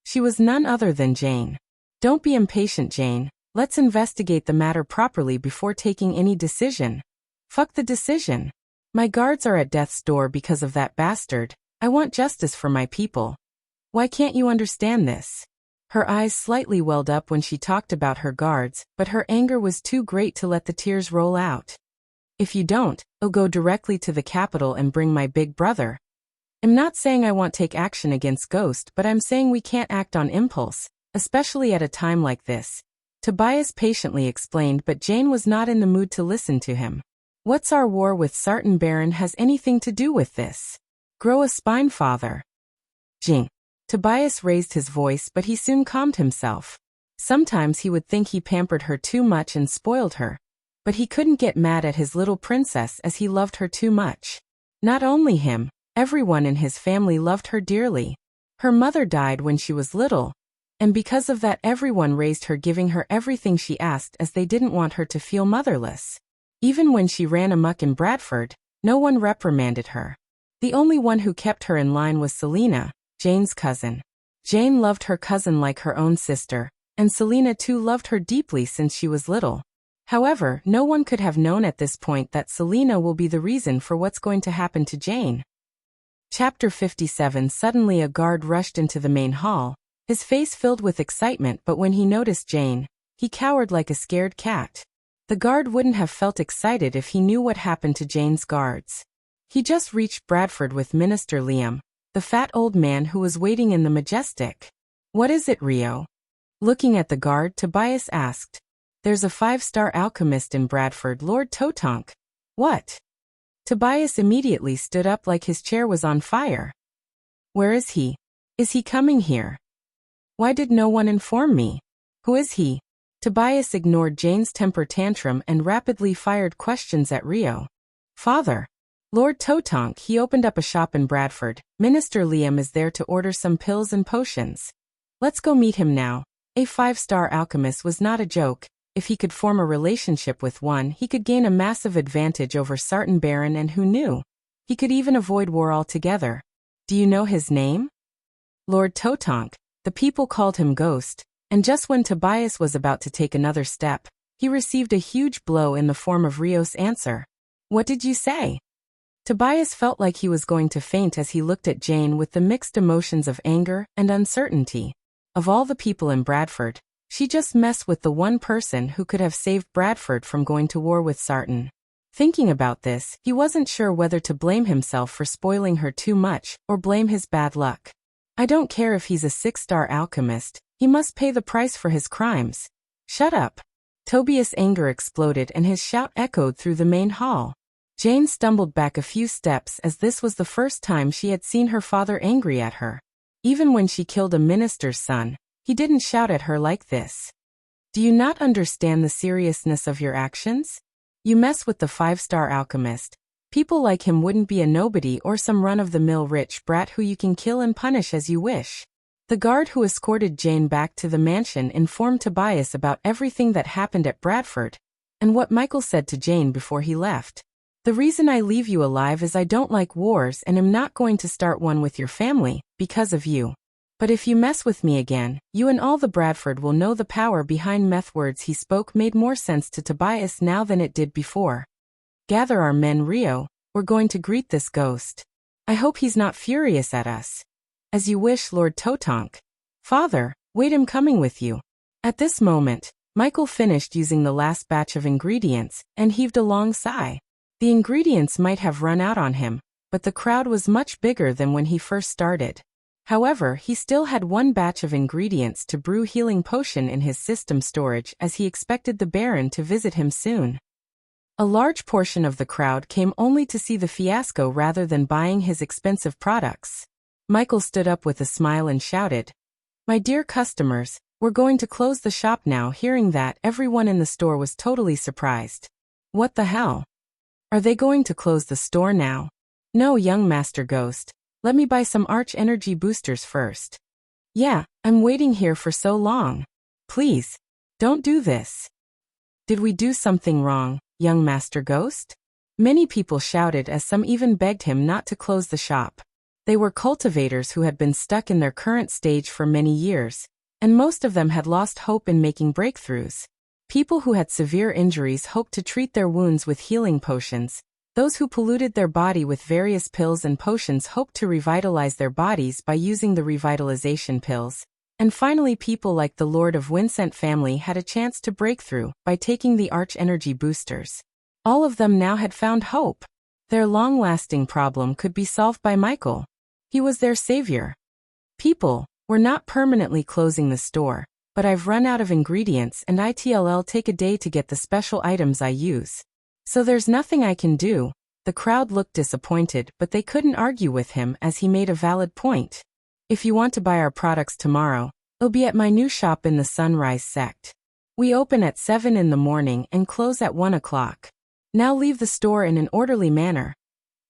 She was none other than Jane. "Don't be impatient, Jane. Let's investigate the matter properly before taking any decision." "Fuck the decision. My guards are at death's door because of that bastard. I want justice for my people. Why can't you understand this?" Her eyes slightly welled up when she talked about her guards, but her anger was too great to let the tears roll out. "If you don't, I'll go directly to the capital and bring my big brother. I'm not saying I won't take action against Ghost, but I'm saying we can't act on impulse, especially at a time like this," Tobias patiently explained, but Jane was not in the mood to listen to him. "What's our war with Sartan Baron has anything to do with this? Grow a spine, father." "Jing." Tobias raised his voice, but he soon calmed himself. Sometimes he would think he pampered her too much and spoiled her, but he couldn't get mad at his little princess as he loved her too much. Not only him, everyone in his family loved her dearly. Her mother died when she was little, and because of that everyone raised her, giving her everything she asked, as they didn't want her to feel motherless. Even when she ran amok in Bradford, no one reprimanded her. The only one who kept her in line was Selena, Jane's cousin. Jane loved her cousin like her own sister, and Selena too loved her deeply since she was little. However, no one could have known at this point that Selena will be the reason for what's going to happen to Jane. Chapter 57. Suddenly a guard rushed into the main hall, his face filled with excitement, but when he noticed Jane, he cowered like a scared cat. The guard wouldn't have felt excited if he knew what happened to Jane's guards. He just reached Bradford with Minister Liam, the fat old man who was waiting in the Majestic. "What is it, Rio?" Looking at the guard, Tobias asked. "There's a 5-star alchemist in Bradford, Lord Totonk." "What?" Tobias immediately stood up like his chair was on fire. "Where is he? Is he coming here? Why did no one inform me? Who is he?" Tobias ignored Jane's temper tantrum and rapidly fired questions at Rio. "Father, Lord Totonk, he opened up a shop in Bradford. Minister Liam is there to order some pills and potions. Let's go meet him now." A 5-star alchemist was not a joke. If he could form a relationship with one, he could gain a massive advantage over Sartan Baron, and who knew? He could even avoid war altogether. "Do you know his name?" "Lord Totonk. The people called him Ghost." And just when Tobias was about to take another step, he received a huge blow in the form of Rio's answer. "What did you say?" Tobias felt like he was going to faint as he looked at Jane with the mixed emotions of anger and uncertainty. Of all the people in Bradford, she just messed with the one person who could have saved Bradford from going to war with Sartan. Thinking about this, he wasn't sure whether to blame himself for spoiling her too much or blame his bad luck. "I don't care if he's a 6-star alchemist, he must pay the price for his crimes." "Shut up." Tobias' anger exploded and his shout echoed through the main hall. Jane stumbled back a few steps as this was the first time she had seen her father angry at her. Even when she killed a minister's son, he didn't shout at her like this. Do you not understand the seriousness of your actions? You mess with the 5-star alchemist. People like him wouldn't be a nobody or some run-of-the-mill rich brat who you can kill and punish as you wish. The guard who escorted Jane back to the mansion informed Tobias about everything that happened at Bradford, and what Michael said to Jane before he left. The reason I leave you alive is I don't like wars and am not going to start one with your family, because of you. But if you mess with me again, you and all the Bradford will know the power behind meth. Words he spoke made more sense to Tobias now than it did before. Gather our men, Rio, we're going to greet this ghost. I hope he's not furious at us. As you wish, Lord Totonk. Father, wait, I'm coming with you. At this moment, Michael finished using the last batch of ingredients and heaved a long sigh. The ingredients might have run out on him, but the crowd was much bigger than when he first started. However, he still had one batch of ingredients to brew healing potion in his system storage as he expected the Baron to visit him soon. A large portion of the crowd came only to see the fiasco rather than buying his expensive products. Michael stood up with a smile and shouted, "My dear customers, we're going to close the shop now." Hearing that, everyone in the store was totally surprised. What the hell? Are they going to close the store now? No, young Master Ghost. Let me buy some Arch Energy boosters first. Yeah, I'm waiting here for so long. Please, don't do this. Did we do something wrong, young Master Ghost? Many people shouted as some even begged him not to close the shop. They were cultivators who had been stuck in their current stage for many years, and most of them had lost hope in making breakthroughs. People who had severe injuries hoped to treat their wounds with healing potions. Those who polluted their body with various pills and potions hoped to revitalize their bodies by using the revitalization pills. And finally, people like the Lord of Wincent family had a chance to break through by taking the Arch Energy boosters. All of them now had found hope. Their long-lasting problem could be solved by Michael. He was their savior. People, we're not permanently closing the store, but I've run out of ingredients and it'll take a day to get the special items I use. So there's nothing I can do. The crowd looked disappointed, but they couldn't argue with him as he made a valid point. If you want to buy our products tomorrow, it'll be at my new shop in the Sunrise sect. We open at 7 in the morning and close at 1 o'clock. Now leave the store in an orderly manner.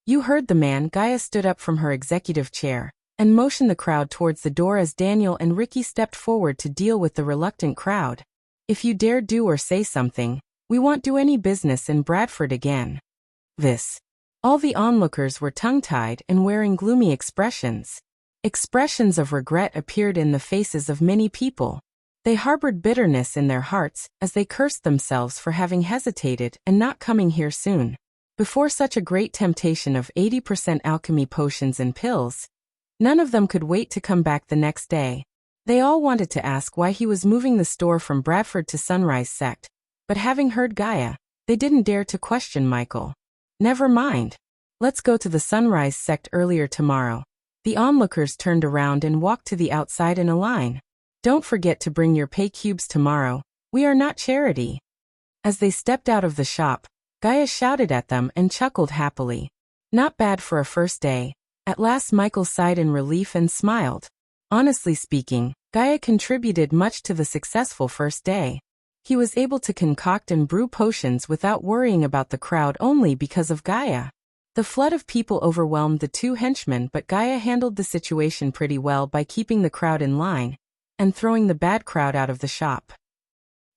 You heard the man. Gaia stood up from her executive chair and motioned the crowd towards the door as Daniel and Ricky stepped forward to deal with the reluctant crowd. If you dare do or say something, we won't do any business in Bradford again. This. All the onlookers were tongue-tied and wearing gloomy expressions. Expressions of regret appeared in the faces of many people. They harbored bitterness in their hearts as they cursed themselves for having hesitated and not coming here soon. Before such a great temptation of 80% alchemy potions and pills, none of them could wait to come back the next day. They all wanted to ask why he was moving the store from Bradford to Sunrise Sect, but having heard Gaia, they didn't dare to question Michael. Never mind. Let's go to the Sunrise Sect earlier tomorrow. The onlookers turned around and walked to the outside in a line. Don't forget to bring your pay cubes tomorrow. We are not charity. As they stepped out of the shop, Gaia shouted at them and chuckled happily. Not bad for a first day. At last Michael sighed in relief and smiled. Honestly speaking, Gaia contributed much to the successful first day. He was able to concoct and brew potions without worrying about the crowd only because of Gaia. The flood of people overwhelmed the two henchmen, but Gaia handled the situation pretty well by keeping the crowd in line and throwing the bad crowd out of the shop.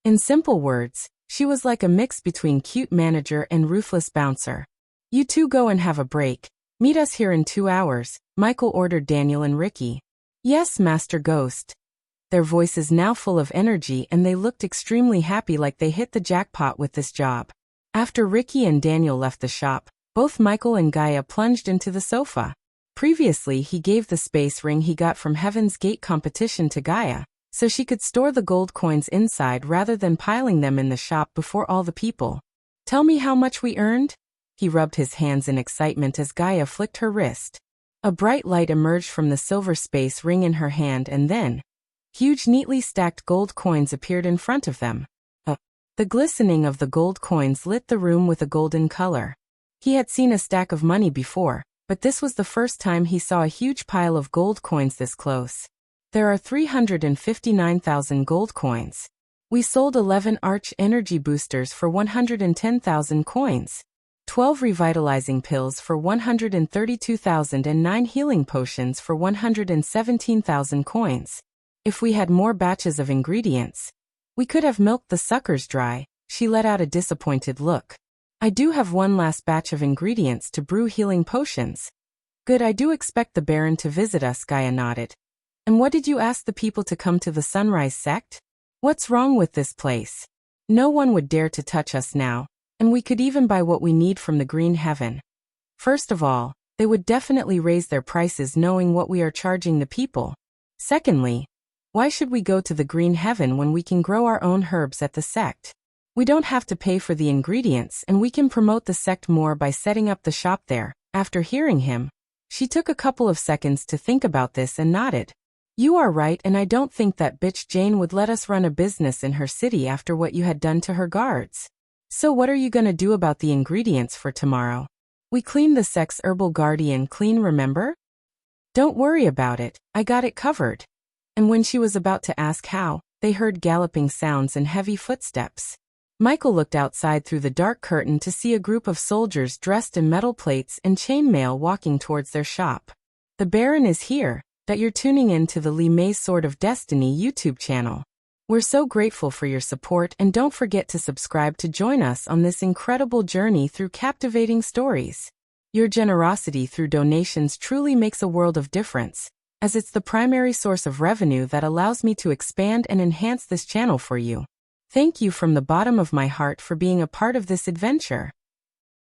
In simple words, she was like a mix between cute manager and ruthless bouncer. You two go and have a break. Meet us here in 2 hours, Michael ordered Daniel and Ricky. Yes, Master Ghost. Their voices now full of energy and they looked extremely happy, like they hit the jackpot with this job. After Ricky and Daniel left the shop, both Michael and Gaia plunged into the sofa. Previously he gave the space ring he got from Heaven's Gate competition to Gaia, so she could store the gold coins inside rather than piling them in the shop before all the people. Tell me how much we earned? He rubbed his hands in excitement as Gaia flicked her wrist. A bright light emerged from the silver space ring in her hand and then, huge neatly stacked gold coins appeared in front of them. The The glistening of the gold coins lit the room with a golden color. He had seen a stack of money before, but this was the first time he saw a huge pile of gold coins this close. There are 359,000 gold coins. We sold 11 Arch Energy Boosters for 110,000 coins, 12 Revitalizing Pills for 132,000 and 9 Healing Potions for 117,000 coins. If we had more batches of ingredients, we could have milked the suckers dry. She let out a disappointed look. I do have one last batch of ingredients to brew healing potions. Good, I do expect the Baron to visit us, Gaia nodded. And what did you ask the people to come to the Sunrise sect? What's wrong with this place? No one would dare to touch us now, and we could even buy what we need from the Green Heaven. First of all, they would definitely raise their prices knowing what we are charging the people. Secondly, why should we go to the Green Heaven when we can grow our own herbs at the sect? We don't have to pay for the ingredients and we can promote the sect more by setting up the shop there. After hearing him, she took a couple of seconds to think about this and nodded. You are right, and I don't think that bitch Jane would let us run a business in her city after what you had done to her guards. So what are you gonna do about the ingredients for tomorrow? We cleaned the sect's herbal guardian clean, remember? Don't worry about it, I got it covered. And when she was about to ask how, they heard galloping sounds and heavy footsteps. Michael looked outside through the dark curtain to see a group of soldiers dressed in metal plates and chainmail walking towards their shop. The Baron is here. That you're tuning in to the Li Mei Sword of Destiny YouTube channel. We're so grateful for your support, and don't forget to subscribe to join us on this incredible journey through captivating stories. Your generosity through donations truly makes a world of difference, as it's the primary source of revenue that allows me to expand and enhance this channel for you. Thank you from the bottom of my heart for being a part of this adventure.